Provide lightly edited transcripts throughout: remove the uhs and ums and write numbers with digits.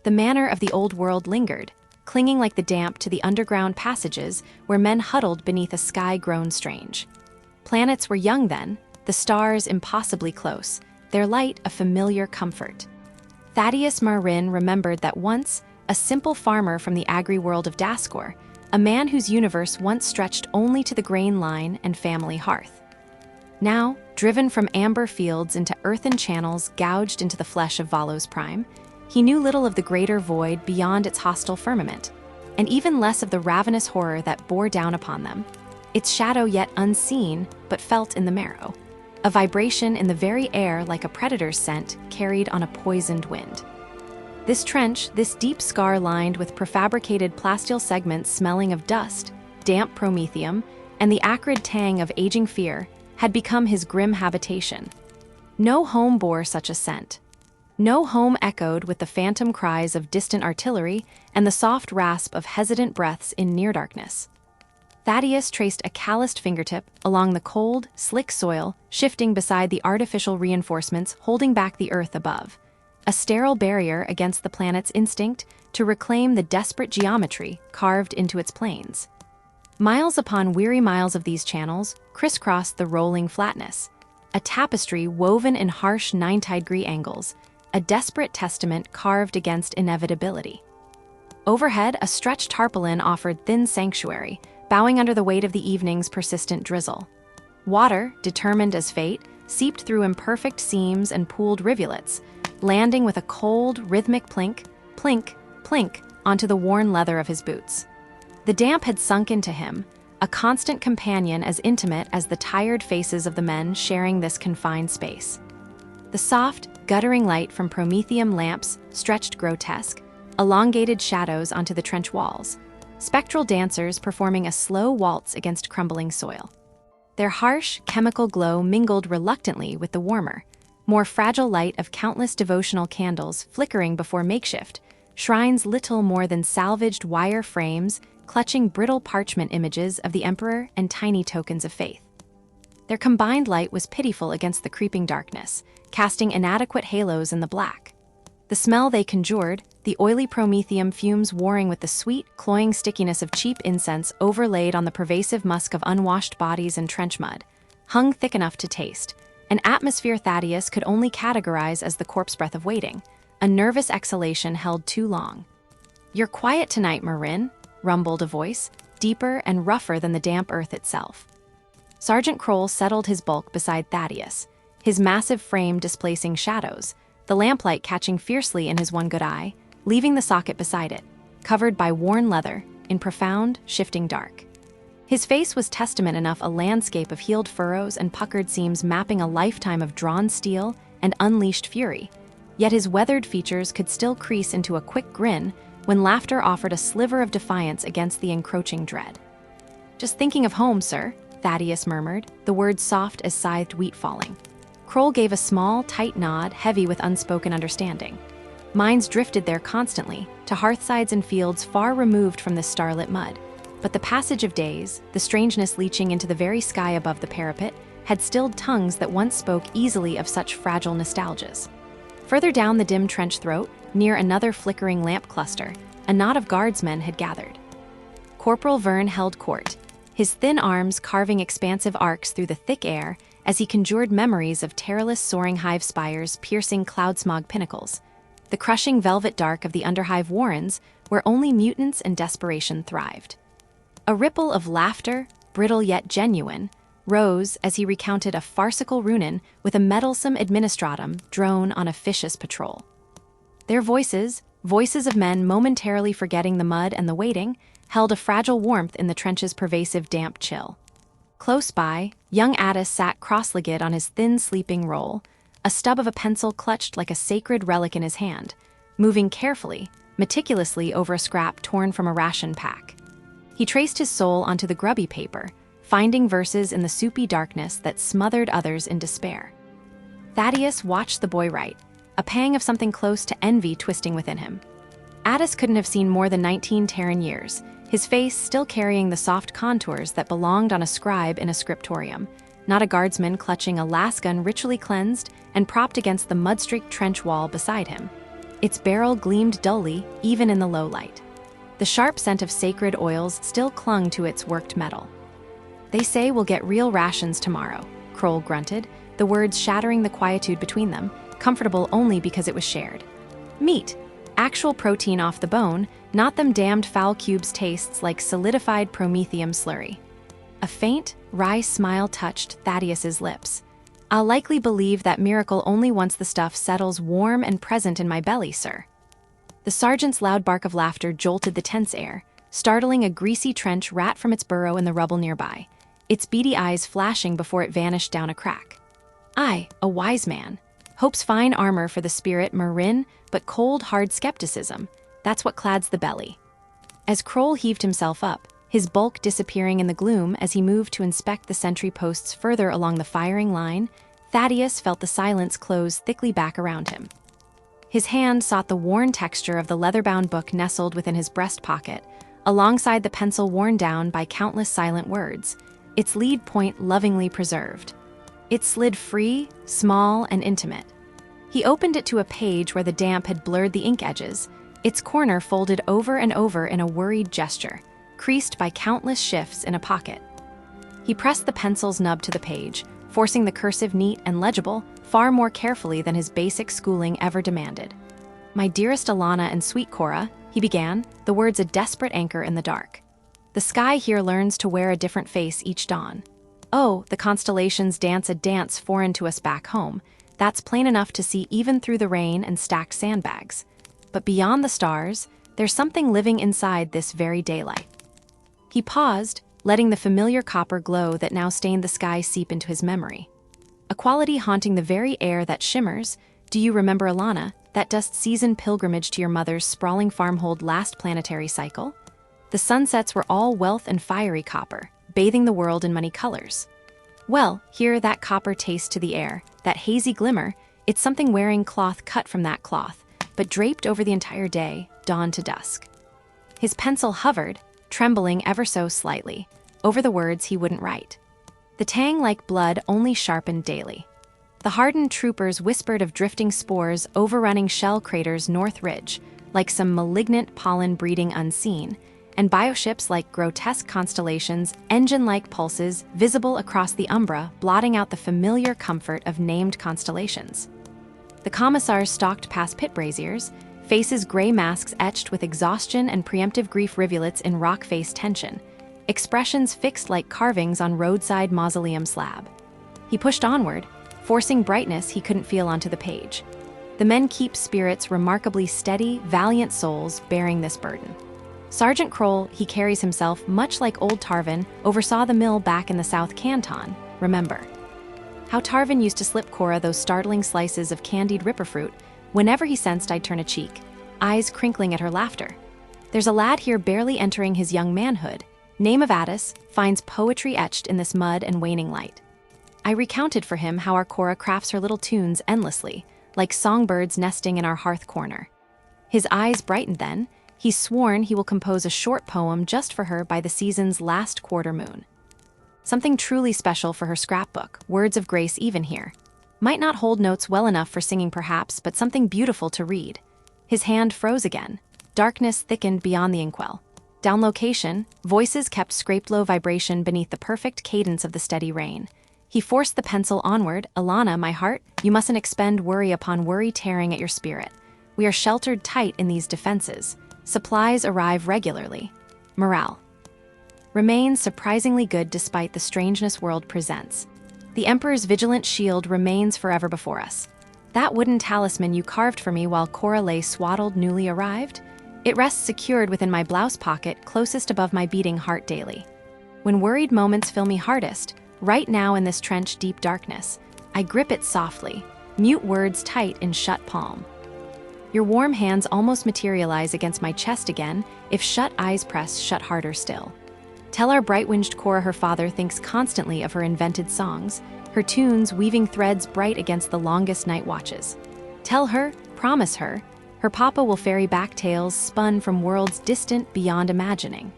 the manner of the old world lingered, clinging like the damp to the underground passages where men huddled beneath a sky grown strange. Planets were young then, the stars impossibly close, their light a familiar comfort. Thaddeus Marin remembered that once, a simple farmer from the agri-world of Daskor, a man whose universe once stretched only to the grain line and family hearth. Now, driven from amber fields into earthen channels gouged into the flesh of Valo's prime, he knew little of the greater void beyond its hostile firmament, and even less of the ravenous horror that bore down upon them, its shadow yet unseen but felt in the marrow, a vibration in the very air like a predator's scent carried on a poisoned wind. This trench, this deep scar lined with prefabricated plasteel segments smelling of dust, damp promethium, and the acrid tang of aging fear, had become his grim habitation. No home bore such a scent. No home echoed with the phantom cries of distant artillery and the soft rasp of hesitant breaths in near darkness. Thaddeus traced a calloused fingertip along the cold, slick soil, shifting beside the artificial reinforcements holding back the earth above, a sterile barrier against the planet's instinct to reclaim the desperate geometry carved into its plains. Miles upon weary miles of these channels crisscrossed the rolling flatness, a tapestry woven in harsh 90-degree angles, a desperate testament carved against inevitability. Overhead, a stretched tarpaulin offered thin sanctuary, bowing under the weight of the evening's persistent drizzle. Water, determined as fate, seeped through imperfect seams and pooled rivulets, landing with a cold, rhythmic plink, plink, plink onto the worn leather of his boots. The damp had sunk into him, a constant companion as intimate as the tired faces of the men sharing this confined space. The soft, guttering light from promethium lamps stretched grotesque, elongated shadows onto the trench walls, spectral dancers performing a slow waltz against crumbling soil. Their harsh, chemical glow mingled reluctantly with the warmer, more fragile light of countless devotional candles flickering before makeshift, shrines little more than salvaged wire frames clutching brittle parchment images of the emperor and tiny tokens of faith. Their combined light was pitiful against the creeping darkness, casting inadequate halos in the black. The smell they conjured, the oily promethium fumes warring with the sweet, cloying stickiness of cheap incense overlaid on the pervasive musk of unwashed bodies and trench mud, hung thick enough to taste, an atmosphere Thaddeus could only categorize as the corpse breath of waiting, a nervous exhalation held too long. "You're quiet tonight, Marin," rumbled a voice, deeper and rougher than the damp earth itself. Sergeant Kroll settled his bulk beside Thaddeus, his massive frame displacing shadows, the lamplight catching fiercely in his one good eye, leaving the socket beside it, covered by worn leather, in profound, shifting dark. His face was testament enough a landscape of healed furrows and puckered seams mapping a lifetime of drawn steel and unleashed fury, yet his weathered features could still crease into a quick grin when laughter offered a sliver of defiance against the encroaching dread. "Just thinking of home, sir," Thaddeus murmured, the words soft as scythed wheat falling. Kroll gave a small, tight nod, heavy with unspoken understanding. Minds drifted there constantly, to hearthsides and fields far removed from the starlit mud. But the passage of days, the strangeness leaching into the very sky above the parapet, had stilled tongues that once spoke easily of such fragile nostalgias. Further down the dim trench throat, near another flickering lamp cluster, a knot of guardsmen had gathered. Corporal Verne held court, his thin arms carving expansive arcs through the thick air as he conjured memories of terrorless soaring hive spires piercing cloud smog pinnacles, the crushing velvet dark of the underhive warrens where only mutants and desperation thrived. A ripple of laughter, brittle yet genuine, rose as he recounted a farcical runin with a meddlesome administratum drone on a vicious patrol. Their voices of men momentarily forgetting the mud and the waiting, held a fragile warmth in the trench's pervasive damp chill. Close by, young Addis sat cross-legged on his thin sleeping roll, a stub of a pencil clutched like a sacred relic in his hand, moving carefully, meticulously over a scrap torn from a ration pack. He traced his soul onto the grubby paper, finding verses in the soupy darkness that smothered others in despair. Thaddeus watched the boy write, a pang of something close to envy twisting within him. Addis couldn't have seen more than 19 Terran years, his face still carrying the soft contours that belonged on a scribe in a scriptorium, not a guardsman clutching a lasgun ritually cleansed and propped against the mud-streaked trench wall beside him. Its barrel gleamed dully, even in the low light. The sharp scent of sacred oils still clung to its worked metal. "They say we'll get real rations tomorrow," Kroll grunted, the words shattering the quietude between them, comfortable only because it was shared. "Meat. Actual protein off the bone, not them damned foul cubes tastes like solidified promethium slurry." A faint, wry smile touched Thaddeus's lips. "I'll likely believe that miracle only once the stuff settles warm and present in my belly, sir." The sergeant's loud bark of laughter jolted the tense air, startling a greasy trench rat from its burrow in the rubble nearby, its beady eyes flashing before it vanished down a crack. "Aye, a wise man. Hope's fine armor for the spirit, Marin, but cold, hard skepticism. That's what clads the belly." As Kroll heaved himself up, his bulk disappearing in the gloom as he moved to inspect the sentry posts further along the firing line, Thaddeus felt the silence close thickly back around him. His hand sought the worn texture of the leather-bound book nestled within his breast pocket, alongside the pencil worn down by countless silent words, its lead point lovingly preserved. It slid free, small, and intimate. He opened it to a page where the damp had blurred the ink edges, its corner folded over and over in a worried gesture, creased by countless shifts in a pocket. He pressed the pencil's nub to the page, forcing the cursive neat and legible far more carefully than his basic schooling ever demanded. "My dearest Alana and sweet Cora," he began, the words a desperate anchor in the dark. "The sky here learns to wear a different face each dawn. Oh, the constellations dance a dance foreign to us back home. That's plain enough to see even through the rain and stacked sandbags. But beyond the stars, there's something living inside this very daylight." He paused, letting the familiar copper glow that now stained the sky seep into his memory. A quality haunting the very air that shimmers. Do you remember, Alana, that dust-seasoned pilgrimage to your mother's sprawling farmhold last planetary cycle? The sunsets were all wealth and fiery copper, bathing the world in many colors. Well, here that copper tastes to the air, that hazy glimmer, it's something wearing cloth cut from that cloth, but draped over the entire day, dawn to dusk. His pencil hovered, trembling ever so slightly, over the words he wouldn't write. The tang like blood only sharpened daily. The hardened troopers whispered of drifting spores overrunning shell craters North Ridge, like some malignant pollen breeding unseen, and bioships like grotesque constellations, engine-like pulses visible across the umbra, blotting out the familiar comfort of named constellations. The commissars stalked past pit braziers, faces gray masks etched with exhaustion and preemptive grief rivulets in rock-faced tension, expressions fixed like carvings on roadside mausoleum slab. He pushed onward, forcing brightness he couldn't feel onto the page. The men keep spirits remarkably steady, valiant souls bearing this burden. Sergeant Kroll, he carries himself much like old Tarvin, oversaw the mill back in the South Canton, remember. How Tarvin used to slip Cora those startling slices of candied ripper fruit whenever he sensed I'd turn a cheek, eyes crinkling at her laughter. There's a lad here barely entering his young manhood, name of Addis, finds poetry etched in this mud and waning light. I recounted for him how our Cora crafts her little tunes endlessly, like songbirds nesting in our hearth corner. His eyes brightened then. He's sworn he will compose a short poem just for her by the season's last quarter moon. Something truly special for her scrapbook, words of grace even here. Might not hold notes well enough for singing perhaps, but something beautiful to read. His hand froze again. Darkness thickened beyond the inkwell. Down location, voices kept scraped low vibration beneath the perfect cadence of the steady rain. He forced the pencil onward. Alana, my heart, you mustn't expend worry upon worry tearing at your spirit. We are sheltered tight in these defenses. Supplies arrive regularly. Morale remains surprisingly good despite the strangeness world presents. The Emperor's vigilant shield remains forever before us. That wooden talisman you carved for me while Cora lay swaddled newly arrived? It rests secured within my blouse pocket closest above my beating heart daily. When worried moments fill me hardest, right now in this trench deep darkness, I grip it softly, mute words tight in shut palm. Your warm hands almost materialize against my chest again, if shut eyes press shut harder still. Tell our bright-winged Cora her father thinks constantly of her invented songs, her tunes weaving threads bright against the longest night watches. Tell her, promise her papa will ferry back tales spun from worlds distant beyond imagining.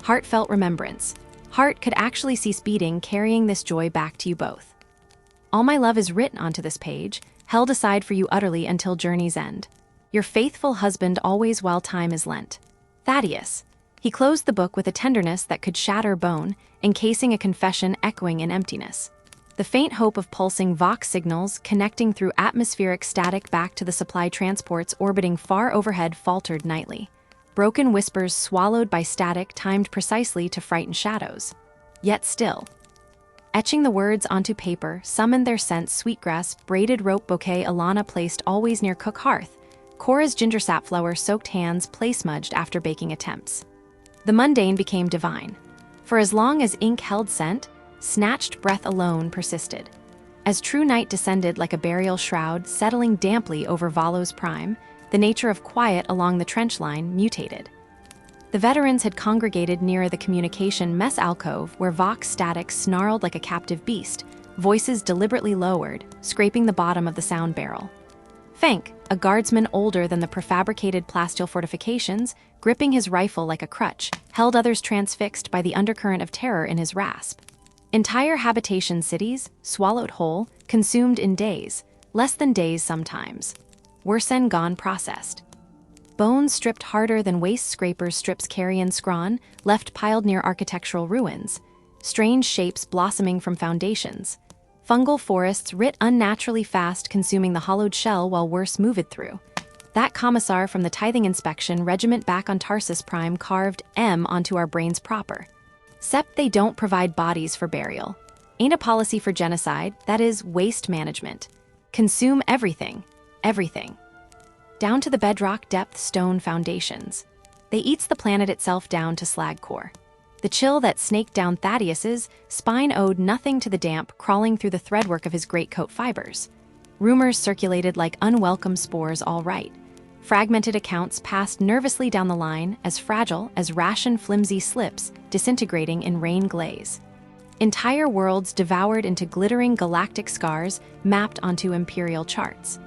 Heartfelt remembrance. Heart could actually cease beating, carrying this joy back to you both. All my love is written onto this page, held aside for you utterly until journey's end. Your faithful husband always while time is lent. Thaddeus. He closed the book with a tenderness that could shatter bone, encasing a confession echoing in emptiness. The faint hope of pulsing Vox signals connecting through atmospheric static back to the supply transports orbiting far overhead faltered nightly. Broken whispers swallowed by static timed precisely to frighten shadows. Yet still. Etching the words onto paper summoned their scent sweetgrass, braided rope bouquet Alana placed always near cook hearth, Cora's ginger sap flower soaked hands play-smudged after baking attempts. The mundane became divine. For as long as ink held scent, snatched breath alone persisted. As true night descended like a burial shroud settling damply over Valo's prime, the nature of quiet along the trench line mutated. The veterans had congregated near the communication mess alcove where Vox static snarled like a captive beast, voices deliberately lowered, scraping the bottom of the sound barrel. Fank, a guardsman older than the prefabricated plasteel fortifications, gripping his rifle like a crutch, held others transfixed by the undercurrent of terror in his rasp. Entire habitation cities, swallowed whole, consumed in days, less than days sometimes. Worsen gone processed. Bones stripped harder than waste scrapers strips carrion scrawn, left piled near architectural ruins. Strange shapes blossoming from foundations. Fungal forests writ unnaturally fast consuming the hollowed shell while worse moved through. That commissar from the tithing inspection regiment back on Tarsus Prime carved M onto our brains proper. Except they don't provide bodies for burial. Ain't a policy for genocide, that is waste management. Consume everything. Everything. Down to the bedrock depth stone foundations. They eats the planet itself down to slag core. The chill that snaked down Thaddeus's spine owed nothing to the damp crawling through the threadwork of his greatcoat fibers. Rumors circulated like unwelcome spores all right. Fragmented accounts passed nervously down the line, as fragile as ration flimsy slips disintegrating in rain glaze. Entire worlds devoured into glittering galactic scars mapped onto imperial charts.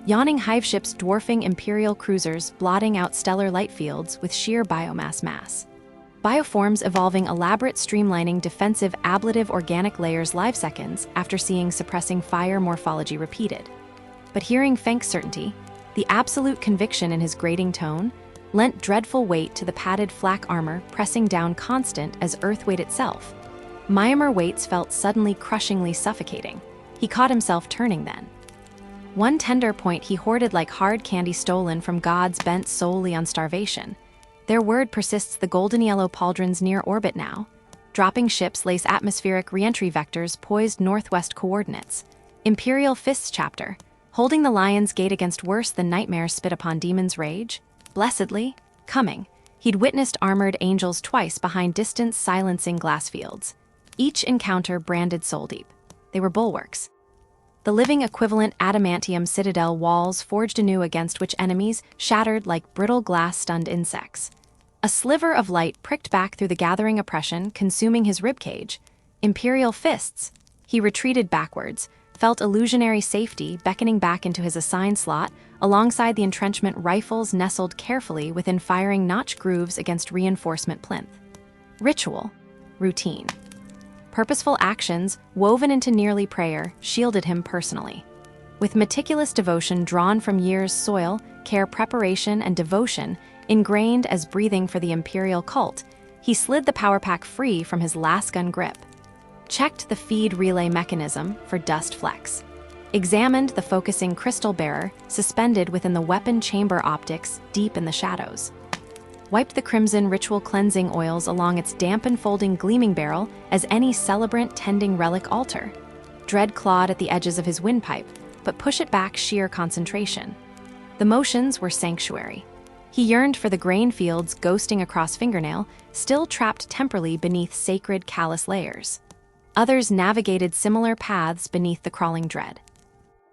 Yawning hive ships dwarfing imperial cruisers blotting out stellar light fields with sheer biomass mass. Bioforms evolving elaborate streamlining defensive ablative organic layers liveseconds after seeing suppressing fire morphology repeated. But hearing Fank's certainty, the absolute conviction in his grating tone, lent dreadful weight to the padded flak armor pressing down constant as earth weight itself. Myanmar weights felt suddenly crushingly suffocating. He caught himself turning then. One tender point he hoarded like hard candy stolen from gods bent solely on starvation. Their word persists the golden yellow pauldrons near orbit now. Dropping ships lace atmospheric reentry vectors poised northwest coordinates. Imperial Fists chapter, holding the lion's gate against worse than nightmares spit upon demons' rage. Blessedly, coming, he'd witnessed armored angels twice behind distance silencing glass fields. Each encounter branded soul deep. They were bulwarks. The living equivalent adamantium citadel walls forged anew against which enemies shattered like brittle glass-stunned insects. A sliver of light pricked back through the gathering oppression, consuming his ribcage. Imperial Fists. He retreated backwards, felt illusionary safety beckoning back into his assigned slot, alongside the entrenchment rifles nestled carefully within firing notch grooves against reinforcement plinth. Ritual. Routine. Purposeful actions, woven into nearly prayer, shielded him personally. With meticulous devotion drawn from years' soil, care, preparation, and devotion, ingrained as breathing for the imperial cult, he slid the power pack free from his lasgun grip. Checked the feed relay mechanism for dust flecks. Examined the focusing crystal bearer suspended within the weapon chamber optics deep in the shadows. Wiped the crimson ritual cleansing oils along its damp enfolding gleaming barrel as any celebrant tending relic altar. Dread clawed at the edges of his windpipe, but push it back sheer concentration. The motions were sanctuary. He yearned for the grain fields ghosting across fingernail, still trapped temporally beneath sacred callous layers. Others navigated similar paths beneath the crawling dread.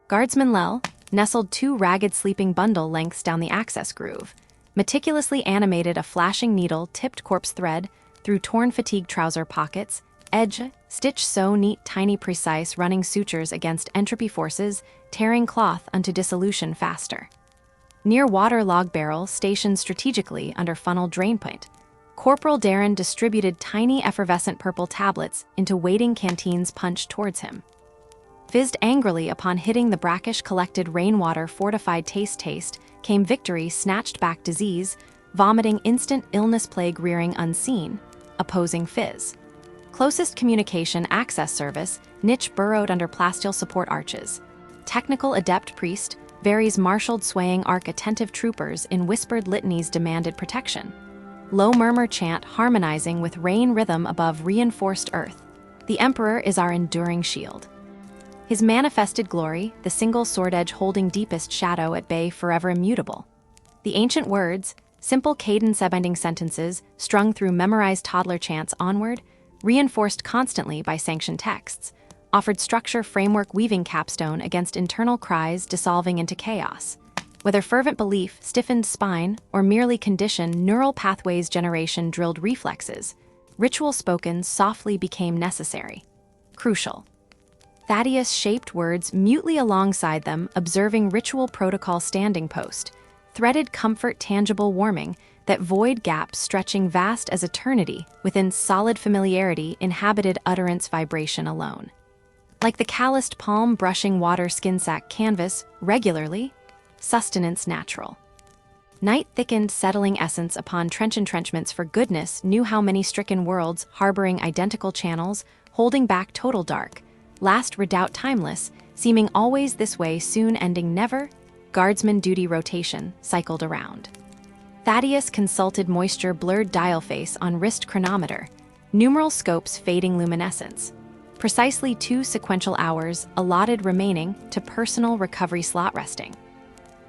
Guardsman Lel nestled 2 ragged sleeping bundle lengths down the access groove, meticulously animated a flashing needle-tipped corpse thread through torn fatigue trouser pockets, edge, stitch so neat tiny precise running sutures against entropy forces, tearing cloth unto dissolution faster. Near water log barrel stationed strategically under funnel drain point, Corporal Darren distributed tiny effervescent purple tablets into waiting canteens punched towards him. Fizzed angrily upon hitting the brackish collected rainwater fortified taste, came victory snatched back disease, vomiting instant illness plague rearing unseen, opposing fizz. Closest communication access service, niche burrowed under plasteel support arches. Technical adept priest, varies marshaled swaying arc attentive troopers in whispered litanies demanded protection. Low murmur chant harmonizing with rain rhythm above reinforced earth. The Emperor is our enduring shield. His manifested glory, the single sword edge holding deepest shadow at bay forever immutable. The ancient words, simple cadence-bending sentences strung through memorized toddler chants onward, reinforced constantly by sanctioned texts, offered structure framework weaving capstone against internal cries dissolving into chaos. Whether fervent belief, stiffened spine, or merely conditioned neural pathways generation drilled reflexes, ritual spoken softly became necessary. Crucial. Thaddeus shaped words mutely alongside them, observing ritual protocol standing post, threaded comfort tangible warming, that void gap stretching vast as eternity within solid familiarity inhabited utterance vibration alone. Like the calloused palm brushing water skin sack canvas regularly, sustenance natural. Night thickened settling essence upon trench entrenchments for goodness knew how many stricken worlds harboring identical channels, holding back total dark, last redoubt timeless, seeming always this way soon ending never, guardsman duty rotation cycled around. Thaddeus consulted moisture blurred dial face on wrist chronometer, numeral scopes fading luminescence. Precisely 2 sequential hours allotted remaining to personal recovery slot resting.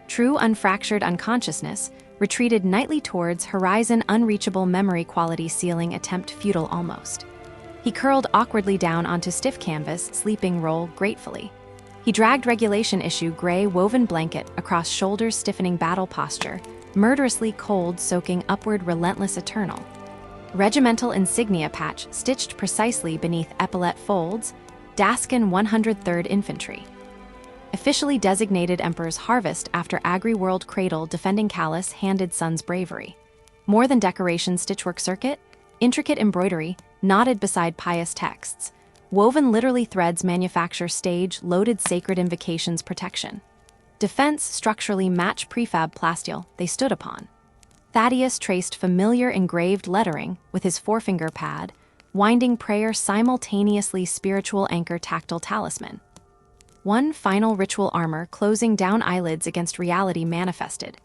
True unfractured unconsciousness retreated nightly towards horizon unreachable memory quality ceiling attempt futile almost. He curled awkwardly down onto stiff canvas, sleeping roll gratefully. He dragged regulation issue gray woven blanket across shoulders stiffening battle posture, murderously cold soaking upward relentless eternal. Regimental insignia patch stitched precisely beneath epaulette folds, Daskin 103rd Infantry. Officially designated Emperor's Harvest after Agri-World Cradle defending Callus handed son's bravery. More than decoration stitchwork circuit, intricate embroidery knotted beside pious texts. Woven literally threads manufacture stage loaded sacred invocations protection. Defense structurally match prefab plasteel they stood upon. Thaddeus traced familiar engraved lettering with his forefinger pad, winding prayer simultaneously spiritual anchor tactile talisman. One final ritual armor closing down eyelids against reality manifested.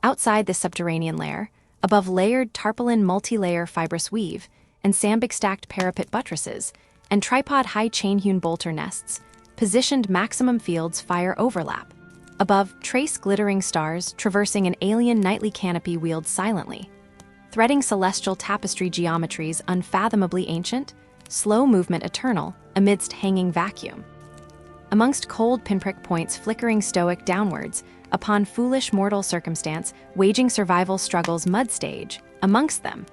Outside the subterranean lair, above layered tarpaulin multi-layer fibrous weave, and sambic stacked parapet buttresses, and tripod high chain-hewn bolter nests, positioned maximum fields fire overlap. Above, trace glittering stars traversing an alien nightly canopy wheeled silently. Threading celestial tapestry geometries unfathomably ancient, slow movement eternal, amidst hanging vacuum. Amongst cold pinprick points flickering stoic downwards, upon foolish mortal circumstance, waging survival struggles mud stage, amongst them.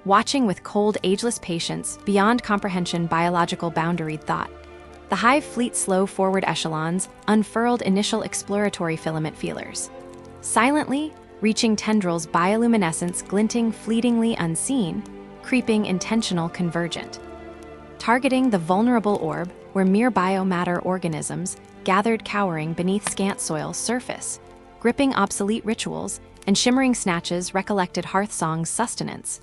Watching with cold ageless patience, beyond comprehension biological boundaried thought. The Hive fleet slow forward echelons unfurled initial exploratory filament feelers. Silently, reaching tendrils bioluminescence glinting fleetingly unseen, creeping intentional convergent. Targeting the vulnerable orb where mere biomatter organisms gathered cowering beneath scant soil surface, gripping obsolete rituals and shimmering snatches recollected hearthsong's sustenance.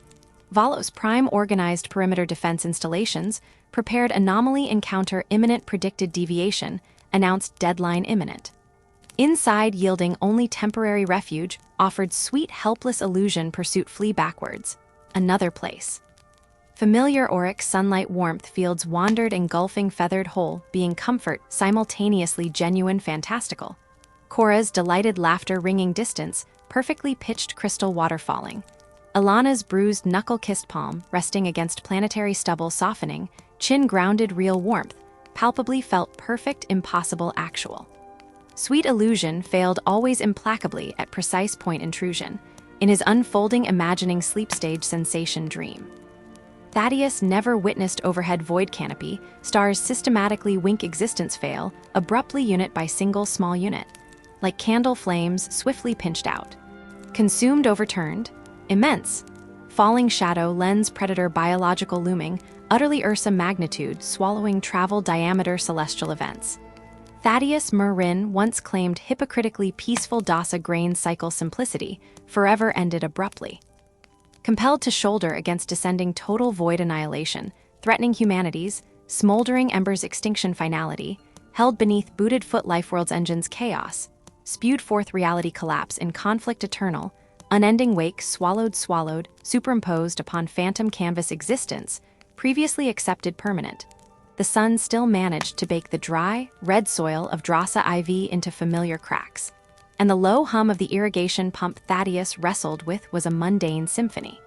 Valos prime organized perimeter defense installations prepared anomaly encounter imminent predicted deviation, announced deadline imminent. Inside yielding only temporary refuge, offered sweet helpless illusion pursuit flee backwards. Another place. Familiar auric sunlight warmth fields wandered engulfing feathered whole, being comfort simultaneously genuine fantastical. Cora's delighted laughter ringing distance, perfectly pitched crystal water falling. Alana's bruised knuckle-kissed palm resting against planetary stubble softening, chin grounded real warmth, palpably felt perfect impossible actual. Sweet illusion failed always implacably at precise point intrusion, in his unfolding imagining sleep stage sensation dream. Thaddeus never witnessed overhead void canopy, stars systematically wink existence fail, abruptly unit by single small unit, like candle flames swiftly pinched out. Consumed overturned, immense, falling shadow lens predator biological looming, utterly Ursa magnitude swallowing travel diameter celestial events. Thaddeus Merrin once claimed hypocritically peaceful Dasa grain cycle simplicity forever ended abruptly. Compelled to shoulder against descending total void annihilation, threatening humanity's smoldering embers extinction finality, held beneath booted foot Lifeworld's engine's chaos, spewed forth reality collapse in conflict eternal, unending wake swallowed, superimposed upon phantom canvas existence, previously accepted permanent. The sun still managed to bake the dry, red soil of Drasa IV into familiar cracks, and the low hum of the irrigation pump Thaddeus wrestled with was a mundane symphony.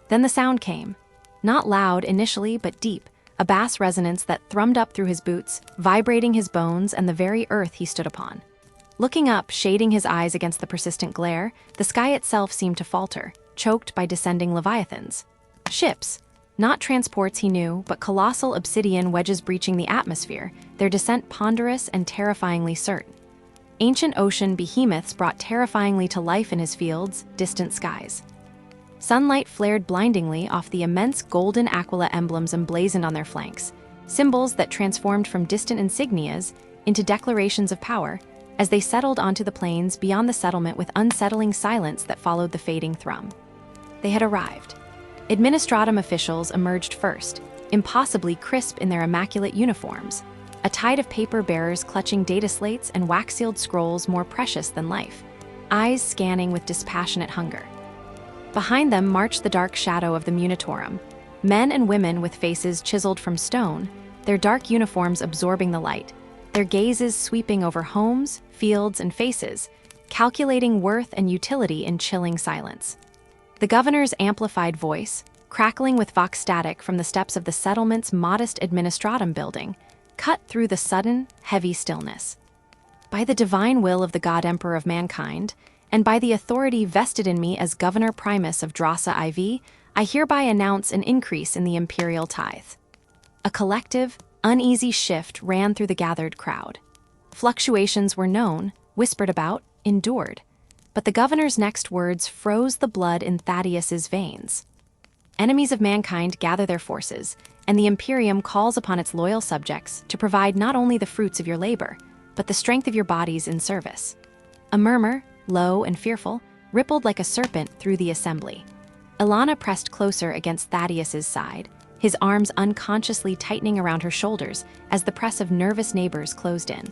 Then the sound came, not loud initially but deep, a bass resonance that thrummed up through his boots, vibrating his bones and the very earth he stood upon. Looking up, shading his eyes against the persistent glare, the sky itself seemed to falter, choked by descending leviathans. Ships, not transports he knew, but colossal obsidian wedges breaching the atmosphere, their descent ponderous and terrifyingly certain. Ancient ocean behemoths brought terrifyingly to life in his fields, distant skies. Sunlight flared blindingly off the immense golden aquila emblems emblazoned on their flanks, symbols that transformed from distant insignias into declarations of power, as they settled onto the plains beyond the settlement with unsettling silence that followed the fading thrum. They had arrived. Administratum officials emerged first, impossibly crisp in their immaculate uniforms, a tide of paper bearers clutching data slates and wax-sealed scrolls more precious than life, eyes scanning with dispassionate hunger. Behind them marched the dark shadow of the Munitorum, men and women with faces chiseled from stone, their dark uniforms absorbing the light, their gazes sweeping over homes, fields, and faces, calculating worth and utility in chilling silence. The governor's amplified voice, crackling with vox static from the steps of the settlement's modest administratum building, cut through the sudden, heavy stillness. By the divine will of the God Emperor of mankind, and by the authority vested in me as Governor Primus of Drasa IV, I hereby announce an increase in the imperial tithe. A collective, uneasy shift ran through the gathered crowd. Fluctuations were known, whispered about, endured, but the governor's next words froze the blood in Thaddeus's veins. Enemies of mankind gather their forces, and the Imperium calls upon its loyal subjects to provide not only the fruits of your labor, but the strength of your bodies in service. A murmur, low and fearful, rippled like a serpent through the assembly. Ilana pressed closer against Thaddeus's side, his arms unconsciously tightening around her shoulders as the press of nervous neighbors closed in.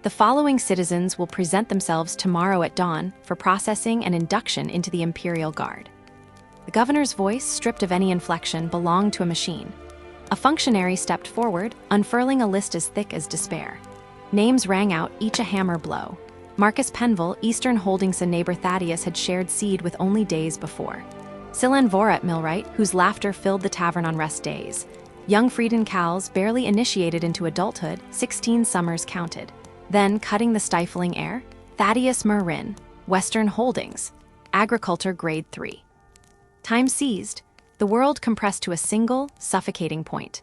The following citizens will present themselves tomorrow at dawn for processing and induction into the Imperial Guard. The governor's voice, stripped of any inflection, belonged to a machine. A functionary stepped forward, unfurling a list as thick as despair. Names rang out, each a hammer blow. Marcus Penville, Eastern Holdings and neighbor Thaddeus had shared seed with only days before. Silan Vorat Millwright, whose laughter filled the tavern on rest days. Young Frieden Cowles, barely initiated into adulthood, 16 summers counted. Then, cutting the stifling air, Thaddeus Merrin, Western Holdings, Agriculture Grade 3. Time seized, the world compressed to a single, suffocating point.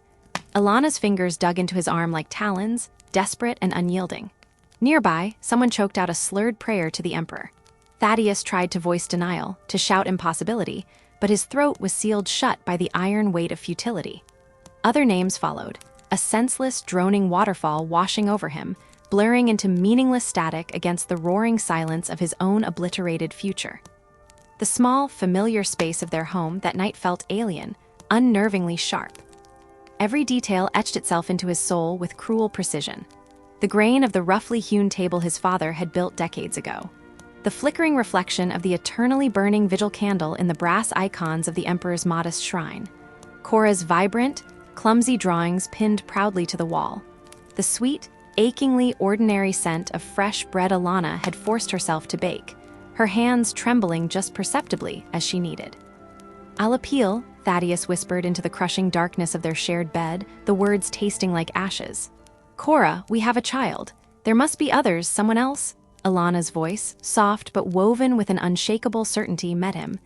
Ilana's fingers dug into his arm like talons, desperate and unyielding. Nearby, someone choked out a slurred prayer to the Emperor. Thaddeus tried to voice denial, to shout impossibility, but his throat was sealed shut by the iron weight of futility. Other names followed, a senseless, droning waterfall washing over him, blurring into meaningless static against the roaring silence of his own obliterated future. The small, familiar space of their home that night felt alien, unnervingly sharp. Every detail etched itself into his soul with cruel precision. The grain of the roughly hewn table his father had built decades ago. The flickering reflection of the eternally burning vigil candle in the brass icons of the Emperor's modest shrine. Cora's vibrant, clumsy drawings pinned proudly to the wall. The sweet, achingly ordinary scent of fresh bread Ilana had forced herself to bake, her hands trembling just perceptibly as she kneaded. "I'll appeal," Thaddeus whispered into the crushing darkness of their shared bed, the words tasting like ashes. "Cora, we have a child. There must be others, someone else." Ilana's voice, soft but woven with an unshakable certainty, met him.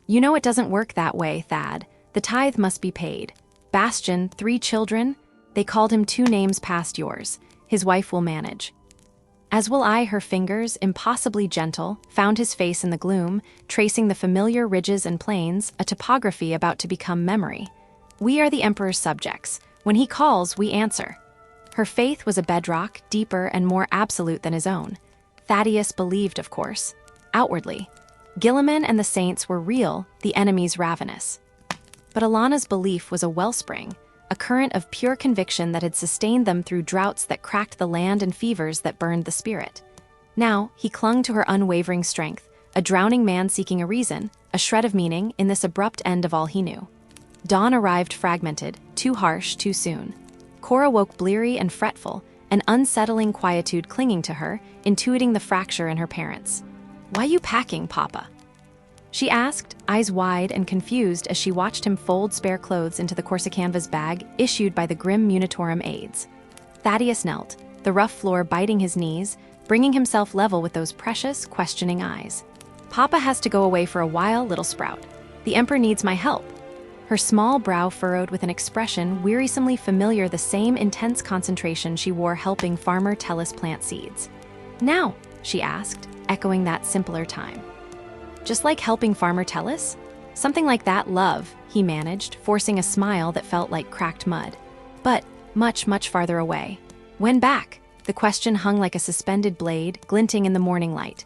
"You know it doesn't work that way, Thad. The tithe must be paid. Bastion, 3 children. They called him 2 names past yours. His wife will manage." As will I, her fingers, impossibly gentle, found his face in the gloom, tracing the familiar ridges and plains, a topography about to become memory. "We are the Emperor's subjects. When he calls, we answer." Her faith was a bedrock, deeper and more absolute than his own. Thaddeus believed, of course. Outwardly. Gilliman and the Saints were real, the enemies ravenous. But Alana's belief was a wellspring, a current of pure conviction that had sustained them through droughts that cracked the land and fevers that burned the spirit. Now, he clung to her unwavering strength, a drowning man seeking a reason, a shred of meaning in this abrupt end of all he knew. Dawn arrived fragmented, too harsh, too soon. Cora woke bleary and fretful, an unsettling quietude clinging to her, intuiting the fracture in her parents. "Why you packing, Papa?" she asked, eyes wide and confused as she watched him fold spare clothes into the Corsicanva's bag issued by the grim Munitorum aides. Thaddeus knelt, the rough floor biting his knees, bringing himself level with those precious, questioning eyes. "Papa has to go away for a while, little sprout. The Emperor needs my help." Her small brow furrowed with an expression wearisomely familiar, the same intense concentration she wore helping Farmer Tellus plant seeds. "Now?" she asked, echoing that simpler time. "Just like helping Farmer Tellus?" "Something like that, love," he managed, forcing a smile that felt like cracked mud. "But much, much farther away." "When back?" The question hung like a suspended blade, glinting in the morning light.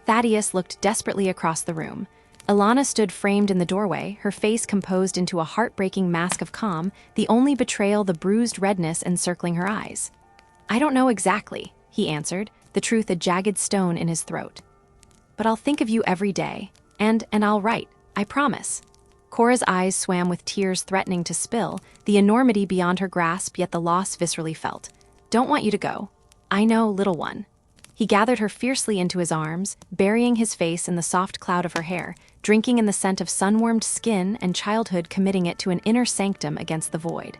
Thaddeus looked desperately across the room. Alana stood framed in the doorway, her face composed into a heartbreaking mask of calm, the only betrayal the bruised redness encircling her eyes. "I don't know exactly," he answered, the truth a jagged stone in his throat. "But I'll think of you every day, and I'll write, I promise." Cora's eyes swam with tears threatening to spill, the enormity beyond her grasp, yet the loss viscerally felt. "Don't want you to go. I know, little one." He gathered her fiercely into his arms, burying his face in the soft cloud of her hair, drinking in the scent of sun-warmed skin and childhood, committing it to an inner sanctum against the void.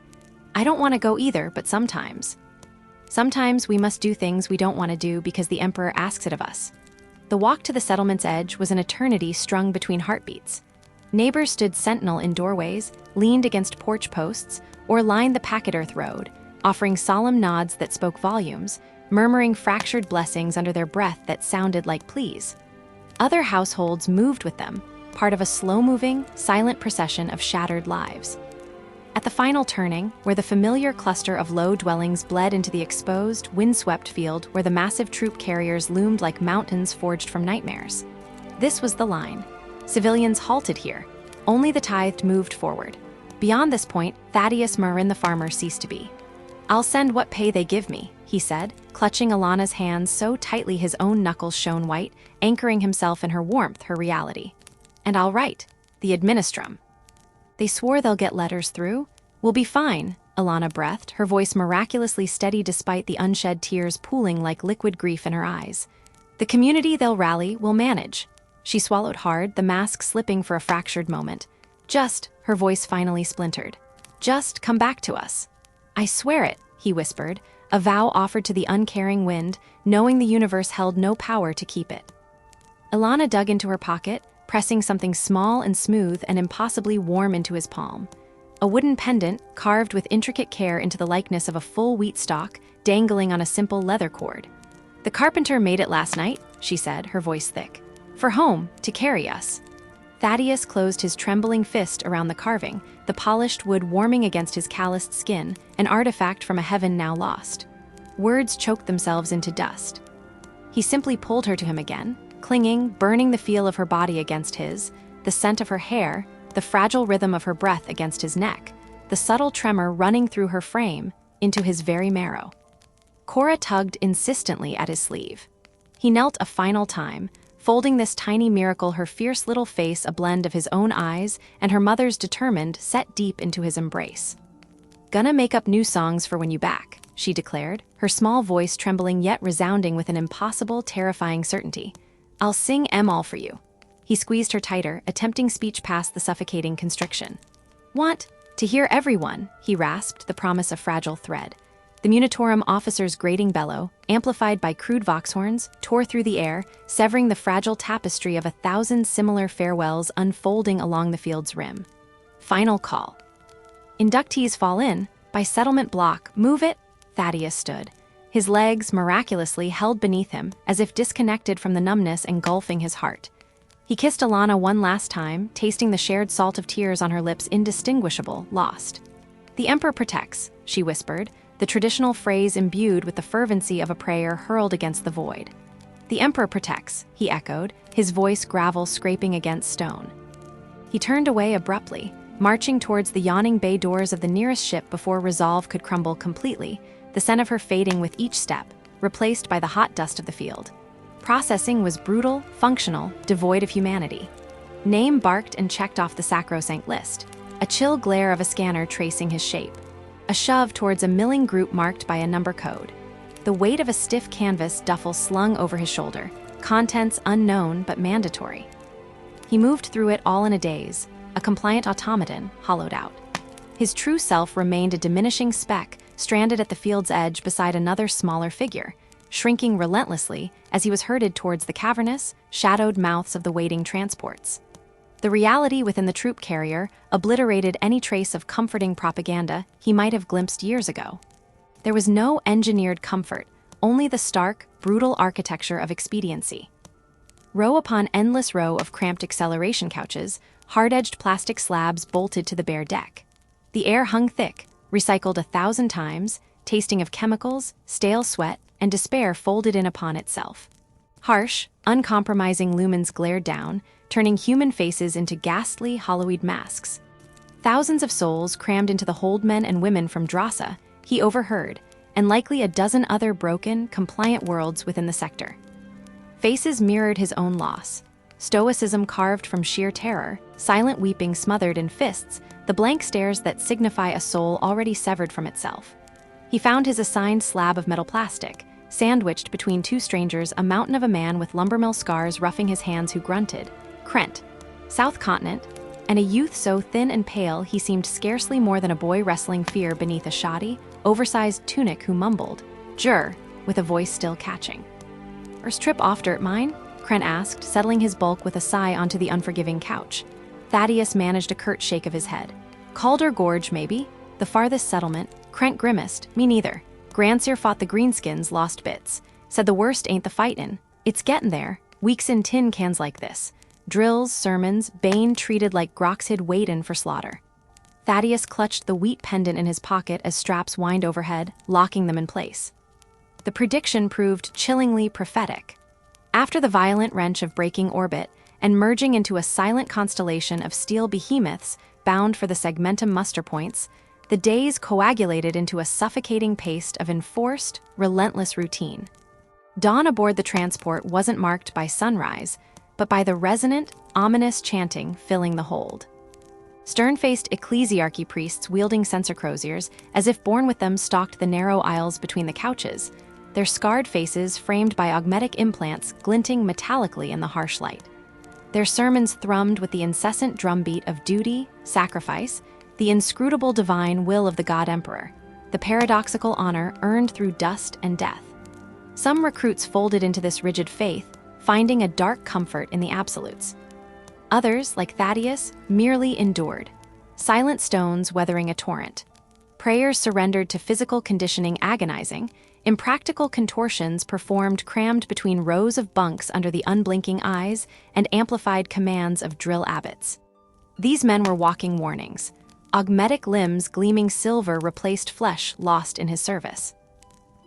"I don't want to go either, but sometimes we must do things we don't want to do because the Emperor asks it of us." The walk to the settlement's edge was an eternity strung between heartbeats. Neighbors stood sentinel in doorways, leaned against porch posts, or lined the packet earth road, offering solemn nods that spoke volumes, murmuring fractured blessings under their breath that sounded like pleas. Other households moved with them, part of a slow-moving, silent procession of shattered lives. At the final turning, where the familiar cluster of low dwellings bled into the exposed, windswept field where the massive troop carriers loomed like mountains forged from nightmares. This was the line. Civilians halted here. Only the tithed moved forward. Beyond this point, Thaddeus Marin the farmer ceased to be. "I'll send what pay they give me," he said, clutching Alana's hands so tightly his own knuckles shone white, anchoring himself in her warmth, her reality. "And I'll write. The administrum." "They swore they'll get letters through." "We'll be fine," Alana breathed, her voice miraculously steady despite the unshed tears pooling like liquid grief in her eyes. "The community they'll rally will manage." She swallowed hard, the mask slipping for a fractured moment. Her voice finally splintered. "Just come back to us." "I swear it," he whispered, a vow offered to the uncaring wind, knowing the universe held no power to keep it. Alana dug into her pocket, pressing something small and smooth and impossibly warm into his palm. A wooden pendant, carved with intricate care into the likeness of a full wheat stalk, dangling on a simple leather cord. "The carpenter made it last night," she said, her voice thick. "For home, to carry us." Thaddeus closed his trembling fist around the carving, the polished wood warming against his calloused skin, an artifact from a heaven now lost. Words choked themselves into dust. He simply pulled her to him again, clinging, burning the feel of her body against his, the scent of her hair, the fragile rhythm of her breath against his neck, the subtle tremor running through her frame, into his very marrow. Cora tugged insistently at his sleeve. He knelt a final time, folding this tiny miracle, her fierce little face a blend of his own eyes and her mother's determined, set deep into his embrace. "Gonna make up new songs for when you back," she declared, her small voice trembling yet resounding with an impossible, terrifying certainty. "I'll sing all for you." He squeezed her tighter, attempting speech past the suffocating constriction. "Want to hear everyone," he rasped, the promise a fragile thread. The Munitorum officer's grating bellow, amplified by crude vox horns, tore through the air, severing the fragile tapestry of 1,000 similar farewells unfolding along the field's rim. Final call. "Inductees fall in. By settlement block, move it." Thaddeus stood. His legs, miraculously, held beneath him, as if disconnected from the numbness engulfing his heart. He kissed Alana one last time, tasting the shared salt of tears on her lips, indistinguishable, lost. "The Emperor protects," she whispered, the traditional phrase imbued with the fervency of a prayer hurled against the void. "The Emperor protects," he echoed, his voice gravel scraping against stone. He turned away abruptly, marching towards the yawning bay doors of the nearest ship before resolve could crumble completely, the scent of her fading with each step, replaced by the hot dust of the field. Processing was brutal, functional, devoid of humanity. Name barked and checked off the sacrosanct list, a chill glare of a scanner tracing his shape, a shove towards a milling group marked by a number code, the weight of a stiff canvas duffel slung over his shoulder, contents unknown but mandatory. He moved through it all in a daze, a compliant automaton, hollowed out. His true self remained a diminishing speck, stranded at the field's edge beside another smaller figure, shrinking relentlessly as he was herded towards the cavernous, shadowed mouths of the waiting transports. The reality within the troop carrier obliterated any trace of comforting propaganda he might have glimpsed years ago. There was no engineered comfort, only the stark, brutal architecture of expediency. Row upon endless row of cramped acceleration couches, hard-edged plastic slabs bolted to the bare deck. The air hung thick, recycled 1,000 times, tasting of chemicals, stale sweat, and despair folded in upon itself. Harsh, uncompromising lumens glared down, turning human faces into ghastly, hollowed masks. Thousands of souls crammed into the hold men and women from Drassa, he overheard, and likely a dozen other broken, compliant worlds within the sector. Faces mirrored his own loss. Stoicism carved from sheer terror, silent weeping smothered in fists, the blank stares that signify a soul already severed from itself. He found his assigned slab of metal plastic, sandwiched between two strangers, a mountain of a man with lumbermill scars roughing his hands who grunted, "Krent, South Continent," and a youth so thin and pale he seemed scarcely more than a boy wrestling fear beneath a shoddy, oversized tunic who mumbled, "Jur," with a voice still catching. "First trip off dirt mine?" Krent asked, settling his bulk with a sigh onto the unforgiving couch. Thaddeus managed a curt shake of his head. "Calder Gorge, maybe? The farthest settlement." Krent grimaced. "Me neither. Grandsir fought the Greenskins, lost bits. Said the worst ain't the fightin'. It's gettin' there. Weeks in tin cans like this. Drills, sermons, Bane treated like Groxhid waitin' for slaughter." Thaddeus clutched the wheat pendant in his pocket as straps whined overhead, locking them in place. The prediction proved chillingly prophetic. After the violent wrench of breaking orbit and merging into a silent constellation of steel behemoths bound for the segmentum muster points, the days coagulated into a suffocating paste of enforced, relentless routine. Dawn aboard the transport wasn't marked by sunrise, but by the resonant, ominous chanting filling the hold. Stern-faced ecclesiarchy priests wielding censer croziers, as if born with them, stalked the narrow aisles between the couches, their scarred faces framed by augmetic implants glinting metallically in the harsh light. Their sermons thrummed with the incessant drumbeat of duty, sacrifice, the inscrutable divine will of the God Emperor, the paradoxical honor earned through dust and death. Some recruits folded into this rigid faith, finding a dark comfort in the absolutes. Others, like Thaddeus, merely endured, silent stones weathering a torrent. Prayers surrendered to physical conditioning agonizing, impractical contortions performed crammed between rows of bunks under the unblinking eyes and amplified commands of drill abbots. These men were walking warnings. Augmetic limbs gleaming silver replaced flesh lost in his service.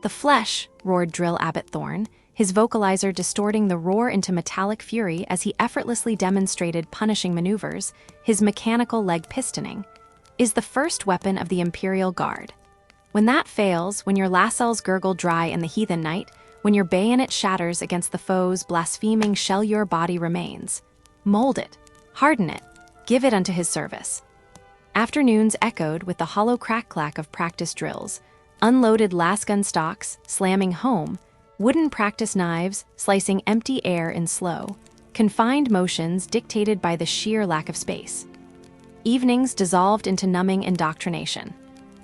"The flesh," roared Drill Abbot Thorn, his vocalizer distorting the roar into metallic fury as he effortlessly demonstrated punishing maneuvers, his mechanical leg pistoning, "is the first weapon of the Imperial Guard. When that fails, when your lacels gurgle dry in the heathen night, when your bayonet shatters against the foe's blaspheming shell, your body remains. Mold it, harden it, give it unto his service." Afternoons echoed with the hollow crack-clack of practice drills, unloaded lasgun stocks slamming home, wooden practice knives slicing empty air in slow, confined motions dictated by the sheer lack of space. Evenings dissolved into numbing indoctrination.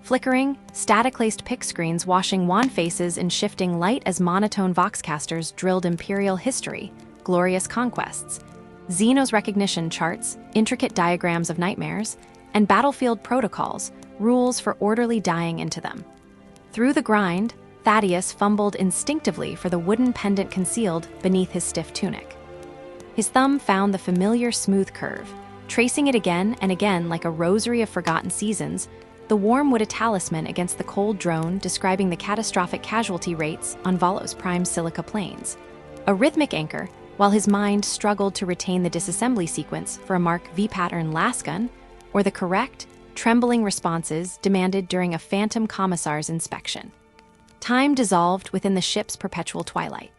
Flickering, static-laced pick screens washing wan faces in shifting light as monotone voxcasters drilled imperial history, glorious conquests, Xenos recognition charts, intricate diagrams of nightmares, and battlefield protocols, rules for orderly dying into them. Through the grind, Thaddeus fumbled instinctively for the wooden pendant concealed beneath his stiff tunic. His thumb found the familiar smooth curve, tracing it again and again like a rosary of forgotten seasons, The worm would a talisman against the cold drone, describing the catastrophic casualty rates on Valos Prime's silica plains. A rhythmic anchor, while his mind struggled to retain the disassembly sequence for a Mark V pattern lasgun, or the correct, trembling responses demanded during a phantom commissar's inspection. Time dissolved within the ship's perpetual twilight.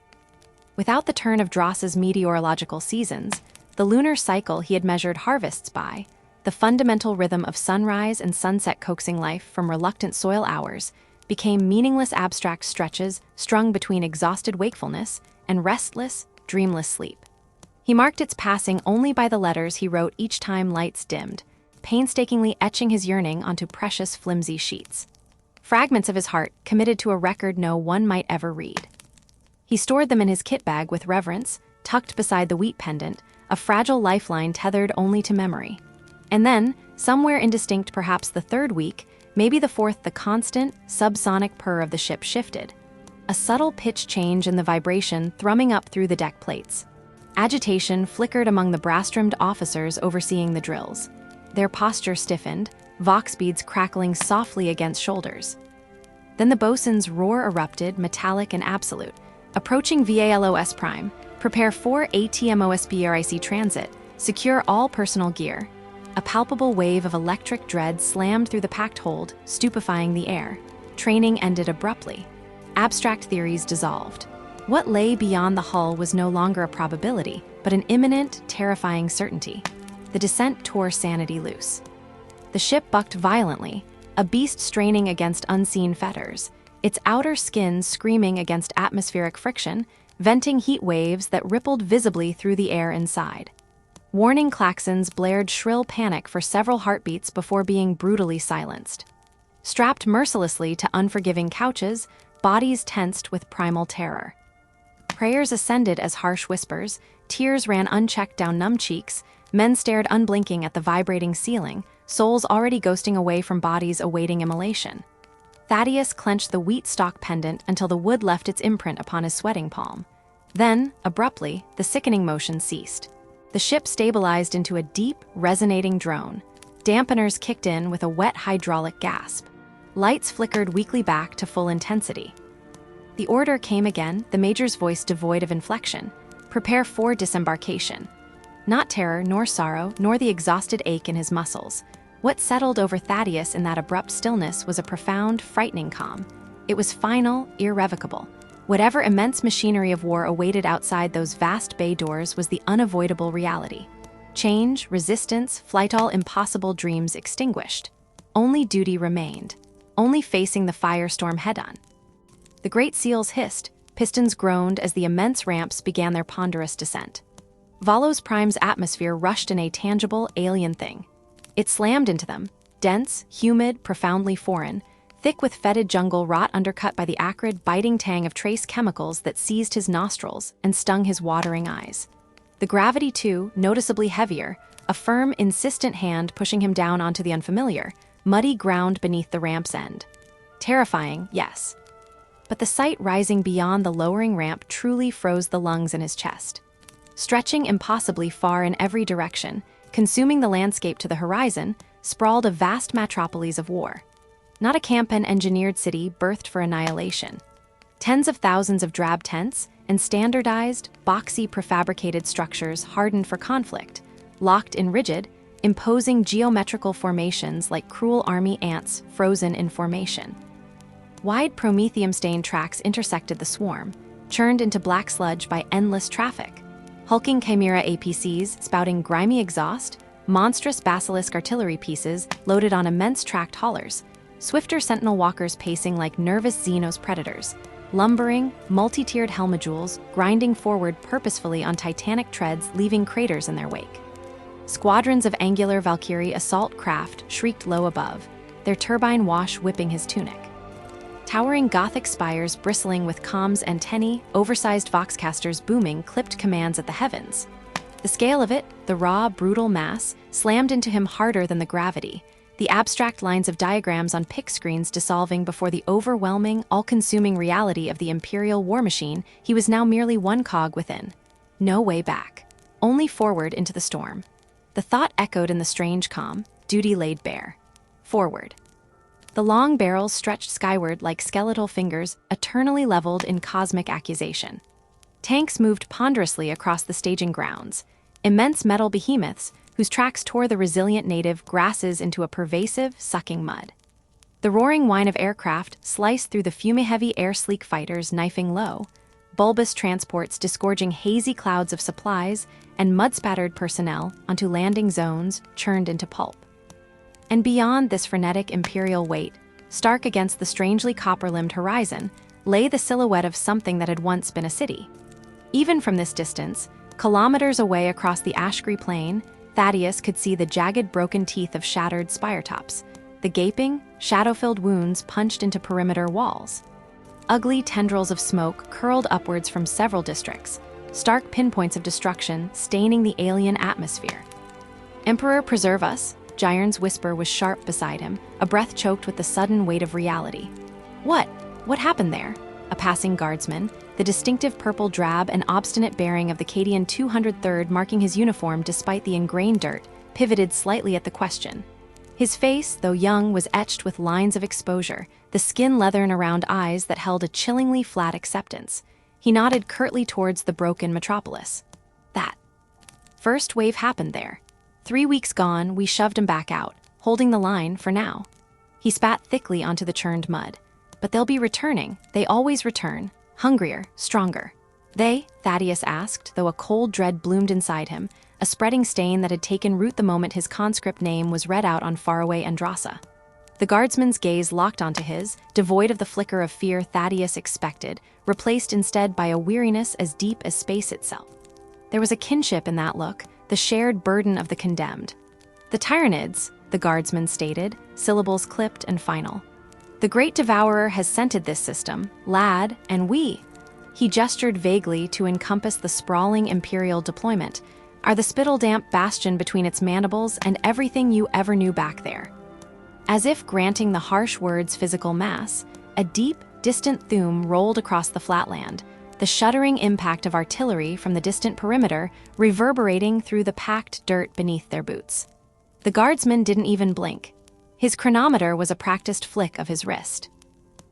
Without the turn of Dross's meteorological seasons, the lunar cycle he had measured harvests by, the fundamental rhythm of sunrise and sunset coaxing life from reluctant soil hours, became meaningless abstract stretches strung between exhausted wakefulness and restless, dreamless sleep. He marked its passing only by the letters he wrote each time lights dimmed, painstakingly etching his yearning onto precious flimsy sheets. Fragments of his heart committed to a record no one might ever read. He stored them in his kit bag with reverence, tucked beside the wheat pendant, a fragile lifeline tethered only to memory. And then, somewhere indistinct perhaps the third week, maybe the fourth, the constant, subsonic purr of the ship shifted. A subtle pitch change in the vibration thrumming up through the deck plates. Agitation flickered among the brass-trimmed officers overseeing the drills. Their posture stiffened, vox beads crackling softly against shoulders. Then the bosun's roar erupted, metallic and absolute. Approaching VALOS Prime, prepare for ATMOSBRIC transit, secure all personal gear. A palpable wave of electric dread slammed through the packed hold, stupefying the air. Training ended abruptly. Abstract theories dissolved. What lay beyond the hull was no longer a probability, but an imminent, terrifying certainty. The descent tore sanity loose. The ship bucked violently, a beast straining against unseen fetters, its outer skin screaming against atmospheric friction, venting heat waves that rippled visibly through the air inside. Warning klaxons blared shrill panic for several heartbeats before being brutally silenced. Strapped mercilessly to unforgiving couches, bodies tensed with primal terror. Prayers ascended as harsh whispers, tears ran unchecked down numb cheeks, men stared unblinking at the vibrating ceiling, souls already ghosting away from bodies awaiting immolation. Thaddeus clenched the wheat stalk pendant until the wood left its imprint upon his sweating palm. Then, abruptly, the sickening motion ceased. The ship stabilized into a deep, resonating drone. Dampeners kicked in with a wet hydraulic gasp. Lights flickered weakly back to full intensity. The order came again, the major's voice devoid of inflection. Prepare for disembarkation. Not terror, nor sorrow, nor the exhausted ache in his muscles. What settled over Thaddeus in that abrupt stillness was a profound, frightening calm. It was final, irrevocable. Whatever immense machinery of war awaited outside those vast bay doors was the unavoidable reality. Change, resistance, flight, all impossible dreams extinguished. Only duty remained, only facing the firestorm head-on. The great seals hissed, pistons groaned as the immense ramps began their ponderous descent. Valos Prime's atmosphere rushed in a tangible, alien thing. It slammed into them, dense, humid, profoundly foreign, thick with fetid jungle rot undercut by the acrid, biting tang of trace chemicals that seized his nostrils and stung his watering eyes. The gravity, too, noticeably heavier, a firm, insistent hand pushing him down onto the unfamiliar, muddy ground beneath the ramp's end. Terrifying, yes. But the sight rising beyond the lowering ramp truly froze the lungs in his chest. Stretching impossibly far in every direction, consuming the landscape to the horizon, sprawled a vast metropolis of war. Not a camp-engineered city birthed for annihilation. Tens of thousands of drab tents and standardized, boxy prefabricated structures hardened for conflict, locked in rigid, imposing geometrical formations like cruel army ants frozen in formation. Wide promethium-stained tracks intersected the swarm, churned into black sludge by endless traffic. Hulking chimera APCs spouting grimy exhaust, monstrous basilisk artillery pieces loaded on immense tracked haulers, swifter sentinel walkers pacing like nervous Xenos predators, lumbering, multi-tiered helmajules grinding forward purposefully on titanic treads leaving craters in their wake. Squadrons of angular Valkyrie assault craft shrieked low above, their turbine wash whipping his tunic. Towering Gothic spires bristling with comms antennae, oversized voxcasters booming clipped commands at the heavens. The scale of it, the raw, brutal mass, slammed into him harder than the gravity, the abstract lines of diagrams on pick screens dissolving before the overwhelming, all-consuming reality of the Imperial war machine. He was now merely one cog within. No way back. Only forward into the storm. The thought echoed in the strange calm, duty laid bare. Forward. The long barrels stretched skyward like skeletal fingers, eternally leveled in cosmic accusation. Tanks moved ponderously across the staging grounds, immense metal behemoths whose tracks tore the resilient native grasses into a pervasive, sucking mud. The roaring whine of aircraft sliced through the fume-heavy air-sleek fighters knifing low, bulbous transports disgorging hazy clouds of supplies and mud-spattered personnel onto landing zones churned into pulp. And beyond this frenetic imperial weight, stark against the strangely copper-limbed horizon, lay the silhouette of something that had once been a city. Even from this distance, kilometers away across the Ashgree Plain, Thaddeus could see the jagged broken teeth of shattered spire tops, the gaping, shadow-filled wounds punched into perimeter walls. Ugly tendrils of smoke curled upwards from several districts, stark pinpoints of destruction staining the alien atmosphere. "Emperor, preserve us," Gyron's whisper was sharp beside him, a breath choked with the sudden weight of reality. What? What happened there? A passing guardsman, the distinctive purple drab and obstinate bearing of the Cadian 203rd marking his uniform despite the ingrained dirt, pivoted slightly at the question. His face, though young, was etched with lines of exposure, the skin leathern around eyes that held a chillingly flat acceptance. He nodded curtly towards the broken metropolis. That first wave happened there. 3 weeks gone, we shoved him back out, holding the line for now. He spat thickly onto the churned mud. But they'll be returning. They always return. Hungrier, stronger. They? Thaddeus asked, though a cold dread bloomed inside him, a spreading stain that had taken root the moment his conscript name was read out on faraway Andrasa. The guardsman's gaze locked onto his, devoid of the flicker of fear Thaddeus expected, replaced instead by a weariness as deep as space itself. There was a kinship in that look, the shared burden of the condemned. "The Tyranids," the guardsman stated, syllables clipped and final. "The Great Devourer has scented this system, lad, and we," he gestured vaguely to encompass the sprawling Imperial deployment, "are the spittle-damp bastion between its mandibles and everything you ever knew back there." As if granting the harsh words physical mass, a deep, distant thum rolled across the flatland, the shuddering impact of artillery from the distant perimeter reverberating through the packed dirt beneath their boots. The guardsman didn't even blink. His chronometer was a practiced flick of his wrist.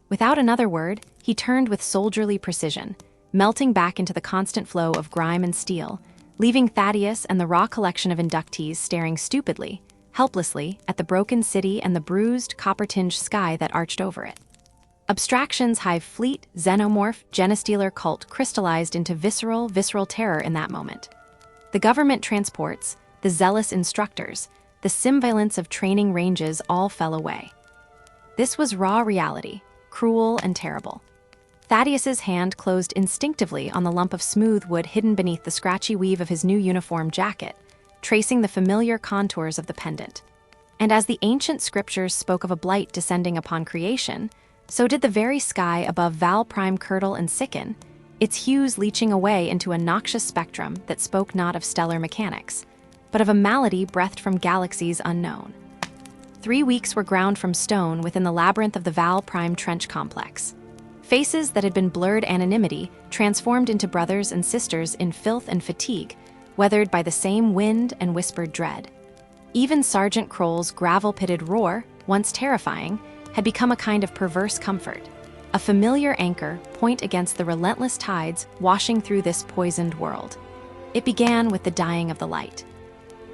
Without another word, he turned with soldierly precision, melting back into the constant flow of grime and steel, leaving Thaddeus and the raw collection of inductees staring stupidly, helplessly, at the broken city and the bruised, copper-tinged sky that arched over it. Abstraction's Hive fleet, xenomorph, genestealer cult crystallized into visceral terror in that moment. The government transports, the zealous instructors, the simvalence of training ranges all fell away. This was raw reality, cruel and terrible. Thaddeus's hand closed instinctively on the lump of smooth wood hidden beneath the scratchy weave of his new uniform jacket, tracing the familiar contours of the pendant. And as the ancient scriptures spoke of a blight descending upon creation, so did the very sky above Val Prime curdle and sicken, its hues leaching away into a noxious spectrum that spoke not of stellar mechanics, but of a malady breathed from galaxies unknown. 3 weeks were ground from stone within the labyrinth of the Val Prime Trench complex. Faces that had been blurred anonymity transformed into brothers and sisters in filth and fatigue, weathered by the same wind and whispered dread. Even Sergeant Kroll's gravel-pitted roar, once terrifying, had become a kind of perverse comfort, a familiar anchor point against the relentless tides washing through this poisoned world. It began with the dying of the light.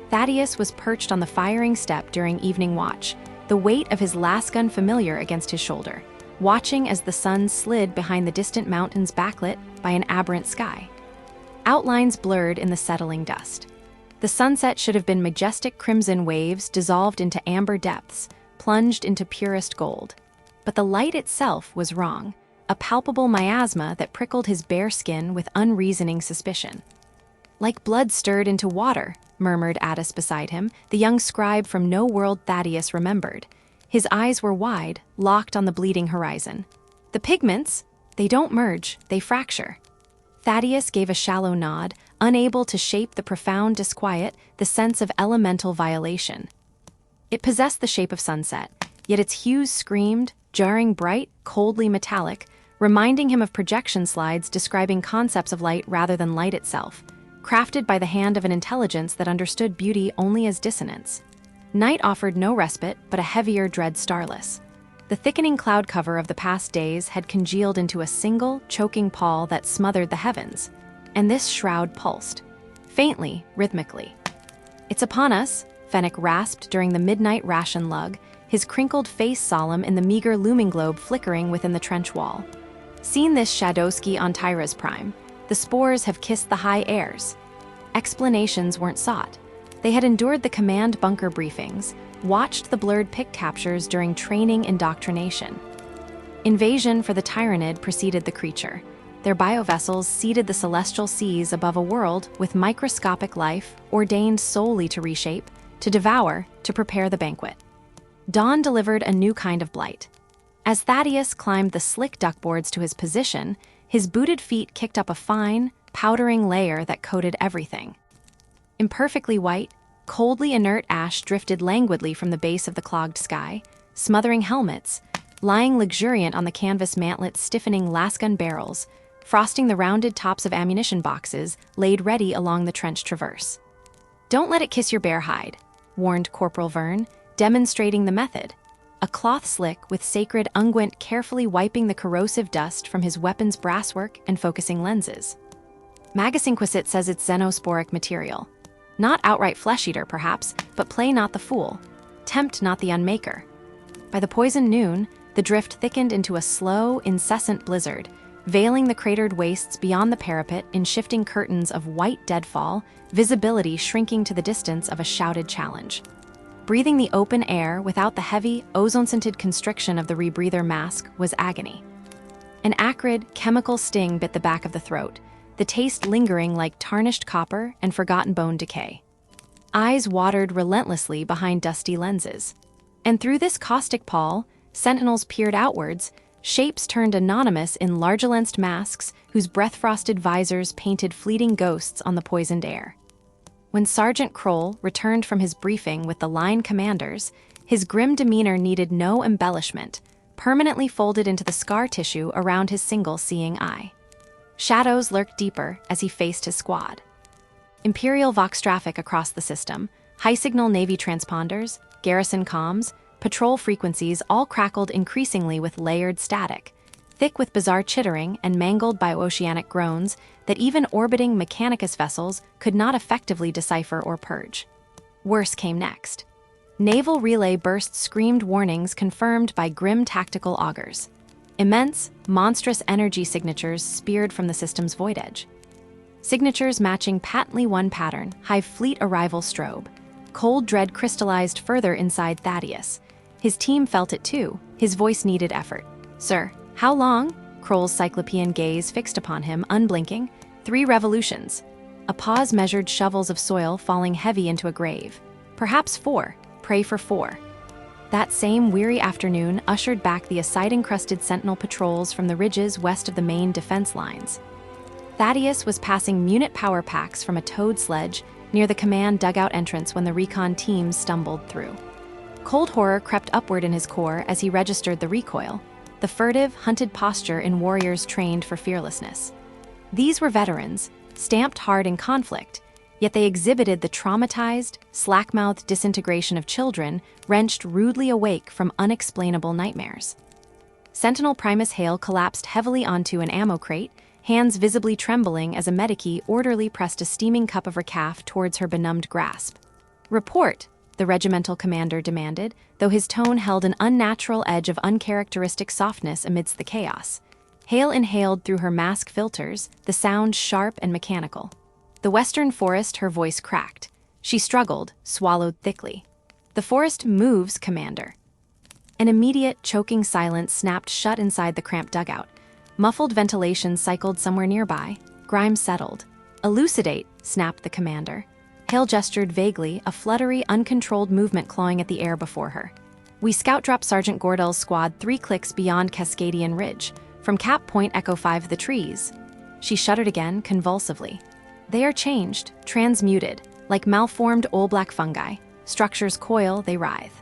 Thaddeus was perched on the firing step during evening watch, the weight of his lasgun familiar against his shoulder, watching as the sun slid behind the distant mountains backlit by an aberrant sky. Outlines blurred in the settling dust. The sunset should have been majestic crimson waves dissolved into amber depths, plunged into purest gold. But the light itself was wrong, a palpable miasma that prickled his bare skin with unreasoning suspicion. "Like blood stirred into water," murmured Addis beside him, the young scribe from no world Thaddeus remembered. His eyes were wide, locked on the bleeding horizon. "The pigments, they don't merge, they fracture." Thaddeus gave a shallow nod, unable to shape the profound disquiet, the sense of elemental violation. It possessed the shape of sunset, yet its hues screamed, jarring bright, coldly metallic, reminding him of projection slides describing concepts of light rather than light itself, crafted by the hand of an intelligence that understood beauty only as dissonance. Night offered no respite, but a heavier dread starless. The thickening cloud cover of the past days had congealed into a single, choking pall that smothered the heavens, and this shroud pulsed, faintly, rhythmically. "It's upon us," Fennec rasped during the midnight ration lug, his crinkled face solemn in the meager looming globe flickering within the trench wall. "Seen this Shadowski on Tyra's prime. The spores have kissed the high airs." Explanations weren't sought. They had endured the command bunker briefings, watched the blurred pic captures during training indoctrination. Invasion for the Tyranid preceded the creature. Their biovessels seeded the celestial seas above a world with microscopic life ordained solely to reshape, to devour, to prepare the banquet. Dawn delivered a new kind of blight. As Thaddeus climbed the slick duckboards to his position, his booted feet kicked up a fine, powdering layer that coated everything. Imperfectly white, coldly inert ash drifted languidly from the base of the clogged sky, smothering helmets, lying luxuriant on the canvas mantlets stiffening lasgun barrels, frosting the rounded tops of ammunition boxes laid ready along the trench traverse. "Don't let it kiss your bare hide," warned Corporal Verne, demonstrating the method. A cloth slick with sacred unguent carefully wiping the corrosive dust from his weapon's brasswork and focusing lenses. Magasinquisite says it's xenosporic material. Not outright flesh-eater, perhaps, but play not the fool. Tempt not the unmaker. By the poisoned noon, the drift thickened into a slow, incessant blizzard, veiling the cratered wastes beyond the parapet in shifting curtains of white deadfall, visibility shrinking to the distance of a shouted challenge. Breathing the open air without the heavy, ozone-scented constriction of the rebreather mask was agony. An acrid, chemical sting bit the back of the throat, the taste lingering like tarnished copper and forgotten bone decay. Eyes watered relentlessly behind dusty lenses. And through this caustic pall, sentinels peered outwards, shapes turned anonymous in large-lensed masks whose breath-frosted visors painted fleeting ghosts on the poisoned air. When Sergeant Kroll returned from his briefing with the line commanders, his grim demeanor needed no embellishment, permanently folded into the scar tissue around his single seeing eye. Shadows lurked deeper as he faced his squad. Imperial Vox traffic across the system, high-signal Navy transponders, garrison comms, patrol frequencies all crackled increasingly with layered static, thick with bizarre chittering and mangled by oceanic groans that even orbiting Mechanicus vessels could not effectively decipher or purge. Worse came next. Naval relay bursts screamed warnings confirmed by grim tactical augurs. Immense, monstrous energy signatures speared from the system's void edge. Signatures matching patently one pattern, Hive Fleet arrival strobe. Cold dread crystallized further inside Thaddeus. His team felt it too. His voice needed effort. "Sir, how long?" Kroll's cyclopean gaze fixed upon him, unblinking. "3 revolutions." A pause measured shovels of soil falling heavy into a grave. "Perhaps 4. Pray for 4. That same weary afternoon ushered back the acide-encrusted sentinel patrols from the ridges west of the main defense lines. Thaddeus was passing Munit power packs from a towed sledge near the command dugout entrance when the recon teams stumbled through. Cold horror crept upward in his core as he registered the recoil, the furtive, hunted posture in warriors trained for fearlessness. These were veterans, stamped hard in conflict, yet they exhibited the traumatized, slack-mouthed disintegration of children wrenched rudely awake from unexplainable nightmares. Sentinel Primus Hale collapsed heavily onto an ammo crate, hands visibly trembling as a medici orderly pressed a steaming cup of recaf towards her benumbed grasp. "Report," the regimental commander demanded, though his tone held an unnatural edge of uncharacteristic softness amidst the chaos. Hale inhaled through her mask filters, the sound sharp and mechanical. "The western forest," her voice cracked. She struggled, swallowed thickly. "The forest moves, Commander." An immediate, choking silence snapped shut inside the cramped dugout. Muffled ventilation cycled somewhere nearby. Grimes settled. "Elucidate," snapped the commander. Hale gestured vaguely, a fluttery, uncontrolled movement clawing at the air before her. "We scout drop Sergeant Gordell's squad 3 clicks beyond Cascadian Ridge, from Cap Point Echo 5 the trees." She shuddered again, convulsively. "They are changed, transmuted, like malformed old black fungi. Structures coil, they writhe."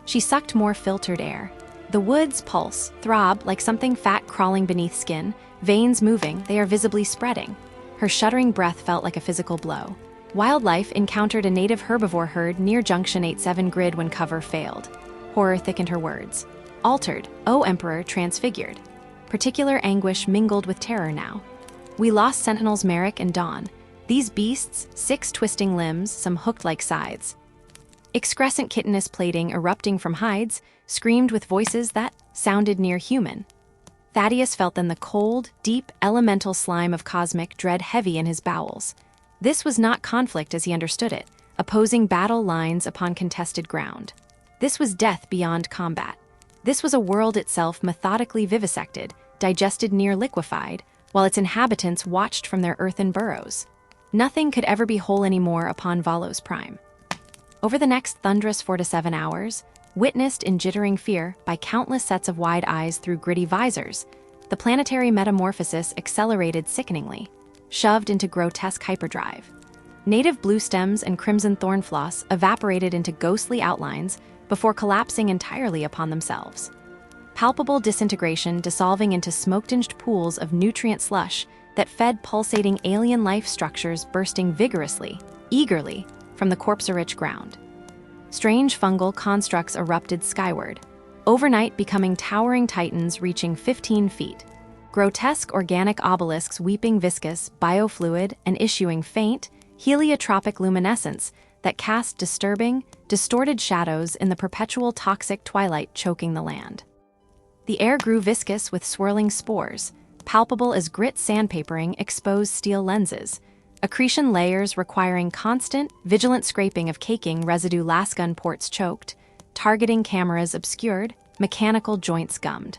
She sucked more filtered air. The woods pulse, throb like something fat crawling beneath skin, veins moving, they are visibly spreading. Her shuddering breath felt like a physical blow. Wildlife encountered a native herbivore herd near Junction 87 grid when cover failed. Horror thickened her words. Altered, O Emperor transfigured. Particular anguish mingled with terror now. We lost Sentinels Merrick and Dawn. These beasts, 6 twisting limbs, some hooked like scythes. Excrescent chitinous plating erupting from hides, screamed with voices that sounded near human. Thaddeus felt then the cold, deep, elemental slime of cosmic dread heavy in his bowels. This was not conflict as he understood it, opposing battle lines upon contested ground. This was death beyond combat. This was a world itself methodically vivisected, digested near liquefied, while its inhabitants watched from their earthen burrows. Nothing could ever be whole anymore upon Valos Prime. Over the next thunderous 4 to 7 hours, witnessed in jittering fear by countless sets of wide eyes through gritty visors, the planetary metamorphosis accelerated sickeningly, shoved into grotesque hyperdrive. Native blue stems and crimson thornfloss evaporated into ghostly outlines before collapsing entirely upon themselves. Palpable disintegration dissolving into smoke-tinged pools of nutrient slush that fed pulsating alien life structures bursting vigorously, eagerly, from the corpse-rich ground. Strange fungal constructs erupted skyward, overnight becoming towering titans reaching 15 feet. Grotesque organic obelisks weeping viscous, biofluid, and issuing faint, heliotropic luminescence that cast disturbing, distorted shadows in the perpetual toxic twilight choking the land. The air grew viscous with swirling spores, palpable as grit sandpapering exposed steel lenses, accretion layers requiring constant, vigilant scraping of caking residue lasgun ports choked, targeting cameras obscured, mechanical joints gummed.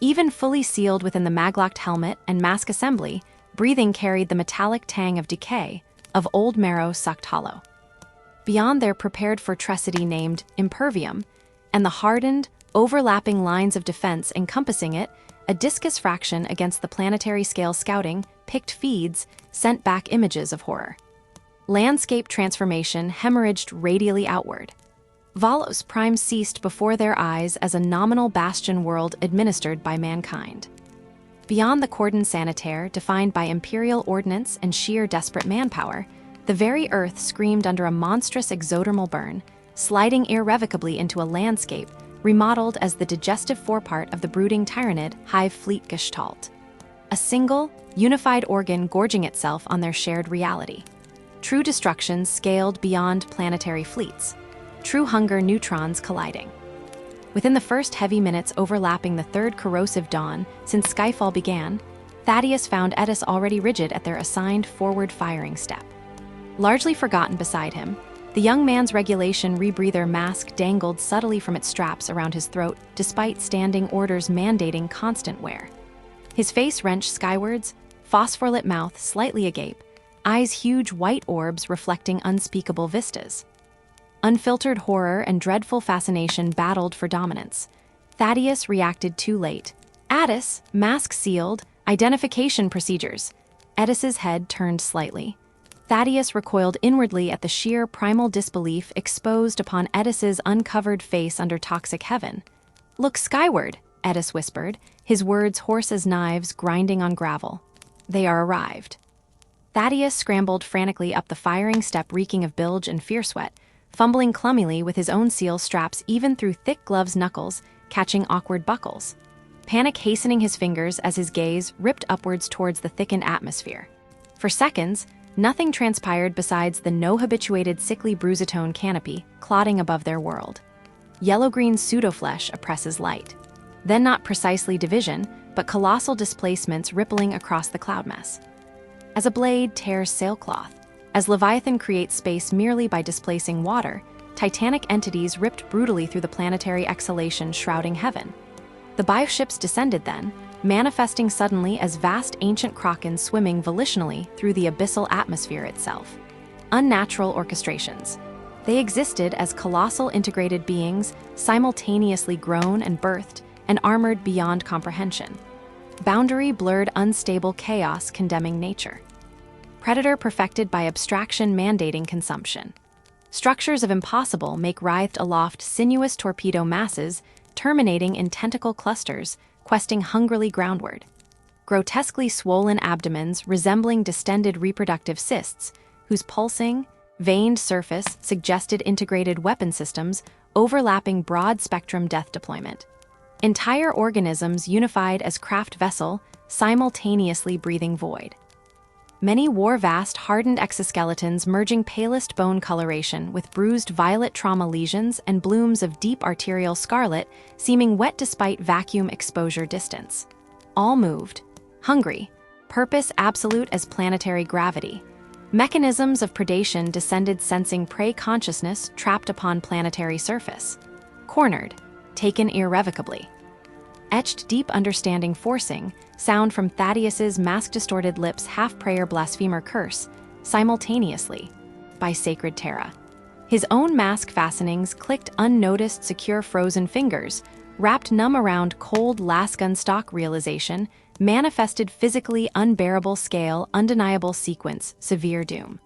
Even fully sealed within the maglocked helmet and mask assembly, breathing carried the metallic tang of decay, of old marrow sucked hollow. Beyond their prepared fortressity named impervium, and the hardened, overlapping lines of defense encompassing it, a discus fraction against the planetary scale scouting, picked feeds, sent back images of horror. Landscape transformation hemorrhaged radially outward. Valos Prime ceased before their eyes as a nominal bastion world administered by mankind. Beyond the cordon sanitaire defined by imperial ordnance and sheer desperate manpower, the very earth screamed under a monstrous exodermal burn, sliding irrevocably into a landscape remodeled as the digestive forepart of the brooding Tyranid Hive Fleet Gestalt. A single, unified organ gorging itself on their shared reality. True destruction scaled beyond planetary fleets. True hunger neutrons colliding. Within the first heavy minutes overlapping the third corrosive dawn since Skyfall began, Thaddeus found Edis already rigid at their assigned forward firing step. Largely forgotten beside him, the young man's regulation rebreather mask dangled subtly from its straps around his throat despite standing orders mandating constant wear. His face wrenched skywards, phosphor-lit mouth slightly agape, eyes huge white orbs reflecting unspeakable vistas. Unfiltered horror and dreadful fascination battled for dominance. Thaddeus reacted too late. Addis, mask sealed, identification procedures. Edis's head turned slightly. Thaddeus recoiled inwardly at the sheer primal disbelief exposed upon Edis's uncovered face under toxic heaven. "Look skyward," Edis whispered, his words hoarse as knives grinding on gravel. "They are arrived." Thaddeus scrambled frantically up the firing step reeking of bilge and fear sweat, fumbling clumsily with his own seal straps even through thick gloves' knuckles, catching awkward buckles. Panic hastening his fingers as his gaze ripped upwards towards the thickened atmosphere. For seconds, nothing transpired besides the no-habituated sickly bruisatone canopy clotting above their world. Yellow-green pseudo-flesh oppresses light. Then not precisely division, but colossal displacements rippling across the cloud mess. As a blade tears sailcloth, as Leviathan creates space merely by displacing water, titanic entities ripped brutally through the planetary exhalation shrouding heaven. The bioships descended then, manifesting suddenly as vast ancient krakens swimming volitionally through the abyssal atmosphere itself. Unnatural orchestrations. They existed as colossal integrated beings, simultaneously grown and birthed, and armored beyond comprehension. Boundary-blurred unstable chaos condemning nature. Predator perfected by abstraction mandating consumption. Structures of impossible make writhed aloft sinuous torpedo masses, terminating in tentacle clusters, questing hungrily groundward. Grotesquely swollen abdomens resembling distended reproductive cysts, whose pulsing, veined surface suggested integrated weapon systems overlapping broad-spectrum death deployment. Entire organisms unified as craft vessel, simultaneously breathing void. Many wore vast, hardened exoskeletons merging palest bone coloration with bruised violet trauma lesions and blooms of deep arterial scarlet, seeming wet despite vacuum exposure distance. All moved, hungry, purpose absolute as planetary gravity. Mechanisms of predation descended sensing prey consciousness trapped upon planetary surface. Cornered, taken irrevocably. Etched deep understanding forcing, sound from Thaddeus's mask-distorted lips half-prayer blasphemer curse, simultaneously, by sacred Terra. His own mask fastenings clicked unnoticed secure frozen fingers, wrapped numb around cold lasgun stock realization, manifested physically unbearable scale, undeniable sequence, severe doom.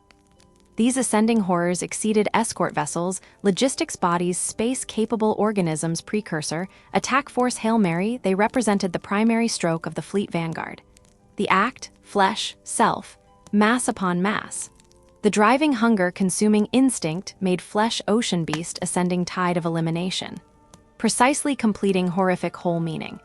These ascending horrors exceeded escort vessels, logistics bodies, space-capable organisms precursor, attack force Hail Mary. They represented the primary stroke of the fleet vanguard. The act, flesh, self, mass upon mass. The driving hunger consuming instinct made flesh ocean beast ascending tide of elimination. Precisely completing horrific whole meaning.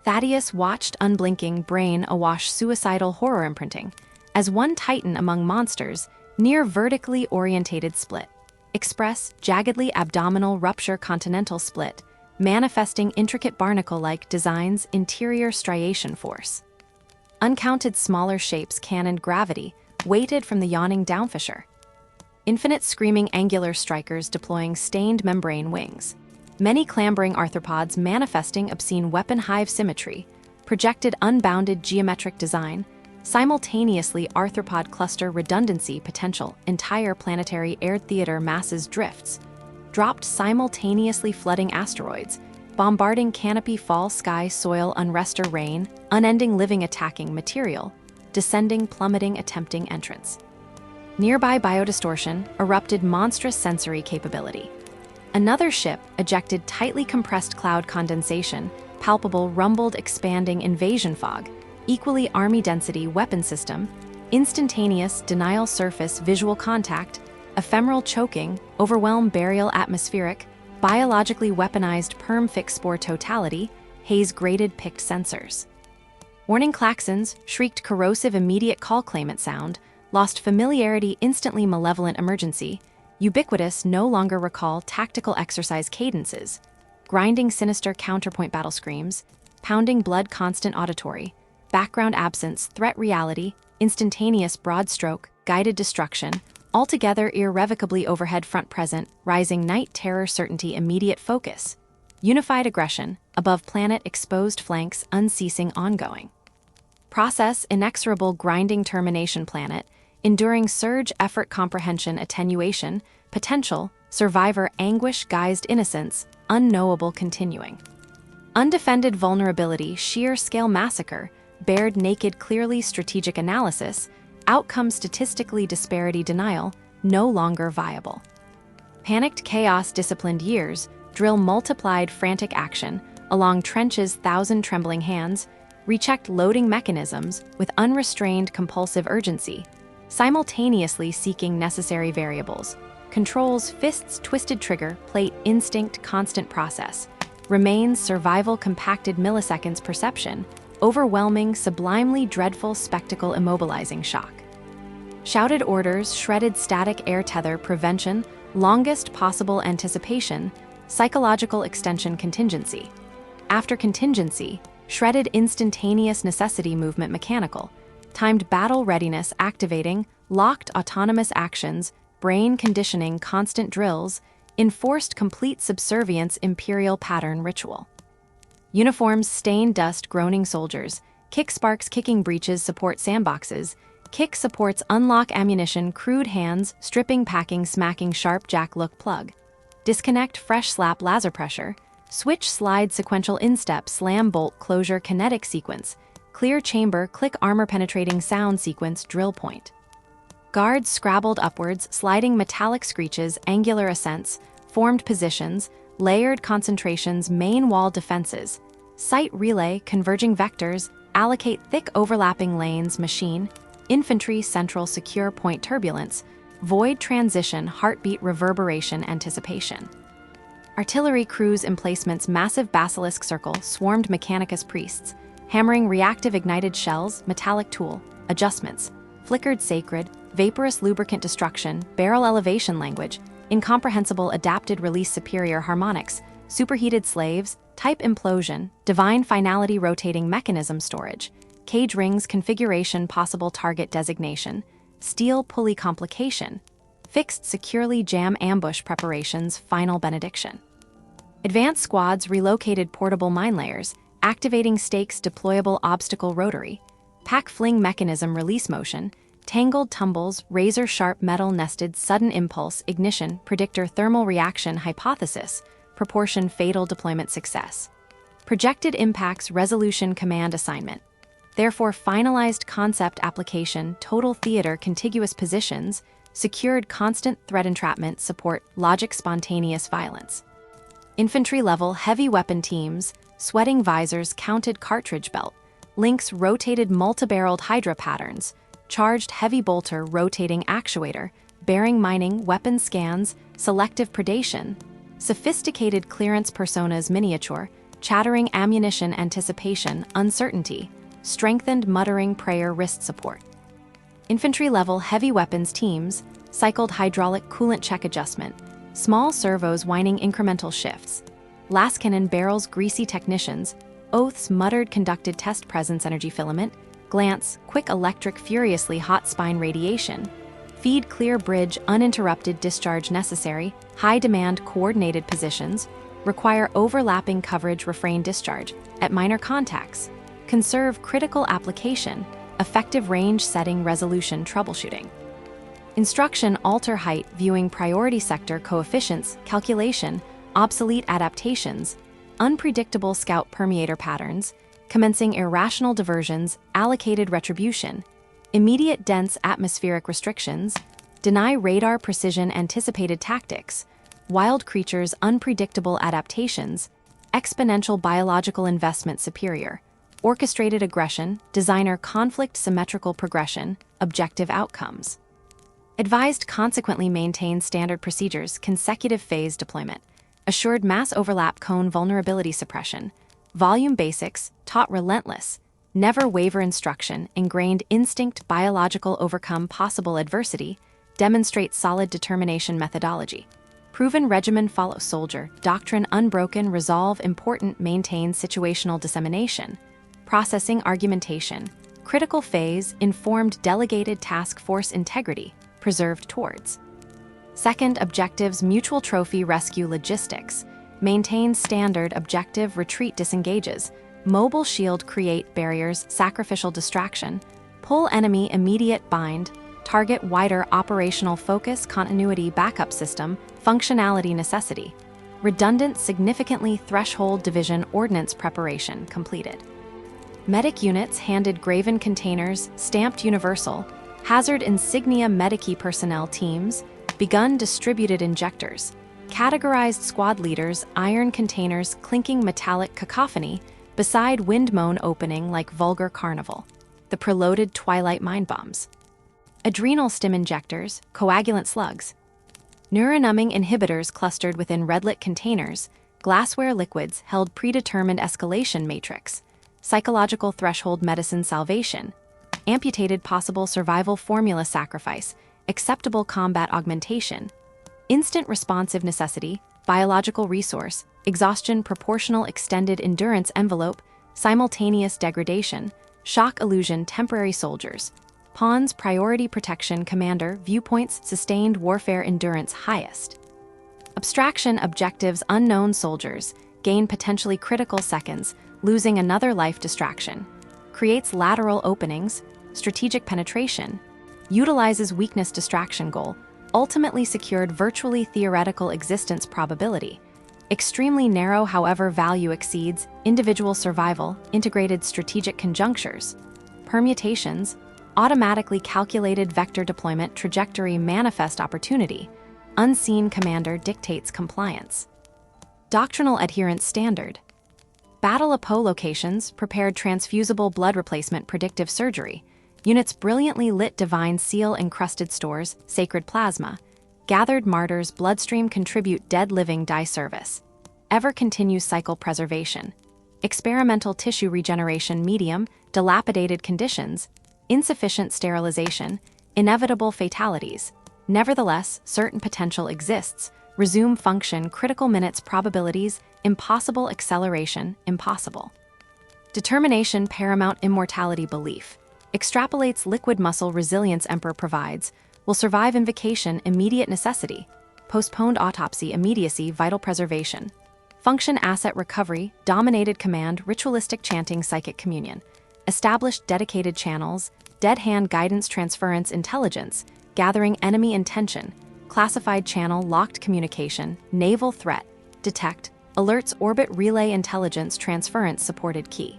Thaddeus watched unblinking, brain awash suicidal horror imprinting. As one titan among monsters, near vertically orientated split. Express, jaggedly abdominal rupture continental split, manifesting intricate barnacle-like designs interior striation force. Uncounted smaller shapes cannoned gravity, weighted from the yawning downfissure. Infinite screaming angular strikers deploying stained membrane wings. Many clambering arthropods manifesting obscene weapon hive symmetry, projected unbounded geometric design, simultaneously arthropod cluster redundancy potential, entire planetary air theater masses drifts, dropped simultaneously flooding asteroids, bombarding canopy fall sky soil unrester rain, unending living attacking material, descending plummeting attempting entrance. Nearby biodistortion erupted monstrous sensory capability. Another ship ejected tightly compressed cloud condensation, palpable rumbled expanding invasion fog, equally army density weapon system, instantaneous denial surface visual contact, ephemeral choking, overwhelm burial atmospheric, biologically weaponized perm-fix spore totality, haze graded picked sensors. Warning klaxons shrieked corrosive immediate call claimant sound, lost familiarity instantly malevolent emergency, ubiquitous no longer recall tactical exercise cadences, grinding sinister counterpoint battle screams, pounding blood constant auditory, background absence, threat reality, instantaneous broad stroke, guided destruction, altogether irrevocably overhead front present, rising night terror certainty immediate focus, unified aggression, above planet exposed flanks unceasing ongoing. Process inexorable grinding termination planet, enduring surge effort comprehension attenuation, potential, survivor anguish guised innocence, unknowable continuing. Undefended vulnerability sheer scale massacre, bared naked clearly strategic analysis, outcome statistically disparity denial, no longer viable. Panicked chaos disciplined years, drill multiplied frantic action, along trenches thousand trembling hands, rechecked loading mechanisms with unrestrained compulsive urgency, simultaneously seeking necessary variables, controls fists twisted trigger, plate instinct constant process, remains survival compacted milliseconds perception, overwhelming, sublimely dreadful spectacle immobilizing shock. Shouted orders, shredded static air tether prevention, longest possible anticipation, psychological extension contingency. After contingency, shredded instantaneous necessity movement mechanical, timed battle readiness activating, locked autonomous actions, brain conditioning constant drills, enforced complete subservience imperial pattern ritual. Uniforms stain dust groaning soldiers, kick sparks kicking breaches support sandboxes, kick supports unlock ammunition crude hands, stripping packing smacking sharp jack look plug. Disconnect fresh slap laser pressure, switch slide sequential instep slam bolt closure kinetic sequence, clear chamber click armor penetrating sound sequence drill point. Guards scrabbled upwards, sliding metallic screeches, angular ascents, formed positions, layered concentrations, main wall defenses, sight relay, converging vectors, allocate thick overlapping lanes, machine, infantry central secure point turbulence, void transition, heartbeat reverberation anticipation. Artillery crews emplacements massive basilisk circle swarmed Mechanicus priests, hammering reactive ignited shells, metallic tool, adjustments, flickered sacred, vaporous lubricant destruction, barrel elevation language, incomprehensible adapted release superior harmonics, superheated slaves, type implosion, divine finality rotating mechanism storage, cage rings configuration possible target designation, steel pulley complication, fixed securely jam ambush preparations final benediction. Advanced squads relocated portable mine layers, activating stakes deployable obstacle rotary, pack fling mechanism release motion, tangled tumbles, razor-sharp metal nested sudden impulse ignition predictor thermal reaction hypothesis, proportion fatal deployment success. Projected impacts resolution command assignment. Therefore finalized concept application total theater contiguous positions, secured constant threat entrapment support logic spontaneous violence. Infantry level heavy weapon teams, sweating visors counted cartridge belt, links rotated multi-barreled hydra patterns, charged heavy bolter rotating actuator, bearing mining weapon scans, selective predation, sophisticated clearance personas miniature, chattering ammunition anticipation, uncertainty, strengthened muttering prayer wrist support. Infantry-level heavy weapons teams, cycled hydraulic coolant check adjustment, small servos whining incremental shifts, lascannon barrels greasy technicians, oaths muttered conducted test presence energy filament, glance, quick electric furiously hot spine radiation, feed clear bridge uninterrupted discharge necessary, high demand coordinated positions, require overlapping coverage refrain discharge, at minor contacts, conserve critical application, effective range setting resolution troubleshooting. Instruction alter height viewing priority sector coefficients, calculation, obsolete adaptations, unpredictable scout permeator patterns, commencing irrational diversions, allocated retribution, immediate dense atmospheric restrictions, deny radar precision anticipated tactics, wild creatures unpredictable adaptations, exponential biological investment superior, orchestrated aggression, designer conflict symmetrical progression, objective outcomes. Advised consequently maintain standard procedures consecutive phase deployment, assured mass overlap cone vulnerability suppression, volume basics, taught relentless, never waver instruction, ingrained instinct biological overcome possible adversity, demonstrate solid determination methodology. Proven regimen follow soldier, doctrine unbroken resolve important maintain situational dissemination, processing argumentation, critical phase informed delegated task force integrity, preserved towards. Second objectives mutual trophy rescue logistics, maintain standard objective retreat disengages, mobile shield create barriers sacrificial distraction, pull enemy immediate bind, target wider operational focus continuity backup system, functionality necessity, redundant significantly threshold division ordnance preparation completed. Medic units handed graven containers, stamped universal, hazard insignia medici personnel teams, begun distributed injectors, categorized squad leaders, iron containers, clinking metallic cacophony, beside wind moan opening like vulgar carnival, the preloaded twilight mind bombs. Adrenal stim injectors, coagulant slugs, neuronumbing inhibitors clustered within redlit containers, glassware liquids held predetermined escalation matrix, psychological threshold medicine salvation, amputated possible survival formula sacrifice, acceptable combat augmentation, instant responsive necessity, biological resource, exhaustion proportional extended endurance envelope, simultaneous degradation, shock illusion temporary soldiers, pawns priority protection commander viewpoints sustained warfare endurance highest. Abstraction objectives unknown soldiers, gain potentially critical seconds, losing another life distraction, creates lateral openings, strategic penetration, utilizes weakness distraction goal, ultimately secured virtually theoretical existence probability, extremely narrow however value exceeds, individual survival, integrated strategic conjunctures, permutations, automatically calculated vector deployment trajectory manifest opportunity, unseen commander dictates compliance. Doctrinal adherence standard. Battle Apo locations prepared transfusible blood replacement predictive surgery, units brilliantly lit divine seal encrusted stores, sacred plasma, gathered martyrs bloodstream contribute dead living die service, ever-continuous cycle preservation, experimental tissue regeneration medium, dilapidated conditions, insufficient sterilization, inevitable fatalities. Nevertheless, certain potential exists. Resume function, critical minutes probabilities, impossible acceleration, impossible. Determination, paramount immortality belief. Extrapolates liquid muscle resilience emperor provides, will survive invocation, immediate necessity. Postponed autopsy, immediacy, vital preservation. Function asset recovery, dominated command, ritualistic chanting, psychic communion. Established dedicated channels, dead hand guidance transference intelligence, gathering enemy intention, classified channel locked communication, naval threat, detect, alerts orbit relay intelligence transference supported key.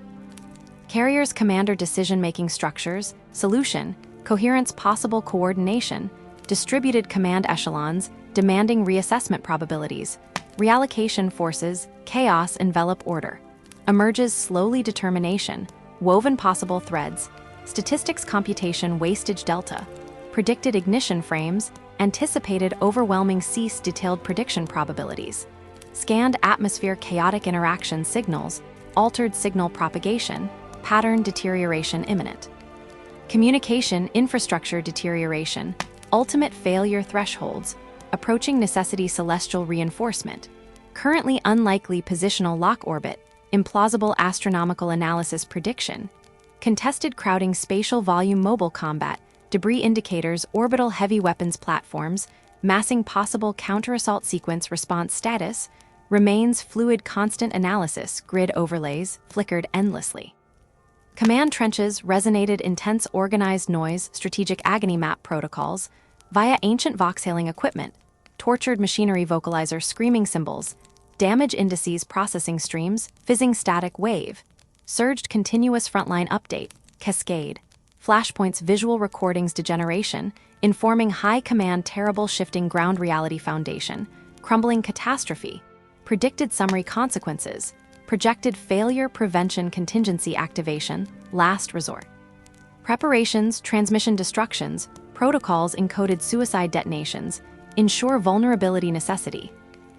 Carrier's commander decision-making structures, solution, coherence possible coordination, distributed command echelons, demanding reassessment probabilities, reallocation forces, chaos envelop order, emerges slowly determination, woven possible threads, statistics computation wastage delta, predicted ignition frames, anticipated overwhelming cease detailed prediction probabilities, scanned atmosphere chaotic interaction signals, altered signal propagation, pattern deterioration imminent. Communication infrastructure deterioration, ultimate failure thresholds, approaching necessity celestial reinforcement, currently unlikely positional lock orbit, implausible astronomical analysis prediction, contested crowding spatial volume mobile combat, debris indicators orbital heavy weapons platforms, massing possible counter-assault sequence response status, remains fluid constant analysis grid overlays flickered endlessly. Command trenches resonated intense organized noise strategic agony map protocols via ancient voxhailing equipment, tortured machinery vocalizer screaming symbols, damage indices processing streams, fizzing static wave, surged continuous frontline update, cascade, flashpoints visual recordings degeneration, informing high command terrible shifting ground reality foundation, crumbling catastrophe, predicted summary consequences, projected failure prevention contingency activation, last resort. Preparations, transmission destructions, protocols encoded suicide detonations, ensure vulnerability necessity,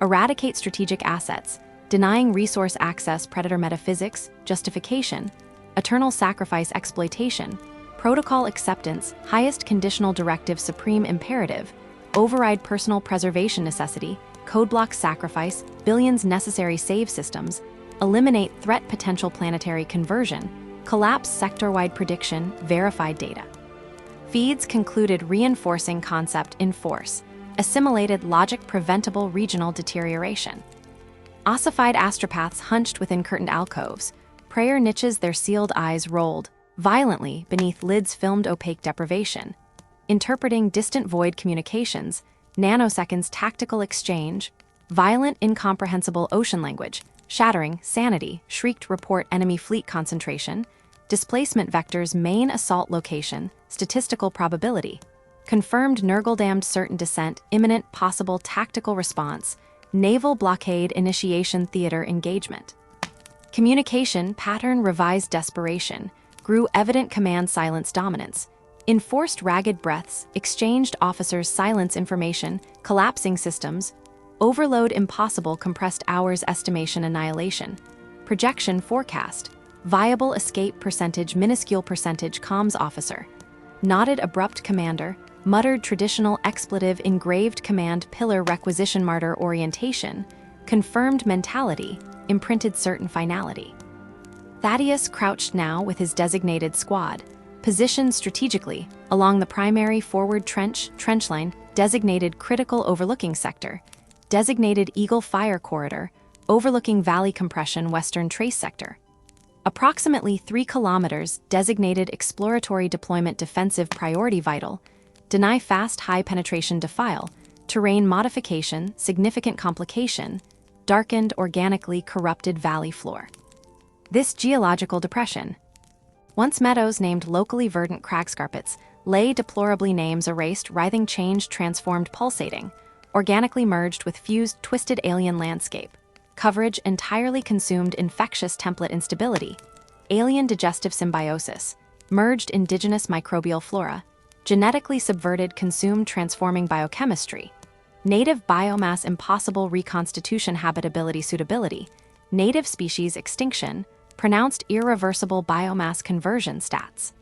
eradicate strategic assets, denying resource access predator metaphysics, justification, eternal sacrifice exploitation, protocol acceptance, highest conditional directive supreme imperative, override personal preservation necessity, code block sacrifice, billions necessary save systems, eliminate threat potential planetary conversion, collapse sector-wide prediction, verified data. Feeds concluded reinforcing concept in force, assimilated logic preventable regional deterioration. Ossified astropaths hunched within curtained alcoves, prayer niches their sealed eyes rolled, violently beneath lids filmed opaque deprivation, interpreting distant void communications, nanoseconds tactical exchange, violent incomprehensible ocean language, shattering sanity, shrieked report enemy fleet concentration, displacement vectors main assault location, statistical probability, confirmed Nurgle damned certain descent, imminent possible tactical response, naval blockade initiation theater engagement. Communication pattern revised desperation, grew evident command silence dominance, enforced ragged breaths, exchanged officers silence information, collapsing systems, overload impossible compressed hours estimation annihilation, projection forecast, viable escape percentage minuscule percentage comms officer, nodded abrupt commander, muttered traditional expletive engraved command pillar requisition martyr orientation, confirmed mentality, imprinted certain finality. Thaddeus crouched now with his designated squad, positioned strategically along the primary forward trench line, designated critical overlooking sector, designated Eagle Fire Corridor, overlooking Valley Compression Western Trace Sector. Approximately 3 kilometers, designated exploratory deployment defensive priority vital, deny fast high penetration defile, terrain modification, significant complication, darkened organically corrupted valley floor. This geological depression, once meadows named locally verdant cragscarpets, lay deplorably names erased writhing changed transformed pulsating, organically merged with fused twisted alien landscape, coverage entirely consumed infectious template instability, alien digestive symbiosis, merged indigenous microbial flora, genetically subverted consumed transforming biochemistry, native biomass impossible reconstitution habitability suitability, native species extinction, pronounced irreversible biomass conversion stats.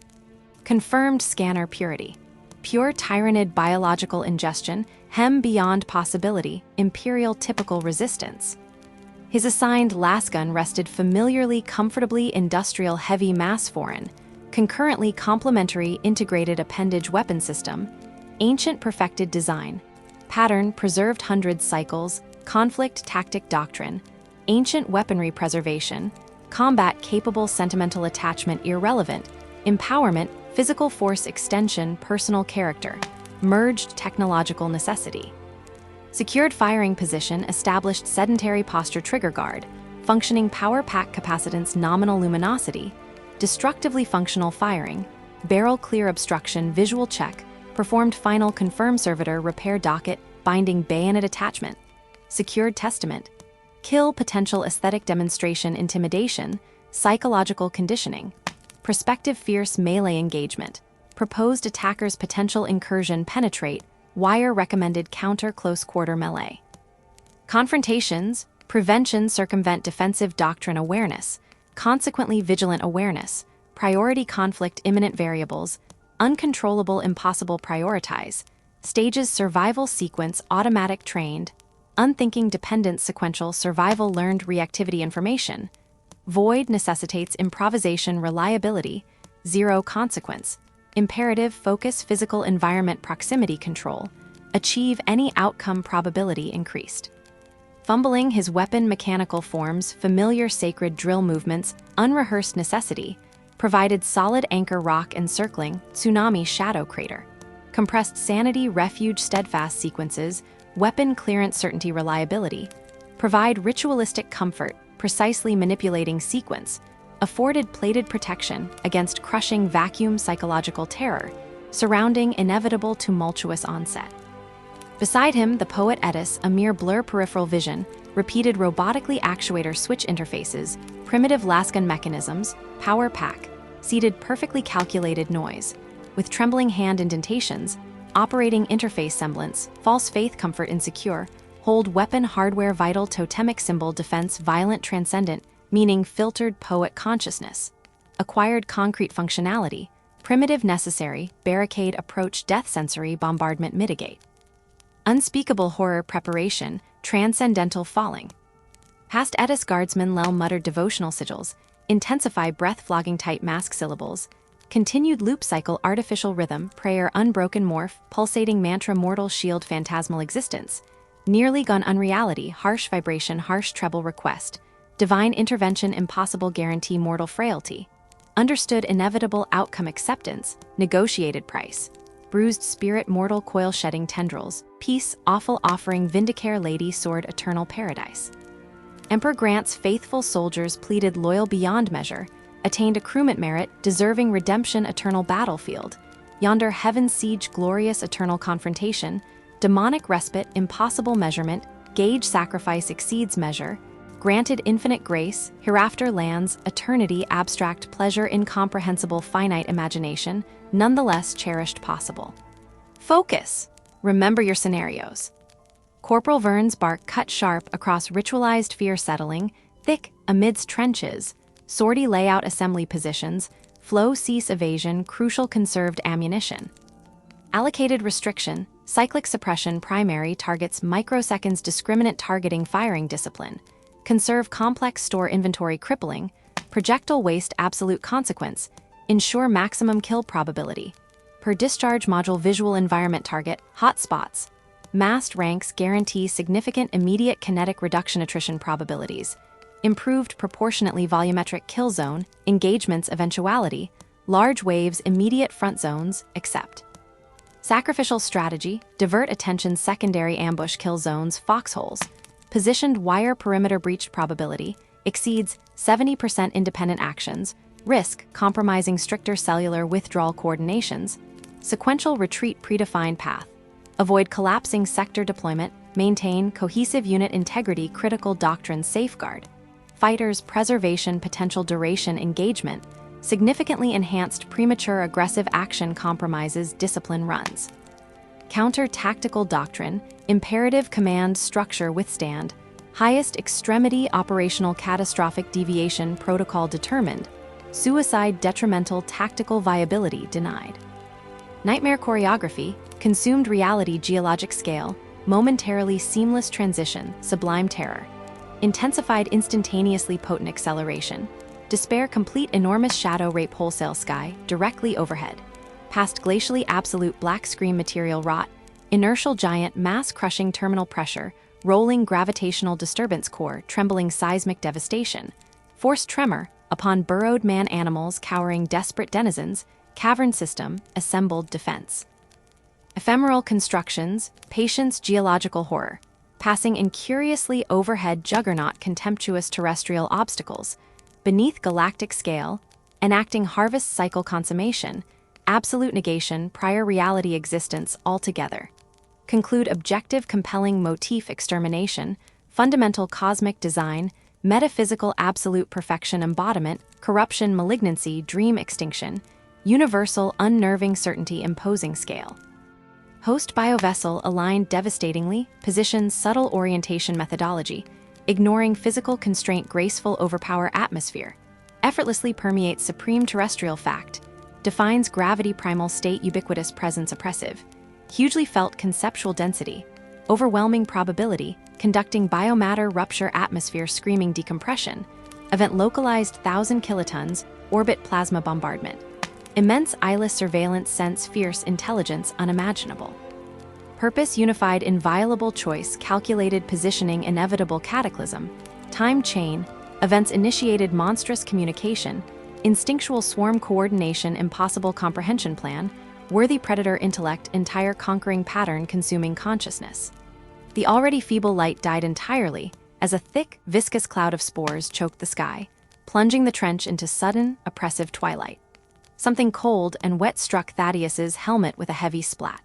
Confirmed scanner purity. Pure Tyranid biological ingestion, hem beyond possibility, imperial typical resistance. His assigned lasgun rested familiarly comfortably industrial heavy mass foreign, concurrently complementary integrated appendage weapon system, ancient perfected design, pattern preserved hundreds cycles, conflict tactic doctrine, ancient weaponry preservation, combat capable sentimental attachment irrelevant, empowerment physical force extension personal character, merged technological necessity. Secured firing position established sedentary posture trigger guard, functioning power pack capacitance nominal luminosity, destructively functional firing, barrel clear obstruction visual check, performed final confirm servitor repair docket binding bayonet attachment, secured testament, kill potential aesthetic demonstration intimidation, psychological conditioning, prospective fierce melee engagement, proposed attacker's potential incursion penetrate, wire recommended counter close quarter melee. Confrontations, prevention circumvent defensive doctrine awareness, consequently vigilant awareness, priority conflict imminent variables, uncontrollable impossible prioritize, stages survival sequence automatic trained, unthinking dependent sequential survival learned reactivity information, void necessitates improvisation reliability, zero consequence, imperative focus physical environment proximity control, achieve any outcome probability increased. Fumbling his weapon mechanical forms familiar sacred drill movements unrehearsed necessity, provided solid anchor rock encircling tsunami shadow crater, compressed sanity refuge steadfast sequences, weapon clearance certainty reliability, provide ritualistic comfort precisely manipulating sequence, afforded plated protection against crushing vacuum psychological terror, surrounding inevitable tumultuous onset. Beside him, the poet Edis, a mere blur peripheral vision, repeated robotically actuator switch interfaces, primitive lasgun mechanisms, power pack, seated perfectly calculated noise, with trembling hand indentations, operating interface semblance, false faith comfort insecure, hold weapon hardware vital totemic symbol defense violent transcendent, meaning filtered poet consciousness, acquired concrete functionality, primitive necessary, barricade approach death sensory bombardment mitigate. Unspeakable horror preparation, transcendental falling. Past Edis guardsman Lel muttered devotional sigils, intensify breath flogging type mask syllables, continued loop cycle artificial rhythm, prayer unbroken morph, pulsating mantra mortal shield phantasmal existence, nearly gone unreality, harsh vibration harsh treble request, divine intervention impossible guarantee mortal frailty, understood inevitable outcome acceptance, negotiated price, bruised spirit mortal coil shedding tendrils, peace awful offering vindicare lady sword eternal paradise. Emperor grants faithful soldiers pleaded loyal beyond measure, attained accruement merit deserving redemption eternal battlefield, yonder heaven siege glorious eternal confrontation, demonic respite impossible measurement, gauge sacrifice exceeds measure, granted infinite grace, hereafter lands, eternity abstract pleasure incomprehensible finite imagination, nonetheless cherished possible. Focus! Remember your scenarios. Corporal Vern's bark cut sharp across ritualized fear settling, thick amidst trenches, sortie layout assembly positions, flow cease evasion crucial conserved ammunition. Allocated restriction, cyclic suppression primary targets microseconds discriminate targeting firing discipline, conserve complex store inventory crippling, projectile waste absolute consequence, ensure maximum kill probability, per discharge module visual environment target, hot spots, massed ranks guarantee significant immediate kinetic reduction attrition probabilities, improved proportionately volumetric kill zone, engagements eventuality, large waves immediate front zones, except. Sacrificial strategy, divert attention secondary ambush kill zones foxholes, positioned wire perimeter breached probability, exceeds 70% independent actions, risk compromising stricter cellular withdrawal coordinations, sequential retreat predefined path, avoid collapsing sector deployment, maintain cohesive unit integrity critical doctrine safeguard, fighters preservation potential duration engagement, significantly enhanced premature aggressive action compromises discipline runs. Counter-tactical doctrine, imperative command structure withstand, highest extremity operational catastrophic deviation protocol determined, suicide detrimental tactical viability denied. Nightmare choreography, consumed reality geologic scale, momentarily seamless transition, sublime terror, intensified instantaneously potent acceleration, despair complete enormous shadow rape wholesale sky, directly overhead, past glacially absolute black scream material rot, inertial giant mass-crushing terminal pressure, rolling gravitational disturbance core, trembling seismic devastation, forced tremor upon burrowed man-animals cowering desperate denizens, cavern system, assembled defense. Ephemeral constructions, patience geological horror, passing incuriously overhead juggernaut contemptuous terrestrial obstacles, beneath galactic scale, enacting harvest cycle consummation, absolute negation, prior reality existence altogether. Conclude objective compelling motif extermination, fundamental cosmic design, metaphysical absolute perfection embodiment, corruption malignancy dream extinction, universal unnerving certainty imposing scale. Host biovessel aligned devastatingly, positions subtle orientation methodology, ignoring physical constraint graceful overpower atmosphere, effortlessly permeates supreme terrestrial fact, defines gravity primal state ubiquitous presence oppressive, hugely felt conceptual density, overwhelming probability, conducting biomatter rupture atmosphere screaming decompression, event localized 1,000 kilotons, orbit plasma bombardment, immense eyeless surveillance sense fierce intelligence unimaginable. Purpose unified inviolable choice calculated positioning inevitable cataclysm, time chain, events initiated monstrous communication, instinctual swarm coordination impossible comprehension plan, worthy predator intellect entire conquering pattern consuming consciousness. The already feeble light died entirely as a thick, viscous cloud of spores choked the sky, plunging the trench into sudden, oppressive twilight. Something cold and wet struck Thaddeus's helmet with a heavy splat.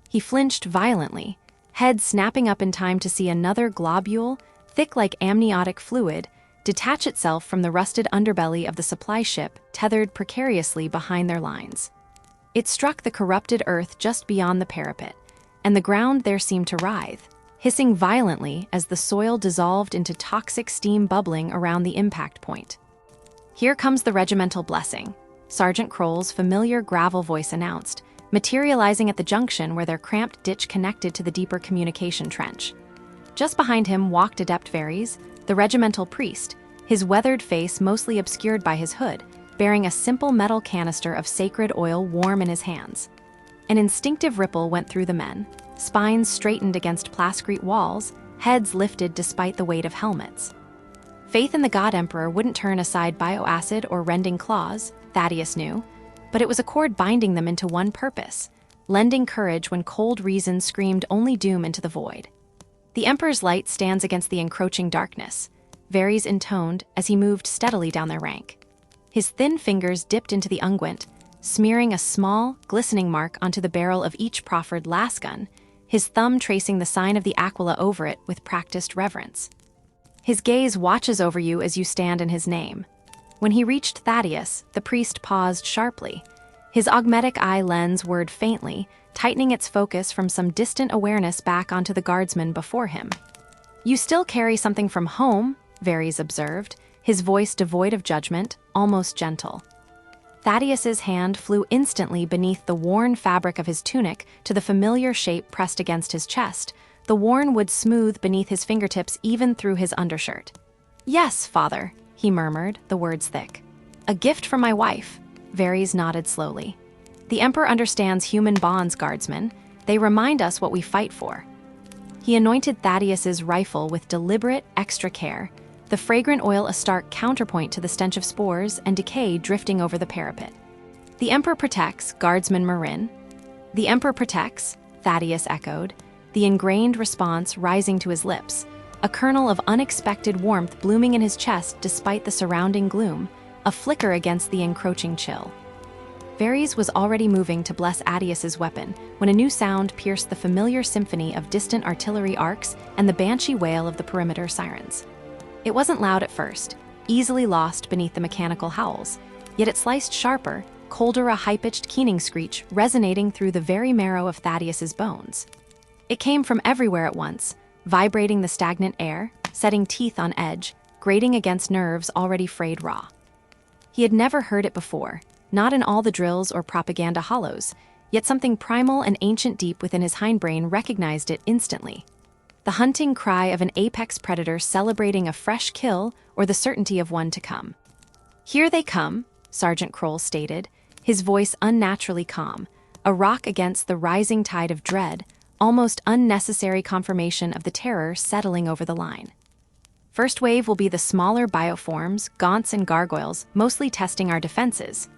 He flinched violently, head snapping up in time to see another globule, thick like amniotic fluid, detach itself from the rusted underbelly of the supply ship tethered precariously behind their lines. It struck the corrupted earth just beyond the parapet, and the ground there seemed to writhe, hissing violently as the soil dissolved into toxic steam bubbling around the impact point. "Here comes the regimental blessing," Sergeant Kroll's familiar gravel voice announced, materializing at the junction where their cramped ditch connected to the deeper communication trench. Just behind him walked Adept Varys, the regimental priest, his weathered face mostly obscured by his hood, bearing a simple metal canister of sacred oil warm in his hands. An instinctive ripple went through the men, spines straightened against plascrete walls, heads lifted despite the weight of helmets. Faith in the God Emperor wouldn't turn aside bioacid or rending claws, Thaddeus knew, but it was a cord binding them into one purpose, lending courage when cold reason screamed only doom into the void. "The Emperor's light stands against the encroaching darkness," Varys intoned as he moved steadily down their rank. His thin fingers dipped into the unguent, smearing a small, glistening mark onto the barrel of each proffered lasgun, his thumb tracing the sign of the aquila over it with practiced reverence. "His gaze watches over you as you stand in his name." When he reached Thaddeus, the priest paused sharply. His augmetic eye lens whirred faintly, tightening its focus from some distant awareness back onto the guardsman before him. "You still carry something from home," Varys observed, his voice devoid of judgment, almost gentle. Thaddeus's hand flew instantly beneath the worn fabric of his tunic to the familiar shape pressed against his chest, the worn wood smooth beneath his fingertips even through his undershirt. "Yes, father," he murmured, the words thick. "A gift from my wife." Varys nodded slowly. "The Emperor understands human bonds, guardsmen. They remind us what we fight for." He anointed Thaddeus's rifle with deliberate, extra care, the fragrant oil a stark counterpoint to the stench of spores and decay drifting over the parapet. "The Emperor protects, Guardsman Marin." "The Emperor protects," Thaddeus echoed, the ingrained response rising to his lips, a kernel of unexpected warmth blooming in his chest despite the surrounding gloom, a flicker against the encroaching chill. Varys was already moving to bless Addeus's weapon when a new sound pierced the familiar symphony of distant artillery arcs and the banshee wail of the perimeter sirens. It wasn't loud at first, easily lost beneath the mechanical howls, yet it sliced sharper, colder a high-pitched keening screech resonating through the very marrow of Thaddeus's bones. It came from everywhere at once, vibrating the stagnant air, setting teeth on edge, grating against nerves already frayed raw. He had never heard it before, not in all the drills or propaganda hollows, yet something primal and ancient deep within his hindbrain recognized it instantly. The hunting cry of an apex predator celebrating a fresh kill or the certainty of one to come. "Here they come," Sergeant Kroll stated, his voice unnaturally calm, a rock against the rising tide of dread, almost unnecessary confirmation of the terror settling over the line. First wave will be the smaller bioforms, gaunts and gargoyles, mostly testing our defenses.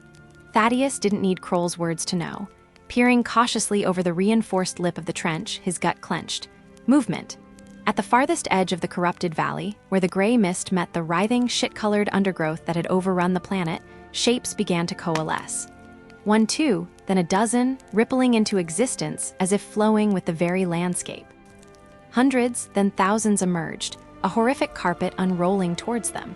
Thaddeus didn't need Kroll's words to know. Peering cautiously over the reinforced lip of the trench, his gut clenched. Movement. At the farthest edge of the corrupted valley, where the gray mist met the writhing, shit-colored undergrowth that had overrun the planet, shapes began to coalesce. One, two, then a dozen, rippling into existence as if flowing with the very landscape. Hundreds, then thousands emerged, a horrific carpet unrolling towards them.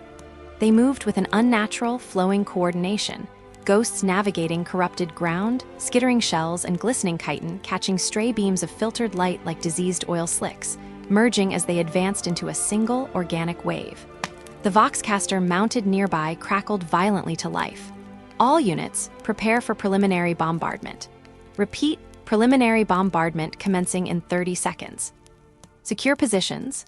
They moved with an unnatural, flowing coordination, ghosts navigating corrupted ground, skittering shells and glistening chitin catching stray beams of filtered light like diseased oil slicks, merging as they advanced into a single, organic wave. The Voxcaster mounted nearby crackled violently to life. All units, prepare for preliminary bombardment. Repeat, preliminary bombardment commencing in 30 seconds. Secure positions.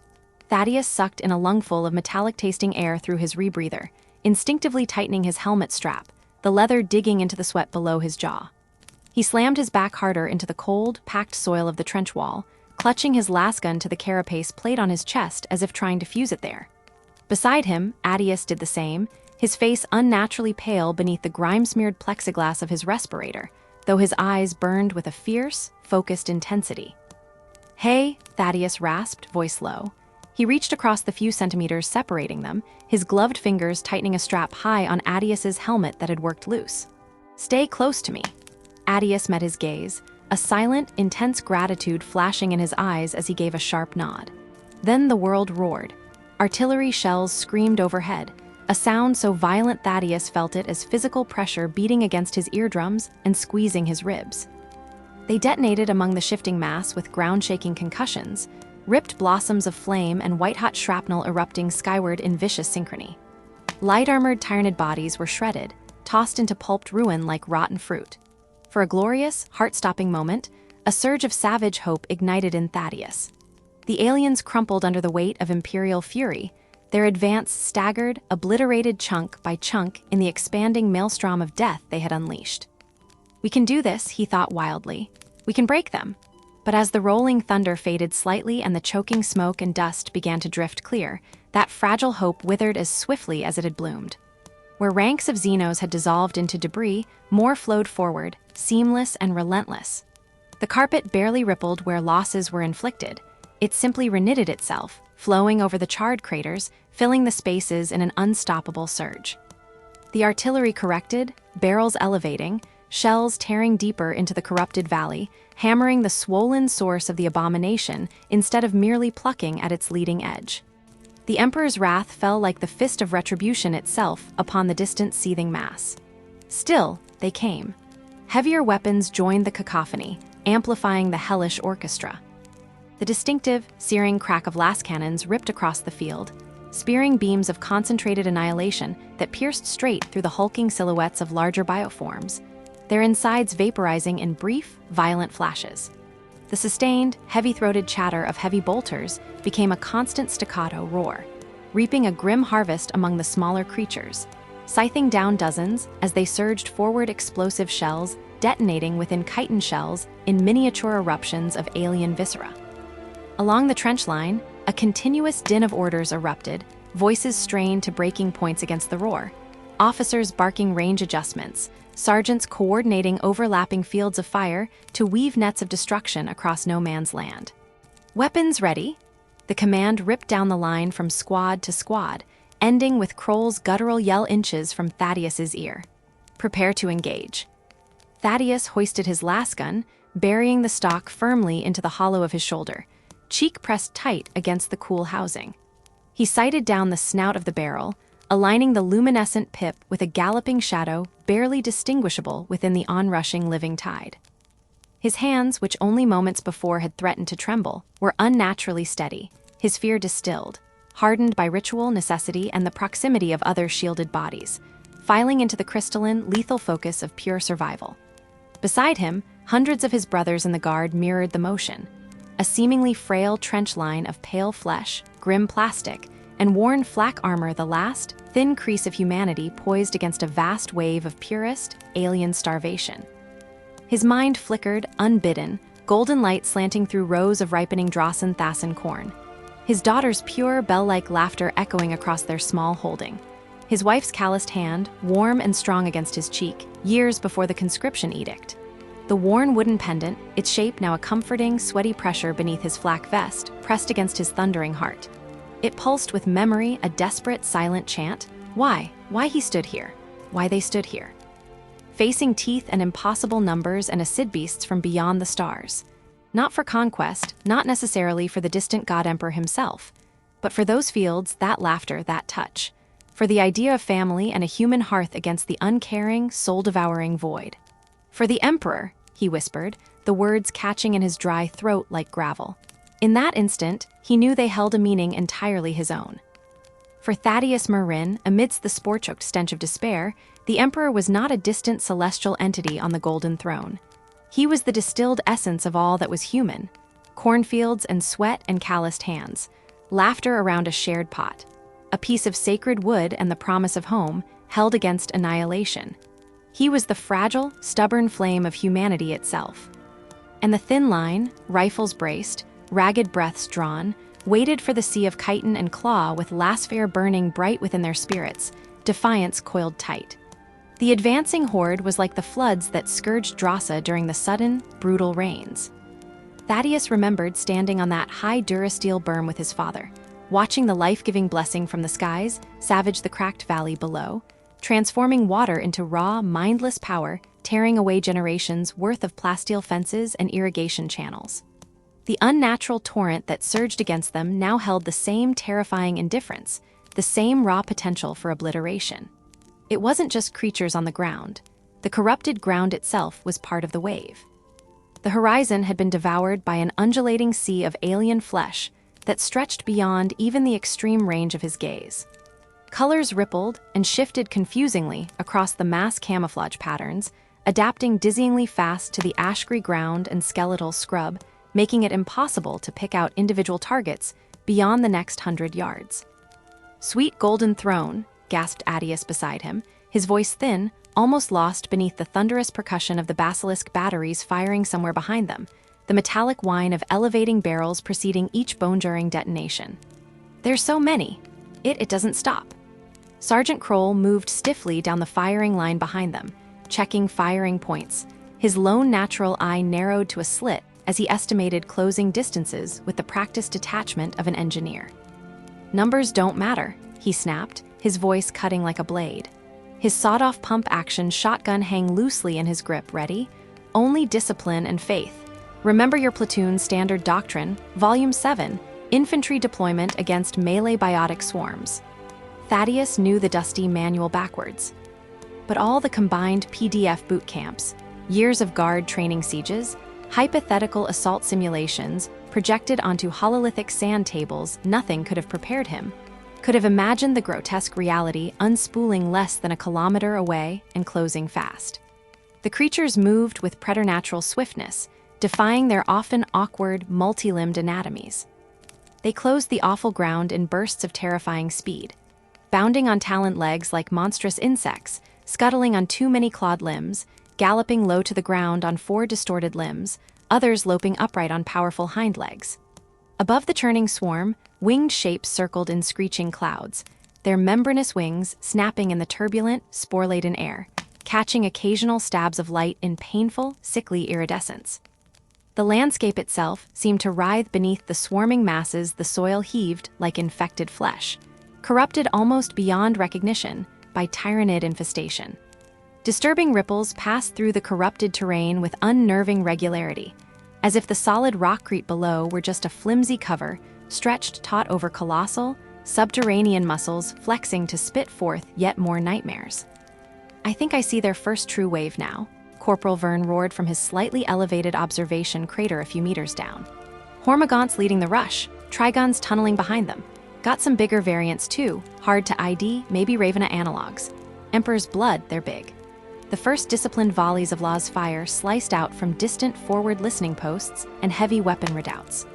Thaddeus sucked in a lungful of metallic-tasting air through his rebreather, instinctively tightening his helmet strap, the leather digging into the sweat below his jaw. He slammed his back harder into the cold, packed soil of the trench wall, clutching his lasgun to the carapace plate on his chest as if trying to fuse it there. Beside him, Addius did the same, his face unnaturally pale beneath the grime-smeared plexiglass of his respirator, though his eyes burned with a fierce, focused intensity. "Hey," Thaddeus rasped, voice low. He reached across the few centimeters separating them, his gloved fingers tightening a strap high on Addius's helmet that had worked loose. "Stay close to me." Addius met his gaze, a silent, intense gratitude flashing in his eyes as he gave a sharp nod. Then the world roared. Artillery shells screamed overhead, a sound so violent Thaddeus felt it as physical pressure beating against his eardrums and squeezing his ribs. They detonated among the shifting mass with ground-shaking concussions, ripped blossoms of flame and white-hot shrapnel erupting skyward in vicious synchrony. Light-armored Tyranid bodies were shredded, tossed into pulped ruin like rotten fruit. For a glorious, heart-stopping moment, a surge of savage hope ignited in Thaddeus. The aliens crumpled under the weight of Imperial fury, their advance staggered, obliterated chunk by chunk in the expanding maelstrom of death they had unleashed. "We can do this," he thought wildly. "We can break them." But as the rolling thunder faded slightly and the choking smoke and dust began to drift clear, that fragile hope withered as swiftly as it had bloomed. Where ranks of Xenos had dissolved into debris, more flowed forward, seamless and relentless. The carpet barely rippled where losses were inflicted. It simply reknitted itself, flowing over the charred craters, filling the spaces in an unstoppable surge. The artillery corrected, barrels elevating, shells tearing deeper into the corrupted valley, hammering the swollen source of the abomination instead of merely plucking at its leading edge. The Emperor's wrath fell like the fist of retribution itself upon the distant seething mass. Still, they came. Heavier weapons joined the cacophony, amplifying the hellish orchestra. The distinctive, searing crack of las cannons ripped across the field, spearing beams of concentrated annihilation that pierced straight through the hulking silhouettes of larger bioforms, their insides vaporizing in brief, violent flashes. The sustained, heavy-throated chatter of heavy bolters became a constant staccato roar, reaping a grim harvest among the smaller creatures, scything down dozens as they surged forward explosive shells detonating within chitin shells in miniature eruptions of alien viscera. Along the trench line, a continuous din of orders erupted, voices strained to breaking points against the roar, officers barking range adjustments, sergeants coordinating overlapping fields of fire to weave nets of destruction across no man's land. "Weapons ready!" The command ripped down the line from squad to squad, ending with Kroll's guttural yell inches from Thaddeus's ear. "Prepare to engage." Thaddeus hoisted his lasgun, burying the stock firmly into the hollow of his shoulder, cheek pressed tight against the cool housing. He sighted down the snout of the barrel, aligning the luminescent pip with a galloping shadow barely distinguishable within the onrushing living tide. His hands, which only moments before had threatened to tremble, were unnaturally steady, his fear distilled, hardened by ritual, necessity, and the proximity of other shielded bodies, filing into the crystalline, lethal focus of pure survival. Beside him, hundreds of his brothers in the guard mirrored the motion, a seemingly frail trench line of pale flesh, grim plastic, and worn flak armor, the last, thin crease of humanity poised against a vast wave of purest, alien starvation. His mind flickered, unbidden, golden light slanting through rows of ripening Drasen Thassen corn. His daughter's pure, bell-like laughter echoing across their small holding. His wife's calloused hand, warm and strong against his cheek, years before the conscription edict. The worn wooden pendant, its shape now a comforting, sweaty pressure beneath his flak vest, pressed against his thundering heart. It pulsed with memory, a desperate, silent chant. Why? Why he stood here? Why they stood here? Facing teeth and impossible numbers and acid beasts from beyond the stars. Not for conquest, not necessarily for the distant god-emperor himself, but for those fields, that laughter, that touch. For the idea of family and a human hearth against the uncaring, soul-devouring void. For the emperor, he whispered, the words catching in his dry throat like gravel. In that instant, he knew they held a meaning entirely his own. For Thaddeus Marin, amidst the spore-choked stench of despair, the emperor was not a distant celestial entity on the golden throne. He was the distilled essence of all that was human. Cornfields and sweat and calloused hands, laughter around a shared pot, a piece of sacred wood and the promise of home held against annihilation. He was the fragile, stubborn flame of humanity itself. And the thin line, rifles braced, ragged breaths drawn, waited for the sea of chitin and claw with lasphare burning bright within their spirits, defiance coiled tight. The advancing horde was like the floods that scourged Drassa during the sudden, brutal rains. Thaddeus remembered standing on that high durasteel berm with his father, watching the life-giving blessing from the skies savage the cracked valley below, transforming water into raw, mindless power, tearing away generations' worth of plasteel fences and irrigation channels. The unnatural torrent that surged against them now held the same terrifying indifference, the same raw potential for obliteration. It wasn't just creatures on the ground. The corrupted ground itself was part of the wave. The horizon had been devoured by an undulating sea of alien flesh that stretched beyond even the extreme range of his gaze. Colors rippled and shifted confusingly across the mass camouflage patterns, adapting dizzyingly fast to the ash-gray ground and skeletal scrub, making it impossible to pick out individual targets beyond the next 100 yards. "Sweet golden throne," gasped Addius beside him, his voice thin, almost lost beneath the thunderous percussion of the basilisk batteries firing somewhere behind them, the metallic whine of elevating barrels preceding each bone-jarring detonation. "There's so many. It doesn't stop." Sergeant Kroll moved stiffly down the firing line behind them, checking firing points. His lone natural eye narrowed to a slit as he estimated closing distances with the practiced detachment of an engineer. "Numbers don't matter," he snapped, his voice cutting like a blade. His sawed-off pump-action shotgun hang loosely in his grip, ready? "Only discipline and faith. Remember your platoon's standard doctrine, Volume 7, Infantry Deployment Against Melee Biotic Swarms." Thaddeus knew the dusty manual backwards. But all the combined PDF boot camps, years of guard training sieges, hypothetical assault simulations projected onto hololithic sand tables, nothing could have prepared him. Could have imagined the grotesque reality unspooling less than a kilometer away and closing fast. The creatures moved with preternatural swiftness, defying their often awkward, multi-limbed anatomies. They closed the awful ground in bursts of terrifying speed, bounding on taloned legs like monstrous insects, scuttling on too many clawed limbs, galloping low to the ground on 4 distorted limbs, others loping upright on powerful hind legs. Above the churning swarm, winged shapes circled in screeching clouds, their membranous wings snapping in the turbulent, spore-laden air, catching occasional stabs of light in painful, sickly iridescence. The landscape itself seemed to writhe beneath the swarming masses the soil heaved like infected flesh, corrupted almost beyond recognition by Tyranid infestation. Disturbing ripples passed through the corrupted terrain with unnerving regularity, as if the solid rockcrete below were just a flimsy cover stretched taut over colossal, subterranean muscles flexing to spit forth yet more nightmares. "I think I see their first true wave now," Corporal Vern roared from his slightly elevated observation crater a few meters down. Hormagaunts leading the rush, Trigons tunneling behind them. Got some bigger variants too, hard to ID, maybe Ravenous analogs. Emperor's blood, they're big. The first disciplined volleys of Law's fire sliced out from distant forward listening posts and heavy weapon redoubts.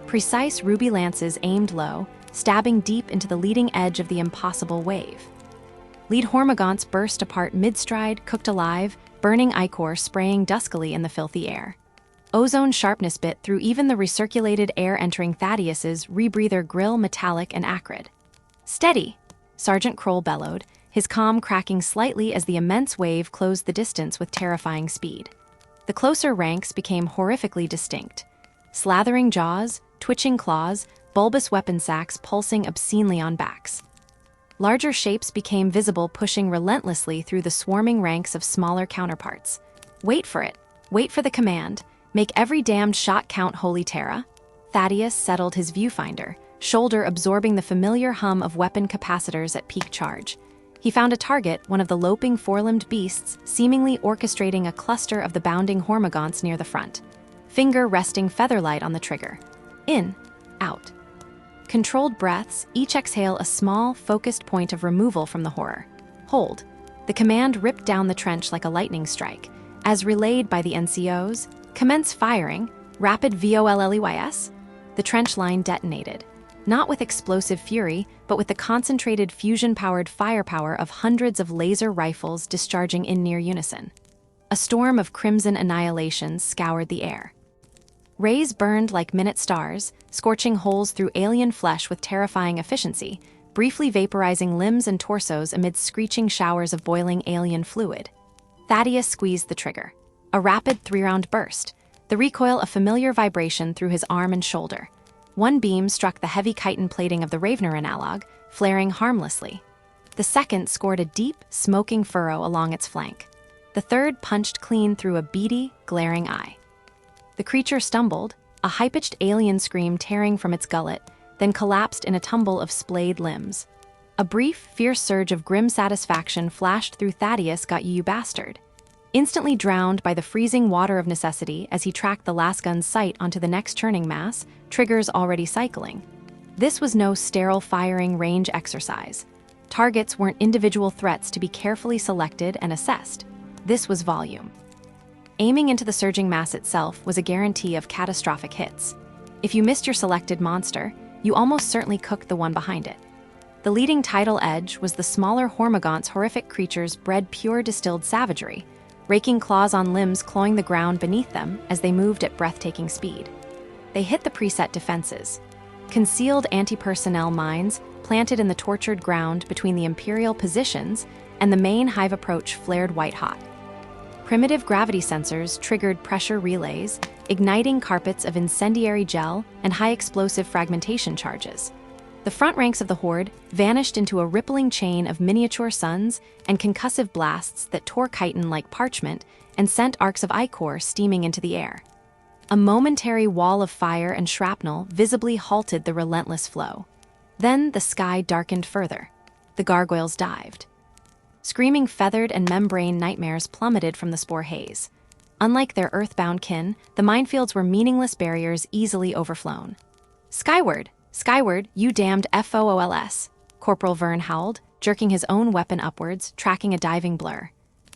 Precise ruby lances aimed low, stabbing deep into the leading edge of the impossible wave. Lead Hormagaunts burst apart mid-stride, cooked alive, burning ichor spraying duskily in the filthy air. Ozone sharpness bit through even the recirculated air entering Thaddeus's rebreather grill metallic and acrid. "Steady!" Sergeant Kroll bellowed, his comm cracking slightly as the immense wave closed the distance with terrifying speed. The closer ranks became horrifically distinct. Slathering jaws, twitching claws, bulbous weapon sacks pulsing obscenely on backs. Larger shapes became visible pushing relentlessly through the swarming ranks of smaller counterparts. "Wait for it. Wait for the command. Make every damned shot count, Holy Terra." Thaddeus settled his viewfinder, shoulder absorbing the familiar hum of weapon capacitors at peak charge. He found a target, one of the loping four-limbed beasts, seemingly orchestrating a cluster of the bounding Hormagaunts near the front. Finger resting featherlight on the trigger. In, out. Controlled breaths, each exhale a small, focused point of removal from the horror. Hold. The command ripped down the trench like a lightning strike. As relayed by the NCOs, "Commence firing, rapid VOLLEYS." The trench line detonated. Not with explosive fury, but with the concentrated fusion-powered firepower of hundreds of laser rifles discharging in near unison. A storm of crimson annihilations scoured the air. Rays burned like minute stars, scorching holes through alien flesh with terrifying efficiency, briefly vaporizing limbs and torsos amid screeching showers of boiling alien fluid. Thaddeus squeezed the trigger. A rapid 3-round burst, the recoil a familiar vibration through his arm and shoulder. One beam struck the heavy chitin plating of the Ravener analog, flaring harmlessly. The second scored a deep, smoking furrow along its flank. The third punched clean through a beady, glaring eye. The creature stumbled, a high-pitched alien scream tearing from its gullet, then collapsed in a tumble of splayed limbs. A brief, fierce surge of grim satisfaction flashed through Thaddeus got you bastard. Instantly drowned by the freezing water of necessity as he tracked the last gun's sight onto the next churning mass, triggers already cycling. This was no sterile firing range exercise. Targets weren't individual threats to be carefully selected and assessed. This was volume. Aiming into the surging mass itself was a guarantee of catastrophic hits. If you missed your selected monster, you almost certainly cooked the one behind it. The leading tidal edge was the smaller Hormagaunts' horrific creatures bred pure distilled savagery, raking claws on limbs clawing the ground beneath them as they moved at breathtaking speed. They hit the preset defenses. Concealed anti-personnel mines planted in the tortured ground between the Imperial positions and the main Hive approach flared white-hot. Primitive gravity sensors triggered pressure relays, igniting carpets of incendiary gel and high-explosive fragmentation charges. The front ranks of the Horde vanished into a rippling chain of miniature suns and concussive blasts that tore chitin like parchment and sent arcs of ichor steaming into the air. A momentary wall of fire and shrapnel visibly halted the relentless flow. Then the sky darkened further. The gargoyles dived. Screaming feathered and membrane nightmares plummeted from the spore haze. Unlike their earthbound kin, the minefields were meaningless barriers easily overflown. "Skyward! Skyward, you damned FOOLS!" Corporal Vern howled, jerking his own weapon upwards, tracking a diving blur.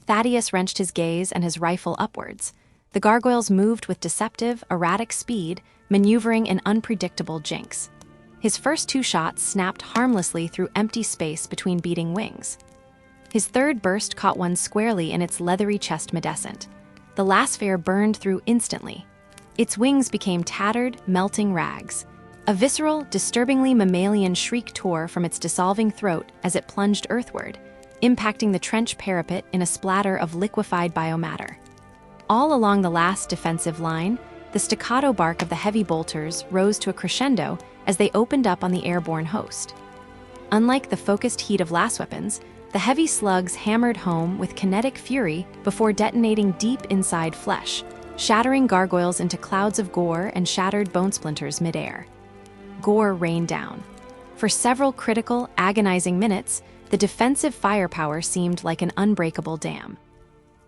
Thaddeus wrenched his gaze and his rifle upwards. The gargoyles moved with deceptive, erratic speed, maneuvering in unpredictable jinks. His first 2 shots snapped harmlessly through empty space between beating wings. His third burst caught one squarely in its leathery chest medescent. The lasphare burned through instantly. Its wings became tattered, melting rags. A visceral, disturbingly mammalian shriek tore from its dissolving throat as it plunged earthward, impacting the trench parapet in a splatter of liquefied biomatter. All along the last defensive line, the staccato bark of the heavy bolters rose to a crescendo as they opened up on the airborne host. Unlike the focused heat of last weapons, the heavy slugs hammered home with kinetic fury before detonating deep inside flesh, shattering gargoyles into clouds of gore and shattered bone splinters midair. Gore rained down. For several critical, agonizing minutes, the defensive firepower seemed like an unbreakable dam.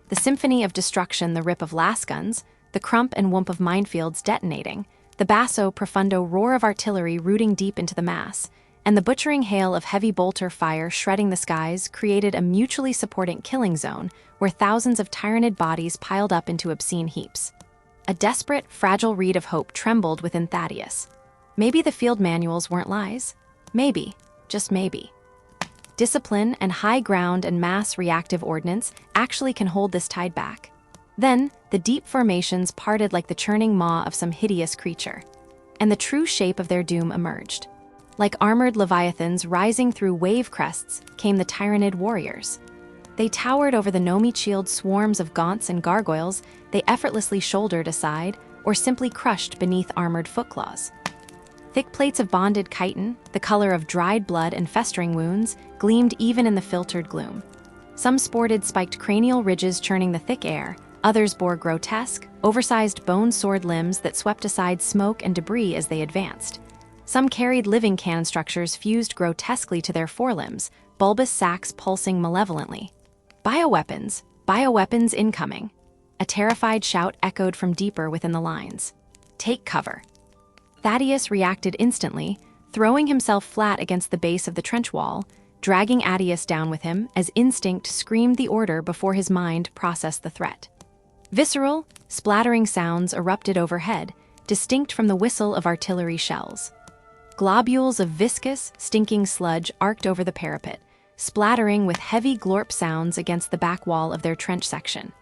The symphony of destruction, the rip of lasguns, the crump and whoomp of minefields detonating, the basso profundo roar of artillery rooting deep into the mass, and the butchering hail of heavy bolter fire shredding the skies created a mutually supporting killing zone where thousands of Tyranid bodies piled up into obscene heaps. A desperate, fragile reed of hope trembled within Thaddeus. Maybe the field manuals weren't lies. Maybe, just maybe. Discipline and high ground and mass reactive ordnance actually can hold this tide back. Then, the deep formations parted like the churning maw of some hideous creature, and the true shape of their doom emerged. Like armored leviathans rising through wave crests came the Tyranid warriors. They towered over the Nomi-Shield swarms of gaunts and gargoyles they effortlessly shouldered aside or simply crushed beneath armored footclaws. Thick plates of bonded chitin, the color of dried blood and festering wounds, gleamed even in the filtered gloom. Some sported spiked cranial ridges churning the thick air, others bore grotesque, oversized bone-sword limbs that swept aside smoke and debris as they advanced. Some carried living cannon structures fused grotesquely to their forelimbs, bulbous sacs pulsing malevolently. Bioweapons! Bioweapons incoming! A terrified shout echoed from deeper within the lines. Take cover! Thaddeus reacted instantly, throwing himself flat against the base of the trench wall, dragging Attius down with him as instinct screamed the order before his mind processed the threat. Visceral, splattering sounds erupted overhead, distinct from the whistle of artillery shells. Globules of viscous, stinking sludge arced over the parapet, splattering with heavy glorp sounds against the back wall of their trench section.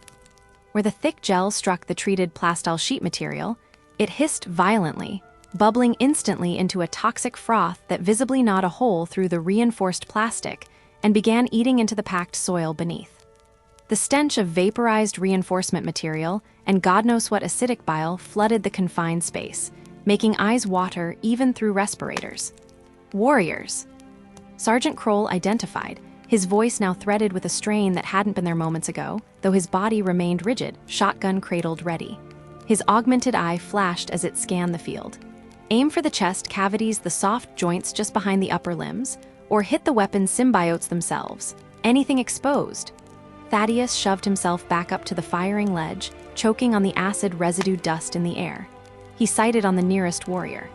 Where the thick gel struck the treated plastile sheet material, it hissed violently, bubbling instantly into a toxic froth that visibly gnawed a hole through the reinforced plastic and began eating into the packed soil beneath. The stench of vaporized reinforcement material and God knows what acidic bile flooded the confined space, making eyes water even through respirators. Warriors! Sergeant Kroll identified, his voice now threaded with a strain that hadn't been there moments ago, though his body remained rigid, shotgun cradled ready. His augmented eye flashed as it scanned the field. Aim for the chest cavities, the soft joints just behind the upper limbs, or hit the weapon's symbiotes themselves. Anything exposed. Thaddeus shoved himself back up to the firing ledge, choking on the acid residue dust in the air. He sighted on the nearest warrior.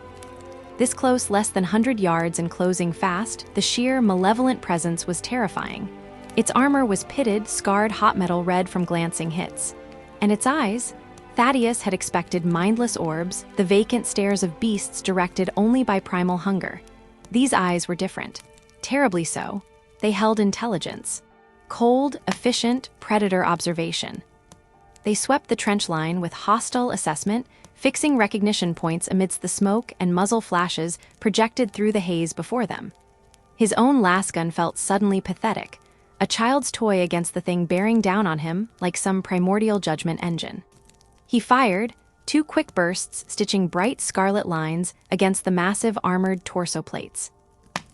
This close, less than 100 yards and closing fast, the sheer, malevolent presence was terrifying. Its armor was pitted, scarred hot metal red from glancing hits. And its eyes? Thaddeus had expected mindless orbs, the vacant stares of beasts directed only by primal hunger. These eyes were different. Terribly so. They held intelligence. Cold, efficient, predator observation. They swept the trench line with hostile assessment, fixing recognition points amidst the smoke and muzzle flashes projected through the haze before them. His own lasgun felt suddenly pathetic, a child's toy against the thing bearing down on him like some primordial judgment engine. He fired, 2 quick bursts stitching bright scarlet lines against the massive armored torso plates.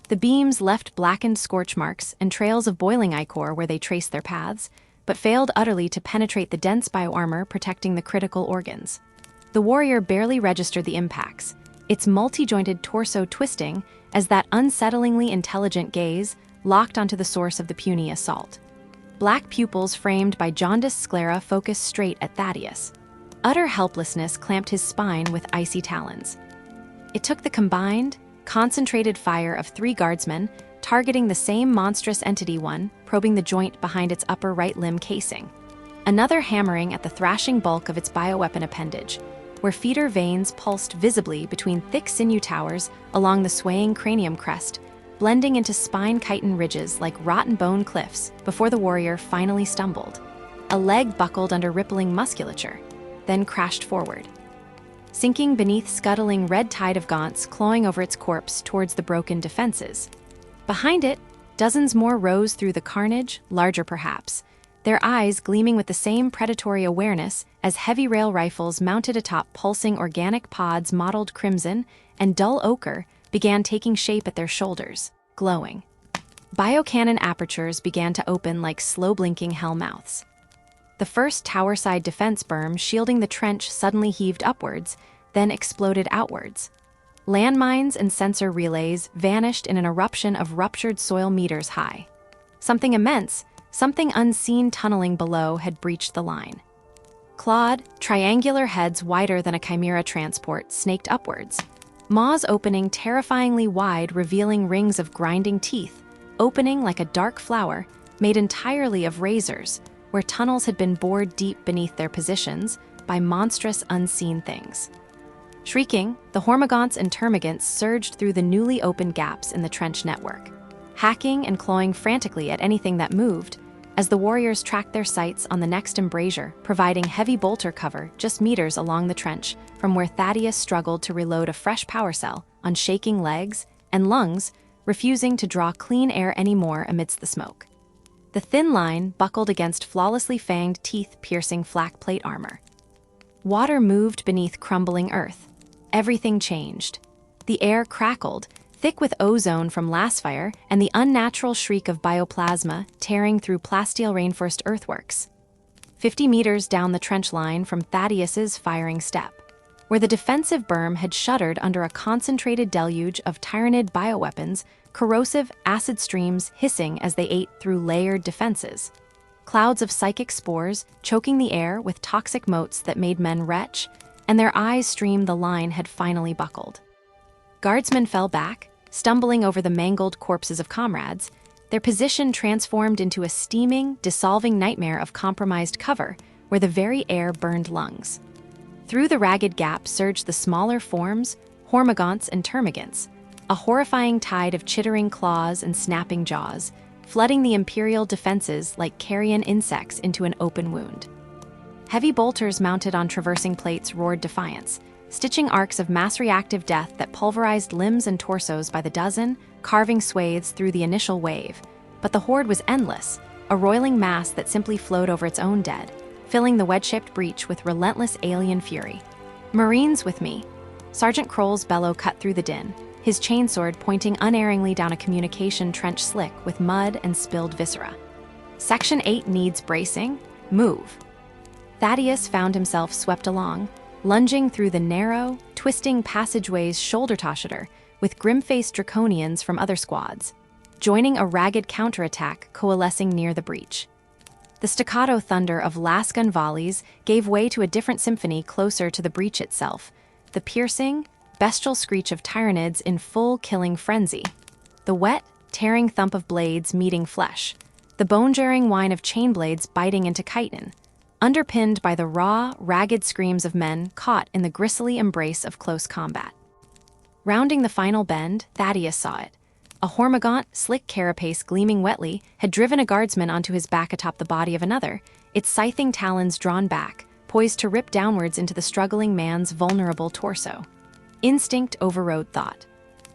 The beams left blackened scorch marks and trails of boiling ichor where they traced their paths, but failed utterly to penetrate the dense bioarmor protecting the critical organs. The warrior barely registered the impacts, its multi-jointed torso twisting as that unsettlingly intelligent gaze locked onto the source of the puny assault. Black pupils framed by jaundiced sclera focused straight at Thaddeus. Utter helplessness clamped his spine with icy talons. It took the combined, concentrated fire of 3 guardsmen, targeting the same monstrous entity, one probing the joint behind its upper right limb casing. Another hammering at the thrashing bulk of its bioweapon appendage, where feeder veins pulsed visibly between thick sinew towers along the swaying cranium crest, blending into spine chitin ridges like rotten bone cliffs before the warrior finally stumbled. A leg buckled under rippling musculature, then crashed forward. Sinking beneath scuttling red tide of gaunts clawing over its corpse towards the broken defenses. Behind it, dozens more rose through the carnage, larger perhaps, their eyes gleaming with the same predatory awareness as heavy rail rifles mounted atop pulsing organic pods mottled crimson and dull ochre began taking shape at their shoulders, glowing. Biocannon apertures began to open like slow-blinking hell mouths. The first tower-side defense berm shielding the trench suddenly heaved upwards, then exploded outwards. Landmines and sensor relays vanished in an eruption of ruptured soil meters high. Something immense, something unseen tunneling below had breached the line. Clawed, triangular heads wider than a chimera transport snaked upwards, maws opening terrifyingly wide, revealing rings of grinding teeth, opening like a dark flower, made entirely of razors, where tunnels had been bored deep beneath their positions by monstrous unseen things. Shrieking, the hormagaunts and termagants surged through the newly opened gaps in the trench network, hacking and clawing frantically at anything that moved, as the warriors tracked their sights on the next embrasure, providing heavy bolter cover just meters along the trench from where Thaddeus struggled to reload a fresh power cell on shaking legs and lungs, refusing to draw clean air anymore amidst the smoke. The thin line buckled against flawlessly fanged teeth-piercing flak plate armor. Water moved beneath crumbling earth. Everything changed. The air crackled, thick with ozone from last fire and the unnatural shriek of bioplasma tearing through plasteel rainforest earthworks. 50 meters down the trench line from Thaddeus's firing step, where the defensive berm had shuddered under a concentrated deluge of Tyranid bioweapons, corrosive acid streams hissing as they ate through layered defenses. Clouds of psychic spores choking the air with toxic motes that made men retch, and their eyes streamed the line had finally buckled. Guardsmen fell back, stumbling over the mangled corpses of comrades, their position transformed into a steaming, dissolving nightmare of compromised cover where the very air burned lungs. Through the ragged gap surged the smaller forms, hormagaunts and termagants, a horrifying tide of chittering claws and snapping jaws, flooding the Imperial defenses like carrion insects into an open wound. Heavy bolters mounted on traversing plates roared defiance, stitching arcs of mass-reactive death that pulverized limbs and torsos by the dozen, carving swathes through the initial wave. But the horde was endless, a roiling mass that simply flowed over its own dead, filling the wedge-shaped breach with relentless alien fury. "Marines with me!" Sergeant Kroll's bellow cut through the din, his chainsword pointing unerringly down a communication trench slick with mud and spilled viscera. "Section 8 needs bracing. Move." Thaddeus found himself swept along, lunging through the narrow, twisting passageways shoulder-to-shoulder with grim-faced draconians from other squads, joining a ragged counterattack coalescing near the breach. The staccato thunder of lasgun volleys gave way to a different symphony closer to the breach itself, the piercing, bestial screech of Tyranids in full killing frenzy, the wet, tearing thump of blades meeting flesh, the bone-jarring whine of chain blades biting into chitin, underpinned by the raw, ragged screams of men caught in the gristly embrace of close combat. Rounding the final bend, Thaddeus saw it. A hormagaunt, slick carapace gleaming wetly had driven a guardsman onto his back atop the body of another, its scything talons drawn back, poised to rip downwards into the struggling man's vulnerable torso. Instinct overrode thought.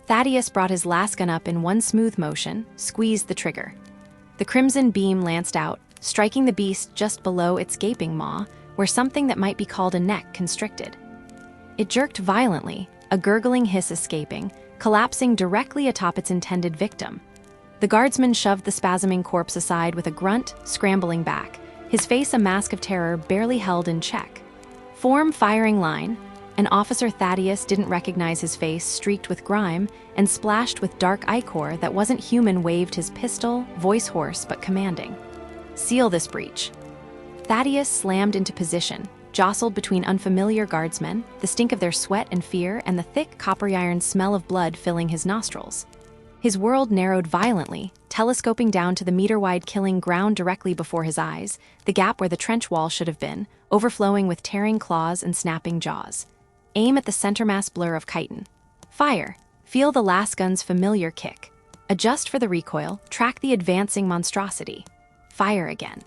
Thaddeus brought his lasgun up in one smooth motion, squeezed the trigger. The crimson beam lanced out, striking the beast just below its gaping maw, where something that might be called a neck constricted. It jerked violently, a gurgling hiss escaping, collapsing directly atop its intended victim. The guardsman shoved the spasming corpse aside with a grunt, scrambling back, his face a mask of terror barely held in check. Form firing line. An officer Thaddeus didn't recognize his face, streaked with grime and splashed with dark ichor that wasn't human, waved his pistol, voice hoarse but commanding. "Seal this breach." Thaddeus slammed into position, jostled between unfamiliar guardsmen, the stink of their sweat and fear and the thick coppery iron smell of blood filling his nostrils. His world narrowed violently, telescoping down to the meter-wide killing ground directly before his eyes, the gap where the trench wall should have been, overflowing with tearing claws and snapping jaws. Aim at the center mass blur of chitin. Fire. Feel the lasgun's familiar kick. Adjust for the recoil, track the advancing monstrosity. Fire again.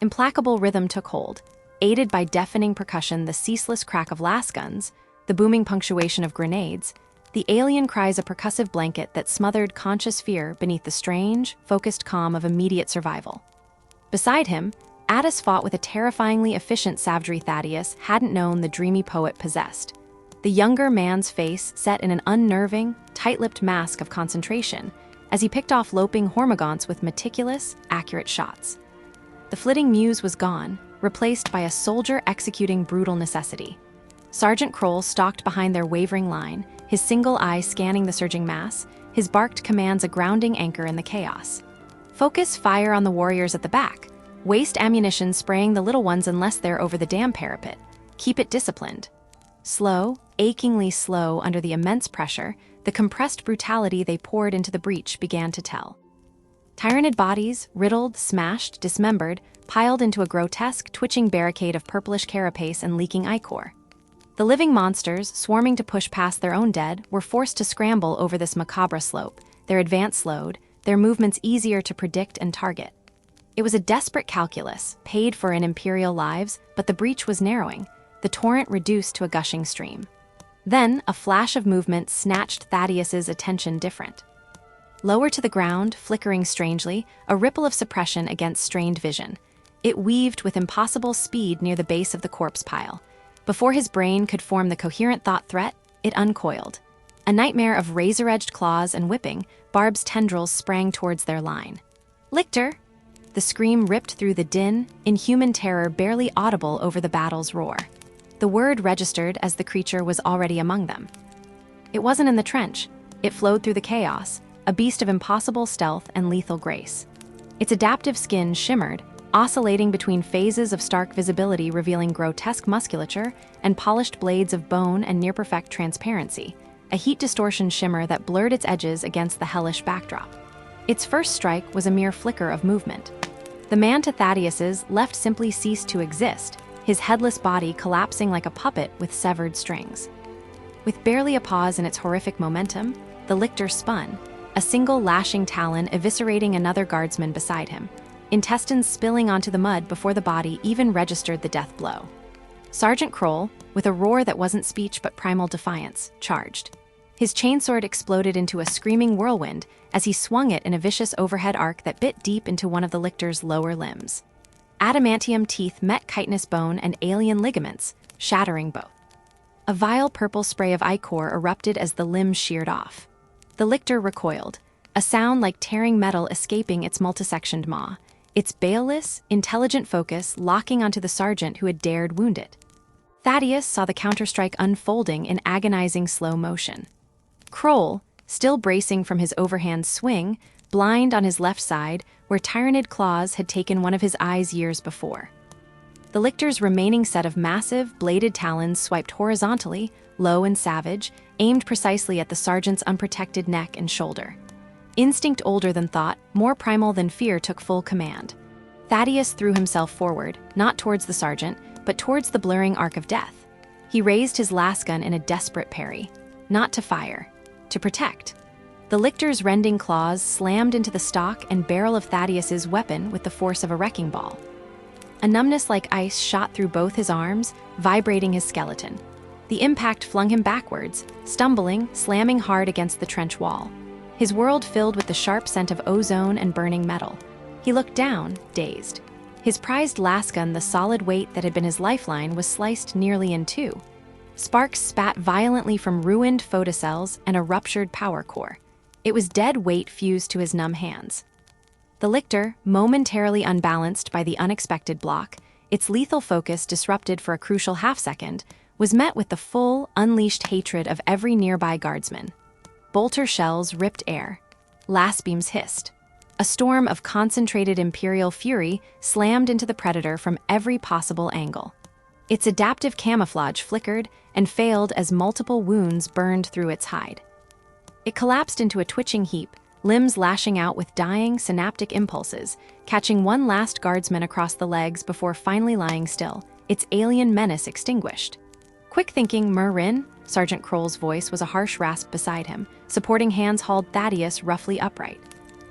Implacable rhythm took hold, aided by deafening percussion, the ceaseless crack of lasguns, the booming punctuation of grenades, the alien cries a percussive blanket that smothered conscious fear beneath the strange, focused calm of immediate survival. Beside him, Addis fought with a terrifyingly efficient savagery Thaddeus hadn't known the dreamy poet possessed. The younger man's face set in an unnerving, tight-lipped mask of concentration as he picked off loping hormagaunts with meticulous, accurate shots. The flitting muse was gone, replaced by a soldier executing brutal necessity. Sergeant Kroll stalked behind their wavering line, his single eye scanning the surging mass, his barked commands a grounding anchor in the chaos. Focus fire on the warriors at the back. Waste ammunition spraying the little ones unless they're over the dam parapet. Keep it disciplined. Slow, achingly slow under the immense pressure, the compressed brutality they poured into the breach began to tell. Tyranid bodies, riddled, smashed, dismembered, piled into a grotesque, twitching barricade of purplish carapace and leaking ichor. The living monsters, swarming to push past their own dead, were forced to scramble over this macabre slope, their advance slowed, their movements easier to predict and target. It was a desperate calculus, paid for in Imperial lives, but the breach was narrowing, the torrent reduced to a gushing stream. Then, a flash of movement snatched Thaddeus's attention different. Lower to the ground, flickering strangely, a ripple of suppression against strained vision. It weaved with impossible speed near the base of the corpse pile. Before his brain could form the coherent thought threat, it uncoiled. A nightmare of razor-edged claws and whipping, Barb's tendrils sprang towards their line. "Lictor!" The scream ripped through the din, inhuman terror barely audible over the battle's roar. The word registered as the creature was already among them. It wasn't in the trench. It flowed through the chaos, a beast of impossible stealth and lethal grace. Its adaptive skin shimmered, oscillating between phases of stark visibility revealing grotesque musculature and polished blades of bone and near-perfect transparency, a heat distortion shimmer that blurred its edges against the hellish backdrop. Its first strike was a mere flicker of movement. The man to Thaddeus's left simply ceased to exist, his headless body collapsing like a puppet with severed strings. With barely a pause in its horrific momentum, the lictor spun, a single lashing talon eviscerating another guardsman beside him, intestines spilling onto the mud before the body even registered the death blow. Sergeant Kroll, with a roar that wasn't speech but primal defiance, charged. His chainsword exploded into a screaming whirlwind as he swung it in a vicious overhead arc that bit deep into one of the lictor's lower limbs. Adamantium teeth met chitinous bone and alien ligaments, shattering both. A vile purple spray of ichor erupted as the limb sheared off. The lictor recoiled, a sound like tearing metal escaping its multisectioned maw, its baleless, intelligent focus locking onto the sergeant who had dared wound it. Thaddeus saw the counterstrike unfolding in agonizing slow motion. Kroll, still bracing from his overhand swing, blind on his left side, where Tyranid claws had taken one of his eyes years before. The lictor's remaining set of massive, bladed talons swiped horizontally, low and savage, aimed precisely at the sergeant's unprotected neck and shoulder. Instinct older than thought, more primal than fear took full command. Thaddeus threw himself forward, not towards the sergeant, but towards the blurring arc of death. He raised his lasgun in a desperate parry. Not to fire, to protect. The lictor's rending claws slammed into the stock and barrel of Thaddeus's weapon with the force of a wrecking ball. A numbness like ice shot through both his arms, vibrating his skeleton. The impact flung him backwards, stumbling, slamming hard against the trench wall. His world filled with the sharp scent of ozone and burning metal. He looked down, dazed. His prized lasgun, the solid weight that had been his lifeline, was sliced nearly in two. Sparks spat violently from ruined photocells and a ruptured power core. It was dead weight fused to his numb hands. The lictor, momentarily unbalanced by the unexpected block, its lethal focus disrupted for a crucial half-second, was met with the full, unleashed hatred of every nearby guardsman. Bolter shells ripped air. Las beams hissed. A storm of concentrated Imperial fury slammed into the predator from every possible angle. Its adaptive camouflage flickered and failed as multiple wounds burned through its hide. It collapsed into a twitching heap, limbs lashing out with dying, synaptic impulses, catching one last guardsman across the legs before finally lying still, its alien menace extinguished. Quick-thinking Merrin, Sergeant Kroll's voice was a harsh rasp beside him, supporting hands hauled Thaddeus roughly upright.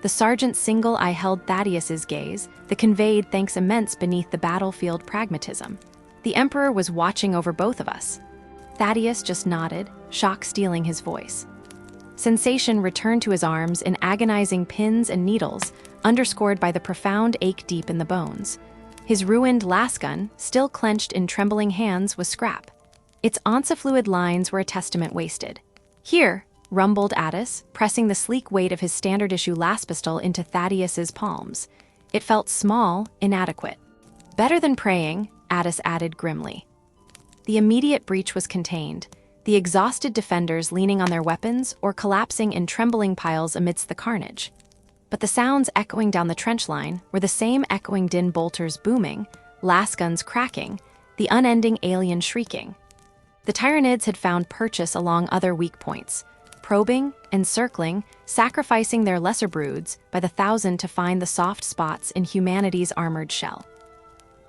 The sergeant's single eye held Thaddeus's gaze, the conveyed thanks immense beneath the battlefield pragmatism. The Emperor was watching over both of us. Thaddeus just nodded, shock stealing his voice. Sensation returned to his arms in agonizing pins and needles, underscored by the profound ache deep in the bones. His ruined lasgun, still clenched in trembling hands, was scrap. Its once-fluid lines were a testament wasted. "Here," rumbled Addis, pressing the sleek weight of his standard-issue las pistol into Thaddeus's palms. It felt small, inadequate. "Better than praying," Addis added grimly. The immediate breach was contained. the exhausted defenders leaning on their weapons or collapsing in trembling piles amidst the carnage. But the sounds echoing down the trench line were the same echoing din bolters booming, lasguns cracking, the unending alien shrieking. The Tyranids had found purchase along other weak points, probing, encircling, sacrificing their lesser broods by the thousand to find the soft spots in humanity's armored shell.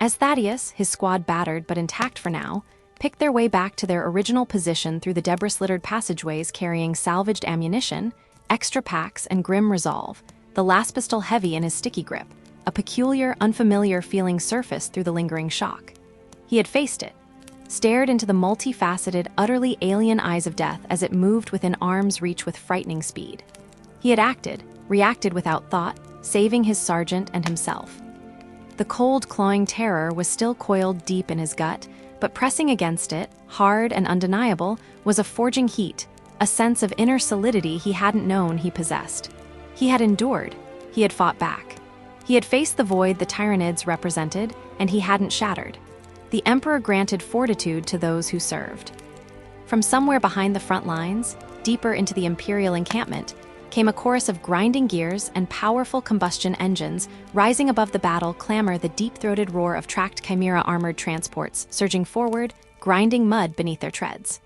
As Thaddeus, his squad battered but intact for now, picked their way back to their original position through the debris-littered passageways carrying salvaged ammunition, extra packs, and grim resolve, the last pistol heavy in his sticky grip, a peculiar, unfamiliar feeling surfaced through the lingering shock. He had faced it, stared into the multifaceted, utterly alien eyes of death as it moved within arm's reach with frightening speed. He had acted, reacted without thought, saving his sergeant and himself. The cold, clawing terror was still coiled deep in his gut, but pressing against it, hard and undeniable, was a forging heat, a sense of inner solidity he hadn't known he possessed. He had endured. He had fought back. He had faced the void the Tyranids represented, and he hadn't shattered. The Emperor granted fortitude to those who served. From somewhere behind the front lines, deeper into the Imperial encampment, came a chorus of grinding gears and powerful combustion engines. Rising above the battle clamor the deep-throated roar of tracked Chimera armored transports surging forward, grinding mud beneath their treads.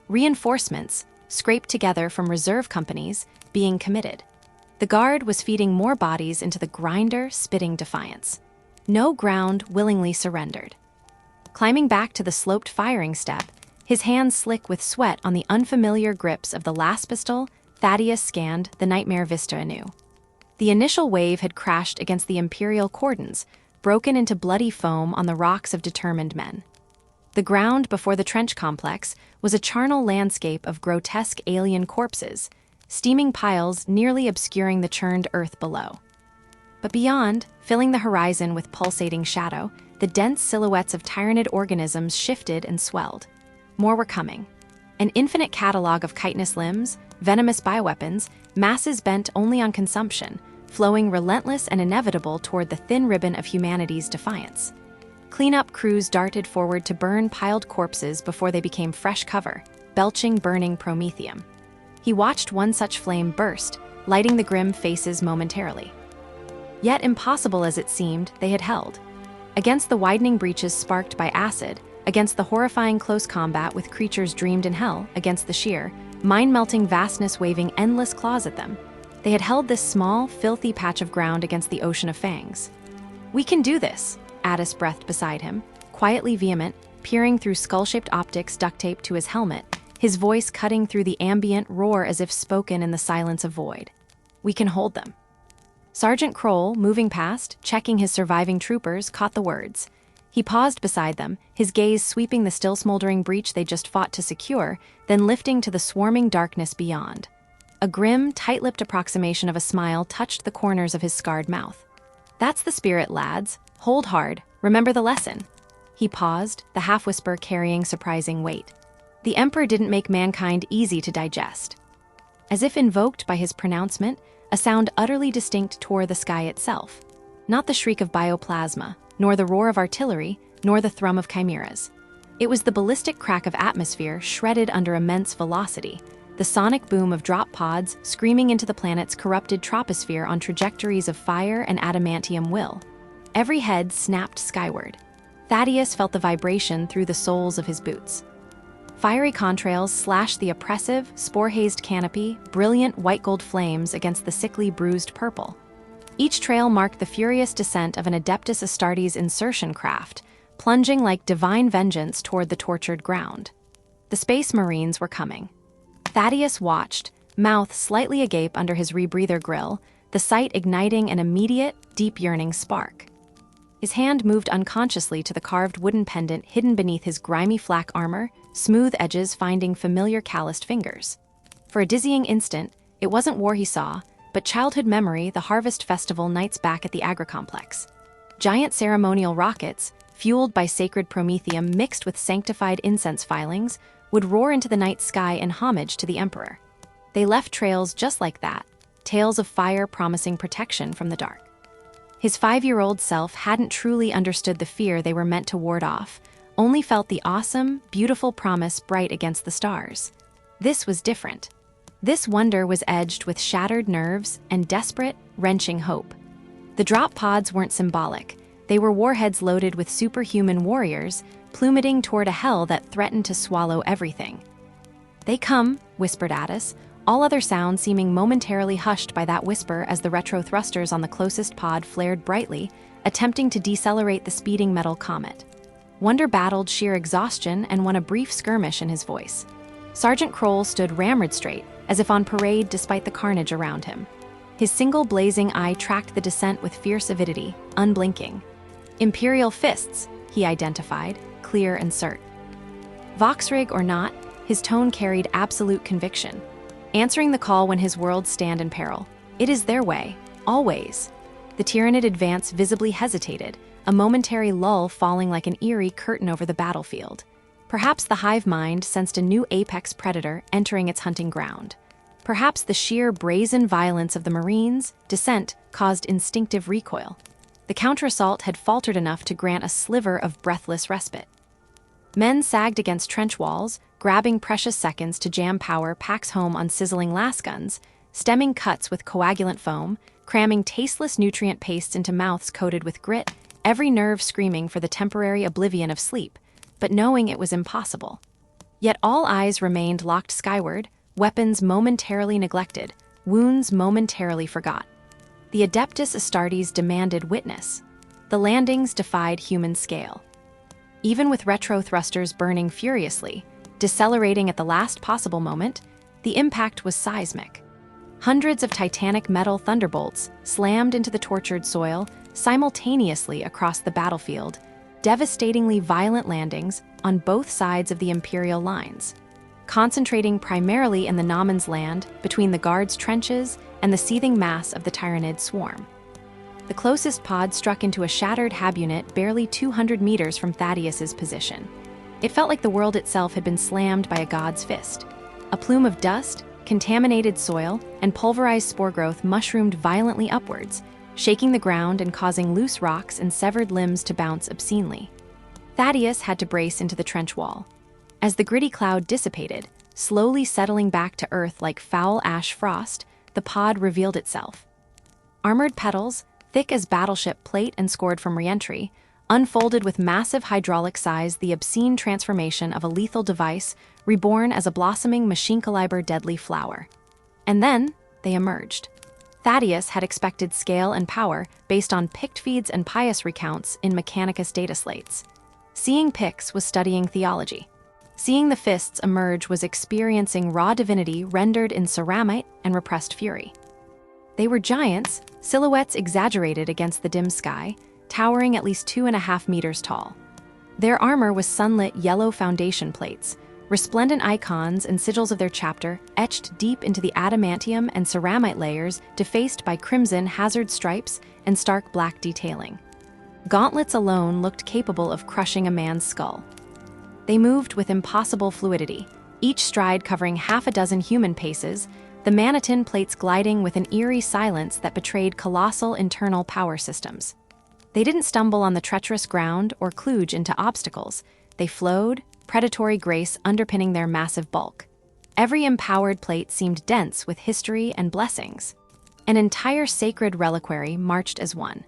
Reinforcements, scraped together from reserve companies, being committed. The guard was feeding more bodies into the grinder, spitting defiance. No ground willingly surrendered. Climbing back to the sloped firing step, his hands slick with sweat on the unfamiliar grips of the last pistol, Thaddeus scanned the nightmare vista anew. The initial wave had crashed against the Imperial cordons, broken into bloody foam on the rocks of determined men. The ground before the trench complex was a charnel landscape of grotesque alien corpses, steaming piles nearly obscuring the churned earth below. But beyond, filling the horizon with pulsating shadow, the dense silhouettes of Tyranid organisms shifted and swelled. More were coming. An infinite catalog of chitinous limbs, venomous bioweapons, masses bent only on consumption, flowing relentless and inevitable toward the thin ribbon of humanity's defiance. Cleanup crews darted forward to burn piled corpses before they became fresh cover, belching burning promethium. He watched one such flame burst, lighting the grim faces momentarily. Yet impossible as it seemed, they had held. Against the widening breaches sparked by acid, against the horrifying close combat with creatures dreamed in hell, against the sheer, mind-melting vastness waving endless claws at them, they had held this small, filthy patch of ground against the ocean of fangs. "We can do this," Addis breathed beside him, quietly vehement, peering through skull-shaped optics duct taped to his helmet, his voice cutting through the ambient roar as if spoken in the silence of void. "We can hold them." Sergeant Kroll, moving past, checking his surviving troopers, caught the words. He paused beside them, his gaze sweeping the still smoldering breach they just fought to secure, then lifting to the swarming darkness beyond. A grim, tight-lipped approximation of a smile touched the corners of his scarred mouth. "That's the spirit, lads. Hold hard. Remember the lesson." He paused, the half-whisper carrying surprising weight. The Emperor didn't make mankind easy to digest. As if invoked by his pronouncement, a sound utterly distinct tore the sky itself. Not the shriek of bioplasma, nor the roar of artillery, nor the thrum of chimeras. It was the ballistic crack of atmosphere shredded under immense velocity, the sonic boom of drop pods screaming into the planet's corrupted troposphere on trajectories of fire and adamantium will. Every head snapped skyward. Thaddeus felt the vibration through the soles of his boots. Fiery contrails slashed the oppressive, spore-hazed canopy, brilliant white-gold flames against the sickly bruised purple. Each trail marked the furious descent of an Adeptus Astartes insertion craft, plunging like divine vengeance toward the tortured ground. The Space Marines were coming. Thaddeus watched, mouth slightly agape under his rebreather grill, the sight igniting an immediate, deep yearning spark. His hand moved unconsciously to the carved wooden pendant hidden beneath his grimy flak armor, smooth edges finding familiar calloused fingers. For a dizzying instant, it wasn't war he saw, but childhood memory, the harvest festival nights back at the agri-complex. Giant ceremonial rockets, fueled by sacred promethium mixed with sanctified incense filings, would roar into the night sky in homage to the Emperor. They left trails just like that, tales of fire promising protection from the dark. His 5-year-old self hadn't truly understood the fear they were meant to ward off, only felt the awesome, beautiful promise bright against the stars. This was different. This wonder was edged with shattered nerves and desperate, wrenching hope. The drop pods weren't symbolic. They were warheads loaded with superhuman warriors, plummeting toward a hell that threatened to swallow everything. "They come," whispered Addis, all other sounds seeming momentarily hushed by that whisper as the retro thrusters on the closest pod flared brightly, attempting to decelerate the speeding metal comet. Wonder battled sheer exhaustion and won a brief skirmish in his voice. Sergeant Kroll stood ramrod straight, as if on parade despite the carnage around him. His single blazing eye tracked the descent with fierce avidity, unblinking. "Imperial fists," he identified, clear and cert. Voxrig or not, his tone carried absolute conviction. Answering the call when his worlds stand in peril. It is their way, always. The Tyranid advance visibly hesitated, a momentary lull falling like an eerie curtain over the battlefield. Perhaps the Hive Mind sensed a new apex predator entering its hunting ground. Perhaps the sheer brazen violence of the Marines' descent caused instinctive recoil. The counter-assault had faltered enough to grant a sliver of breathless respite. Men sagged against trench walls, grabbing precious seconds to jam power packs home on sizzling lasguns, stemming cuts with coagulant foam, cramming tasteless nutrient pastes into mouths coated with grit, every nerve screaming for the temporary oblivion of sleep, but knowing it was impossible. Yet all eyes remained locked skyward, weapons momentarily neglected, wounds momentarily forgot. The Adeptus Astartes demanded witness. The landings defied human scale. Even with retro thrusters burning furiously, decelerating at the last possible moment, the impact was seismic. Hundreds of titanic metal thunderbolts slammed into the tortured soil simultaneously across the battlefield, devastatingly violent landings on both sides of the Imperial lines, concentrating primarily in the Noman's land between the Guards' trenches and the seething mass of the Tyranid swarm. The closest pod struck into a shattered hab unit barely 200 meters from Thaddeus's position. It felt like the world itself had been slammed by a god's fist. A plume of dust, contaminated soil, and pulverized spore growth mushroomed violently upwards, shaking the ground and causing loose rocks and severed limbs to bounce obscenely. Thaddeus had to brace into the trench wall. As the gritty cloud dissipated, slowly settling back to earth like foul ash frost, the pod revealed itself. Armored petals, thick as battleship plate and scored from reentry, unfolded with massive hydraulic size the obscene transformation of a lethal device reborn as a blossoming machine-caliber deadly flower. And then they emerged. Thaddeus had expected scale and power based on pict feeds and pious recounts in Mechanicus data slates. Seeing pics was studying theology. Seeing the fists emerge was experiencing raw divinity rendered in ceramite and repressed fury. They were giants, silhouettes exaggerated against the dim sky, towering at least 2.5 meters tall. Their armor was sunlit yellow foundation plates, resplendent icons and sigils of their chapter etched deep into the adamantium and ceramite layers defaced by crimson hazard stripes and stark black detailing. Gauntlets alone looked capable of crushing a man's skull. They moved with impossible fluidity, each stride covering half a dozen human paces, the Manitin plates gliding with an eerie silence that betrayed colossal internal power systems. They didn't stumble on the treacherous ground or kludge into obstacles. They flowed, predatory grace underpinning their massive bulk. Every empowered plate seemed dense with history and blessings. An entire sacred reliquary marched as one.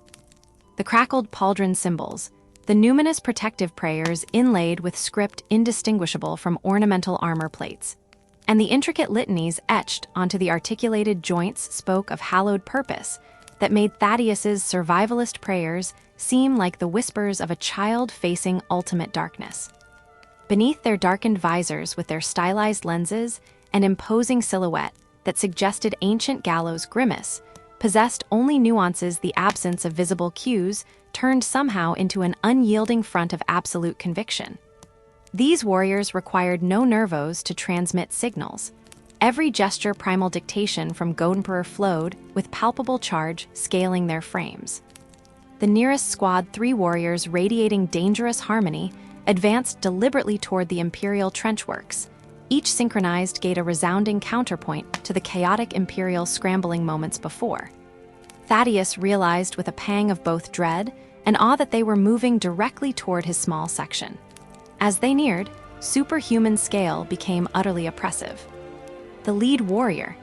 The crackled pauldron symbols, the numinous protective prayers inlaid with script indistinguishable from ornamental armor plates, and the intricate litanies etched onto the articulated joints spoke of hallowed purpose that made Thaddeus's survivalist prayers seem like the whispers of a child facing ultimate darkness. Beneath their darkened visors with their stylized lenses, an imposing silhouette that suggested ancient gallows grimace possessed only nuances the absence of visible cues turned somehow into an unyielding front of absolute conviction. These warriors required no nervos to transmit signals. Every gesture primal dictation from Godemperor flowed with palpable charge scaling their frames. The nearest squad, 3 warriors radiating dangerous harmony, advanced deliberately toward the Imperial trenchworks. Each synchronized gave a resounding counterpoint to the chaotic Imperial scrambling moments before. Thaddeus realized with a pang of both dread and awe that they were moving directly toward his small section. As they neared, superhuman scale became utterly oppressive. The lead warrior,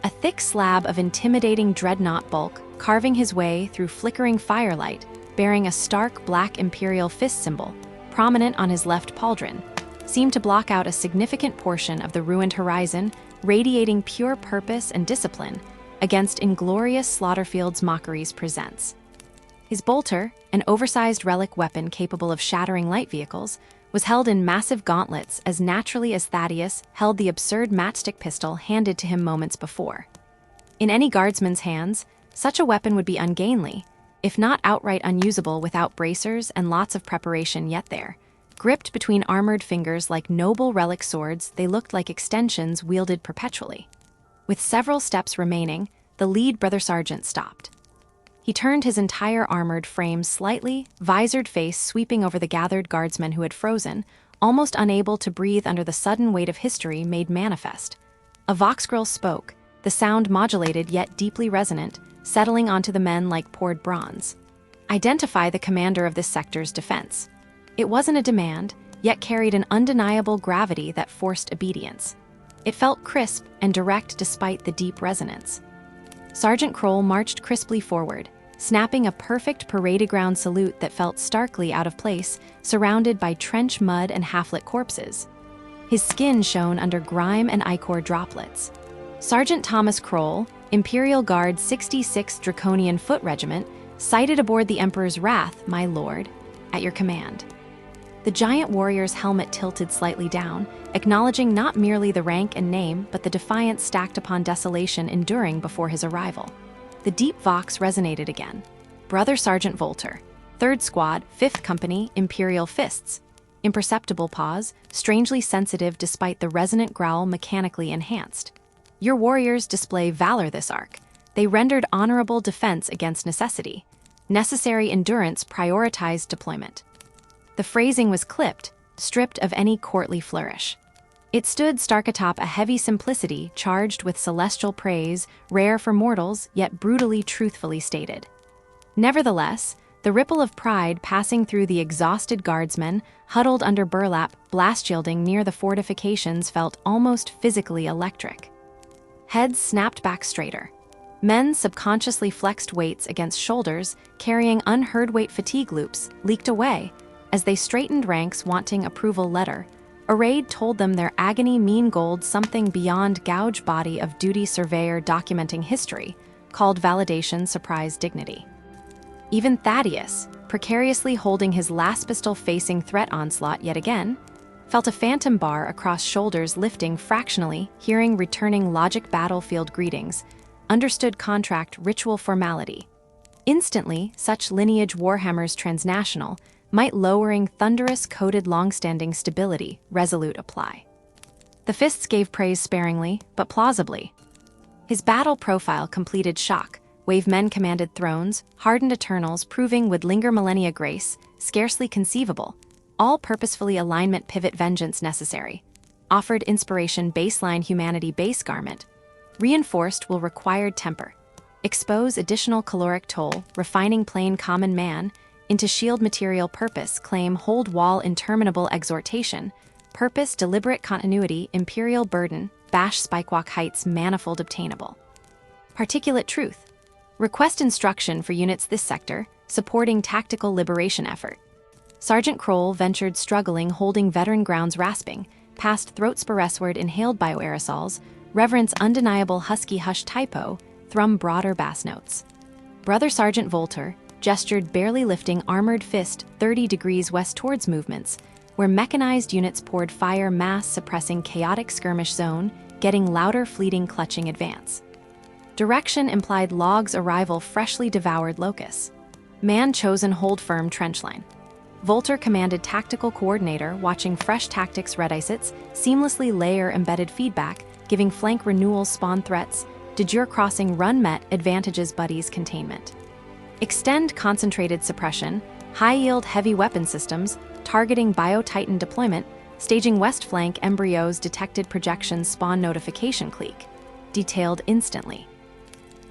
a thick slab of intimidating dreadnought bulk, carving his way through flickering firelight, bearing a stark black imperial fist symbol, prominent on his left pauldron, seemed to block out a significant portion of the ruined horizon, radiating pure purpose and discipline against inglorious Slaughterfield's mockeries presents. His bolter, an oversized relic weapon capable of shattering light vehicles, was held in massive gauntlets as naturally as Thaddeus held the absurd matchstick pistol handed to him moments before. In any guardsman's hands, such a weapon would be ungainly, if not outright unusable without bracers and lots of preparation yet there. Gripped between armored fingers like noble relic swords, they looked like extensions wielded perpetually. With several steps remaining, the lead brother sergeant stopped. He turned his entire armored frame slightly, visored face sweeping over the gathered guardsmen who had frozen, almost unable to breathe under the sudden weight of history made manifest. A voxgrill spoke, the sound modulated yet deeply resonant, settling onto the men like poured bronze. Identify the commander of this sector's defense. It wasn't a demand, yet carried an undeniable gravity that forced obedience. It felt crisp and direct despite the deep resonance. Sergeant Kroll marched crisply forward, snapping a perfect parade ground salute that felt starkly out of place, surrounded by trench mud and half-lit corpses. His skin shone under grime and ichor droplets. Sergeant Thomas Kroll, Imperial Guard 66th Draconian Foot Regiment, sighted aboard the Emperor's Wrath, my lord, at your command. The giant warrior's helmet tilted slightly down, acknowledging not merely the rank and name, but the defiance stacked upon desolation enduring before his arrival. The deep vox resonated again. Brother Sergeant Volter, 3rd Squad, 5th Company, Imperial Fists. Imperceptible pause, strangely sensitive despite the resonant growl mechanically enhanced. Your warriors display valor this arc. They rendered honorable defense against necessity. Necessary endurance prioritized deployment. The phrasing was clipped, stripped of any courtly flourish. It stood stark atop a heavy simplicity charged with celestial praise, rare for mortals, yet brutally truthfully stated. Nevertheless, the ripple of pride passing through the exhausted guardsmen, huddled under burlap, blast shielding near the fortifications felt almost physically electric. Heads snapped back straighter. Men subconsciously flexed weights against shoulders, carrying unheard weight fatigue loops, leaked away, as they straightened ranks wanting approval letter. A raid told them their agony mean gold something beyond gouge body of duty surveyor documenting history, called validation surprise dignity. Even Thaddeus, precariously holding his last pistol facing threat onslaught yet again, felt a phantom bar across shoulders lifting fractionally, hearing returning logic battlefield greetings, understood contract ritual formality. Instantly, such lineage Warhammers transnational, might lowering thunderous coded long-standing stability, resolute apply. The fists gave praise sparingly, but plausibly. His battle profile completed shock, wave men commanded thrones, hardened eternals proving would linger millennia grace, scarcely conceivable, all purposefully alignment pivot vengeance necessary, offered inspiration baseline humanity base garment, reinforced will required temper, expose additional caloric toll, refining plain common man, into shield material purpose claim hold wall interminable exhortation, purpose deliberate continuity imperial burden, bash spikewalk heights manifold obtainable. Particulate truth. Request instruction for units this sector, supporting tactical liberation effort. Sergeant Kroll ventured struggling holding veteran grounds rasping, past throat spiresward inhaled bioaerosols, reverence undeniable husky hush typo, thrum broader bass notes. Brother Sergeant Volter gestured barely lifting armored fist 30 degrees west towards movements, where mechanized units poured fire mass suppressing chaotic skirmish zone, getting louder fleeting clutching advance. Direction implied logs arrival freshly devoured locus. Man chosen hold firm trenchline. Volter commanded tactical coordinator watching fresh tactics redicets, seamlessly layer embedded feedback, giving flank renewals spawn threats, de jure crossing run met advantages buddies containment. Extend concentrated suppression, high-yield heavy weapon systems, targeting Bio-Titan deployment, staging west flank embryos detected projections spawn notification clique, detailed instantly.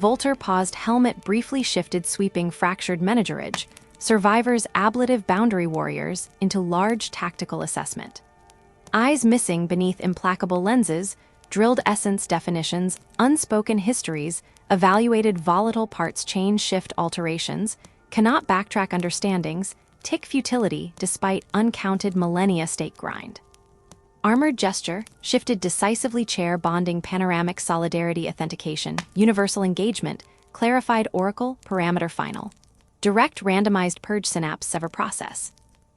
Volter paused helmet briefly shifted sweeping fractured menagerage, survivors' ablative boundary warriors into large tactical assessment. Eyes missing beneath implacable lenses, drilled essence definitions, unspoken histories, evaluated volatile parts change shift alterations, cannot backtrack understandings, tick futility despite uncounted millennia stake grind. Armored gesture, shifted decisively chair bonding panoramic solidarity authentication, universal engagement, clarified oracle, parameter final. Direct randomized purge synapse sever process.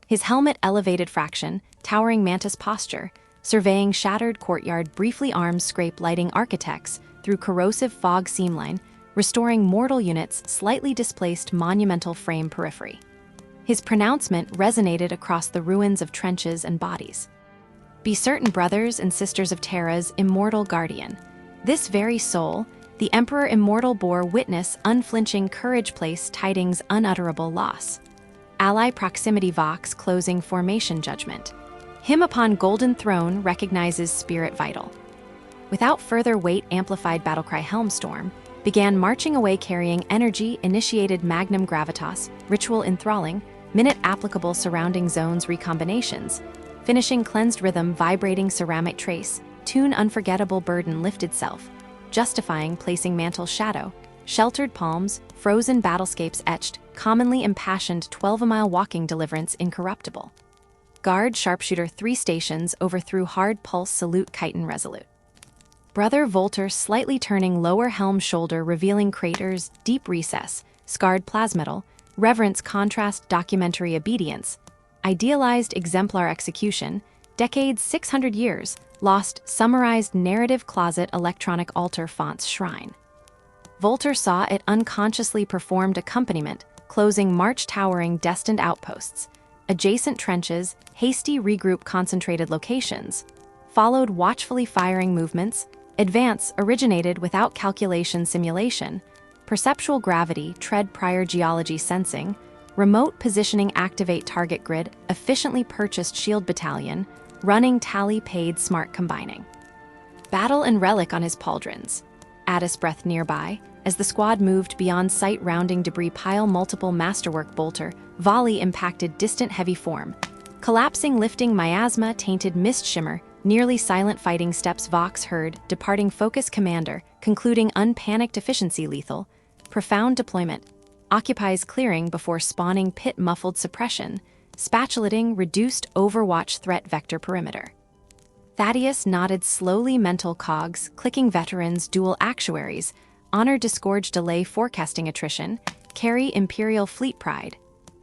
His helmet elevated fraction, towering mantis posture, surveying shattered courtyard briefly arms scrape lighting architects through corrosive fog seamline, restoring mortal units slightly displaced monumental frame periphery. His pronouncement resonated across the ruins of trenches and bodies. Be certain, brothers and sisters of Terra's immortal guardian. This very soul, the Emperor Immortal bore witness unflinching courage place tidings unutterable loss. Ally proximity vox closing formation judgment. Him upon golden throne recognizes spirit vital. Without further weight amplified battlecry Helmstorm, began marching away carrying energy initiated magnum gravitas, ritual enthralling, minute applicable surrounding zones recombinations, finishing cleansed rhythm vibrating ceramic trace, tune unforgettable burden lifted self, justifying placing mantle shadow, sheltered palms, frozen battlescapes etched, commonly impassioned 12-a-mile walking deliverance incorruptible. Guard sharpshooter 3 stations overthrew hard pulse salute chitin resolute. Brother Volter slightly turning lower helm shoulder revealing craters, deep recess, scarred plasmetal, reverence contrast documentary obedience, idealized exemplar execution, decades 600 years, lost summarized narrative closet electronic altar fonts shrine. Volter saw it unconsciously performed accompaniment, closing march towering destined outposts, adjacent trenches, hasty regroup concentrated locations, followed watchfully firing movements, advance originated without calculation simulation, perceptual gravity tread prior geology sensing, remote positioning activate target grid, efficiently purchased shield battalion, running tally paid smart combining. Battle and relic on his pauldrons. Addis breath nearby, as the squad moved beyond sight rounding debris pile multiple masterwork bolter, volley impacted distant heavy form. Collapsing lifting miasma tainted mist shimmer, nearly silent fighting steps Vox heard, departing focus commander, concluding unpanicked efficiency lethal, profound deployment, occupies clearing before spawning pit muffled suppression, spatulating reduced overwatch threat vector perimeter. Thaddeus nodded slowly mental cogs, clicking veterans dual actuaries, honor disgorge delay forecasting attrition, carry imperial fleet pride,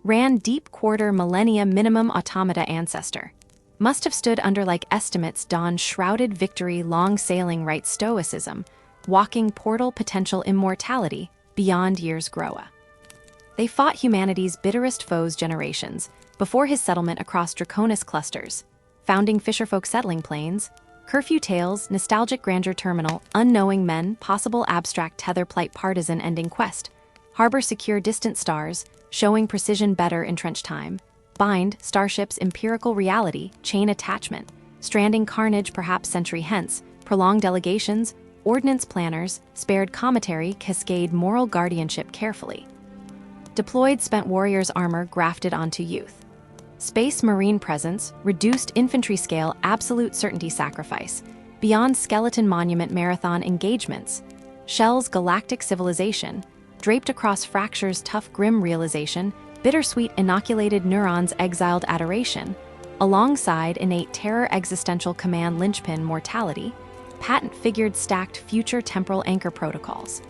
ran deep quarter millennia minimum automata ancestor. Must have stood under like estimates dawn shrouded victory long sailing right stoicism, walking portal potential immortality beyond years growa. They fought humanity's bitterest foes generations, before his settlement across Draconis clusters, founding fisherfolk settling plains, curfew tales, nostalgic grandeur terminal, unknowing men, possible abstract tether plight partisan ending quest, harbor secure distant stars, showing precision better entrenched time, bind, starships empirical reality, chain attachment, stranding carnage perhaps century hence, prolonged delegations, ordnance planners, spared cometary, cascade moral guardianship carefully. Deployed spent warriors armor grafted onto youth. Space Marine presence, reduced infantry scale absolute certainty sacrifice, beyond skeleton monument marathon engagements, Shell's galactic civilization, draped across fractures tough grim realization, bittersweet inoculated neurons exiled adoration, alongside innate terror existential command linchpin mortality, patent figured stacked future temporal anchor protocols.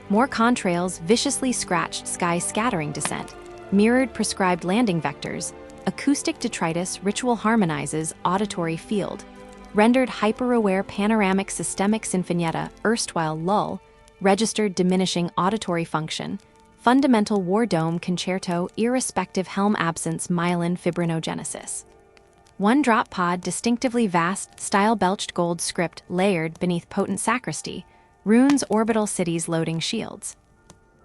More contrails viciously scratched sky scattering descent, mirrored prescribed landing vectors, acoustic detritus ritual harmonizes auditory field, rendered hyper-aware panoramic systemic sinfonietta erstwhile lull, registered diminishing auditory function, fundamental war dome concerto irrespective helm absence myelin fibrinogenesis. One drop pod distinctively vast style belched gold script layered beneath potent sacristy, runes orbital cities loading shields.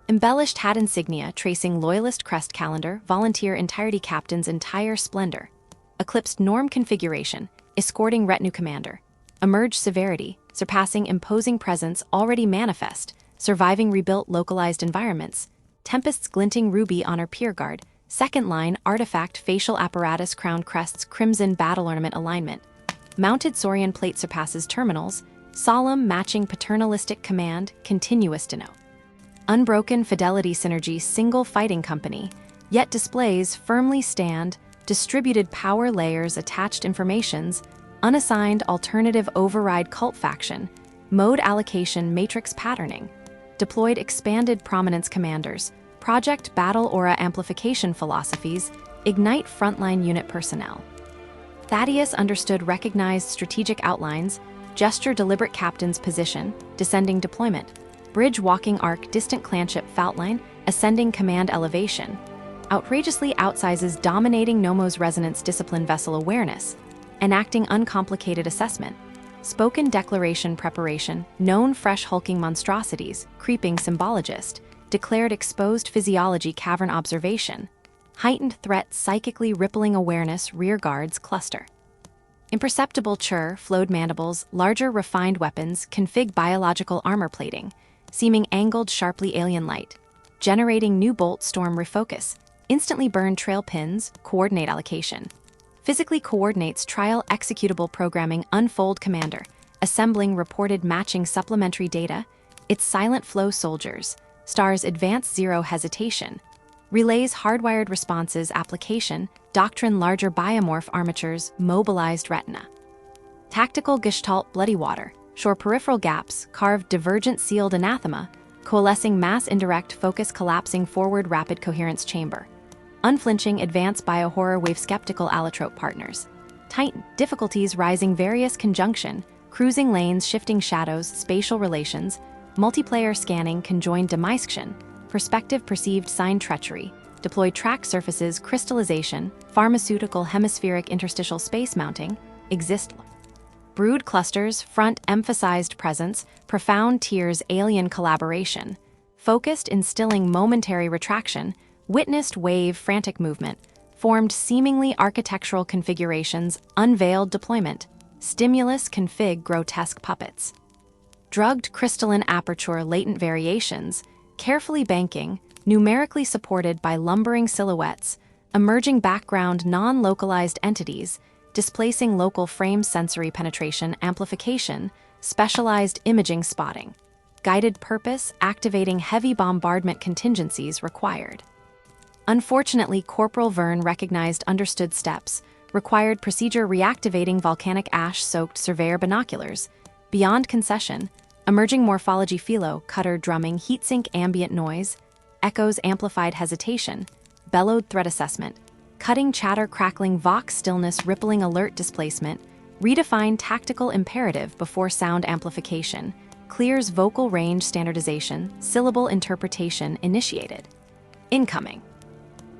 Embellished hat insignia tracing loyalist crest calendar, volunteer entirety captain's entire splendor. Eclipsed norm configuration, escorting retinue commander. Emerge severity, surpassing imposing presence already manifest, surviving rebuilt localized environments. Tempest's glinting ruby honor pier guard, Second line, artifact facial apparatus crown crests crimson battle ornament alignment. Mounted Saurian plate surpasses terminals, solemn matching paternalistic command, continuous denote. Unbroken fidelity synergy single fighting company, yet displays firmly stand, distributed power layers attached informations, unassigned alternative override cult faction, mode allocation matrix patterning, deployed expanded prominence commanders, project battle aura amplification philosophies, ignite frontline unit personnel. Thaddeus understood recognized strategic outlines, gesture deliberate captain's position, descending deployment, bridge walking arc distant clanship faultline, ascending command elevation, outrageously outsizes dominating Nomo's resonance discipline vessel awareness, enacting uncomplicated assessment, spoken declaration preparation, known fresh hulking monstrosities, creeping symbologist, declared exposed physiology cavern observation, heightened threat psychically rippling awareness rear guards cluster. Imperceptible chur, flowed mandibles, larger refined weapons, config biological armor plating, seeming angled sharply alien light, generating new bolt storm refocus, instantly burn trail pins, coordinate allocation. Physically coordinates trial executable programming unfold commander, assembling reported matching supplementary data, its silent flow soldiers, stars advanced zero hesitation, relays hardwired responses application, doctrine larger biomorph armatures, mobilized retina. Tactical gestalt bloody water, shore peripheral gaps, carved divergent sealed anathema, coalescing mass indirect focus collapsing forward rapid coherence chamber. Unflinching advanced biohorror wave skeptical allotrope partners. Titan, difficulties rising various conjunction, cruising lanes shifting shadows spatial relations, multiplayer scanning conjoined demisction, perspective perceived sign treachery, deploy track surfaces crystallization, pharmaceutical hemispheric interstitial space mounting, exist. Brood clusters, front emphasized presence, profound tiers alien collaboration, focused instilling momentary retraction, witnessed wave frantic movement, formed seemingly architectural configurations, unveiled deployment, stimulus config grotesque puppets. Drugged crystalline aperture latent variations, carefully banking, numerically supported by lumbering silhouettes, emerging background non-localized entities, displacing local frame sensory penetration amplification, specialized imaging spotting. Guided purpose activating heavy bombardment contingencies required. Unfortunately, Corporal Verne recognized understood steps, required procedure reactivating volcanic ash-soaked surveyor binoculars, beyond concession, emerging morphology philo, cutter drumming, heatsink ambient noise, echoes amplified hesitation, bellowed threat assessment, cutting chatter crackling vox stillness rippling alert displacement, redefined tactical imperative before sound amplification, clears vocal range standardization, syllable interpretation initiated. Incoming.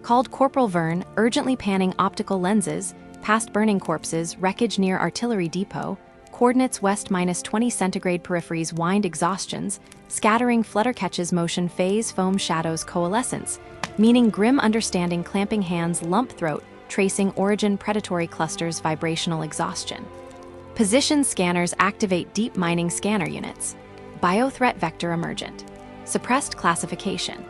Called Corporal Verne, urgently panning optical lenses, past burning corpses, wreckage near artillery depot, coordinates west -20 centigrade peripheries wind exhaustions, scattering flutter catches motion phase foam shadows coalescence, meaning grim understanding clamping hands lump throat, tracing origin predatory clusters vibrational exhaustion. Position scanners activate deep mining scanner units. Biothreat vector emergent. Suppressed classification.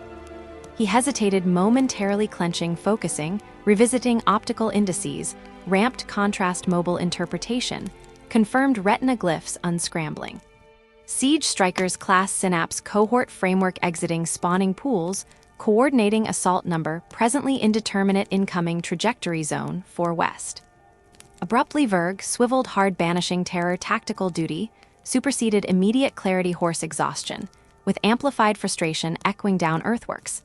He hesitated momentarily clenching focusing, revisiting optical indices, ramped contrast mobile interpretation, confirmed retina glyphs unscrambling. Siege Strikers class synapse cohort framework exiting spawning pools, coordinating assault number presently indeterminate incoming trajectory zone 4 west. Abruptly Verg swiveled hard banishing terror tactical duty, superseded immediate clarity horse exhaustion, with amplified frustration echoing down earthworks.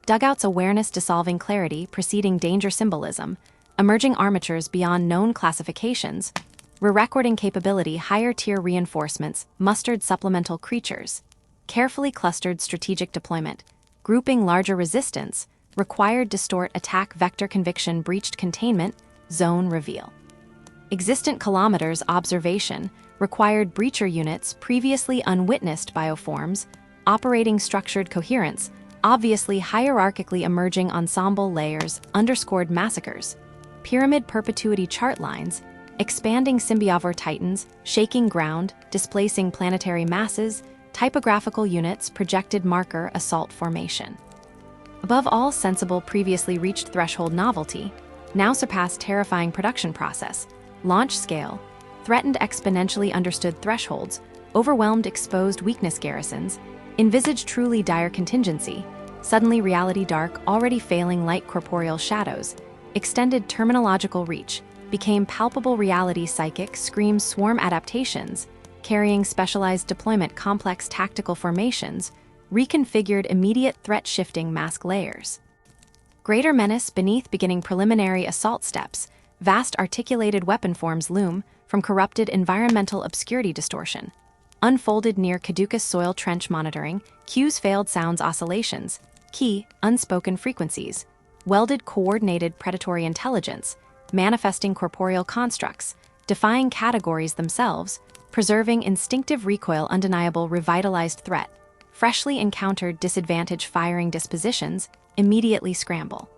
Dugouts awareness dissolving clarity preceding danger symbolism, emerging armatures beyond known classifications, re-recording capability higher tier reinforcements, mustered supplemental creatures, carefully clustered strategic deployment, grouping larger resistance, required distort attack vector conviction breached containment, zone reveal. Existent kilometers observation, required breacher units previously unwitnessed bioforms, operating structured coherence, obviously hierarchically emerging ensemble layers, underscored massacres, pyramid perpetuity chart lines, expanding symbiovore titans, shaking ground, displacing planetary masses, typographical units projected marker assault formation. Above all sensible previously reached threshold novelty, now surpassed terrifying production process, launch scale, threatened exponentially understood thresholds, overwhelmed exposed weakness garrisons, envisaged truly dire contingency, suddenly reality dark already failing light corporeal shadows, extended terminological reach, became palpable reality psychic screams swarm adaptations, carrying specialized deployment complex tactical formations, reconfigured immediate threat shifting mask layers. Greater menace beneath beginning preliminary assault steps, vast articulated weapon forms loom from corrupted environmental obscurity distortion. Unfolded near caducous soil trench monitoring, cues failed sounds oscillations, key, unspoken frequencies, welded coordinated predatory intelligence, manifesting corporeal constructs, defying categories themselves, preserving instinctive recoil undeniable revitalized threat, freshly encountered disadvantage firing dispositions, immediately scramble.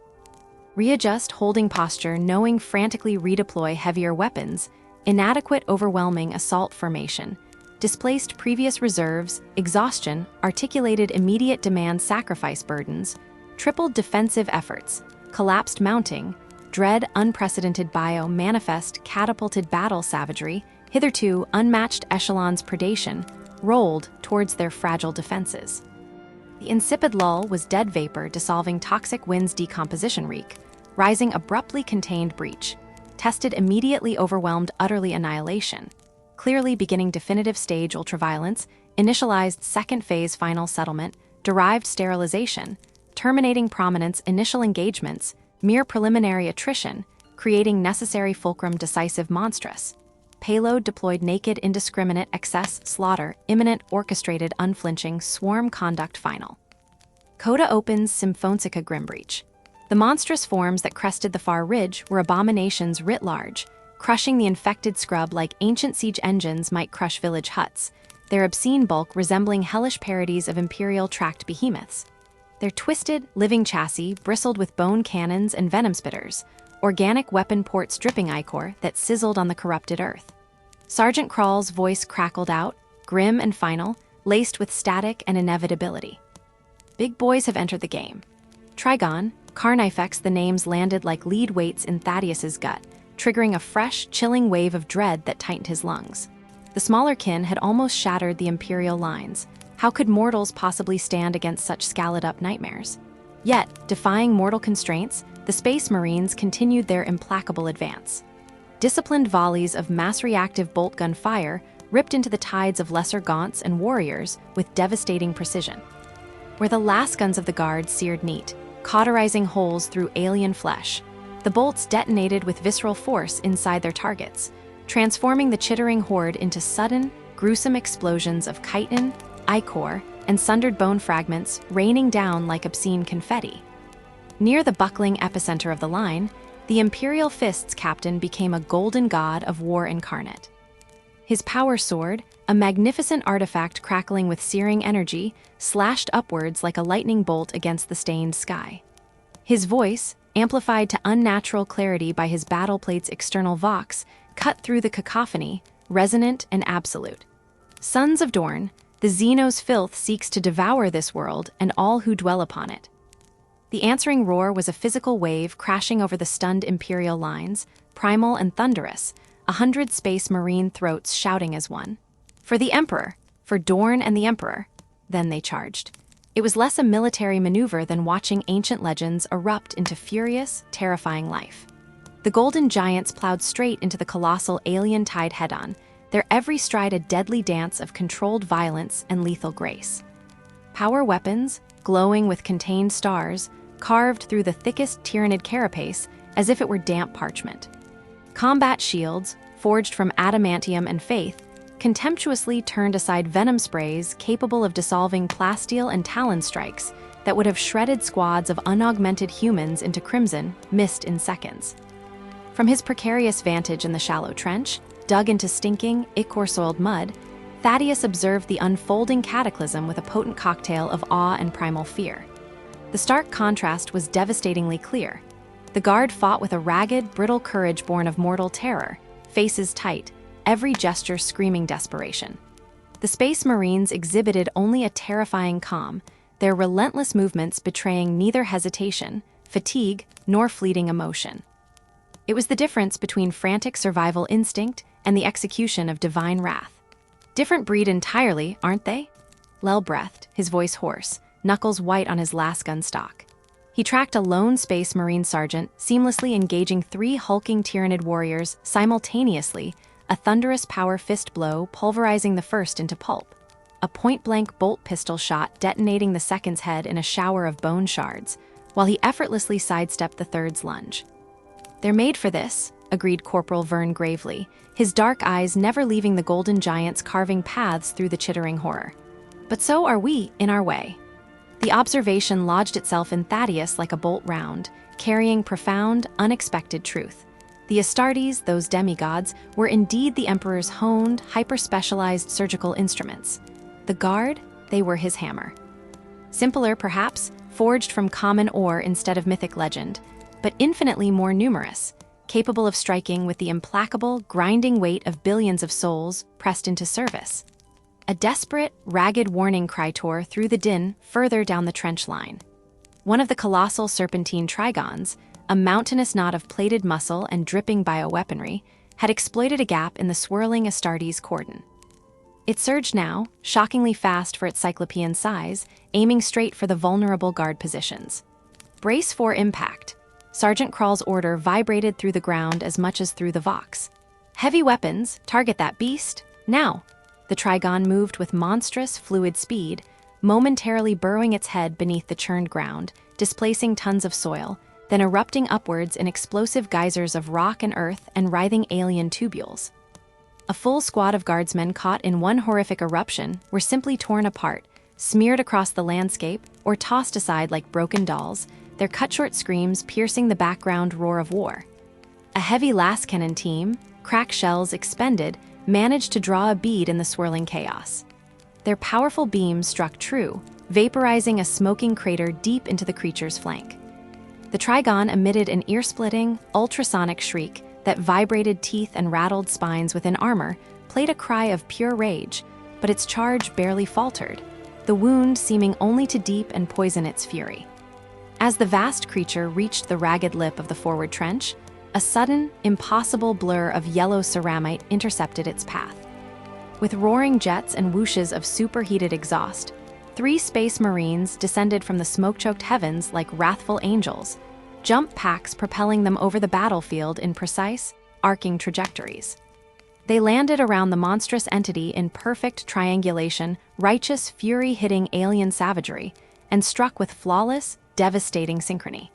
Readjust holding posture knowing frantically redeploy heavier weapons, inadequate overwhelming assault formation, displaced previous reserves, exhaustion, articulated immediate demand sacrifice burdens, tripled defensive efforts, collapsed mounting, dread unprecedented bio manifest catapulted battle savagery, hitherto unmatched echelons predation, rolled towards their fragile defenses. The insipid lull was dead vapor dissolving toxic winds decomposition reek, rising abruptly contained breach, tested immediately overwhelmed utterly annihilation, clearly beginning definitive stage ultraviolence, initialized second phase final settlement, derived sterilization, terminating prominence initial engagements, mere preliminary attrition, creating necessary fulcrum decisive monstrous. Payload deployed naked indiscriminate excess slaughter, imminent orchestrated unflinching swarm conduct final. Coda opens Symphonsica Grimbreach. The monstrous forms that crested the far ridge were abominations writ large, crushing the infected scrub like ancient siege engines might crush village huts, their obscene bulk resembling hellish parodies of imperial tracked behemoths. Their twisted, living chassis bristled with bone cannons and venom spitters, organic weapon ports dripping ichor that sizzled on the corrupted earth. Sergeant Crawl's voice crackled out, grim and final, laced with static and inevitability. Big boys have entered the game. Trigon, Carnifex the names landed like lead weights in Thaddeus's gut, triggering a fresh, chilling wave of dread that tightened his lungs. The smaller kin had almost shattered the Imperial lines. How could mortals possibly stand against such scalloped-up nightmares? Yet, defying mortal constraints, the Space Marines continued their implacable advance. Disciplined volleys of mass-reactive bolt gun fire ripped into the tides of lesser gaunts and warriors with devastating precision. Where the last guns of the Guard seared neat, cauterizing holes through alien flesh, the bolts detonated with visceral force inside their targets, transforming the chittering horde into sudden, gruesome explosions of chitin, ichor, and sundered bone fragments raining down like obscene confetti. Near the buckling epicenter of the line, the Imperial Fist's captain became a golden god of war incarnate. His power sword, a magnificent artifact crackling with searing energy, slashed upwards like a lightning bolt against the stained sky. His voice, amplified to unnatural clarity by his battle plate's external vox, cut through the cacophony, resonant and absolute. Sons of Dorn, the Xeno's filth seeks to devour this world and all who dwell upon it. The answering roar was a physical wave crashing over the stunned Imperial lines, primal and thunderous, 100 Space Marine throats shouting as one. For the Emperor, for Dorn and the Emperor. Then they charged. It was less a military maneuver than watching ancient legends erupt into furious, terrifying life. The Golden Giants plowed straight into the colossal alien tide head-on, their every stride a deadly dance of controlled violence and lethal grace. Power weapons, glowing with contained stars, carved through the thickest Tyranid carapace as if it were damp parchment. Combat shields, forged from adamantium and faith, contemptuously turned aside venom sprays capable of dissolving plasteel and talon strikes that would have shredded squads of unaugmented humans into crimson, missed in seconds. From his precarious vantage in the shallow trench, dug into stinking, ichor-soiled mud, Thaddeus observed the unfolding cataclysm with a potent cocktail of awe and primal fear. The stark contrast was devastatingly clear. The Guard fought with a ragged, brittle courage born of mortal terror, faces tight, every gesture screaming desperation. The Space Marines exhibited only a terrifying calm, their relentless movements betraying neither hesitation, fatigue, nor fleeting emotion. It was the difference between frantic survival instinct and the execution of divine wrath. Different breed entirely, aren't they? Lel breathed, his voice hoarse, knuckles white on his last gun stock. He tracked a lone Space Marine sergeant, seamlessly engaging 3 hulking Tyranid warriors simultaneously, a thunderous power fist blow pulverizing the first into pulp, a point-blank bolt pistol shot detonating the second's head in a shower of bone shards, while he effortlessly sidestepped the third's lunge. "They're made for this," agreed Corporal Vern gravely, his dark eyes never leaving the golden giants carving paths through the chittering horror. "But so are we, in our way." The observation lodged itself in Thaddeus like a bolt round, carrying profound, unexpected truth. The Astartes, those demigods, were indeed the Emperor's honed, hyper-specialized surgical instruments. The Guard, they were his hammer. Simpler, perhaps, forged from common ore instead of mythic legend, but infinitely more numerous, capable of striking with the implacable, grinding weight of billions of souls pressed into service. A desperate, ragged warning cry tore through the din further down the trench line. One of the colossal serpentine trigons, a mountainous knot of plated muscle and dripping bioweaponry, had exploited a gap in the swirling Astartes cordon. It surged now, shockingly fast for its cyclopean size, aiming straight for the vulnerable guard positions. "Brace for impact." Sergeant Krall's order vibrated through the ground as much as through the Vox. "Heavy weapons, target that beast, now!" The Trigon moved with monstrous, fluid speed, momentarily burrowing its head beneath the churned ground, displacing tons of soil, then erupting upwards in explosive geysers of rock and earth and writhing alien tubules. A full squad of guardsmen caught in one horrific eruption were simply torn apart, smeared across the landscape, or tossed aside like broken dolls, their cut-short screams piercing the background roar of war. A heavy lascannon team, crack shells expended, managed to draw a bead in the swirling chaos. Their powerful beams struck true, vaporizing a smoking crater deep into the creature's flank. The Trigon emitted an ear-splitting, ultrasonic shriek that vibrated teeth and rattled spines within armor, played a cry of pure rage, but its charge barely faltered, the wound seeming only to deep and poison its fury. As the vast creature reached the ragged lip of the forward trench, a sudden, impossible blur of yellow ceramite intercepted its path. With roaring jets and whooshes of superheated exhaust, 3 Space Marines descended from the smoke-choked heavens like wrathful angels, jump packs propelling them over the battlefield in precise, arcing trajectories. They landed around the monstrous entity in perfect triangulation, righteous fury hitting alien savagery, and struck with flawless, devastating synchrony.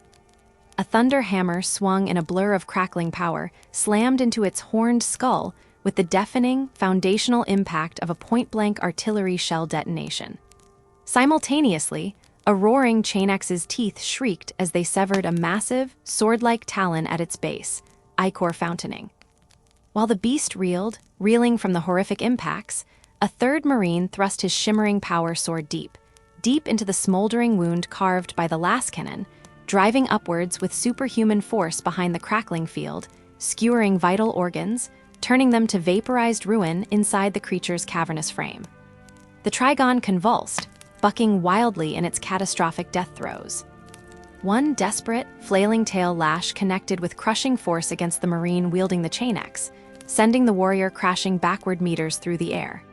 A thunder hammer swung in a blur of crackling power, slammed into its horned skull with the deafening, foundational impact of a point-blank artillery shell detonation. Simultaneously, a roaring Chainex's teeth shrieked as they severed a massive, sword-like talon at its base, ichor fountaining. While the beast reeled, reeling from the horrific impacts, a third Marine thrust his shimmering power sword deep into the smoldering wound carved by the lascannon, driving upwards with superhuman force behind the crackling field, skewering vital organs, turning them to vaporized ruin inside the creature's cavernous frame. The Trigon convulsed, bucking wildly in its catastrophic death throes. One desperate, flailing tail lash connected with crushing force against the Marine wielding the Chainex, sending the warrior crashing backward meters through the air.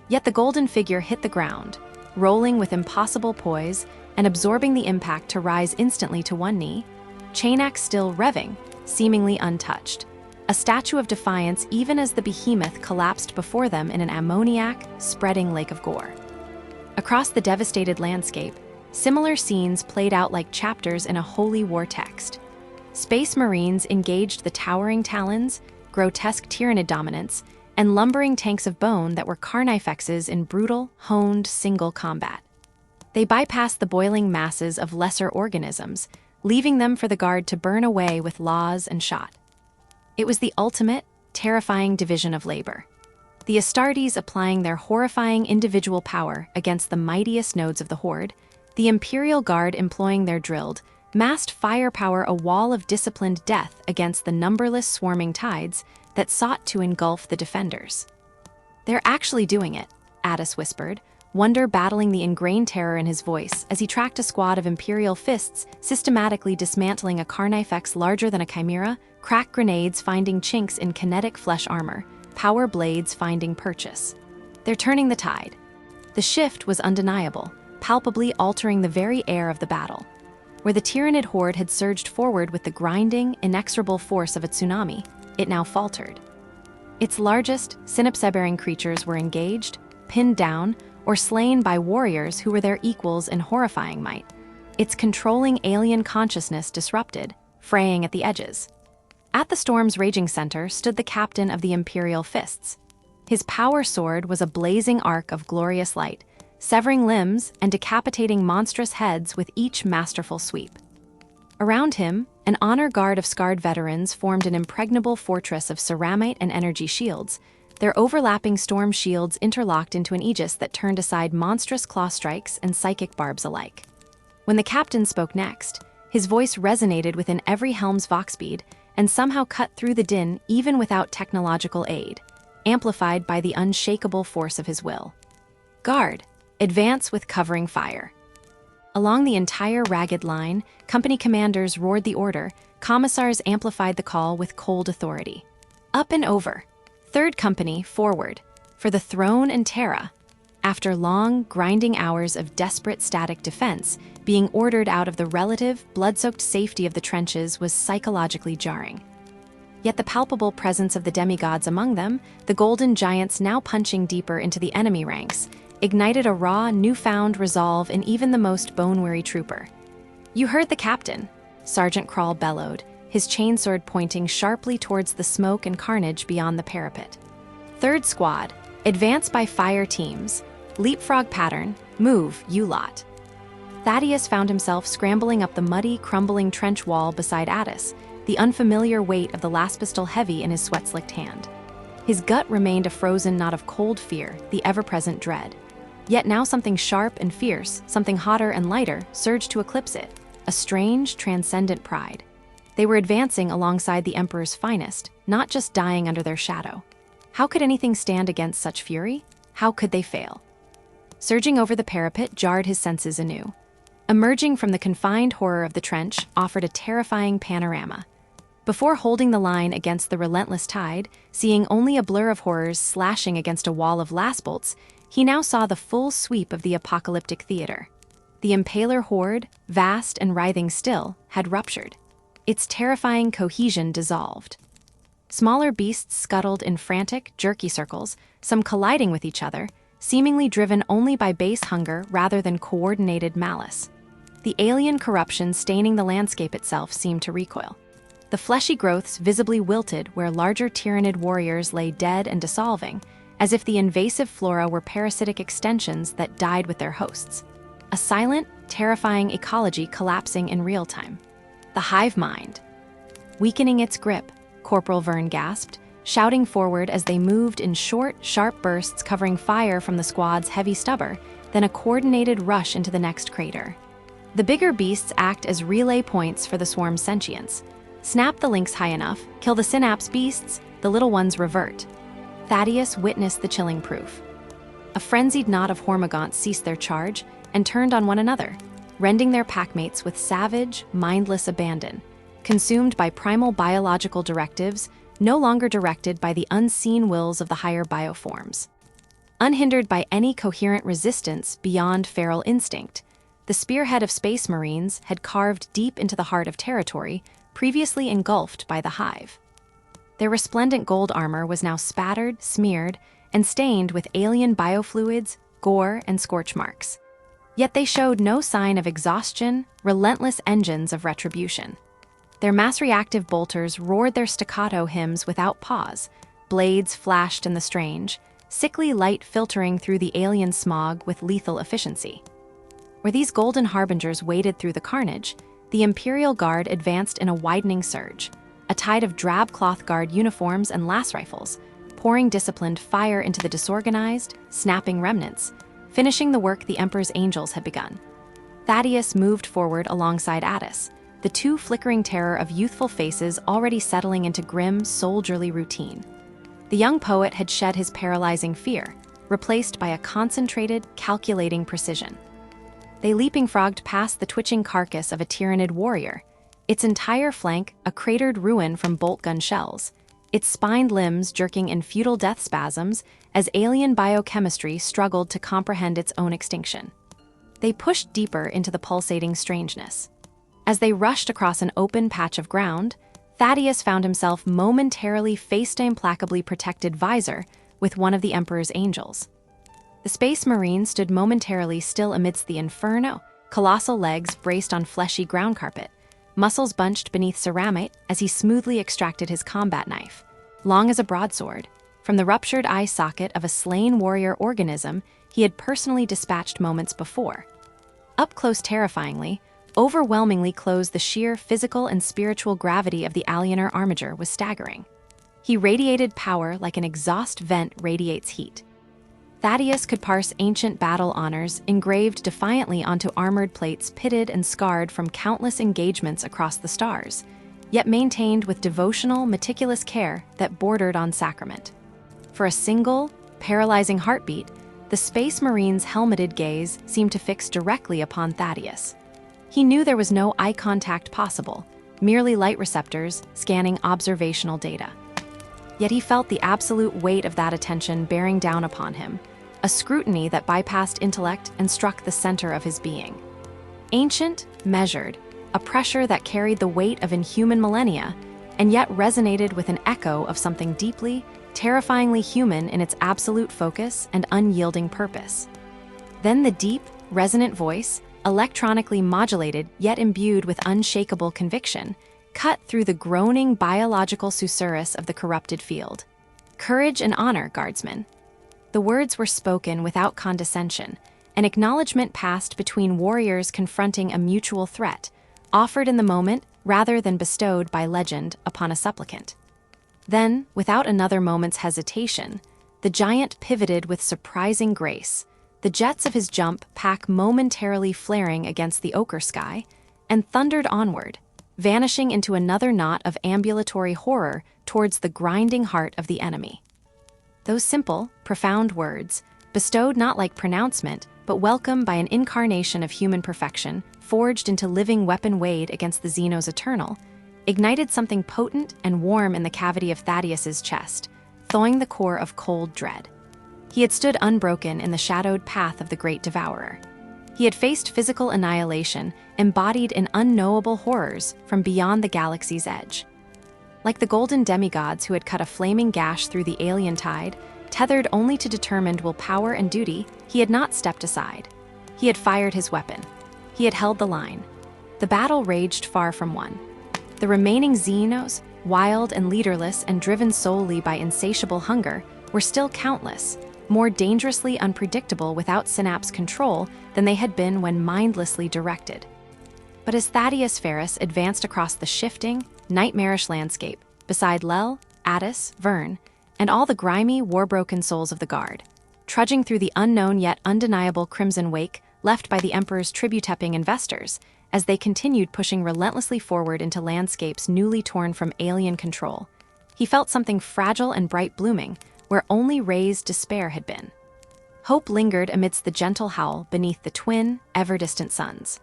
Yet the golden figure hit the ground, rolling with impossible poise and absorbing the impact to rise instantly to one knee, Chainex still revving, seemingly untouched. A statue of defiance even as the behemoth collapsed before them in an ammoniac, spreading lake of gore. Across the devastated landscape, similar scenes played out like chapters in a holy war text. Space Marines engaged the towering talons, grotesque Tyranid dominance, and lumbering tanks of bone that were carnifexes in brutal, honed, single combat. They bypassed the boiling masses of lesser organisms, leaving them for the Guard to burn away with laws and shot. It was the ultimate, terrifying division of labor. The Astartes applying their horrifying individual power against the mightiest nodes of the Horde, the Imperial Guard employing their drilled, massed firepower a wall of disciplined death against the numberless swarming tides that sought to engulf the defenders. "They're actually doing it," Addis whispered, wonder battling the ingrained terror in his voice as he tracked a squad of Imperial fists systematically dismantling a Carnifex larger than a chimera, crack grenades finding chinks in kinetic flesh armor, power blades finding purchase. They're turning the tide. The shift was undeniable, palpably altering the very air of the battle. Where the Tyranid horde had surged forward with the grinding, inexorable force of a tsunami, it now faltered. Its largest, synapse-bearing creatures were engaged, pinned down, or slain by warriors who were their equals in horrifying might. Its controlling alien consciousness disrupted, fraying at the edges. At the storm's raging center stood the captain of the Imperial Fists. His power sword was a blazing arc of glorious light, severing limbs and decapitating monstrous heads with each masterful sweep. Around him, an honor guard of scarred veterans formed an impregnable fortress of ceramite and energy shields, their overlapping storm shields interlocked into an aegis that turned aside monstrous claw strikes and psychic barbs alike. When the captain spoke next, his voice resonated within every helm's voxbead and somehow cut through the din even without technological aid, amplified by the unshakable force of his will. Guard, advance with covering fire. Along the entire ragged line, company commanders roared the order, commissars amplified the call with cold authority. Up and over. Third Company, forward. For the throne and Terra. After long, grinding hours of desperate static defense, being ordered out of the relative, blood-soaked safety of the trenches was psychologically jarring. Yet the palpable presence of the demigods among them, the golden giants now punching deeper into the enemy ranks, ignited a raw, newfound resolve in even the most bone-weary trooper. "You heard the captain," Sergeant Crawl bellowed, his chainsword pointing sharply towards the smoke and carnage beyond the parapet. "Third squad, advance by fire teams. Leapfrog pattern, move, you lot." Thaddeus found himself scrambling up the muddy, crumbling trench wall beside Addis, the unfamiliar weight of the last pistol heavy in his sweat-slicked hand. His gut remained a frozen knot of cold fear, the ever-present dread. Yet now something sharp and fierce, something hotter and lighter, surged to eclipse it, a strange, transcendent pride. They were advancing alongside the Emperor's finest, not just dying under their shadow. How could anything stand against such fury? How could they fail? Surging over the parapet jarred his senses anew. Emerging from the confined horror of the trench offered a terrifying panorama. Before holding the line against the relentless tide, seeing only a blur of horrors slashing against a wall of last-bolts, he now saw the full sweep of the apocalyptic theater. The Impaler horde, vast and writhing still, had ruptured. Its terrifying cohesion dissolved. Smaller beasts scuttled in frantic, jerky circles, some colliding with each other, seemingly driven only by base hunger rather than coordinated malice. The alien corruption staining the landscape itself seemed to recoil. The fleshy growths visibly wilted where larger Tyranid warriors lay dead and dissolving, as if the invasive flora were parasitic extensions that died with their hosts. A silent, terrifying ecology collapsing in real time. The Hive Mind. Weakening its grip, Corporal Vern gasped, shouting forward as they moved in short, sharp bursts covering fire from the squad's heavy stubber, then a coordinated rush into the next crater. The bigger beasts act as relay points for the swarm's sentience. Snap the links high enough, kill the synapse beasts, the little ones revert. Thaddeus witnessed the chilling proof. A frenzied knot of Hormagaunts ceased their charge and turned on one another, rending their packmates with savage, mindless abandon, consumed by primal biological directives, no longer directed by the unseen wills of the higher bioforms. Unhindered by any coherent resistance beyond feral instinct, the spearhead of Space Marines had carved deep into the heart of territory previously engulfed by the Hive. Their resplendent gold armor was now spattered, smeared, and stained with alien biofluids, gore, and scorch marks. Yet they showed no sign of exhaustion, relentless engines of retribution. Their mass-reactive bolters roared their staccato hymns without pause, blades flashed in the strange, sickly light filtering through the alien smog with lethal efficiency. Where these golden harbingers waded through the carnage, the Imperial Guard advanced in a widening surge, a tide of drab cloth guard uniforms and las rifles, pouring disciplined fire into the disorganized, snapping remnants, finishing the work the Emperor's angels had begun. Thaddeus moved forward alongside Addis, the two flickering terror of youthful faces already settling into grim, soldierly routine. The young poet had shed his paralyzing fear, replaced by a concentrated, calculating precision. They leaping-frogged past the twitching carcass of a Tyranid warrior, its entire flank a cratered ruin from bolt gun shells, its spined limbs jerking in futile death spasms as alien biochemistry struggled to comprehend its own extinction. They pushed deeper into the pulsating strangeness. As they rushed across an open patch of ground, Thaddeus found himself momentarily faced an implacably protected visor with one of the Emperor's angels. The Space Marine stood momentarily still amidst the inferno, colossal legs braced on fleshy ground carpet, muscles bunched beneath ceramite as he smoothly extracted his combat knife, long as a broadsword, from the ruptured eye socket of a slain warrior organism he had personally dispatched moments before. Up close terrifyingly, overwhelmingly close, the sheer physical and spiritual gravity of the Alienar armiger was staggering. He radiated power like an exhaust vent radiates heat. Thaddeus could parse ancient battle honors engraved defiantly onto armored plates pitted and scarred from countless engagements across the stars, yet maintained with devotional, meticulous care that bordered on sacrament. For a single, paralyzing heartbeat, the Space Marine's helmeted gaze seemed to fix directly upon Thaddeus. He knew there was no eye contact possible, merely light receptors scanning observational data. Yet he felt the absolute weight of that attention bearing down upon him, a scrutiny that bypassed intellect and struck the center of his being. Ancient, measured, a pressure that carried the weight of inhuman millennia, and yet resonated with an echo of something deeply, terrifyingly human in its absolute focus and unyielding purpose. Then the deep, resonant voice, electronically modulated yet imbued with unshakable conviction, cut through the groaning biological susurrus of the corrupted field. "Courage and honor, guardsmen." The words were spoken without condescension, an acknowledgement passed between warriors confronting a mutual threat, offered in the moment rather than bestowed by legend upon a supplicant. Then, without another moment's hesitation, the giant pivoted with surprising grace, the jets of his jump pack momentarily flaring against the ochre sky, and thundered onward, vanishing into another knot of ambulatory horror towards the grinding heart of the enemy. Those simple, profound words, bestowed not like pronouncement, but welcome by an incarnation of human perfection, forged into living weapon weighed against the Xenos eternal, ignited something potent and warm in the cavity of Thaddeus's chest, thawing the core of cold dread. He had stood unbroken in the shadowed path of the Great Devourer. He had faced physical annihilation, embodied in unknowable horrors from beyond the galaxy's edge. Like the golden demigods who had cut a flaming gash through the alien tide, tethered only to determined willpower and duty, he had not stepped aside. He had fired his weapon. He had held the line. The battle raged far from won. The remaining Xenos, wild and leaderless and driven solely by insatiable hunger, were still countless, more dangerously unpredictable without Synapse control than they had been when mindlessly directed. But as Thaddeus Ferris advanced across the shifting, nightmarish landscape, beside Lel, Addis, Vern, and all the grimy, war-broken souls of the Guard, trudging through the unknown yet undeniable crimson wake left by the Emperor's tribute-tapping investors, as they continued pushing relentlessly forward into landscapes newly torn from alien control, he felt something fragile and bright blooming, where only Ray's despair had been. Hope lingered amidst the gentle howl beneath the twin, ever-distant suns.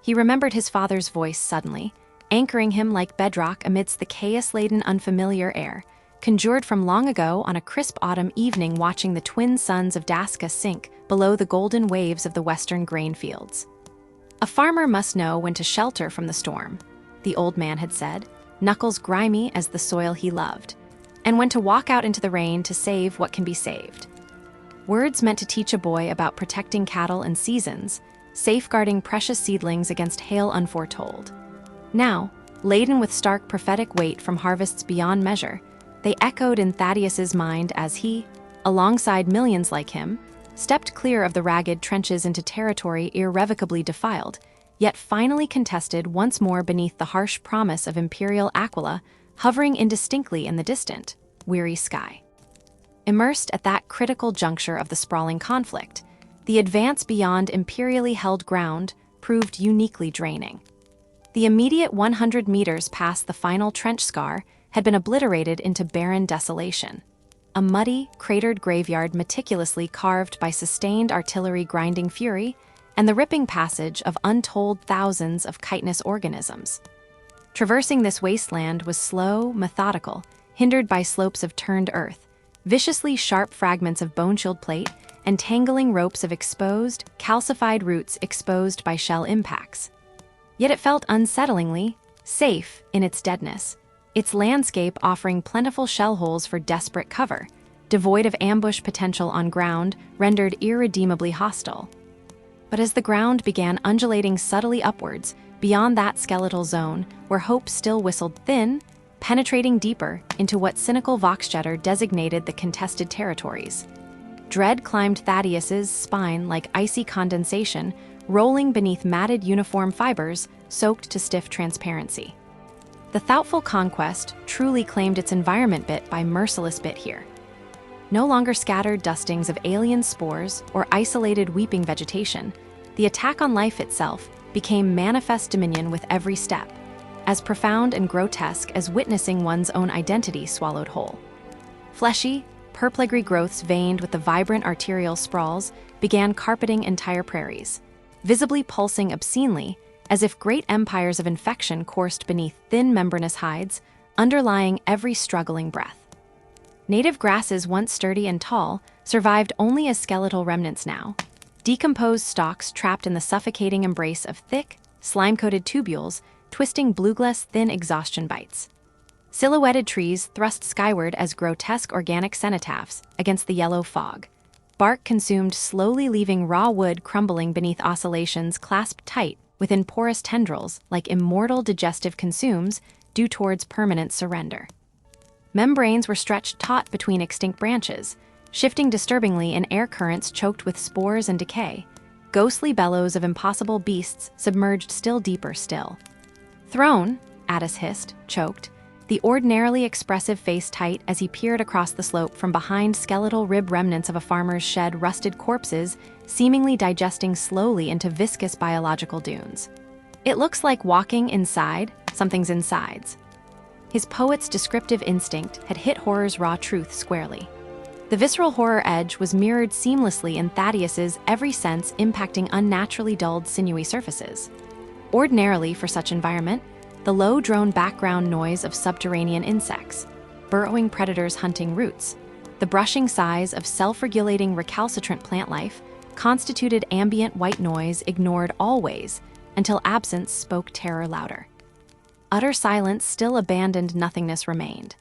He remembered his father's voice suddenly, anchoring him like bedrock amidst the chaos-laden unfamiliar air, conjured from long ago on a crisp autumn evening watching the twin suns of Daska sink below the golden waves of the western grain fields. "A farmer must know when to shelter from the storm," the old man had said, knuckles grimy as the soil he loved, "and when to walk out into the rain to save what can be saved." Words meant to teach a boy about protecting cattle and seasons, safeguarding precious seedlings against hail unforetold. Now, laden with stark prophetic weight from harvests beyond measure, they echoed in Thaddeus's mind as he, alongside millions like him, stepped clear of the ragged trenches into territory irrevocably defiled, yet finally contested once more beneath the harsh promise of Imperial Aquila hovering indistinctly in the distant, weary sky. Immersed at that critical juncture of the sprawling conflict, the advance beyond imperially held ground proved uniquely draining. The immediate 100 meters past the final trench scar had been obliterated into barren desolation. a muddy, cratered graveyard meticulously carved by sustained artillery grinding fury, and the ripping passage of untold thousands of chitinous organisms. Traversing this wasteland was slow, methodical, hindered by slopes of turned earth, viciously sharp fragments of bone-chilled plate, and tangling ropes of exposed, calcified roots exposed by shell impacts. Yet it felt unsettlingly safe in its deadness, its landscape offering plentiful shell holes for desperate cover, devoid of ambush potential on ground rendered irredeemably hostile. But as the ground began undulating subtly upwards, beyond that skeletal zone where hope still whistled thin, penetrating deeper into what cynical Voxjetter designated the contested territories. Dread climbed Thaddeus's spine like icy condensation, rolling beneath matted uniform fibers soaked to stiff transparency. The thoughtful conquest truly claimed its environment bit by merciless bit here. No longer scattered dustings of alien spores or isolated weeping vegetation, the attack on life itself became manifest dominion with every step, as profound and grotesque as witnessing one's own identity swallowed whole. Fleshy, purplegry growths veined with the vibrant arterial sprawls began carpeting entire prairies, visibly pulsing obscenely as if great empires of infection coursed beneath thin membranous hides, underlying every struggling breath. Native grasses once sturdy and tall survived only as skeletal remnants now, decomposed stalks trapped in the suffocating embrace of thick, slime-coated tubules twisting bluegrass thin exhaustion bites. Silhouetted trees thrust skyward as grotesque organic cenotaphs against the yellow fog, bark consumed slowly leaving raw wood crumbling beneath oscillations clasped tight within porous tendrils like immortal digestive consumes due towards permanent surrender. Membranes were stretched taut between extinct branches, shifting disturbingly in air currents choked with spores and decay, ghostly bellows of impossible beasts submerged still deeper still. Thrown, Addis hissed, choked, the ordinarily expressive face tight as he peered across the slope from behind skeletal rib remnants of a farmer's shed rusted corpses, seemingly digesting slowly into viscous biological dunes. It looks like walking inside something's insides. His poet's descriptive instinct had hit horror's raw truth squarely. The visceral horror edge was mirrored seamlessly in Thaddeus's every sense impacting unnaturally dulled sinewy surfaces. Ordinarily for such environment, the low drone background noise of subterranean insects, burrowing predators hunting roots, the brushing sighs of self-regulating recalcitrant plant life constituted ambient white noise ignored always until absence spoke terror louder. Utter silence still abandoned nothingness remained.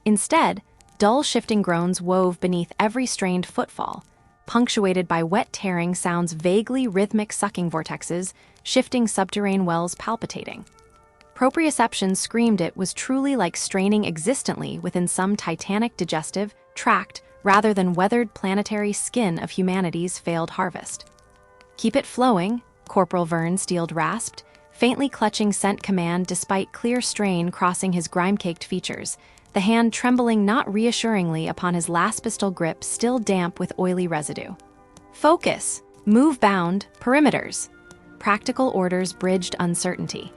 Instead, dull shifting groans wove beneath every strained footfall, punctuated by wet tearing sounds vaguely rhythmic sucking vortexes, shifting subterranean wells palpitating. Proprioception screamed it was truly like straining existently within some titanic digestive, tract, rather than weathered planetary skin of humanity's failed harvest. Keep it flowing, Corporal Vern Steeled rasped, faintly clutching scent command despite clear strain crossing his grime-caked features, the hand trembling not reassuringly upon his last pistol grip still damp with oily residue. Focus, move bound, perimeters. Practical orders bridged uncertainty.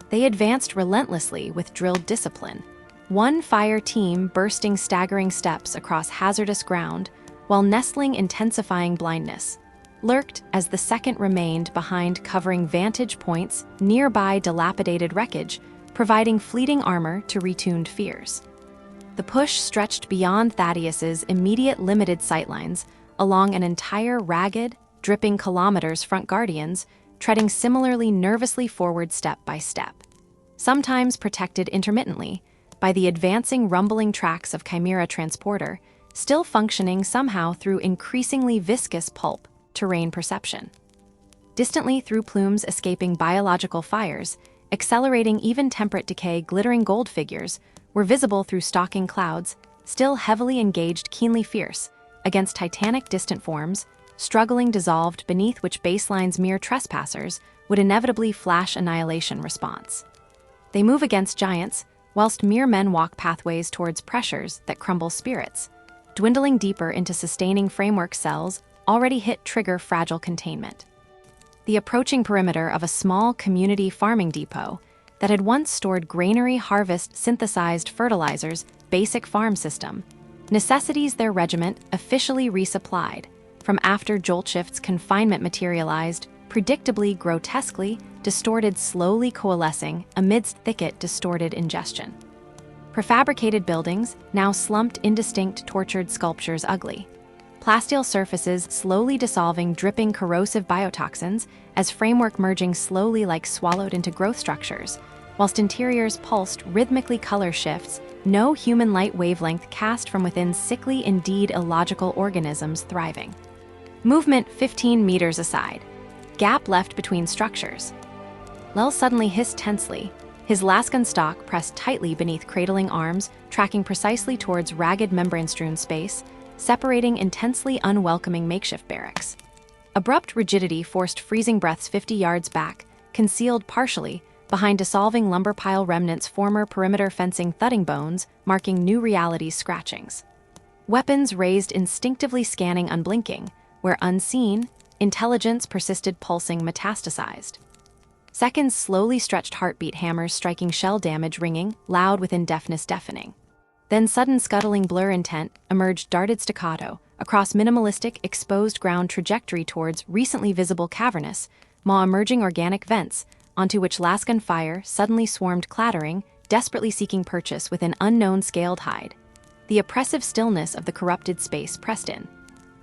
They advanced relentlessly with drilled discipline, one fire team bursting staggering steps across hazardous ground while nestling intensifying blindness, lurked as the second remained behind covering vantage points nearby dilapidated wreckage, providing fleeting armor to retuned fears. The push stretched beyond Thaddeus's immediate limited sightlines along an entire ragged, dripping kilometers front guardians, treading similarly nervously forward step by step, sometimes protected intermittently by the advancing rumbling tracks of Chimera transporter, still functioning somehow through increasingly viscous pulp terrain perception. Distantly through plumes escaping biological fires, accelerating even temperate decay glittering gold figures were visible through stalking clouds, still heavily engaged keenly fierce, against titanic distant forms, struggling dissolved beneath which baseline's mere trespassers would inevitably flash annihilation response. They move against giants, whilst mere men walk pathways towards pressures that crumble spirits, dwindling deeper into sustaining framework cells already hit trigger fragile containment. The approaching perimeter of a small community farming depot that had once stored granary harvest synthesized fertilizers basic farm system Necessities their regiment officially resupplied, from after Joltshift's confinement materialized, predictably, grotesquely, distorted, slowly coalescing amidst thicket distorted ingestion. Prefabricated buildings, now slumped, indistinct, tortured sculptures ugly. Plasteel surfaces slowly dissolving, dripping corrosive biotoxins as framework merging slowly like swallowed into growth structures, whilst interiors pulsed rhythmically color shifts, no human light wavelength cast from within sickly, indeed illogical organisms thriving. Movement 15 meters aside. Gap left between structures. Lel suddenly hissed tensely, his lascan stalk pressed tightly beneath cradling arms, tracking precisely towards ragged membrane-strewn space, separating intensely unwelcoming makeshift barracks. Abrupt rigidity forced freezing breaths 50 yards back, concealed partially behind dissolving lumber pile remnants, former perimeter fencing thudding bones, marking new reality's scratchings. Weapons raised, instinctively scanning, unblinking, where unseen, intelligence persisted, pulsing, metastasized. Seconds slowly stretched, heartbeat hammers striking, shell damage ringing, loud within deafness deafening. Then sudden scuttling blur intent emerged, darted staccato, across minimalistic, exposed ground trajectory towards recently visible cavernous, emerging organic vents, onto which lascan fire suddenly swarmed, clattering, desperately seeking purchase within unknown scaled hide. The oppressive stillness of the corrupted space pressed in,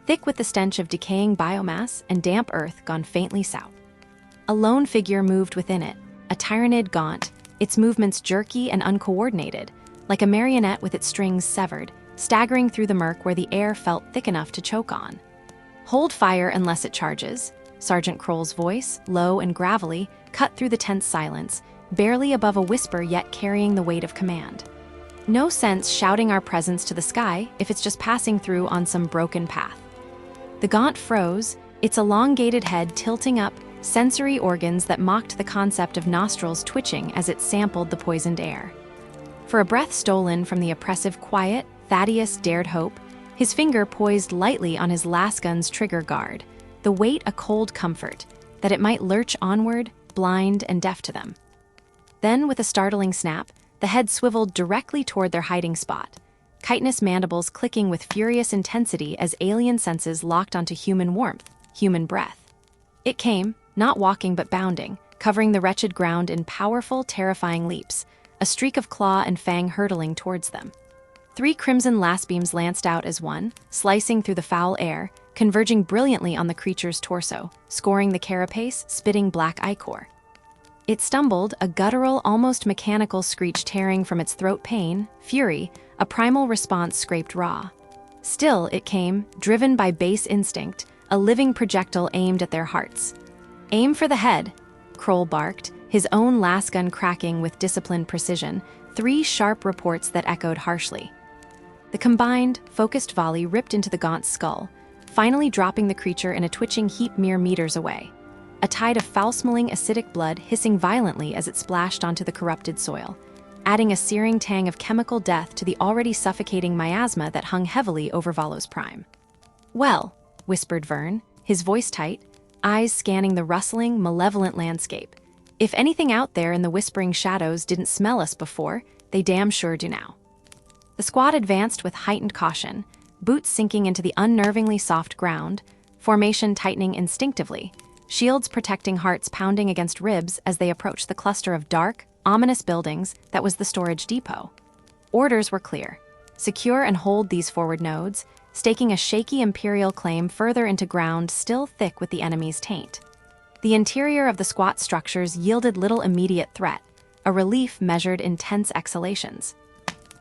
thick with the stench of decaying biomass and damp earth gone faintly south. A lone figure moved within it, a Tyranid gaunt, its movements jerky and uncoordinated, like a marionette with its strings severed, staggering through the murk where the air felt thick enough to choke on. "Hold fire unless it charges," Sergeant Kroll's voice, low and gravelly, cut through the tense silence, barely above a whisper yet carrying the weight of command. No sense shouting our presence to the sky if it's just passing through on some broken path. The gaunt froze, its elongated head tilting up, sensory organs that mocked the concept of nostrils twitching as it sampled the poisoned air. For a breath stolen from the oppressive quiet, Thaddeus dared hope, his finger poised lightly on his lasgun's trigger guard, the weight a cold comfort, that it might lurch onward, blind and deaf to them. Then, with a startling snap, the head swiveled directly toward their hiding spot, chitinous mandibles clicking with furious intensity as alien senses locked onto human warmth, human breath. It came, not walking but bounding, covering the wretched ground in powerful, terrifying leaps, a streak of claw and fang hurtling towards them. 3 crimson last beams lanced out as one, slicing through the foul air, converging brilliantly on the creature's torso, scoring the carapace, spitting black ichor. It stumbled, a guttural, almost mechanical screech tearing from its throat, pain, fury, a primal response scraped raw. Still, it came, driven by base instinct, a living projectile aimed at their hearts. "Aim for the head," Kroll barked, his own lasgun cracking with disciplined precision, 3 sharp reports that echoed harshly. The combined, focused volley ripped into the gaunt's skull, finally dropping the creature in a twitching heap mere meters away. A tide of foul-smelling acidic blood hissing violently as it splashed onto the corrupted soil, adding a searing tang of chemical death to the already suffocating miasma that hung heavily over Valo's prime. "Well," whispered Vern, his voice tight, eyes scanning the rustling, malevolent landscape. "If anything out there in the whispering shadows didn't smell us before, they damn sure do now." The squad advanced with heightened caution, boots sinking into the unnervingly soft ground, formation tightening instinctively, shields protecting, hearts pounding against ribs as they approached the cluster of dark, ominous buildings that was the storage depot. Orders were clear. Secure and hold these forward nodes, staking a shaky Imperial claim further into ground still thick with the enemy's taint. The interior of the squat structures yielded little immediate threat, a relief measured in tense exhalations.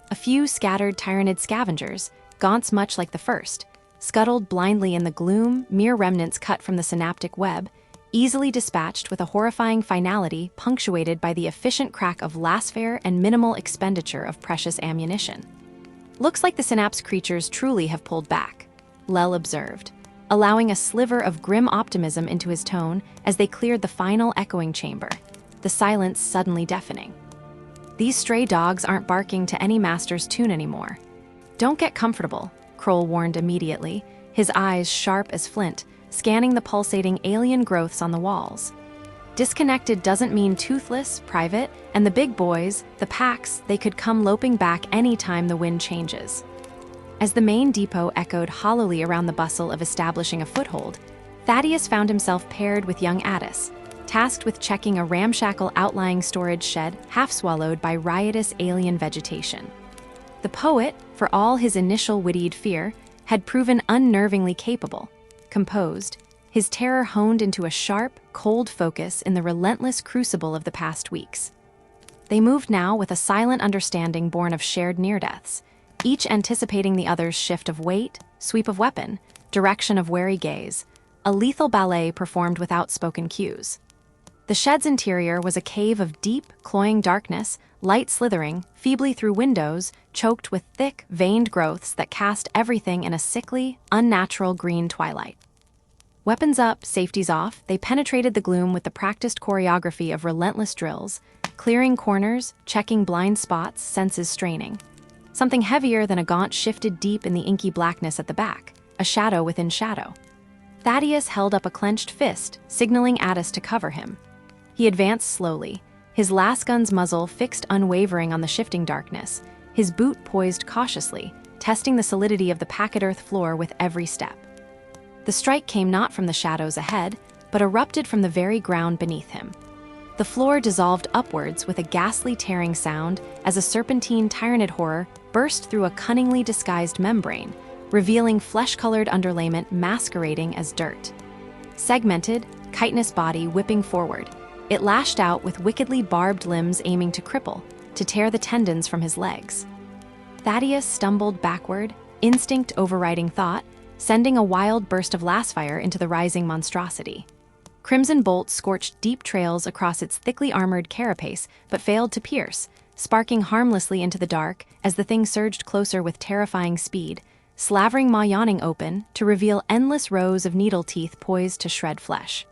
A few scattered Tyranid scavengers, gaunts much like the first, scuttled blindly in the gloom, mere remnants cut from the synaptic web, easily dispatched with a horrifying finality punctuated by the efficient crack of lasfare and minimal expenditure of precious ammunition. "Looks like the synapse creatures truly have pulled back," Lel observed, allowing a sliver of grim optimism into his tone as they cleared the final echoing chamber, the silence suddenly deafening. "These stray dogs aren't barking to any master's tune anymore. Don't get comfortable," Kroll warned immediately, his eyes sharp as flint, scanning the pulsating alien growths on the walls. "Disconnected doesn't mean toothless, private, and the big boys, the packs, they could come loping back any time the wind changes." As the main depot echoed hollowly around the bustle of establishing a foothold, Thaddeus found himself paired with young Addis, tasked with checking a ramshackle outlying storage shed half-swallowed by riotous alien vegetation. The poet, for all his initial wittied fear, had proven unnervingly capable, composed, his terror honed into a sharp, cold focus in the relentless crucible of the past weeks. They moved now with a silent understanding born of shared near-deaths, each anticipating the other's shift of weight, sweep of weapon, direction of wary gaze, a lethal ballet performed without spoken cues. The shed's interior was a cave of deep, cloying darkness, light slithering feebly through windows, choked with thick, veined growths that cast everything in a sickly, unnatural green twilight. Weapons up, safeties off, they penetrated the gloom with the practiced choreography of relentless drills, clearing corners, checking blind spots, senses straining. Something heavier than a gaunt shifted deep in the inky blackness at the back, a shadow within shadow. Thaddeus held up a clenched fist, signaling Addis to cover him. He advanced slowly, his lasgun's muzzle fixed unwavering on the shifting darkness, his boot poised cautiously, testing the solidity of the packet earth floor with every step. The strike came not from the shadows ahead, but erupted from the very ground beneath him. The floor dissolved upwards with a ghastly tearing sound as a serpentine Tyranid horror burst through a cunningly disguised membrane, revealing flesh-colored underlayment masquerading as dirt. Segmented, chitinous body whipping forward, it lashed out with wickedly barbed limbs aiming to cripple, to tear the tendons from his legs. Thaddeus stumbled backward, instinct overriding thought, sending a wild burst of lasfire into the rising monstrosity. Crimson bolts scorched deep trails across its thickly armored carapace, but failed to pierce, sparking harmlessly into the dark as the thing surged closer with terrifying speed, slavering maw yawning open to reveal endless rows of needle teeth poised to shred flesh.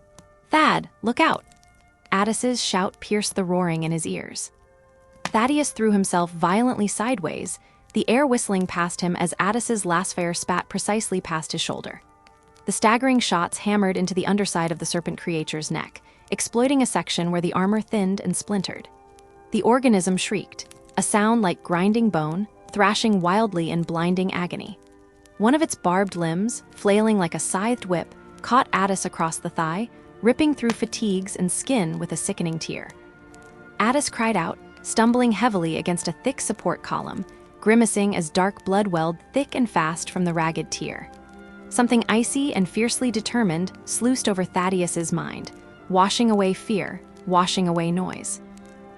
"Thad, look out!" Addis's shout pierced the roaring in his ears. Thaddeus threw himself violently sideways, the air whistling past him as Addis's lasfire spat precisely past his shoulder. The staggering shots hammered into the underside of the serpent creature's neck, exploiting a section where the armor thinned and splintered. The organism shrieked, a sound like grinding bone, thrashing wildly in blinding agony. One of its barbed limbs, flailing like a scythed whip, caught Addis across the thigh, ripping through fatigues and skin with a sickening tear. Addis cried out, stumbling heavily against a thick support column, grimacing as dark blood welled thick and fast from the ragged tear. Something icy and fiercely determined sluiced over Thaddeus's mind, washing away fear, washing away noise.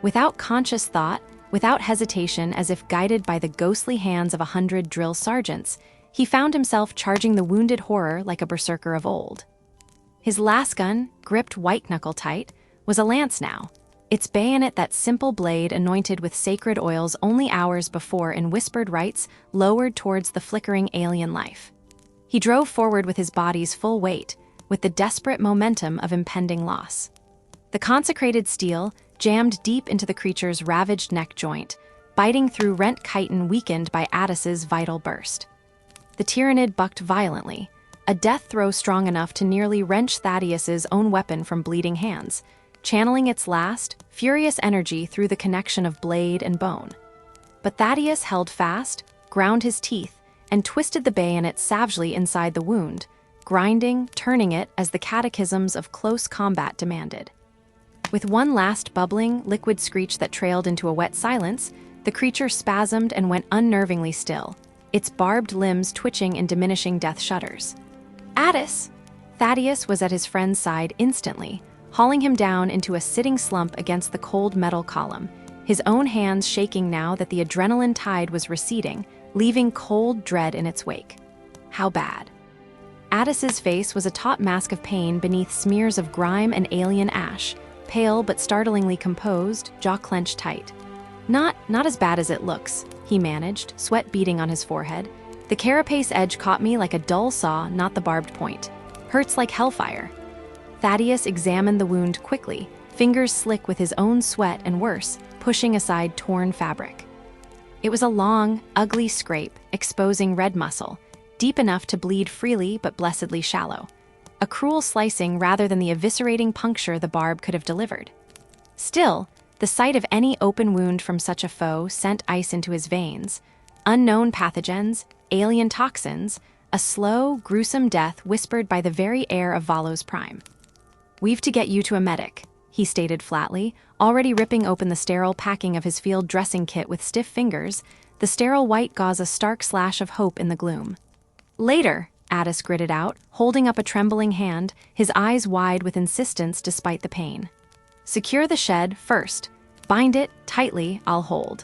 Without conscious thought, without hesitation, as if guided by the ghostly hands of 100 drill sergeants, he found himself charging the wounded horror like a berserker of old. His lasgun, gripped white-knuckle tight, was a lance now, its bayonet that simple blade anointed with sacred oils only hours before in whispered rites lowered towards the flickering alien life. He drove forward with his body's full weight, with the desperate momentum of impending loss. The consecrated steel jammed deep into the creature's ravaged neck joint, biting through rent chitin weakened by Addis's vital burst. The Tyranid bucked violently, a death throw strong enough to nearly wrench Thaddeus's own weapon from bleeding hands, channeling its last, furious energy through the connection of blade and bone. But Thaddeus held fast, ground his teeth, and twisted the bayonet savagely inside the wound, grinding, turning it as the catechisms of close combat demanded. With one last bubbling, liquid screech that trailed into a wet silence, the creature spasmed and went unnervingly still, its barbed limbs twitching in diminishing death shudders. "Addis!" Thaddeus was at his friend's side instantly, hauling him down into a sitting slump against the cold metal column, his own hands shaking now that the adrenaline tide was receding, leaving cold dread in its wake. How bad? Addis's face was a taut mask of pain beneath smears of grime and alien ash, pale but startlingly composed, jaw clenched tight. Not as bad as it looks," he managed, sweat beading on his forehead. "The carapace edge caught me like a dull saw, not the barbed point. Hurts like hellfire." Thaddeus examined the wound quickly, fingers slick with his own sweat and worse, pushing aside torn fabric. It was a long, ugly scrape, exposing red muscle, deep enough to bleed freely but blessedly shallow. A cruel slicing rather than the eviscerating puncture the barb could have delivered. Still, the sight of any open wound from such a foe sent ice into his veins, Unknown pathogens, alien toxins, a slow, gruesome death whispered by the very air of Valo's prime. "We've to get you to a medic," he stated flatly, already ripping open the sterile packing of his field dressing kit with stiff fingers, the sterile white gauze a stark slash of hope in the gloom. "Later," Addis gritted out, holding up a trembling hand, his eyes wide with insistence despite the pain. "Secure the shed first. Bind it tightly, I'll hold."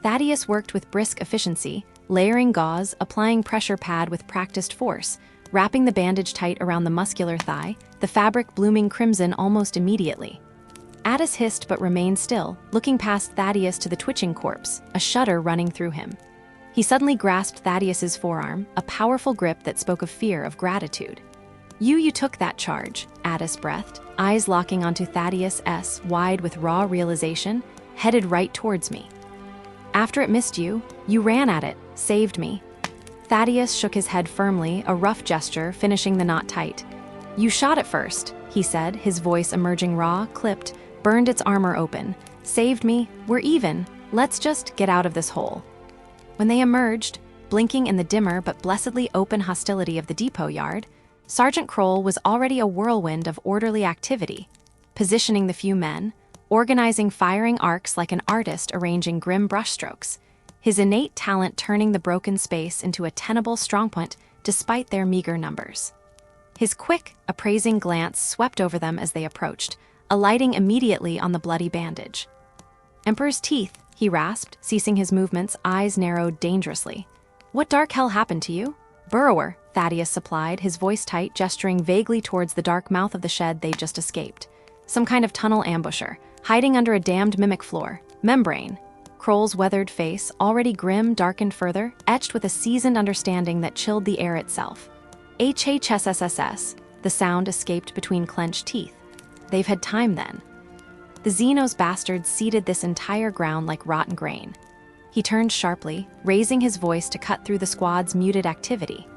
Thaddeus worked with brisk efficiency, layering gauze, applying pressure pad with practiced force, wrapping the bandage tight around the muscular thigh, the fabric blooming crimson almost immediately. Addis hissed but remained still, looking past Thaddeus to the twitching corpse, a shudder running through him. He suddenly grasped Thaddeus's forearm, a powerful grip that spoke of fear, of gratitude. You took that charge," Addis breathed, eyes locking onto Thaddeus' wide with raw realization, headed right towards me. "After it missed you, you ran at it, saved me." Thaddeus shook his head firmly, a rough gesture, finishing the knot tight. "You shot it first," he said, his voice emerging raw, clipped, burned its armor open. "Saved me, we're even, let's just get out of this hole." When they emerged, blinking in the dimmer but blessedly open hostility of the depot yard, Sergeant Kroll was already a whirlwind of orderly activity, positioning the few men, organizing firing arcs like an artist arranging grim brushstrokes, his innate talent turning the broken space into a tenable strongpoint despite their meager numbers. His quick, appraising glance swept over them as they approached, alighting immediately on the bloody bandage. "Emperor's teeth," he rasped, ceasing his movements, eyes narrowed dangerously. "What dark hell happened to you?" "Burrower," Thaddeus supplied, his voice tight, gesturing vaguely towards the dark mouth of the shed they'd just escaped. "Some kind of tunnel ambusher, hiding under a damned mimic floor. Membrane." Kroll's weathered face, already grim, darkened further, etched with a seasoned understanding that chilled the air itself. "HHSSSS," the sound escaped between clenched teeth. "They've had time then." The Xenos bastards seeded this entire ground like rotten grain. He turned sharply, raising his voice to cut through the squad's muted activity.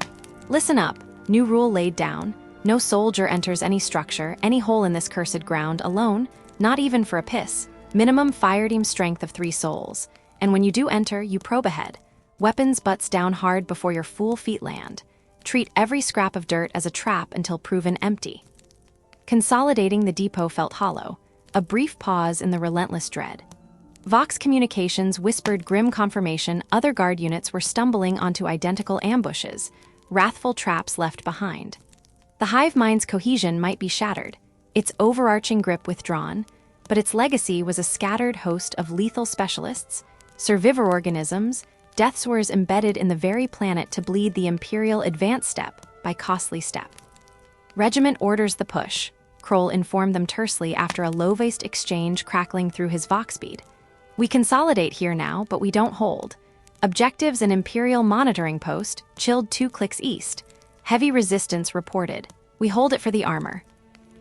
"Listen up, new rule laid down. No soldier enters any structure, any hole in this cursed ground alone, not even for a piss. Minimum fire team strength of 3 souls. And when you do enter, you probe ahead. Weapons butts down hard before your full feet land. Treat every scrap of dirt as a trap until proven empty." Consolidating the depot felt hollow, a brief pause in the relentless dread. Vox Communications whispered grim confirmation other guard units were stumbling onto identical ambushes, wrathful traps left behind. The Hive Mind's cohesion might be shattered, its overarching grip withdrawn, but its legacy was a scattered host of lethal specialists, survivor organisms, deathswers embedded in the very planet to bleed the Imperial advance step by costly step. "Regiment orders the push," Kroll informed them tersely after a low-voiced exchange crackling through his Vox bead. "We consolidate here now, but we don't hold. Objectives and Imperial monitoring post, chilled 2 clicks east. Heavy resistance reported. We hold it for the armor."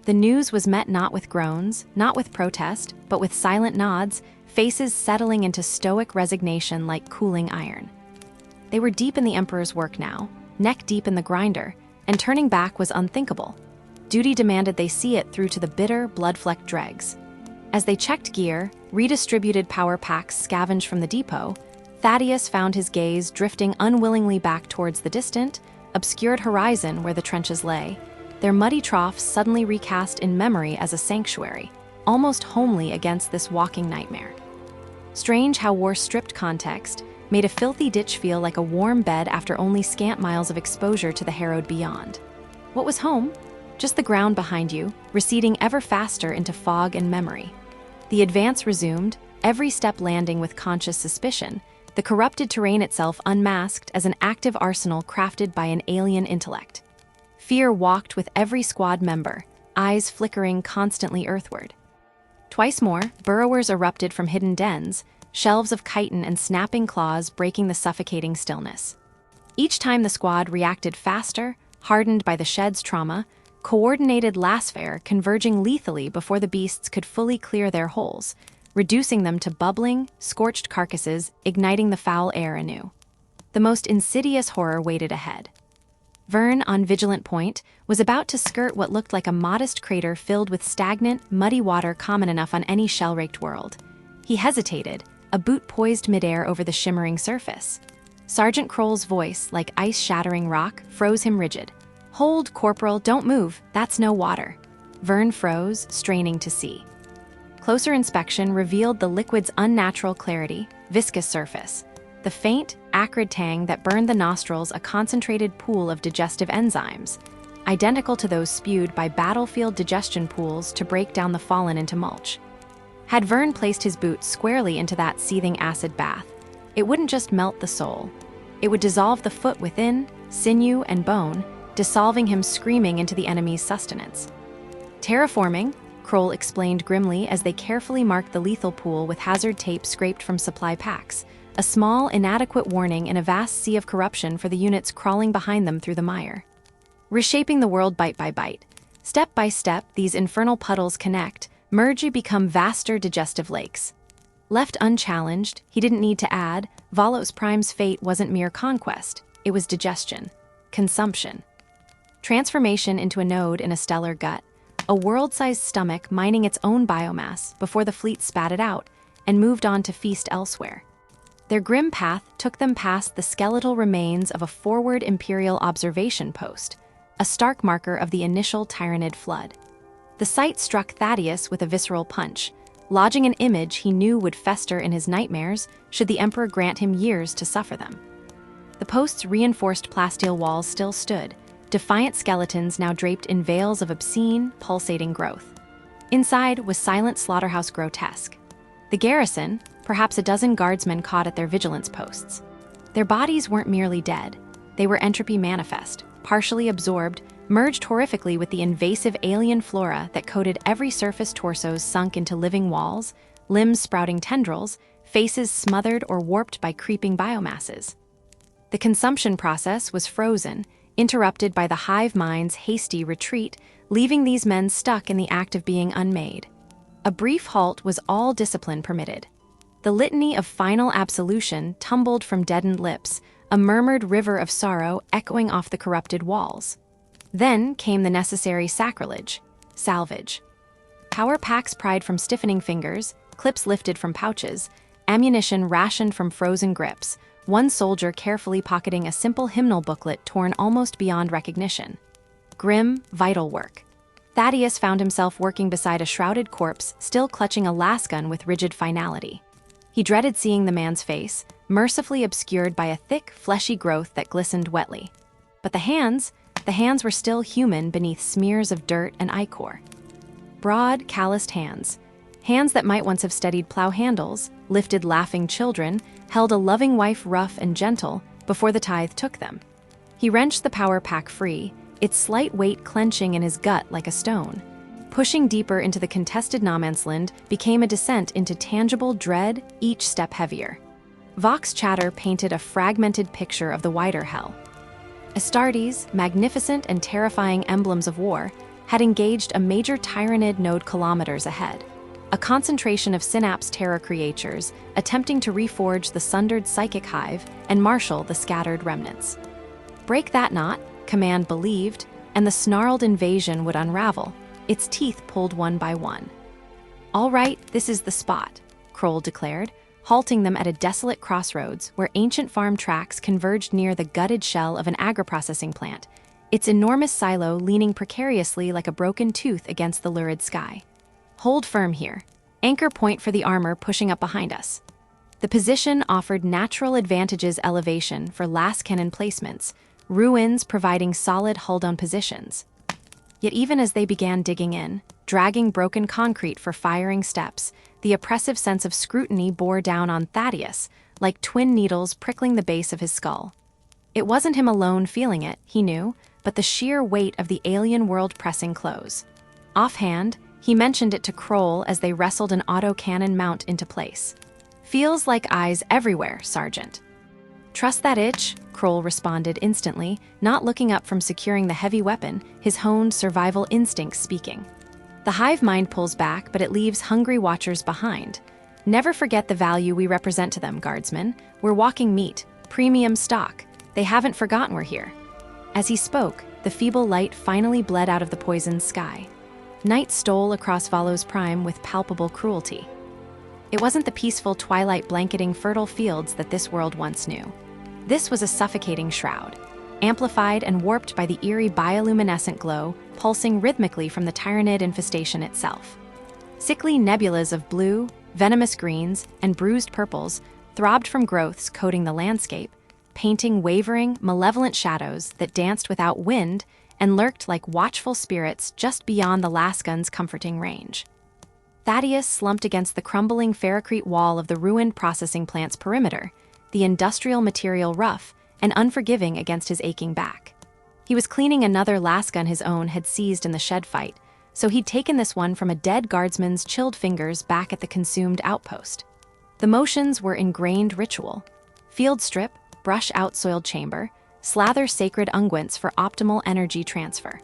The news was met not with groans, not with protest, but with silent nods, faces settling into stoic resignation like cooling iron. They were deep in the Emperor's work now, neck deep in the grinder, and turning back was unthinkable. Duty demanded they see it through to the bitter, blood-flecked dregs. As they checked gear, redistributed power packs scavenged from the depot, Thaddeus found his gaze drifting unwillingly back towards the distant, obscured horizon where the trenches lay, their muddy troughs suddenly recast in memory as a sanctuary, almost homely against this walking nightmare. Strange how war-stripped context made a filthy ditch feel like a warm bed after only scant miles of exposure to the harrowed beyond. What was home? Just the ground behind you, receding ever faster into fog and memory. The advance resumed, every step landing with conscious suspicion, the corrupted terrain itself unmasked as an active arsenal crafted by an alien intellect. Fear walked with every squad member, eyes flickering constantly earthward. Twice more, burrowers erupted from hidden dens, shelves of chitin and snapping claws breaking the suffocating stillness. Each time the squad reacted faster, hardened by the shed's trauma, coordinated lasfare converging lethally before the beasts could fully clear their holes, reducing them to bubbling, scorched carcasses, igniting the foul air anew. The most insidious horror waited ahead. Vern, on vigilant point, was about to skirt what looked like a modest crater filled with stagnant, muddy water common enough on any shell-raked world. He hesitated, a boot poised midair over the shimmering surface. Sergeant Kroll's voice, like ice-shattering rock, froze him rigid. "Hold, Corporal, don't move, that's no water." Vern froze, straining to see. Closer inspection revealed the liquid's unnatural clarity, viscous surface. The faint, acrid tang that burned the nostrils a concentrated pool of digestive enzymes, identical to those spewed by battlefield digestion pools to break down the fallen into mulch. Had Vern placed his boots squarely into that seething acid bath, it wouldn't just melt the soul. It would dissolve the foot within, sinew and bone, dissolving him screaming into the enemy's sustenance. "Terraforming," Kroll explained grimly as they carefully marked the lethal pool with hazard tape scraped from supply packs, a small, inadequate warning in a vast sea of corruption for the units crawling behind them through the mire. Reshaping the world bite by bite. Step by step, these infernal puddles connect, merge to become vaster digestive lakes. Left unchallenged, he didn't need to add, Valos Prime's fate wasn't mere conquest, it was digestion, consumption. Transformation into a node in a stellar gut, a world-sized stomach mining its own biomass before the fleet spat it out and moved on to feast elsewhere. Their grim path took them past the skeletal remains of a forward Imperial observation post, a stark marker of the initial Tyranid flood. The sight struck Thaddeus with a visceral punch, lodging an image he knew would fester in his nightmares should the Emperor grant him years to suffer them. The post's reinforced plasteel walls still stood, defiant skeletons now draped in veils of obscene, pulsating growth. Inside was silent slaughterhouse grotesque. The garrison, perhaps a dozen guardsmen caught at their vigilance posts. Their bodies weren't merely dead, they were entropy manifest, partially absorbed, merged horrifically with the invasive alien flora that coated every surface. Torsos sunk into living walls, limbs sprouting tendrils, faces smothered or warped by creeping biomasses. The consumption process was frozen, interrupted by the Hive Mind's hasty retreat, leaving these men stuck in the act of being unmade. A brief halt was all discipline permitted. The litany of final absolution tumbled from deadened lips, a murmured river of sorrow echoing off the corrupted walls. Then came the necessary sacrilege, salvage. Power packs pried from stiffening fingers, clips lifted from pouches, ammunition rationed from frozen grips, one soldier carefully pocketing a simple hymnal booklet torn almost beyond recognition. Grim, vital work. Thaddeus found himself working beside a shrouded corpse, still clutching a lasgun with rigid finality. He dreaded seeing the man's face, mercifully obscured by a thick, fleshy growth that glistened wetly. But the hands were still human beneath smears of dirt and ichor. Broad, calloused hands that might once have steadied plow handles, lifted laughing children, held a loving wife rough and gentle before the tithe took them. He wrenched the power pack free, its slight weight clenching in his gut like a stone. Pushing deeper into the contested no-man's-land became a descent into tangible dread, each step heavier. Vox chatter painted a fragmented picture of the wider hell. Astartes, magnificent and terrifying emblems of war, had engaged a major Tyranid node kilometers ahead. A concentration of synapse terror creatures attempting to reforge the sundered psychic hive and marshal the scattered remnants. Break that knot, Command believed, and the snarled invasion would unravel, its teeth pulled one by one. "All right, this is the spot," Kroll declared, halting them at a desolate crossroads where ancient farm tracks converged near the gutted shell of an agri-processing plant, its enormous silo leaning precariously like a broken tooth against the lurid sky. "Hold firm here. Anchor point for the armor pushing up behind us." The position offered natural advantages elevation for las cannon placements, ruins providing solid hull-down positions. Yet even as they began digging in, dragging broken concrete for firing steps, the oppressive sense of scrutiny bore down on Thaddeus, like twin needles prickling the base of his skull. It wasn't him alone feeling it, he knew, but the sheer weight of the alien world pressing close. Offhand, he mentioned it to Kroll as they wrestled an autocannon mount into place. "Feels like eyes everywhere, Sergeant." "Trust that itch," Kroll responded instantly, not looking up from securing the heavy weapon, his honed survival instincts speaking. The Hive Mind pulls back, but it leaves hungry watchers behind. "Never forget the value we represent to them, guardsmen. We're walking meat, premium stock. They haven't forgotten we're here." As he spoke, the feeble light finally bled out of the poisoned sky. Night stole across Valos Prime with palpable cruelty. It wasn't the peaceful twilight blanketing fertile fields that this world once knew. This was a suffocating shroud, amplified and warped by the eerie bioluminescent glow pulsing rhythmically from the Tyranid infestation itself. Sickly nebulas of blue, venomous greens, and bruised purples throbbed from growths coating the landscape, painting wavering, malevolent shadows that danced without wind and lurked like watchful spirits just beyond the Lasgun's comforting range. Thaddeus slumped against the crumbling ferrocrete wall of the ruined processing plant's perimeter, the industrial material rough and unforgiving against his aching back. He was cleaning another Lasgun his own had seized in the shed fight, so he'd taken this one from a dead guardsman's chilled fingers back at the consumed outpost. The motions were ingrained ritual. Field strip, brush out soiled chamber, slather sacred unguents for optimal energy transfer.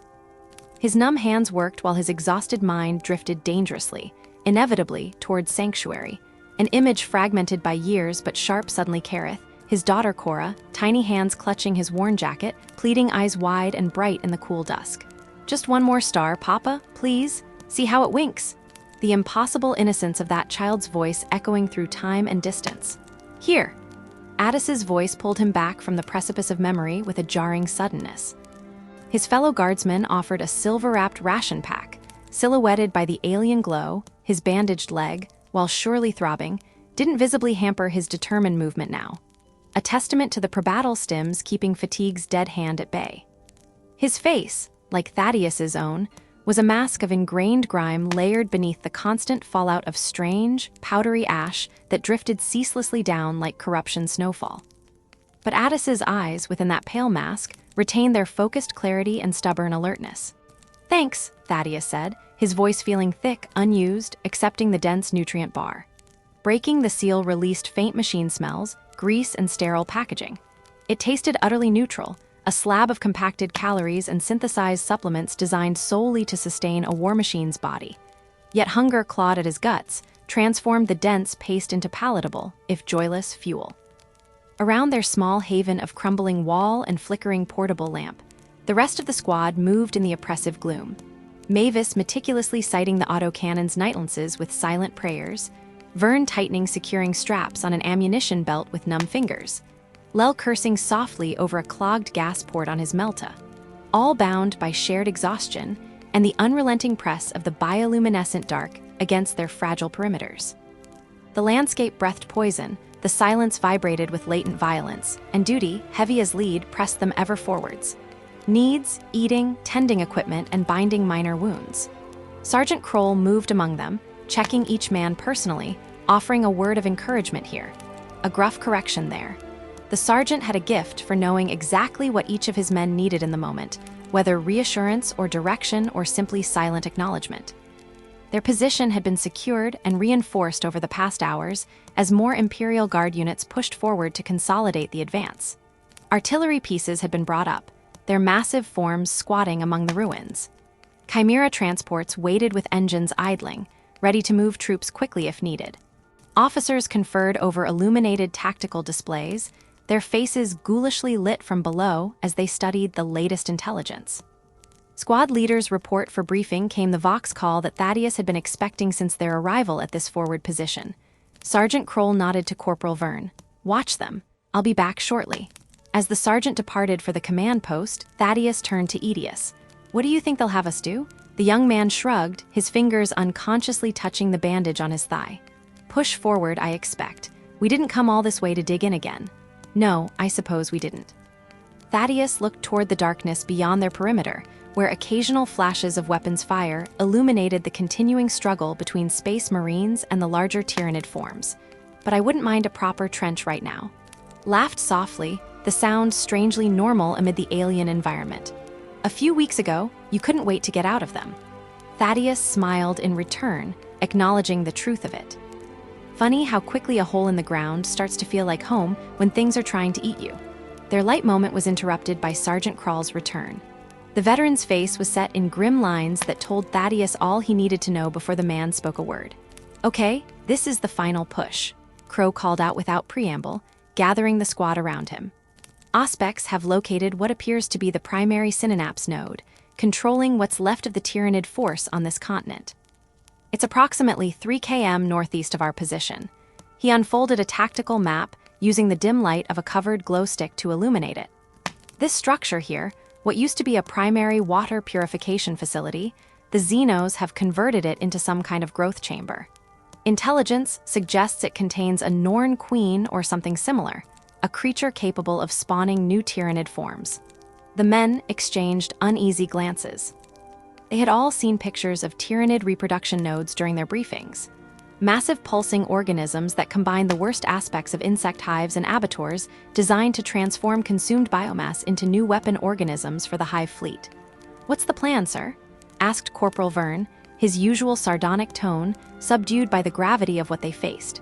His numb hands worked while his exhausted mind drifted dangerously, inevitably towards sanctuary, an image fragmented by years but sharp suddenly Kareth, his daughter Cora, tiny hands clutching his worn jacket, pleading eyes wide and bright in the cool dusk. "Just one more star, Papa, please. See how it winks." The impossible innocence of that child's voice echoing through time and distance. "Here." Addis's voice pulled him back from the precipice of memory with a jarring suddenness. His fellow guardsman offered a silver-wrapped ration pack, silhouetted by the alien glow. His bandaged leg, while surely throbbing, didn't visibly hamper his determined movement now, a testament to the pre-battle stims keeping fatigue's dead hand at bay. His face, like Thaddeus's own, was a mask of ingrained grime layered beneath the constant fallout of strange, powdery ash that drifted ceaselessly down like corruption snowfall. But Addis's eyes, within that pale mask, retained their focused clarity and stubborn alertness. "Thanks," Thaddeus said, his voice feeling thick, unused, accepting the dense nutrient bar. Breaking the seal released faint machine smells, grease and sterile packaging. It tasted utterly neutral, a slab of compacted calories and synthesized supplements designed solely to sustain a war machine's body. Yet hunger clawed at his guts, transformed the dense paste into palatable, if joyless, fuel. Around their small haven of crumbling wall and flickering portable lamp, the rest of the squad moved in the oppressive gloom. Mavis meticulously sighting the autocannon's nightlances with silent prayers, Vern tightening securing straps on an ammunition belt with numb fingers, Lel cursing softly over a clogged gas port on his Melta, all bound by shared exhaustion and the unrelenting press of the bioluminescent dark against their fragile perimeters. The landscape breathed poison, the silence vibrated with latent violence, and duty, heavy as lead, pressed them ever forwards. Needs, eating, tending equipment, and binding minor wounds. Sergeant Kroll moved among them, checking each man personally, offering a word of encouragement here, a gruff correction there. The sergeant had a gift for knowing exactly what each of his men needed in the moment, whether reassurance or direction or simply silent acknowledgement. Their position had been secured and reinforced over the past hours as more Imperial Guard units pushed forward to consolidate the advance. Artillery pieces had been brought up, their massive forms squatting among the ruins. Chimera transports waited with engines idling, ready to move troops quickly if needed. Officers conferred over illuminated tactical displays, their faces ghoulishly lit from below as they studied the latest intelligence. Squad leaders' report for briefing came the Vox call that Thaddeus had been expecting since their arrival at this forward position. Sergeant Kroll nodded to Corporal Vern. "Watch them. I'll be back shortly." As the sergeant departed for the command post, Thaddeus turned to Edius. "What do you think they'll have us do?" The young man shrugged, his fingers unconsciously touching the bandage on his thigh. "Push forward, I expect. We didn't come all this way to dig in again." "No, I suppose we didn't." Thaddeus looked toward the darkness beyond their perimeter, where occasional flashes of weapons fire illuminated the continuing struggle between Space Marines and the larger Tyranid forms. "But I wouldn't mind a proper trench right now." Laughed softly, the sound strangely normal amid the alien environment. "A few weeks ago, you couldn't wait to get out of them." Thaddeus smiled in return, acknowledging the truth of it. Funny how quickly a hole in the ground starts to feel like home when things are trying to eat you. Their light moment was interrupted by Sergeant Kroll's return. The veteran's face was set in grim lines that told Thaddeus all he needed to know before the man spoke a word. "Okay, this is the final push," Crow called out without preamble, gathering the squad around him. Auspex have located what appears to be the primary synapse node, controlling what's left of the Tyranid force on this continent. It's approximately 3 km northeast of our position. He unfolded a tactical map, using the dim light of a covered glow stick to illuminate it. This structure here, what used to be a primary water purification facility, the Xenos have converted it into some kind of growth chamber. Intelligence suggests it contains a Norn queen or something similar, a creature capable of spawning new Tyranid forms. The men exchanged uneasy glances. They had all seen pictures of Tyranid reproduction nodes during their briefings. Massive pulsing organisms that combine the worst aspects of insect hives and abattoirs designed to transform consumed biomass into new weapon organisms for the Hive fleet. "What's the plan, sir?" asked Corporal Vern, his usual sardonic tone subdued by the gravity of what they faced.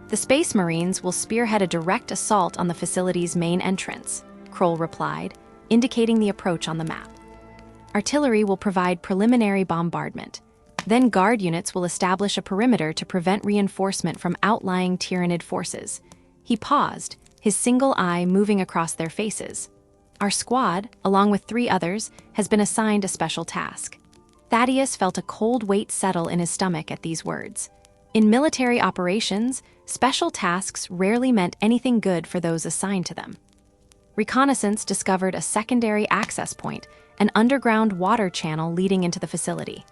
"The Space Marines will spearhead a direct assault on the facility's main entrance," Kroll replied, indicating the approach on the map. "Artillery will provide preliminary bombardment. Then guard units will establish a perimeter to prevent reinforcement from outlying Tyranid forces." He paused, his single eye moving across their faces. "Our squad, along with 3 others, has been assigned a special task." Thaddeus felt a cold weight settle in his stomach at these words. In military operations, special tasks rarely meant anything good for those assigned to them. Reconnaissance discovered a secondary access point, an underground water channel leading into the facility.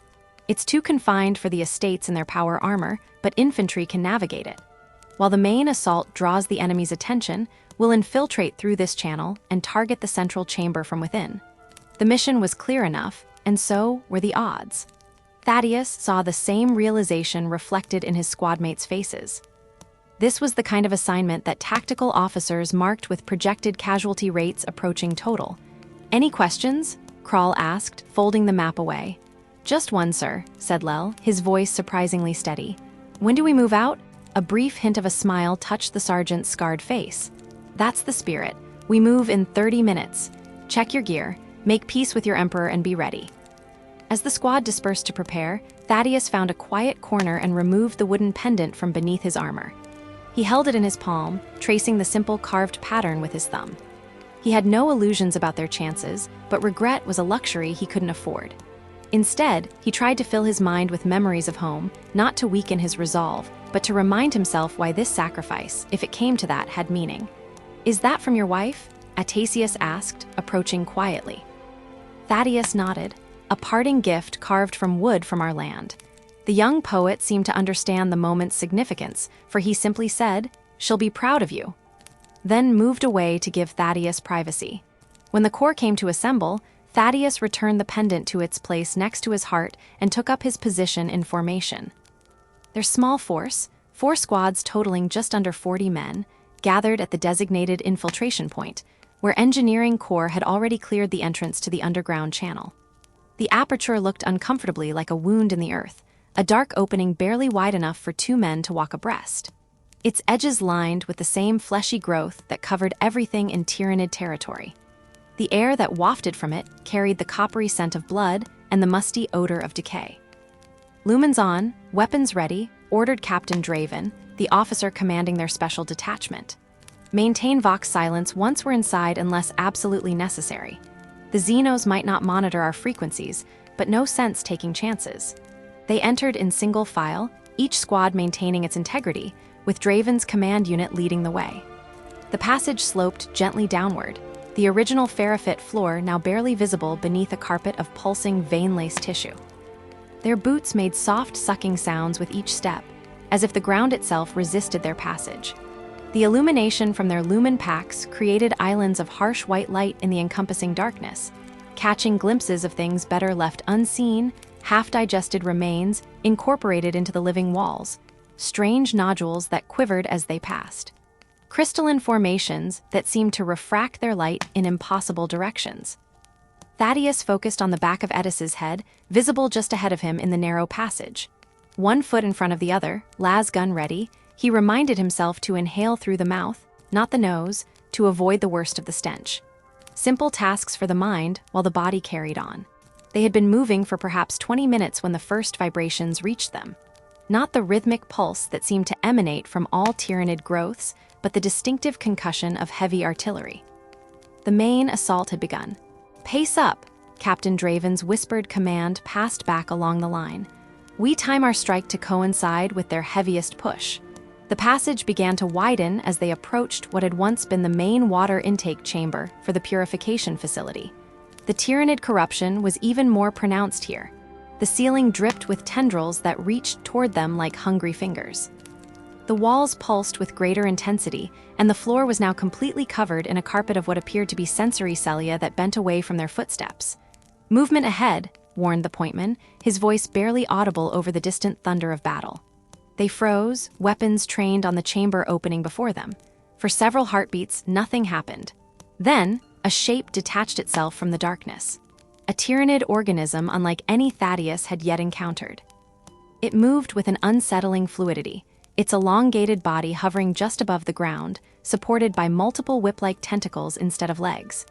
It's too confined for the estates in their power armor, but infantry can navigate it. While the main assault draws the enemy's attention, we'll infiltrate through this channel and target the central chamber from within. The mission was clear enough, and so were the odds. Thaddeus saw the same realization reflected in his squadmates' faces. This was the kind of assignment that tactical officers marked with projected casualty rates approaching total. "Any questions?" Kroll asked, folding the map away. "Just one, sir," said Lel, his voice surprisingly steady. "When do we move out?" A brief hint of a smile touched the sergeant's scarred face. "That's the spirit. We move in 30 minutes. Check your gear, make peace with your emperor, and be ready." As the squad dispersed to prepare, Thaddeus found a quiet corner and removed the wooden pendant from beneath his armor. He held it in his palm, tracing the simple carved pattern with his thumb. He had no illusions about their chances, but regret was a luxury he couldn't afford. Instead, he tried to fill his mind with memories of home, not to weaken his resolve, but to remind himself why this sacrifice, if it came to that, had meaning. "Is that from your wife?" Atasius asked, approaching quietly. Thaddeus nodded. "A parting gift carved from wood from our land." The young poet seemed to understand the moment's significance, for he simply said, "She'll be proud of you," then moved away to give Thaddeus privacy. When the corps came to assemble, Thaddeus returned the pendant to its place next to his heart and took up his position in formation. Their small force, 4 squads totaling just under 40 men, gathered at the designated infiltration point, where engineering corps had already cleared the entrance to the underground channel. The aperture looked uncomfortably like a wound in the earth, a dark opening barely wide enough for 2 men to walk abreast. Its edges lined with the same fleshy growth that covered everything in Tyranid territory. The air that wafted from it carried the coppery scent of blood and the musty odor of decay. "Lumens on, weapons ready," ordered Captain Draven, the officer commanding their special detachment. "Maintain Vox silence once we're inside unless absolutely necessary. The Xenos might not monitor our frequencies, but no sense taking chances." They entered in single file, each squad maintaining its integrity, with Draven's command unit leading the way. The passage sloped gently downward, the original Farafit floor now barely visible beneath a carpet of pulsing vein-laced tissue. Their boots made soft sucking sounds with each step, as if the ground itself resisted their passage. The illumination from their lumen packs created islands of harsh white light in the encompassing darkness, catching glimpses of things better left unseen, half-digested remains incorporated into the living walls, strange nodules that quivered as they passed. Crystalline formations that seemed to refract their light in impossible directions. Thaddeus focused on the back of Edis's head, visible just ahead of him in the narrow passage. 1 foot in front of the other, las gun ready, he reminded himself to inhale through the mouth, not the nose, to avoid the worst of the stench. Simple tasks for the mind while the body carried on. They had been moving for perhaps 20 minutes when the first vibrations reached them. Not the rhythmic pulse that seemed to emanate from all Tyranid growths, but the distinctive concussion of heavy artillery. The main assault had begun. "Pace up," Captain Draven's whispered command passed back along the line. "We time our strike to coincide with their heaviest push." The passage began to widen as they approached what had once been the main water intake chamber for the purification facility. The Tyranid corruption was even more pronounced here. The ceiling dripped with tendrils that reached toward them like hungry fingers. The walls pulsed with greater intensity, and the floor was now completely covered in a carpet of what appeared to be sensory cilia that bent away from their footsteps. "Movement ahead," warned the pointman, his voice barely audible over the distant thunder of battle. They froze, weapons trained on the chamber opening before them. For several heartbeats, nothing happened. Then, a shape detached itself from the darkness. A Tyranid organism unlike any Thaddeus had yet encountered. It moved with an unsettling fluidity, its elongated body hovering just above the ground, supported by multiple whip-like tentacles instead of legs.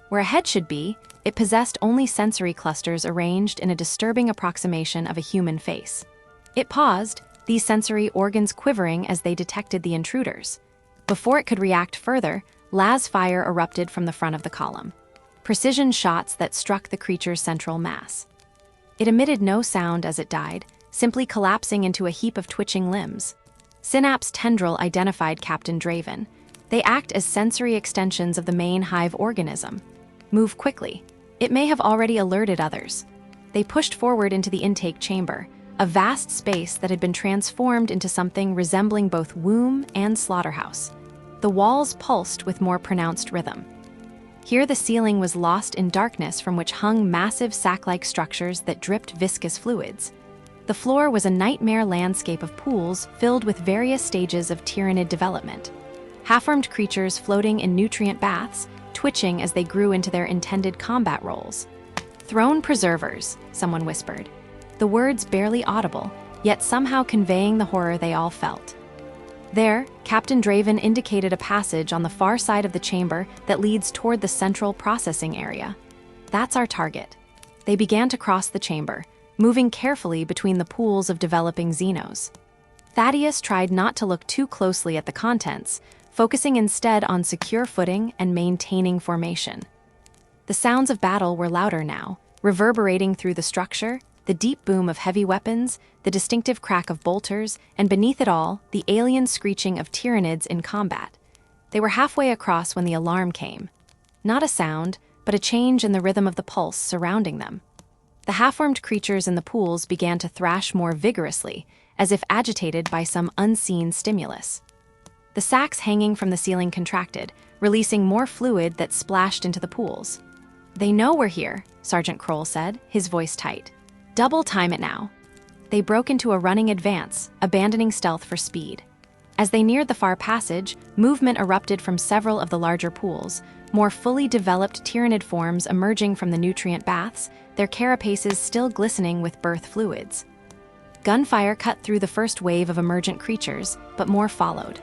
Where a head should be, it possessed only sensory clusters arranged in a disturbing approximation of a human face. It paused, these sensory organs quivering as they detected the intruders. Before it could react further, las fire erupted from the front of the column. Precision shots that struck the creature's central mass. It emitted no sound as it died, simply collapsing into a heap of twitching limbs. Synapse tendril identified Captain Draven. They act as sensory extensions of the main hive organism. Move quickly. It may have already alerted others. They pushed forward into the intake chamber, a vast space that had been transformed into something resembling both womb and slaughterhouse. The walls pulsed with more pronounced rhythm. Here the ceiling was lost in darkness from which hung massive sack-like structures that dripped viscous fluids. The floor was a nightmare landscape of pools filled with various stages of Tyranid development. Half-formed creatures floating in nutrient baths, twitching as they grew into their intended combat roles. "Throne preservers," someone whispered. The words barely audible, yet somehow conveying the horror they all felt. There, Captain Draven indicated a passage on the far side of the chamber that leads toward the central processing area. "That's our target." They began to cross the chamber, moving carefully between the pools of developing xenos. Thaddeus tried not to look too closely at the contents, focusing instead on secure footing and maintaining formation. The sounds of battle were louder now, reverberating through the structure, the deep boom of heavy weapons, the distinctive crack of bolters, and beneath it all, the alien screeching of Tyranids in combat. They were halfway across when the alarm came. Not a sound, but a change in the rhythm of the pulse surrounding them. The half-formed creatures in the pools began to thrash more vigorously, as if agitated by some unseen stimulus. The sacks hanging from the ceiling contracted, releasing more fluid that splashed into the pools. "They know we're here," Sergeant Kroll said, his voice tight. "Double time it now." They broke into a running advance, abandoning stealth for speed. As they neared the far passage, movement erupted from several of the larger pools, more fully developed Tyranid forms emerging from the nutrient baths, their carapaces still glistening with birth fluids. Gunfire cut through the first wave of emergent creatures, but more followed.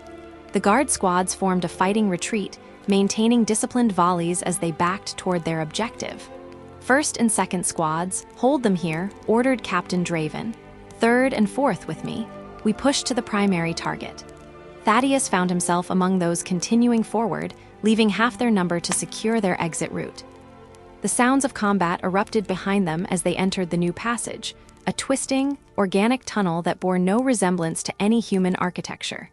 The guard squads formed a fighting retreat, maintaining disciplined volleys as they backed toward their objective. First and second squads, "Hold them here," ordered Captain Draven. Third and fourth with me. We pushed to the primary target. Thaddeus found himself among those continuing forward, leaving half their number to secure their exit route. The sounds of combat erupted behind them as they entered the new passage, a twisting, organic tunnel that bore no resemblance to any human architecture.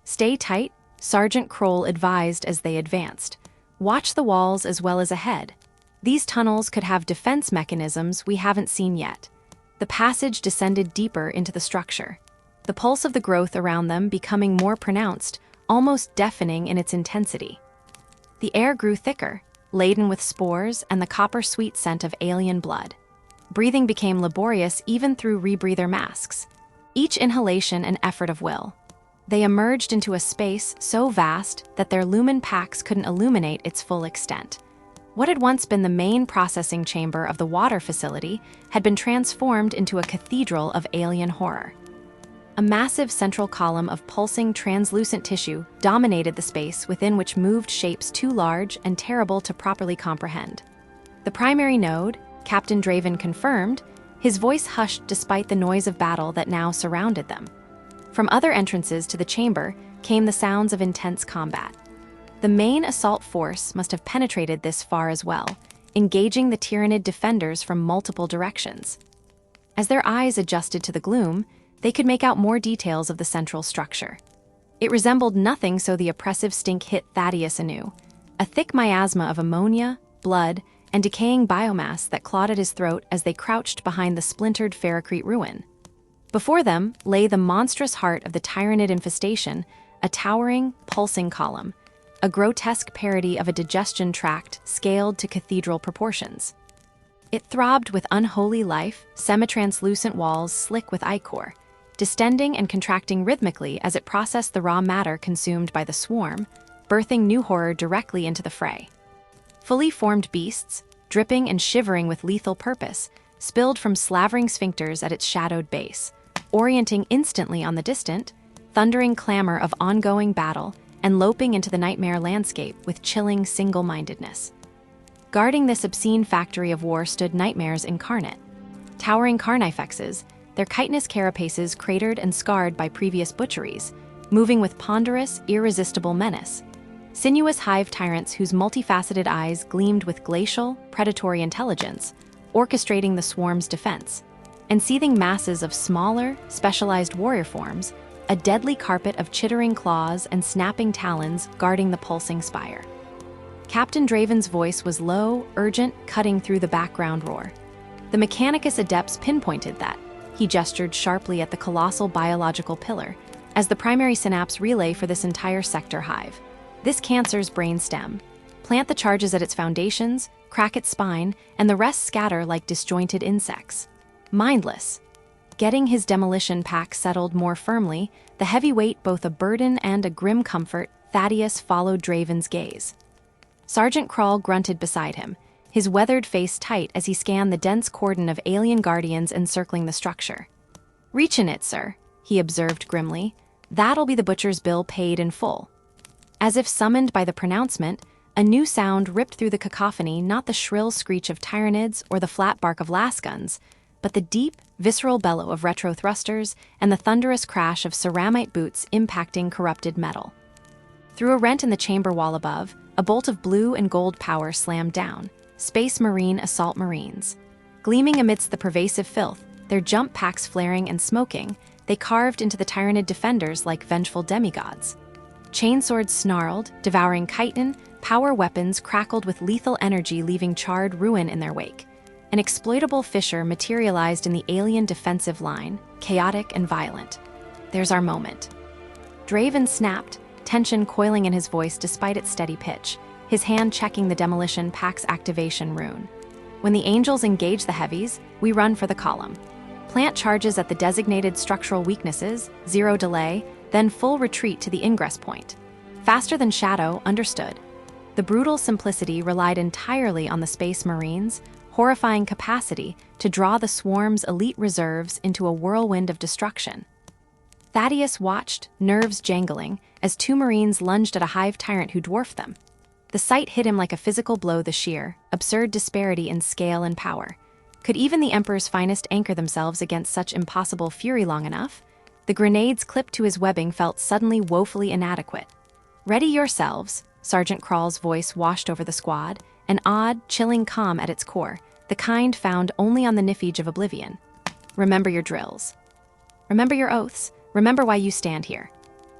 "Stay tight," Sergeant Kroll advised as they advanced. "Watch the walls as well as ahead. These tunnels could have defense mechanisms we haven't seen yet." The passage descended deeper into the structure, the pulse of the growth around them becoming more pronounced, almost deafening in its intensity. The air grew thicker, laden with spores and the copper-sweet scent of alien blood. Breathing became laborious even through rebreather masks, each inhalation an effort of will. They emerged into a space so vast that their lumen packs couldn't illuminate its full extent. What had once been the main processing chamber of the water facility had been transformed into a cathedral of alien horror. A massive central column of pulsing translucent tissue dominated the space within which moved shapes too large and terrible to properly comprehend. The primary node, Captain Draven confirmed, his voice hushed despite the noise of battle that now surrounded them. From other entrances to the chamber came the sounds of intense combat. The main assault force must have penetrated this far as well, engaging the Tyranid defenders from multiple directions. As their eyes adjusted to the gloom, they could make out more details of the central structure. It resembled nothing, so the oppressive stink hit Thaddeus anew. A thick miasma of ammonia, blood, and decaying biomass that clawed at his throat as they crouched behind the splintered Ferrocrete ruin. Before them lay the monstrous heart of the Tyranid infestation, a towering, pulsing column, a grotesque parody of a digestion tract scaled to cathedral proportions. It throbbed with unholy life, semi-translucent walls slick with ichor, distending and contracting rhythmically as it processed the raw matter consumed by the swarm, birthing new horror directly into the fray. Fully formed beasts, dripping and shivering with lethal purpose, spilled from slavering sphincters at its shadowed base, orienting instantly on the distant, thundering clamor of ongoing battle and loping into the nightmare landscape with chilling single-mindedness. Guarding this obscene factory of war stood nightmares incarnate. Towering carnifexes, their chitinous carapaces cratered and scarred by previous butcheries, moving with ponderous, irresistible menace. Sinuous hive tyrants whose multifaceted eyes gleamed with glacial, predatory intelligence, orchestrating the swarm's defense. And seething masses of smaller, specialized warrior forms, a deadly carpet of chittering claws and snapping talons guarding the pulsing spire. Captain Draven's voice was low, urgent, cutting through the background roar. The Mechanicus Adepts pinpointed that. He gestured sharply at the colossal biological pillar, as the primary synapse relay for this entire sector hive. This cancer's brain stem. Plant the charges at its foundations, crack its spine, and the rest scatter like disjointed insects. Mindless. Getting his demolition pack settled more firmly, the heavy weight both a burden and a grim comfort, Thaddeus followed Draven's gaze. Sergeant Krull grunted beside him, his weathered face tight as he scanned the dense cordon of alien guardians encircling the structure. "Reachin' it, sir," he observed grimly. "That'll be the butcher's bill paid in full." As if summoned by the pronouncement, a new sound ripped through the cacophony, not the shrill screech of Tyranids or the flat bark of lasguns, but the deep, visceral bellow of retro thrusters and the thunderous crash of ceramite boots impacting corrupted metal. Through a rent in the chamber wall above, a bolt of blue and gold power slammed down. Space Marine assault marines. Gleaming amidst the pervasive filth, their jump packs flaring and smoking, they carved into the Tyranid defenders like vengeful demigods. Chainswords snarled, devouring chitin, power weapons crackled with lethal energy, leaving charred ruin in their wake. An exploitable fissure materialized in the alien defensive line, chaotic and violent. "There's our moment." Draven snapped, tension coiling in his voice despite its steady pitch, his hand checking the demolition pack's activation rune. "When the angels engage the heavies, we run for the column. Plant charges at the designated structural weaknesses, 0 delay, then full retreat to the ingress point. Faster than shadow, understood." The brutal simplicity relied entirely on the Space Marines' horrifying capacity to draw the swarm's elite reserves into a whirlwind of destruction. Thaddeus watched, nerves jangling, as 2 Marines lunged at a hive tyrant who dwarfed them. The sight hit him like a physical blow, the sheer, absurd disparity in scale and power. Could even the Emperor's finest anchor themselves against such impossible fury long enough? The grenades clipped to his webbing felt suddenly woefully inadequate. "Ready yourselves," Sergeant Krull's voice washed over the squad, an odd, chilling calm at its core, the kind found only on the nifage of oblivion. "Remember your drills. Remember your oaths. Remember why you stand here."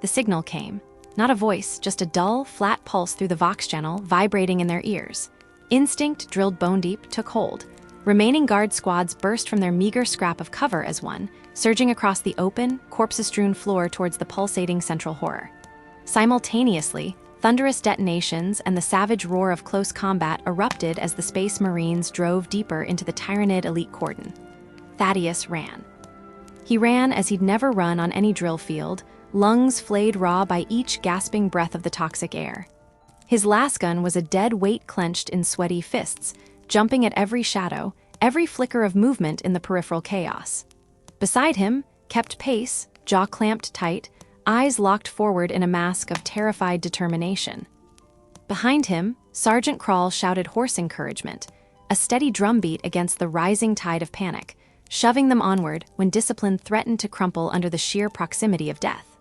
The signal came. Not a voice, just a dull, flat pulse through the Vox channel vibrating in their ears. Instinct, drilled bone deep, took hold. Remaining guard squads burst from their meager scrap of cover as one, surging across the open, corpse-strewn floor towards the pulsating central horror. Simultaneously, thunderous detonations and the savage roar of close combat erupted as the Space Marines drove deeper into the Tyranid elite cordon. Thaddeus ran. He ran as he'd never run on any drill field, lungs flayed raw by each gasping breath of the toxic air. His lasgun was a dead weight clenched in sweaty fists, jumping at every shadow, every flicker of movement in the peripheral chaos. Beside him, kept pace, jaw clamped tight, eyes locked forward in a mask of terrified determination. Behind him, Sergeant Krull shouted hoarse encouragement, a steady drumbeat against the rising tide of panic, shoving them onward when discipline threatened to crumple under the sheer proximity of death.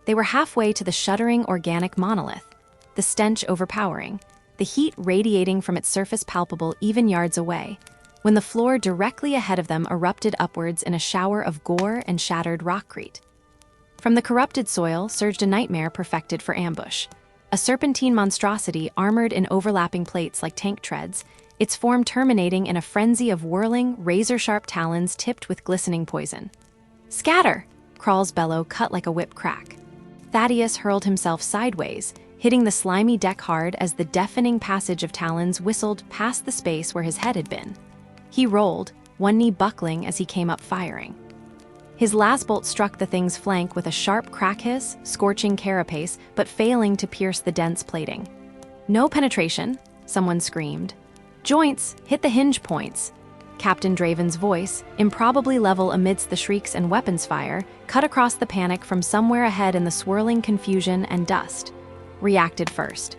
They were halfway to the shuddering organic monolith, the stench overpowering, the heat radiating from its surface palpable even yards away, when the floor directly ahead of them erupted upwards in a shower of gore and shattered rockcrete. From the corrupted soil surged a nightmare perfected for ambush. A serpentine monstrosity armored in overlapping plates like tank treads, its form terminating in a frenzy of whirling, razor-sharp talons tipped with glistening poison. "Scatter!" Crawl's bellow cut like a whip crack. Thaddeus hurled himself sideways, hitting the slimy deck hard as the deafening passage of talons whistled past the space where his head had been. He rolled, one knee buckling as he came up firing. His last bolt struck the thing's flank with a sharp crack hiss, scorching carapace, but failing to pierce the dense plating. "No penetration," someone screamed. "Joints, hit the hinge points." Captain Draven's voice, improbably level amidst the shrieks and weapons fire, cut across the panic from somewhere ahead in the swirling confusion and dust. Reacted first.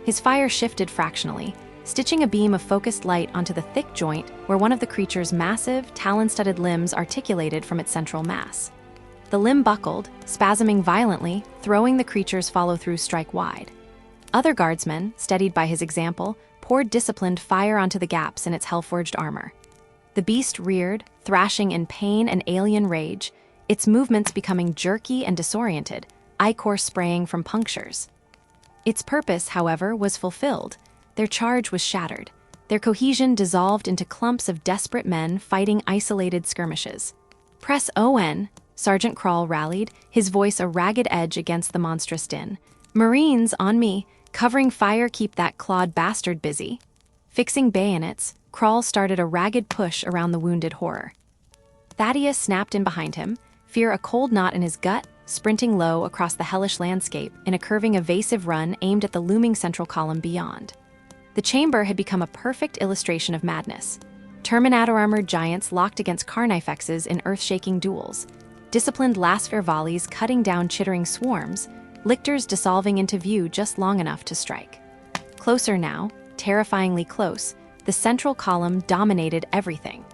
His fire shifted fractionally, stitching a beam of focused light onto the thick joint where one of the creature's massive, talon-studded limbs articulated from its central mass. The limb buckled, spasming violently, throwing the creature's follow-through strike wide. Other guardsmen, steadied by his example, poured disciplined fire onto the gaps in its hell-forged armor. The beast reared, thrashing in pain and alien rage, its movements becoming jerky and disoriented, ichor spraying from punctures. Its purpose, however, was fulfilled. Their charge was shattered, their cohesion dissolved into clumps of desperate men fighting isolated skirmishes. "Press ON," Sergeant Crawl rallied, his voice a ragged edge against the monstrous din. "Marines, on me, covering fire, keep that clawed bastard busy." Fixing bayonets, Crawl started a ragged push around the wounded horror. Thaddeus snapped in behind him, fear a cold knot in his gut, sprinting low across the hellish landscape in a curving evasive run aimed at the looming central column beyond. The chamber had become a perfect illustration of madness. Terminator-armored giants locked against Carnifexes in earth-shaking duels, disciplined Lasphir volleys cutting down chittering swarms, lictors dissolving into view just long enough to strike. Closer now, terrifyingly close, the central column dominated everything.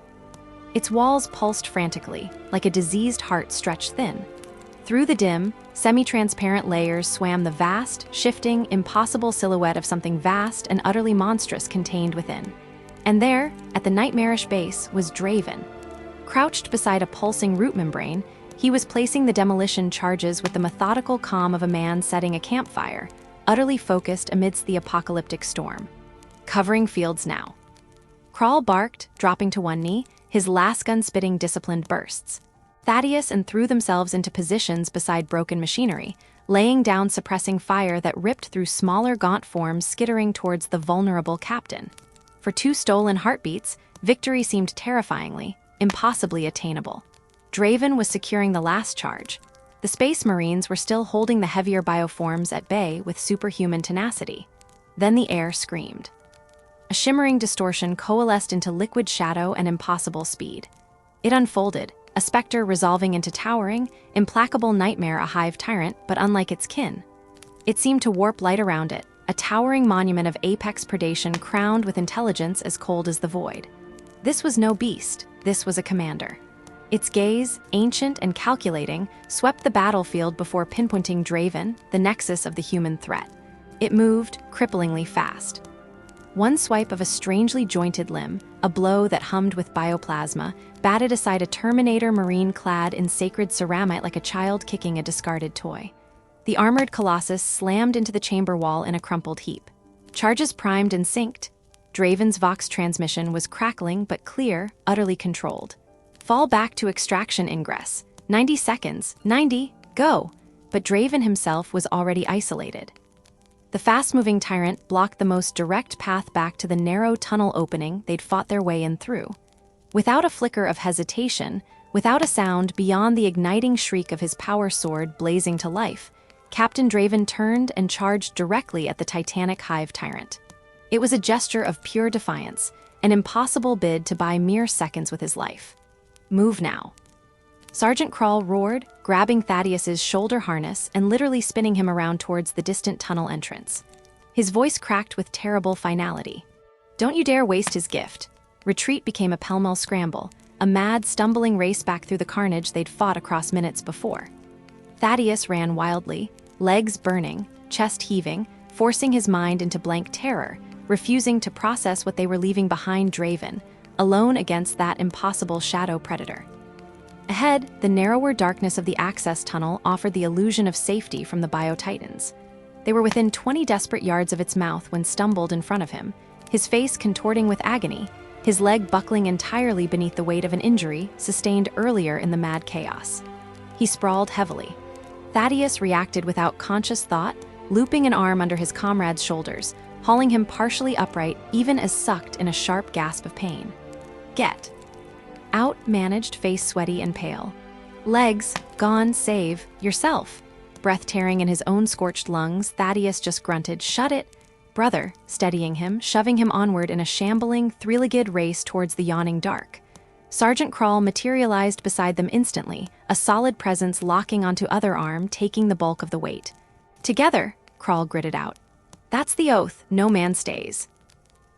Its walls pulsed frantically, like a diseased heart stretched thin. Through the dim, semi-transparent layers swam the vast, shifting, impossible silhouette of something vast and utterly monstrous contained within. And there, at the nightmarish base, was Draven. Crouched beside a pulsing root membrane, he was placing the demolition charges with the methodical calm of a man setting a campfire, utterly focused amidst the apocalyptic storm. Covering fields now. Crawl barked, dropping to one knee, his lasgun spitting disciplined bursts. Thaddeus and threw themselves into positions beside broken machinery, laying down suppressing fire that ripped through smaller gaunt forms skittering towards the vulnerable captain. For 2 stolen heartbeats, victory seemed terrifyingly, impossibly attainable. Draven was securing the last charge. The Space Marines were still holding the heavier bioforms at bay with superhuman tenacity. Then the air screamed. A shimmering distortion coalesced into liquid shadow and impossible speed. It unfolded, a specter resolving into towering, implacable nightmare, a hive tyrant, but unlike its kin. It seemed to warp light around it, a towering monument of apex predation crowned with intelligence as cold as the void. This was no beast, this was a commander. Its gaze, ancient and calculating, swept the battlefield before pinpointing Draven, the nexus of the human threat. It moved, cripplingly fast. One swipe of a strangely jointed limb, a blow that hummed with bioplasma, batted aside a Terminator Marine clad in sacred ceramite like a child kicking a discarded toy. The armored colossus slammed into the chamber wall in a crumpled heap. Charges primed and synced. Draven's Vox transmission was crackling but clear, utterly controlled. Fall back to extraction ingress. 90 seconds. 90. Go. But Draven himself was already isolated. The fast-moving tyrant blocked the most direct path back to the narrow tunnel opening they'd fought their way in through. Without a flicker of hesitation, without a sound beyond the igniting shriek of his power sword blazing to life, Captain Draven turned and charged directly at the titanic hive tyrant. It was a gesture of pure defiance, an impossible bid to buy mere seconds with his life. Move now. Sergeant Crawl roared, grabbing Thaddeus's shoulder harness and literally spinning him around towards the distant tunnel entrance. His voice cracked with terrible finality. Don't you dare waste his gift. Retreat became a pell-mell scramble, a mad, stumbling race back through the carnage they'd fought across minutes before. Thaddeus ran wildly, legs burning, chest heaving, forcing his mind into blank terror, refusing to process what they were leaving behind Draven, alone against that impossible shadow predator. Ahead, the narrower darkness of the access tunnel offered the illusion of safety from the biotitans. They were within 20 desperate yards of its mouth when stumbled in front of him, his face contorting with agony, his leg buckling entirely beneath the weight of an injury sustained earlier in the mad chaos. He sprawled heavily. Thaddeus reacted without conscious thought, looping an arm under his comrade's shoulders, hauling him partially upright even as sucked in a sharp gasp of pain. Get out, managed, face sweaty and pale. Legs, gone, save yourself. Breath tearing in his own scorched lungs, Thaddeus just grunted, "Shut it, brother," steadying him, shoving him onward in a shambling, three-legged race towards the yawning dark. Sergeant Krall materialized beside them instantly, a solid presence locking onto other arm, taking the bulk of the weight. "Together," Krall gritted out. "That's the oath, no man stays."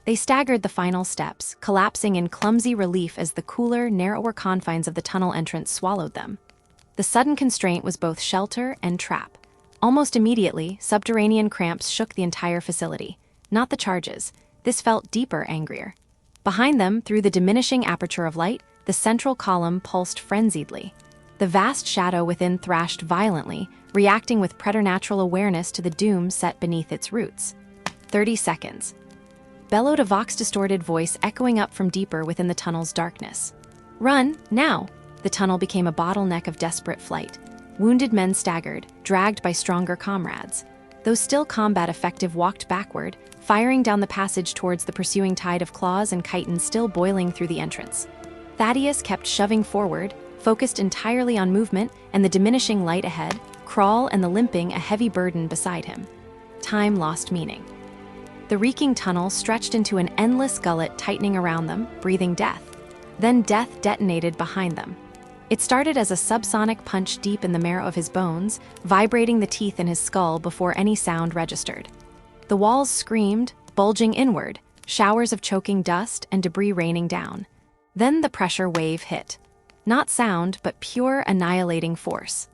They staggered the final steps, collapsing in clumsy relief as the cooler, narrower confines of the tunnel entrance swallowed them. The sudden constraint was both shelter and trap. Almost immediately, subterranean cramps shook the entire facility. Not the charges. This felt deeper, angrier. Behind them, through the diminishing aperture of light, the central column pulsed frenziedly. The vast shadow within thrashed violently, reacting with preternatural awareness to the doom set beneath its roots. 30 seconds. Bellowed a vox-distorted voice echoing up from deeper within the tunnel's darkness. "Run, now!" The tunnel became a bottleneck of desperate flight. Wounded men staggered, dragged by stronger comrades. Those still combat-effective walked backward, firing down the passage towards the pursuing tide of claws and chitons still boiling through the entrance. Thaddeus kept shoving forward, focused entirely on movement and the diminishing light ahead, Krall and the limping a heavy burden beside him. Time lost meaning. The reeking tunnel stretched into an endless gullet tightening around them, breathing death. Then death detonated behind them. It started as a subsonic punch deep in the marrow of his bones, vibrating the teeth in his skull before any sound registered. The walls screamed, bulging inward, showers of choking dust and debris raining down. Then the pressure wave hit. Not sound, but pure annihilating force.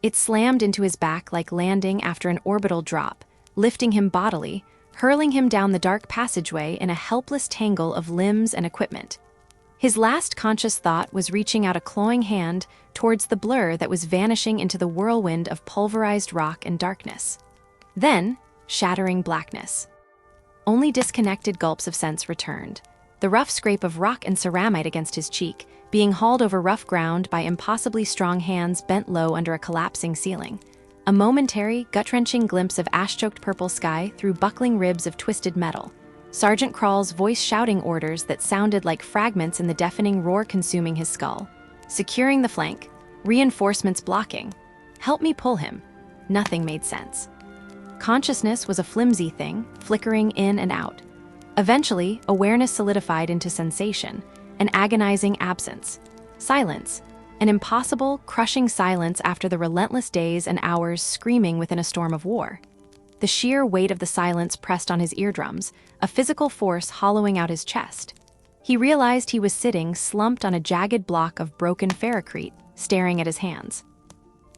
It slammed into his back like landing after an orbital drop, lifting him bodily, hurling him down the dark passageway in a helpless tangle of limbs and equipment. His last conscious thought was reaching out a clawing hand towards the blur that was vanishing into the whirlwind of pulverized rock and darkness. Then, shattering blackness. Only disconnected gulps of sense returned. The rough scrape of rock and ceramite against his cheek, being hauled over rough ground by impossibly strong hands bent low under a collapsing ceiling. A momentary, gut-wrenching glimpse of ash-choked purple sky through buckling ribs of twisted metal. Sergeant Krall's voice shouting orders that sounded like fragments in the deafening roar consuming his skull. Securing the flank. Reinforcements blocking. Help me pull him. Nothing made sense. Consciousness was a flimsy thing, flickering in and out. Eventually, awareness solidified into sensation, an agonizing absence. Silence. An impossible, crushing silence after the relentless days and hours screaming within a storm of war. The sheer weight of the silence pressed on his eardrums, a physical force hollowing out his chest. He realized he was sitting slumped on a jagged block of broken ferrocrete, staring at his hands.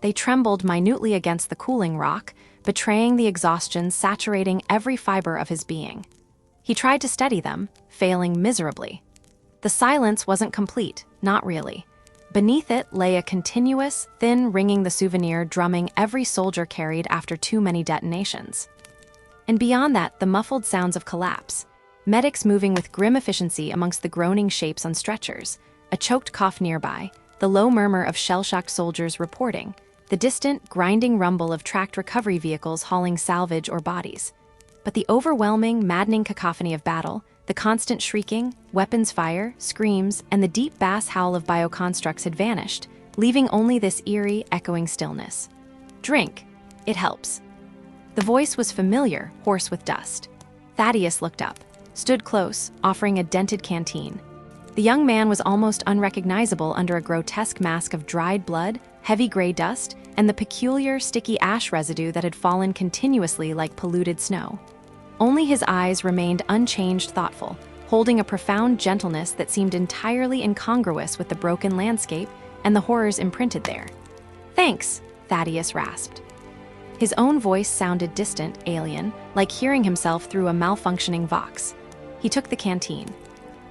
They trembled minutely against the cooling rock, betraying the exhaustion saturating every fiber of his being. He tried to steady them, failing miserably. The silence wasn't complete, not really. Beneath it lay a continuous, thin ringing the souvenir drumming every soldier carried after too many detonations. And beyond that, the muffled sounds of collapse. Medics moving with grim efficiency amongst the groaning shapes on stretchers, a choked cough nearby, the low murmur of shell-shocked soldiers reporting, the distant, grinding rumble of tracked recovery vehicles hauling salvage or bodies. But the overwhelming, maddening cacophony of battle, the constant shrieking, weapons fire, screams, and the deep bass howl of bioconstructs had vanished, leaving only this eerie, echoing stillness. "Drink. It helps." The voice was familiar, hoarse with dust. Thaddeus looked up, stood close, offering a dented canteen. The young man was almost unrecognizable under a grotesque mask of dried blood, heavy gray dust, and the peculiar, sticky ash residue that had fallen continuously like polluted snow. Only his eyes remained unchanged, thoughtful, holding a profound gentleness that seemed entirely incongruous with the broken landscape and the horrors imprinted there. "Thanks," Thaddeus rasped. His own voice sounded distant, alien, like hearing himself through a malfunctioning vox. He took the canteen.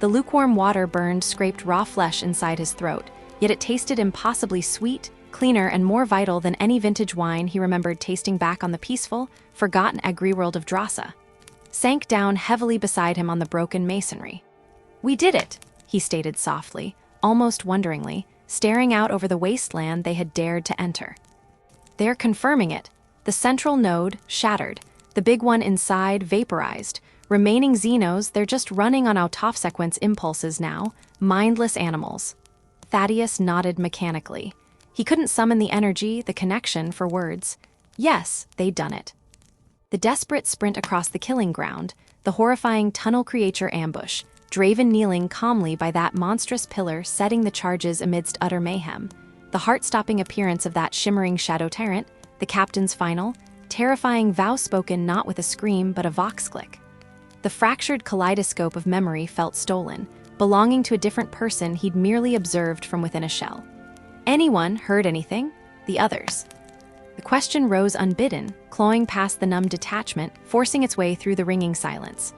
The lukewarm water burned, scraped raw flesh inside his throat, yet it tasted impossibly sweet, cleaner, and more vital than any vintage wine he remembered tasting back on the peaceful, forgotten agri-world of Drassa. Sank down heavily beside him on the broken masonry. "We did it," he stated softly, almost wonderingly, staring out over the wasteland they had dared to enter. "They're confirming it. The central node, shattered. The big one inside, vaporized. Remaining Xenos, they're just running on out-of-sequence impulses now, mindless animals." Thaddeus nodded mechanically. He couldn't summon the energy, the connection, for words. Yes, they'd done it. The desperate sprint across the killing ground, the horrifying tunnel creature ambush, Draven kneeling calmly by that monstrous pillar setting the charges amidst utter mayhem, the heart-stopping appearance of that shimmering shadow tyrant, the captain's final, terrifying vow spoken not with a scream but a vox click. The fractured kaleidoscope of memory felt stolen, belonging to a different person he'd merely observed from within a shell. Anyone heard anything? The others. The question rose unbidden, clawing past the numb detachment, forcing its way through the ringing silence.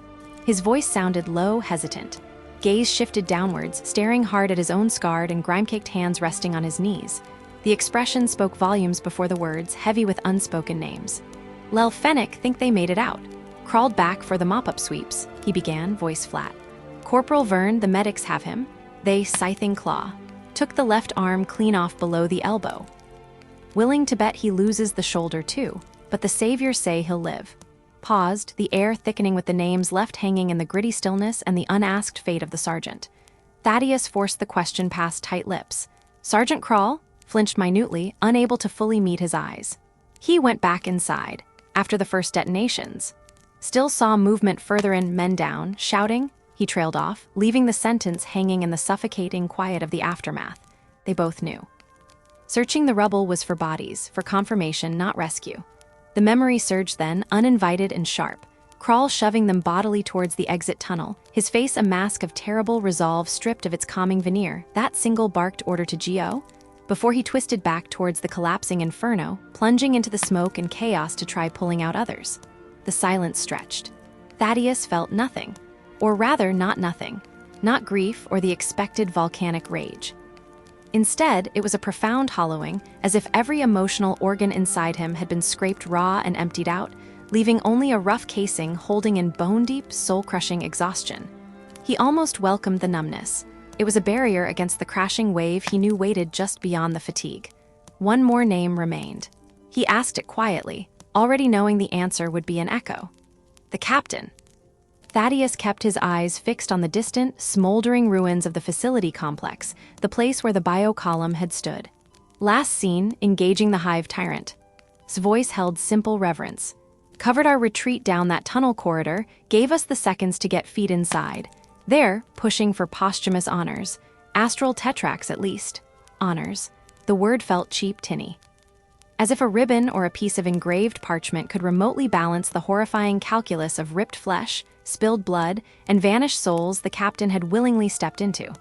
His voice sounded low, hesitant. Gaze shifted downwards, staring hard at his own scarred and grime-caked hands resting on his knees. The expression spoke volumes before the words, heavy with unspoken names. "Lel Fennec think they made it out. Crawled back for the mop-up sweeps," he began, voice flat. "Corporal Vern, the medics have him. They, scything claw. Took the left arm clean off below the elbow. Willing to bet he loses the shoulder too, but the saviors say he'll live." Paused, the air thickening with the names left hanging in the gritty stillness and the unasked fate of the sergeant. Thaddeus forced the question past tight lips. Sergeant Krall flinched minutely, unable to fully meet his eyes. He went back inside, after the first detonations. Still saw movement further in, men down, shouting. He trailed off, leaving the sentence hanging in the suffocating quiet of the aftermath. They both knew. Searching the rubble was for bodies, for confirmation, not rescue. The memory surged then, uninvited and sharp. Krall shoving them bodily towards the exit tunnel, his face a mask of terrible resolve stripped of its calming veneer, that single barked order to Geo, before he twisted back towards the collapsing inferno, plunging into the smoke and chaos to try pulling out others. The silence stretched. Thaddeus felt nothing. Or rather, not nothing. Not grief or the expected volcanic rage. Instead, it was a profound hollowing, as if every emotional organ inside him had been scraped raw and emptied out, leaving only a rough casing holding in bone-deep, soul-crushing exhaustion. He almost welcomed the numbness. It was a barrier against the crashing wave he knew waited just beyond the fatigue. One more name remained. He asked it quietly, already knowing the answer would be an echo. The captain. Thaddeus kept his eyes fixed on the distant, smoldering ruins of the facility complex, the place where the bio-column had stood. Last seen, engaging the Hive tyrant. His voice held simple reverence. Covered our retreat down that tunnel corridor, gave us the seconds to get feet inside. There, pushing for posthumous honors. Astral tetrax, at least. Honors. The word felt cheap, tinny. As if a ribbon or a piece of engraved parchment could remotely balance the horrifying calculus of ripped flesh, spilled blood, and vanished souls the captain had willingly stepped into.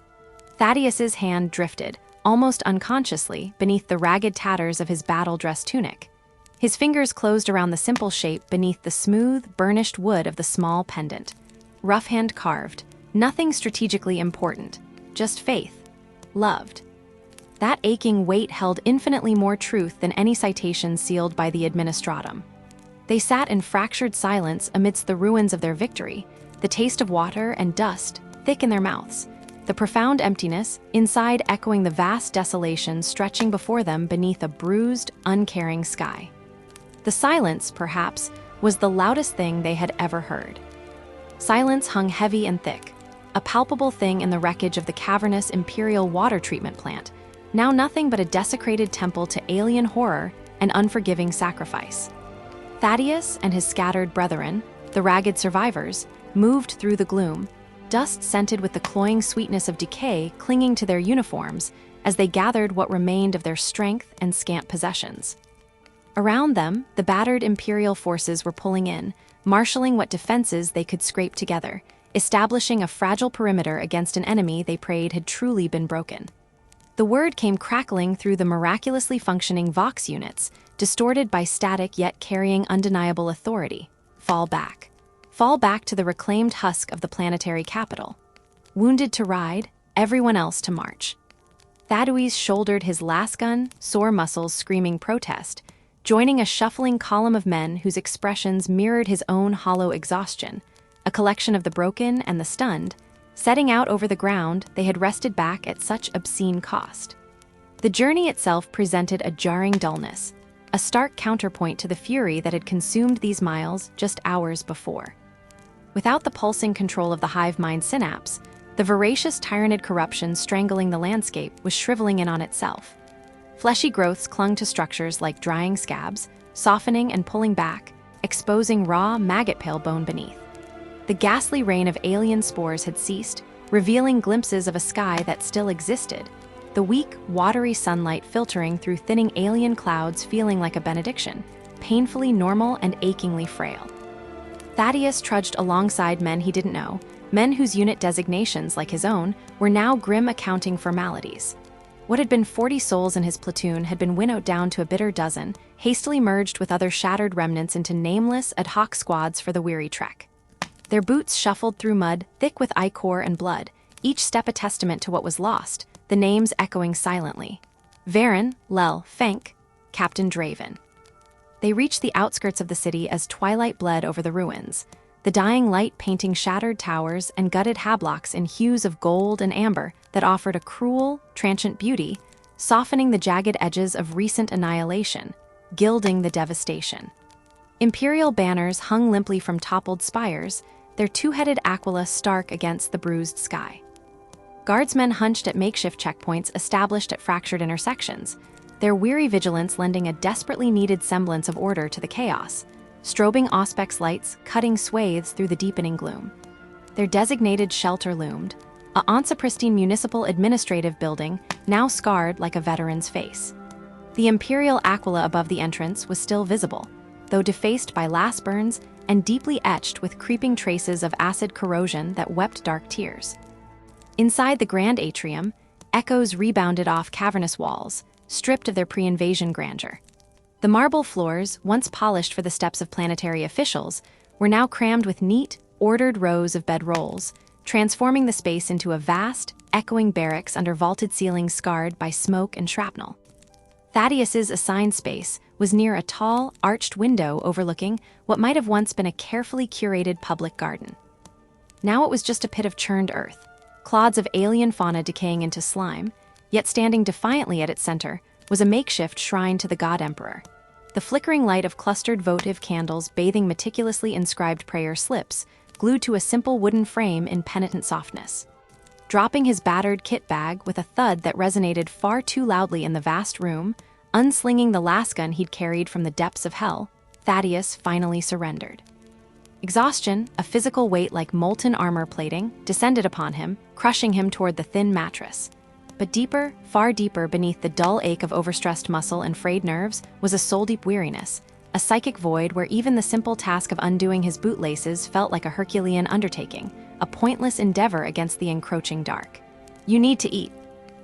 Thaddeus's hand drifted, almost unconsciously, beneath the ragged tatters of his battle-dress tunic. His fingers closed around the simple shape beneath the smooth, burnished wood of the small pendant. Rough-hand carved, nothing strategically important, just faith. Loved. That aching weight held infinitely more truth than any citation sealed by the administratum. They sat in fractured silence amidst the ruins of their victory, the taste of water and dust thick in their mouths, the profound emptiness inside echoing the vast desolation stretching before them beneath a bruised, uncaring sky. The silence, perhaps, was the loudest thing they had ever heard. Silence hung heavy and thick, a palpable thing in the wreckage of the cavernous Imperial water treatment plant, now nothing but a desecrated temple to alien horror and unforgiving sacrifice. Thaddeus and his scattered brethren, the ragged survivors, moved through the gloom, dust scented with the cloying sweetness of decay clinging to their uniforms as they gathered what remained of their strength and scant possessions. Around them, the battered Imperial forces were pulling in, marshaling what defenses they could scrape together, establishing a fragile perimeter against an enemy they prayed had truly been broken. The word came crackling through the miraculously functioning Vox units, distorted by static yet carrying undeniable authority. Fall back. Fall back to the reclaimed husk of the planetary capital. Wounded to ride, everyone else to march. Thaddeus shouldered his lasgun, sore muscles screaming protest, joining a shuffling column of men whose expressions mirrored his own hollow exhaustion, a collection of the broken and the stunned. Setting out over the ground they had wrested back at such obscene cost. The journey itself presented a jarring dullness, a stark counterpoint to the fury that had consumed these miles just hours before. Without the pulsing control of the hive mind synapse, the voracious Tyranid corruption strangling the landscape was shriveling in on itself. Fleshy growths clung to structures like drying scabs, softening and pulling back, exposing raw, maggot-pale bone beneath. The ghastly rain of alien spores had ceased, revealing glimpses of a sky that still existed, the weak, watery sunlight filtering through thinning alien clouds feeling like a benediction, painfully normal and achingly frail. Thaddeus trudged alongside men he didn't know, men whose unit designations, like his own, were now grim accounting formalities. What had been 40 souls in his platoon had been winnowed down to a bitter dozen, hastily merged with other shattered remnants into nameless, ad hoc squads for the weary trek. Their boots shuffled through mud, thick with ichor and blood, each step a testament to what was lost, the names echoing silently. Varen, Lel, Fenk, Captain Draven. They reached the outskirts of the city as twilight bled over the ruins, the dying light painting shattered towers and gutted hablocks in hues of gold and amber that offered a cruel, transient beauty, softening the jagged edges of recent annihilation, gilding the devastation. Imperial banners hung limply from toppled spires, their two-headed aquila stark against the bruised sky. Guardsmen hunched at makeshift checkpoints established at fractured intersections, their weary vigilance lending a desperately needed semblance of order to the chaos, strobing auspex lights cutting swathes through the deepening gloom. Their designated shelter loomed, a once-pristine municipal administrative building now scarred like a veteran's face. The Imperial aquila above the entrance was still visible, though defaced by last burns and deeply etched with creeping traces of acid corrosion that wept dark tears. Inside the grand atrium, echoes rebounded off cavernous walls, stripped of their pre-invasion grandeur. The marble floors, once polished for the steps of planetary officials, were now crammed with neat, ordered rows of bedrolls, transforming the space into a vast, echoing barracks under vaulted ceilings scarred by smoke and shrapnel. Thaddeus's assigned space was near a tall, arched window overlooking what might have once been a carefully curated public garden. Now it was just a pit of churned earth, clods of alien fauna decaying into slime, yet standing defiantly at its center was a makeshift shrine to the god emperor. The flickering light of clustered votive candles bathing meticulously inscribed prayer slips, glued to a simple wooden frame in penitent softness. Dropping his battered kit bag with a thud that resonated far too loudly in the vast room, unslinging the lasgun he'd carried from the depths of hell, Thaddeus finally surrendered. Exhaustion, a physical weight like molten armor plating, descended upon him, crushing him toward the thin mattress. But deeper, far deeper beneath the dull ache of overstressed muscle and frayed nerves was a soul-deep weariness, a psychic void where even the simple task of undoing his bootlaces felt like a Herculean undertaking, a pointless endeavor against the encroaching dark. "You need to eat."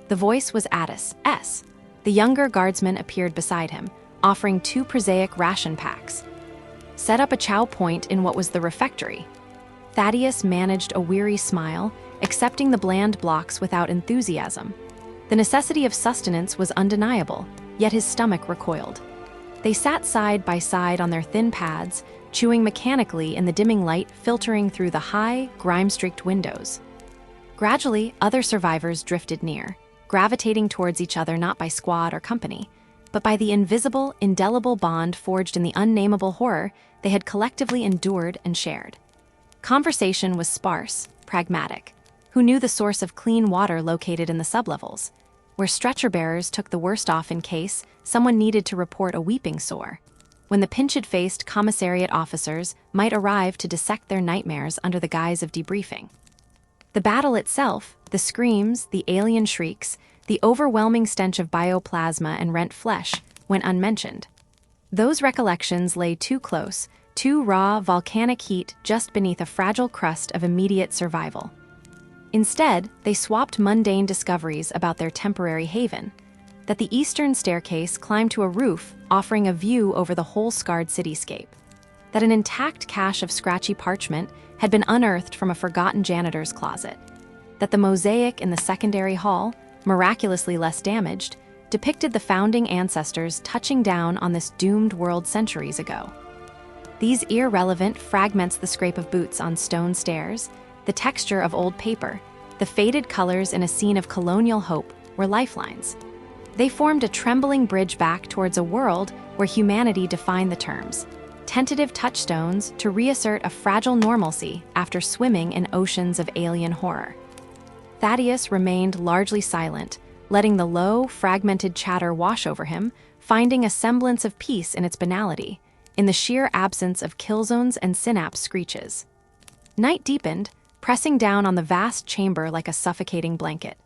The voice was Addis S. The younger guardsman appeared beside him, offering 2 prosaic ration packs. Set up a chow point in what was the refectory. Thaddeus managed a weary smile, accepting the bland blocks without enthusiasm. The necessity of sustenance was undeniable, yet his stomach recoiled. They sat side by side on their thin pads, chewing mechanically in the dimming light filtering through the high, grime-streaked windows. Gradually, other survivors drifted near, gravitating towards each other not by squad or company, but by the invisible, indelible bond forged in the unnameable horror they had collectively endured and shared. Conversation was sparse, pragmatic. Who knew the source of clean water located in the sublevels, where stretcher-bearers took the worst off in case someone needed to report a weeping sore, when the pinched-faced commissariat officers might arrive to dissect their nightmares under the guise of debriefing. The battle itself, the screams, the alien shrieks, the overwhelming stench of bioplasma and rent flesh, went unmentioned. Those recollections lay too close, too raw, volcanic heat just beneath a fragile crust of immediate survival. Instead, they swapped mundane discoveries about their temporary haven, that the eastern staircase climbed to a roof offering a view over the whole scarred cityscape, that an intact cache of scratchy parchment had been unearthed from a forgotten janitor's closet, that the mosaic in the secondary hall, miraculously less damaged, depicted the founding ancestors touching down on this doomed world centuries ago. These irrelevant fragments, the scrape of boots on stone stairs, the texture of old paper, the faded colors in a scene of colonial hope, were lifelines. They formed a trembling bridge back towards a world where humanity defined the terms, tentative touchstones to reassert a fragile normalcy after swimming in oceans of alien horror. Thaddeus remained largely silent, letting the low, fragmented chatter wash over him, finding a semblance of peace in its banality, in the sheer absence of killzones and synapse screeches. Night deepened, pressing down on the vast chamber like a suffocating blanket.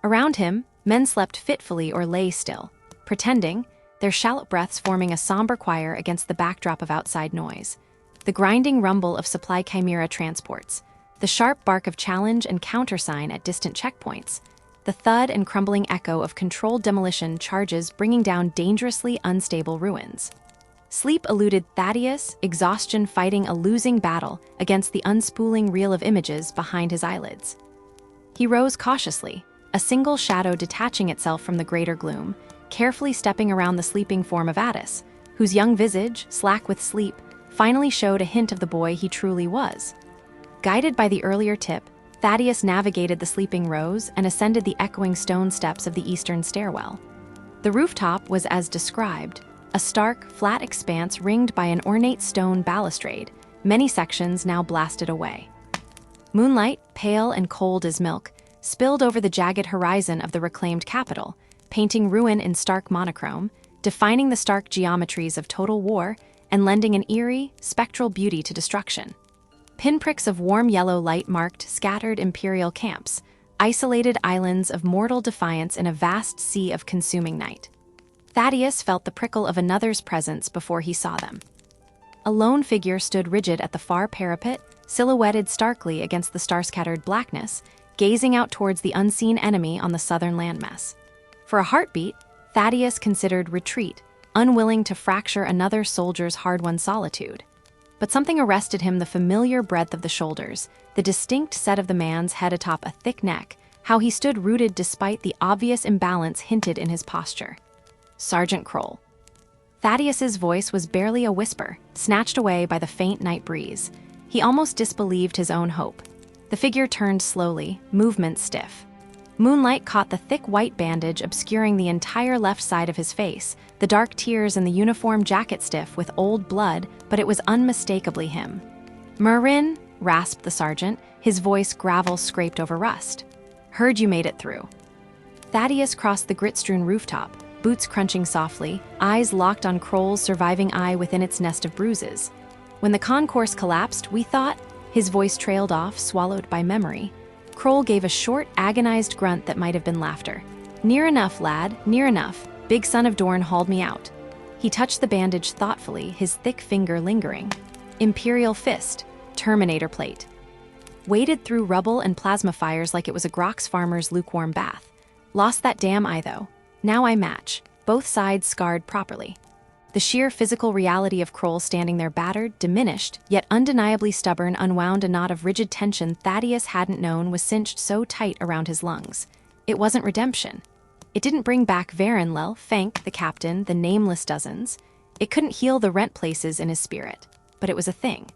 Around him, men slept fitfully or lay still, pretending, their shallow breaths forming a somber choir against the backdrop of outside noise. The grinding rumble of supply chimera transports, the sharp bark of challenge and countersign at distant checkpoints, the thud and crumbling echo of controlled demolition charges bringing down dangerously unstable ruins. Sleep eluded Thaddeus, exhaustion fighting a losing battle against the unspooling reel of images behind his eyelids. He rose cautiously, a single shadow detaching itself from the greater gloom, carefully stepping around the sleeping form of Addis, whose young visage, slack with sleep, finally showed a hint of the boy he truly was. Guided by the earlier tip, Thaddeus navigated the sleeping rows and ascended the echoing stone steps of the eastern stairwell. The rooftop was as described, a stark, flat expanse ringed by an ornate stone balustrade, many sections now blasted away. Moonlight, pale and cold as milk, spilled over the jagged horizon of the reclaimed capital, painting ruin in stark monochrome, defining the stark geometries of total war and lending an eerie, spectral beauty to destruction. Pinpricks of warm yellow light marked scattered imperial camps, isolated islands of mortal defiance in a vast sea of consuming night. Thaddeus felt the prickle of another's presence before he saw them. A lone figure stood rigid at the far parapet, silhouetted starkly against the star-scattered blackness, gazing out towards the unseen enemy on the southern landmass. For a heartbeat, Thaddeus considered retreat, unwilling to fracture another soldier's hard-won solitude. But something arrested him: the familiar breadth of the shoulders, the distinct set of the man's head atop a thick neck, how he stood rooted despite the obvious imbalance hinted in his posture. Sergeant Kroll. Thaddeus's voice was barely a whisper, snatched away by the faint night breeze. He almost disbelieved his own hope. The figure turned slowly, movement stiff. Moonlight caught the thick white bandage obscuring the entire left side of his face, the dark tears in the uniform jacket stiff with old blood, but it was unmistakably him. "Marin," rasped the sergeant, his voice gravel scraped over rust. "Heard you made it through." Thaddeus crossed the grit-strewn rooftop, boots crunching softly, eyes locked on Kroll's surviving eye within its nest of bruises. "When the concourse collapsed, we thought," his voice trailed off, swallowed by memory. Kroll gave a short, agonized grunt that might have been laughter. "Near enough, lad, near enough. Big son of Dorn hauled me out." He touched the bandage thoughtfully, his thick finger lingering. Imperial fist, Terminator plate. Waded through rubble and plasma fires like it was a Grox farmer's lukewarm bath. Lost that damn eye, though. Now I match, both sides scarred properly. The sheer physical reality of Kroll standing there battered, diminished, yet undeniably stubborn unwound a knot of rigid tension Thaddeus hadn't known was cinched so tight around his lungs. It wasn't redemption. It didn't bring back Varenlel, Fank, the captain, the nameless dozens. It couldn't heal the rent places in his spirit. But it was a thing.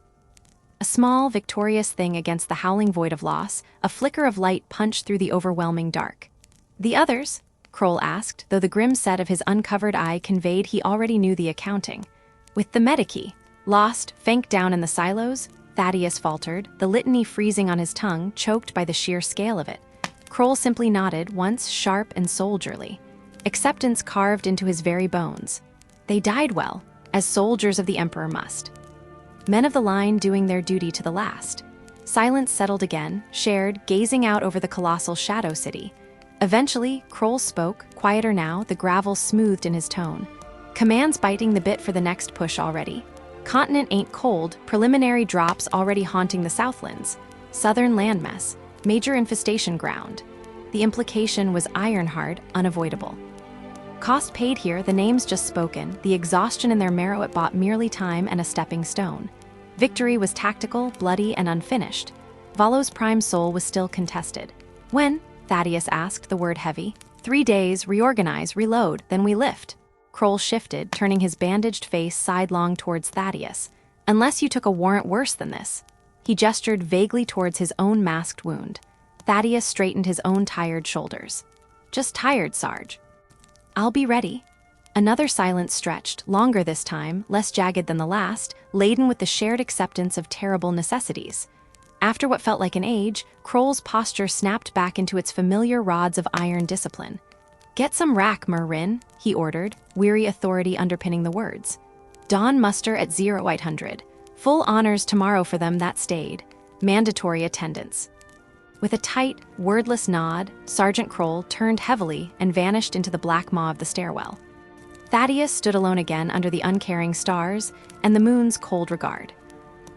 A small, victorious thing against the howling void of loss, a flicker of light punched through the overwhelming dark. "The others?" Kroll asked, though the grim set of his uncovered eye conveyed he already knew the accounting. "With the medikey. Lost, Fank down in the silos?" Thaddeus faltered, the litany freezing on his tongue, choked by the sheer scale of it. Kroll simply nodded, once sharp and soldierly. Acceptance carved into his very bones. They died well, as soldiers of the Emperor must. Men of the line doing their duty to the last. Silence settled again, shared, gazing out over the colossal shadow city. Eventually, Kroll spoke, quieter now, the gravel smoothed in his tone. "Command's biting the bit for the next push already. Continent ain't cold, preliminary drops already haunting the Southlands. Southern landmass, major infestation ground." The implication was iron-hard, unavoidable. Cost paid here, the names just spoken, the exhaustion in their marrow it bought merely time and a stepping stone. Victory was tactical, bloody, and unfinished. Valo's prime soul was still contested. When, Thaddeus asked, the word heavy. 3 days, reorganize, reload, then we lift. Kroll shifted, turning his bandaged face sidelong towards Thaddeus. Unless you took a warrant worse than this. He gestured vaguely towards his own masked wound. Thaddeus straightened his own tired shoulders. Just tired, Sarge. I'll be ready. Another silence stretched, longer this time, less jagged than the last, laden with the shared acceptance of terrible necessities. After what felt like an age, Kroll's posture snapped back into its familiar rods of iron discipline. Get some rack, Merrin, he ordered, weary authority underpinning the words. Dawn muster at 0800. Full honors tomorrow for them that stayed. Mandatory attendance. With a tight, wordless nod, Sergeant Kroll turned heavily and vanished into the black maw of the stairwell. Thaddeus stood alone again under the uncaring stars and the moon's cold regard.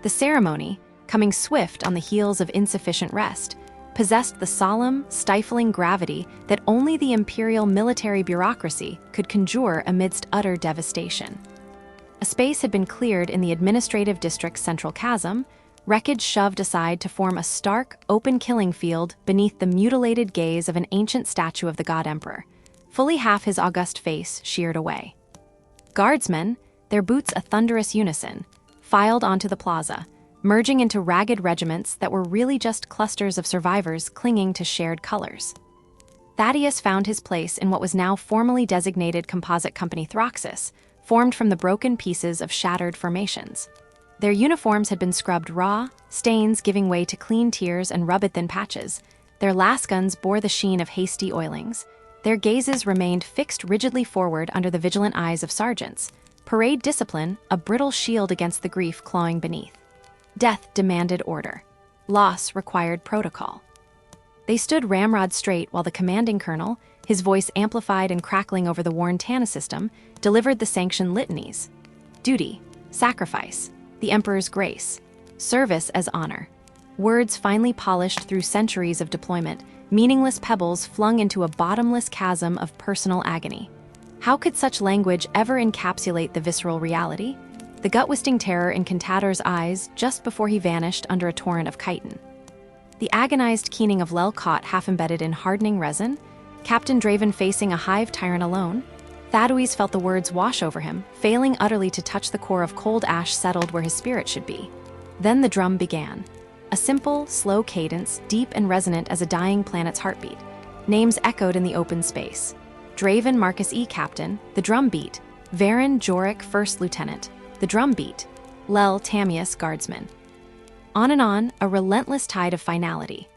The ceremony, coming swift on the heels of insufficient rest, possessed the solemn, stifling gravity that only the imperial military bureaucracy could conjure amidst utter devastation. A space had been cleared in the administrative district's central chasm, wreckage shoved aside to form a stark, open killing field beneath the mutilated gaze of an ancient statue of the God Emperor, fully half his august face sheared away. Guardsmen, their boots a thunderous unison, filed onto the plaza, merging into ragged regiments that were really just clusters of survivors clinging to shared colors. Thaddeus found his place in what was now formally designated Composite Company Throxus, formed from the broken pieces of shattered formations. Their uniforms had been scrubbed raw, stains giving way to clean tears and rub-it-thin patches. Their lasguns bore the sheen of hasty oilings. Their gazes remained fixed rigidly forward under the vigilant eyes of sergeants. Parade discipline, a brittle shield against the grief clawing beneath. Death demanded order. Loss required protocol. They stood ramrod straight while the commanding colonel, his voice amplified and crackling over the worn Tana system, delivered the sanctioned litanies. Duty, sacrifice, the Emperor's grace, service as honor. Words finely polished through centuries of deployment, meaningless pebbles flung into a bottomless chasm of personal agony. How could such language ever encapsulate the visceral reality? The gut-wisting terror in Cantador's eyes just before he vanished under a torrent of chitin. The agonized keening of Lelcott half-embedded in hardening resin, Captain Draven facing a hive tyrant alone. Thaddeus felt the words wash over him, failing utterly to touch the core of cold ash settled where his spirit should be. Then the drum began. A simple, slow cadence, deep and resonant as a dying planet's heartbeat. Names echoed in the open space. Draven Marcus E. Captain, the drum beat. Varen Jorik First Lieutenant, the drum beat. Lel Tamius Guardsman. On and on, a relentless tide of finality.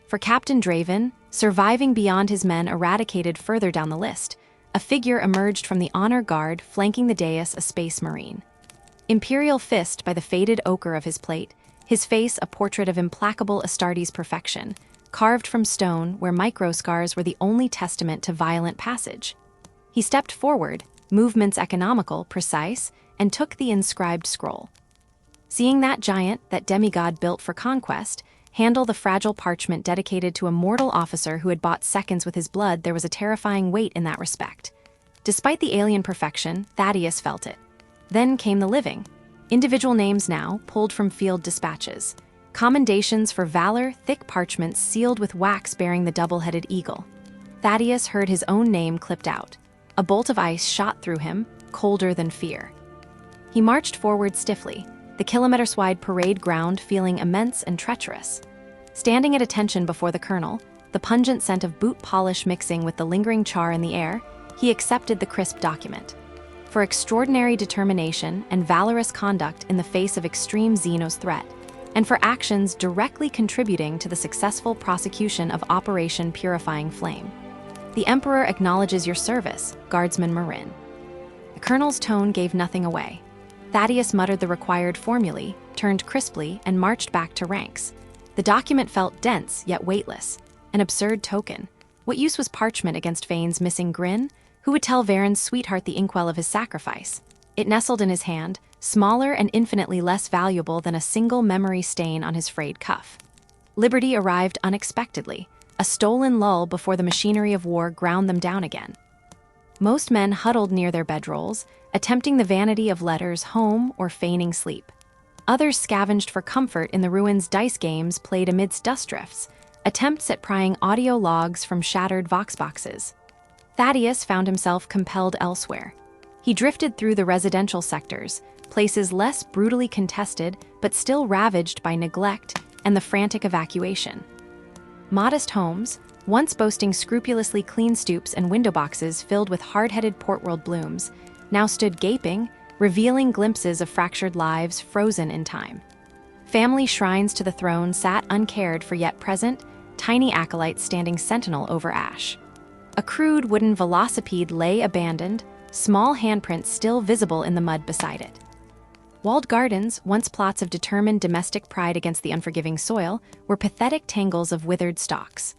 For Captain Draven, surviving beyond his men eradicated further down the list, a figure emerged from the honor guard flanking the dais, a space marine. Imperial fist by the faded ochre of his plate, his face a portrait of implacable Astartes perfection, carved from stone where microscars were the only testament to violent passage. He stepped forward, movements economical, precise, and took the inscribed scroll. Seeing that giant, that demigod built for conquest, handle the fragile parchment dedicated to a mortal officer who had bought seconds with his blood, there was a terrifying weight in that respect. Despite the alien perfection, Thaddeus felt it. Then came the living. Individual names now, pulled from field dispatches. Commendations for valor, thick parchments sealed with wax bearing the double-headed eagle. Thaddeus heard his own name clipped out. A bolt of ice shot through him, colder than fear. He marched forward stiffly, the kilometers-wide parade ground feeling immense and treacherous. Standing at attention before the colonel, the pungent scent of boot polish mixing with the lingering char in the air, he accepted the crisp document. For extraordinary determination and valorous conduct in the face of extreme Xenos threat, and for actions directly contributing to the successful prosecution of Operation Purifying Flame. The Emperor acknowledges your service, Guardsman Marin. The colonel's tone gave nothing away. Thaddeus muttered the required formulae, turned crisply, and marched back to ranks. The document felt dense yet weightless, an absurd token. What use was parchment against Vane's missing grin? Who would tell Varen's sweetheart the inkwell of his sacrifice? It nestled in his hand, smaller and infinitely less valuable than a single memory stain on his frayed cuff. Liberty arrived unexpectedly, a stolen lull before the machinery of war ground them down again. Most men huddled near their bedrolls, attempting the vanity of letters home or feigning sleep. Others scavenged for comfort in the ruins dice games played amidst dust drifts, attempts at prying audio logs from shattered vox boxes. Thaddeus found himself compelled elsewhere. He drifted through the residential sectors, places less brutally contested but still ravaged by neglect and the frantic evacuation. Modest homes, once boasting scrupulously clean stoops and window boxes filled with hard-headed Portworld blooms, now stood gaping, revealing glimpses of fractured lives frozen in time. Family shrines to the throne sat uncared for yet present, tiny acolytes standing sentinel over ash. A crude wooden velocipede lay abandoned, small handprints still visible in the mud beside it. Walled gardens, once plots of determined domestic pride against the unforgiving soil, were pathetic tangles of withered stalks.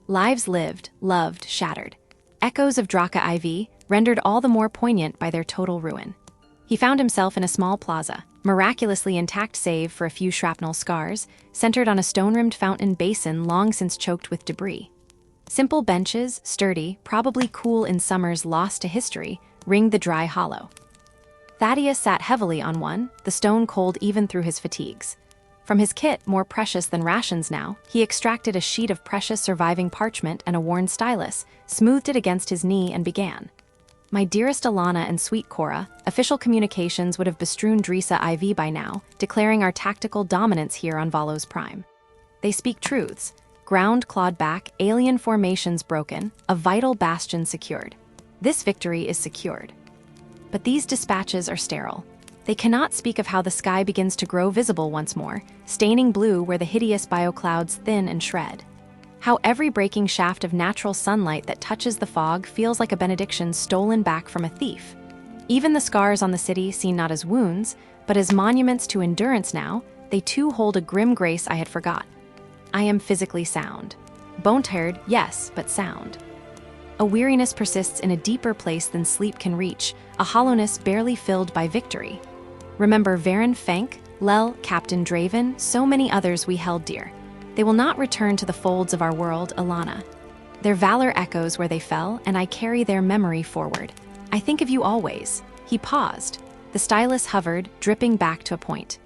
Lives lived, loved, shattered. Echoes of Draka IV, rendered all the more poignant by their total ruin. He found himself in a small plaza, miraculously intact save for a few shrapnel scars, centered on a stone-rimmed fountain basin long since choked with debris. Simple benches, sturdy, probably cool in summers lost to history, ringed the dry hollow. Thaddeus sat heavily on one, the stone cold even through his fatigues. From his kit, more precious than rations now, he extracted a sheet of precious surviving parchment and a worn stylus, smoothed it against his knee and began. My dearest Alana and sweet Cora, official communications would have bestrewn Drisa IV by now, declaring our tactical dominance here on Valo's Prime. They speak truths. Ground clawed back, alien formations broken, a vital bastion secured. This victory is secured. But these dispatches are sterile. They cannot speak of how the sky begins to grow visible once more, staining blue where the hideous bioclouds thin and shred. How every breaking shaft of natural sunlight that touches the fog feels like a benediction stolen back from a thief. Even the scars on the city seen not as wounds, but as monuments to endurance now, they too hold a grim grace I had forgot. I am physically sound. Bone-tired, yes, but sound. A weariness persists in a deeper place than sleep can reach, a hollowness barely filled by victory. Remember Varen Fank, Lel, Captain Draven, so many others we held dear. They will not return to the folds of our world, Alana. Their valor echoes where they fell, and I carry their memory forward. I think of you always. He paused. The stylus hovered, dripping back to a point.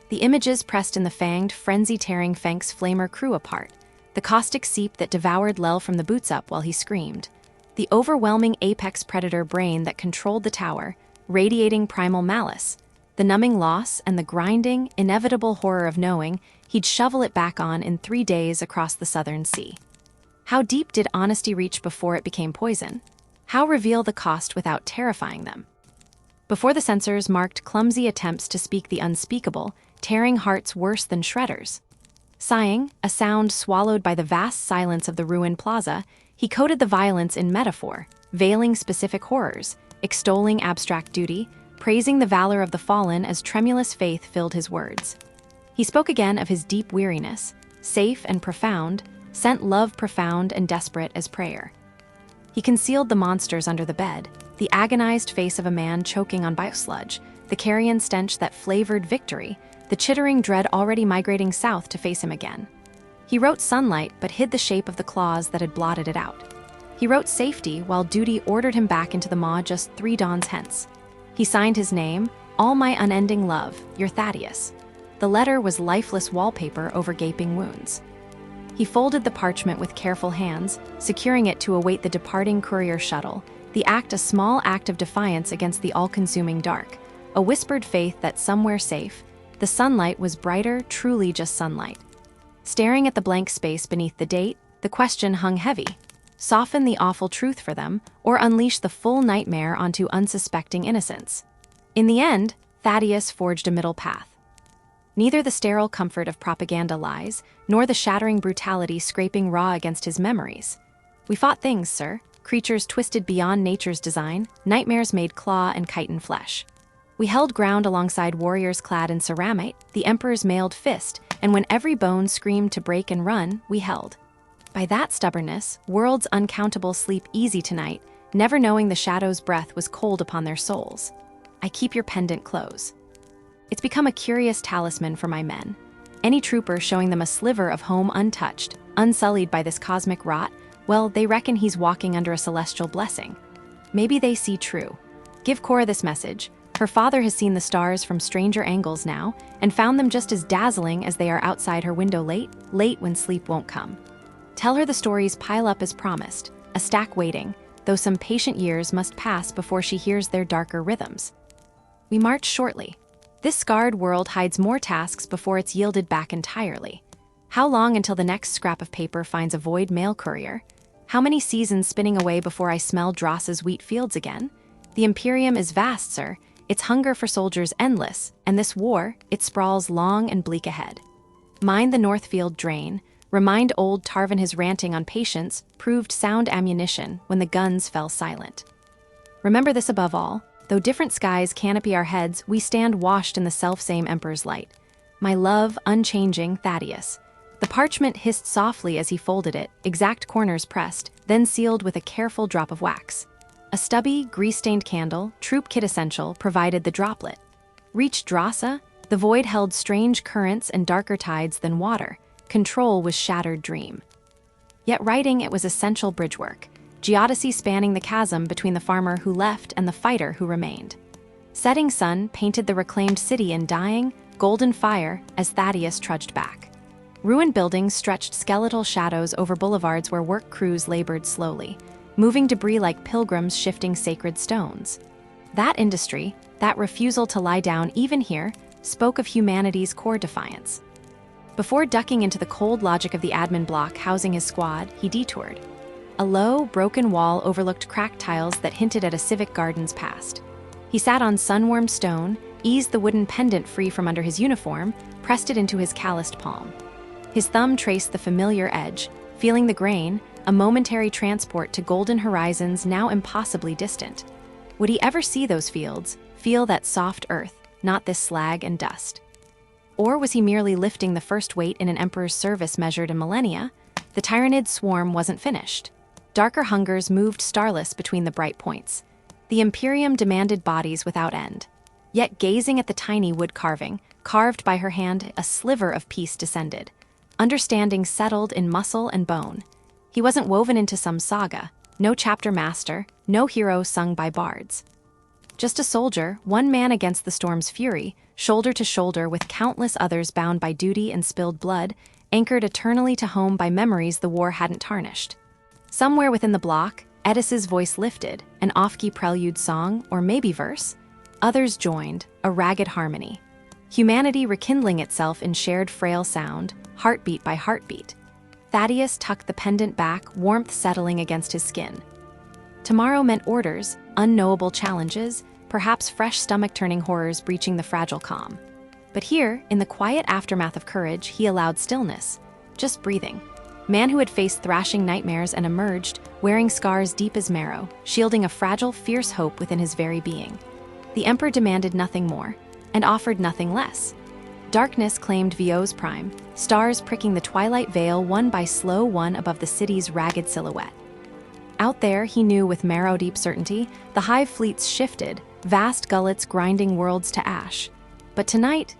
The images pressed in the fanged, frenzy-tearing Fank's flamer crew apart. The caustic seep that devoured Lel from the boots up while he screamed. The overwhelming apex predator brain that controlled the tower, radiating primal malice. The numbing loss and the grinding, inevitable horror of knowing he'd shovel it back on in 3 days across the southern sea. How deep did honesty reach before it became poison? How reveal the cost without terrifying them? Before the censors marked clumsy attempts to speak the unspeakable, tearing hearts worse than shredders. Sighing, a sound swallowed by the vast silence of the ruined plaza, he coded the violence in metaphor, veiling specific horrors, extolling abstract duty, praising the valor of the fallen as tremulous faith filled his words. He spoke again of his deep weariness, safe and profound, sent love profound and desperate as prayer. He concealed the monsters under the bed, the agonized face of a man choking on biosludge, the carrion stench that flavored victory, the chittering dread already migrating south to face him again. He wrote sunlight but hid the shape of the claws that had blotted it out. He wrote safety while duty ordered him back into the maw just 3 dawns hence. He signed his name, All My Unending Love, your Thaddeus. The letter was lifeless wallpaper over gaping wounds. He folded the parchment with careful hands, securing it to await the departing courier shuttle, the act a small act of defiance against the all-consuming dark, a whispered faith that somewhere safe, the sunlight was brighter, truly just sunlight. Staring at the blank space beneath the date, the question hung heavy. Soften the awful truth for them, or unleash the full nightmare onto unsuspecting innocents. In the end, Thaddeus forged a middle path. Neither the sterile comfort of propaganda lies, nor the shattering brutality scraping raw against his memories. We fought things, sir, creatures twisted beyond nature's design, nightmares made claw and chitin flesh. We held ground alongside warriors clad in ceramite, the Emperor's mailed fist, and when every bone screamed to break and run, we held. By that stubbornness, worlds uncountable sleep easy tonight, never knowing the shadow's breath was cold upon their souls. I keep your pendant close. It's become a curious talisman for my men. Any trooper showing them a sliver of home untouched, unsullied by this cosmic rot, well, they reckon he's walking under a celestial blessing. Maybe they see true. Give Cora this message. Her father has seen the stars from stranger angles now and found them just as dazzling as they are outside her window late when sleep won't come. Tell her the stories pile up as promised, a stack waiting, though some patient years must pass before she hears their darker rhythms. We march shortly. This scarred world hides more tasks before it's yielded back entirely. How long until the next scrap of paper finds a void mail courier? How many seasons spinning away before I smell Dross's wheat fields again? The Imperium is vast, sir. Its hunger for soldiers endless, and this war, it sprawls long and bleak ahead. Mind the Northfield drain. Remind old Tarvin his ranting on patience proved sound ammunition when the guns fell silent. Remember this above all, though different skies canopy our heads, we stand washed in the selfsame Emperor's light. My love, unchanging Thaddeus. The parchment hissed softly as he folded it, exact corners pressed, then sealed with a careful drop of wax. A stubby, grease-stained candle, troop kit essential, provided the droplet. Reached Drossa, the void held strange currents and darker tides than water. Control was shattered dream. Yet writing it was essential bridgework, geodesy spanning the chasm between the farmer who left and the fighter who remained. Setting sun painted the reclaimed city in dying, golden fire as Thaddeus trudged back. Ruined buildings stretched skeletal shadows over boulevards where work crews labored slowly, moving debris like pilgrims shifting sacred stones. That industry, that refusal to lie down even here, spoke of humanity's core defiance. Before ducking into the cold logic of the admin block housing his squad, he detoured. A low, broken wall overlooked cracked tiles that hinted at a civic garden's past. He sat on sun-warmed stone, eased the wooden pendant free from under his uniform, pressed it into his calloused palm. His thumb traced the familiar edge, feeling the grain, a momentary transport to golden horizons now impossibly distant. Would he ever see those fields, feel that soft earth, not this slag and dust? Or was he merely lifting the first weight in an emperor's service measured in millennia? The Tyranid swarm wasn't finished. Darker hungers moved starless between the bright points. The Imperium demanded bodies without end. Yet gazing at the tiny wood carving, carved by her hand, a sliver of peace descended. Understanding settled in muscle and bone. He wasn't woven into some saga, no chapter master, no hero sung by bards. Just a soldier, one man against the storm's fury, shoulder to shoulder with countless others bound by duty and spilled blood, anchored eternally to home by memories the war hadn't tarnished. Somewhere within the block, Edis's voice lifted, an off-key prelude song, or maybe verse. Others joined, a ragged harmony. Humanity rekindling itself in shared frail sound, heartbeat by heartbeat. Thaddeus tucked the pendant back, warmth settling against his skin. Tomorrow meant orders, unknowable challenges, perhaps fresh stomach-turning horrors breaching the fragile calm. But here, in the quiet aftermath of courage, he allowed stillness, just breathing. Man who had faced thrashing nightmares and emerged, wearing scars deep as marrow, shielding a fragile, fierce hope within his very being. The Emperor demanded nothing more, and offered nothing less. Darkness claimed Vio's prime, stars pricking the twilight veil one by slow one above the city's ragged silhouette. Out there, he knew with marrow-deep certainty, the hive fleets shifted, vast gullets grinding worlds to ash. But tonight,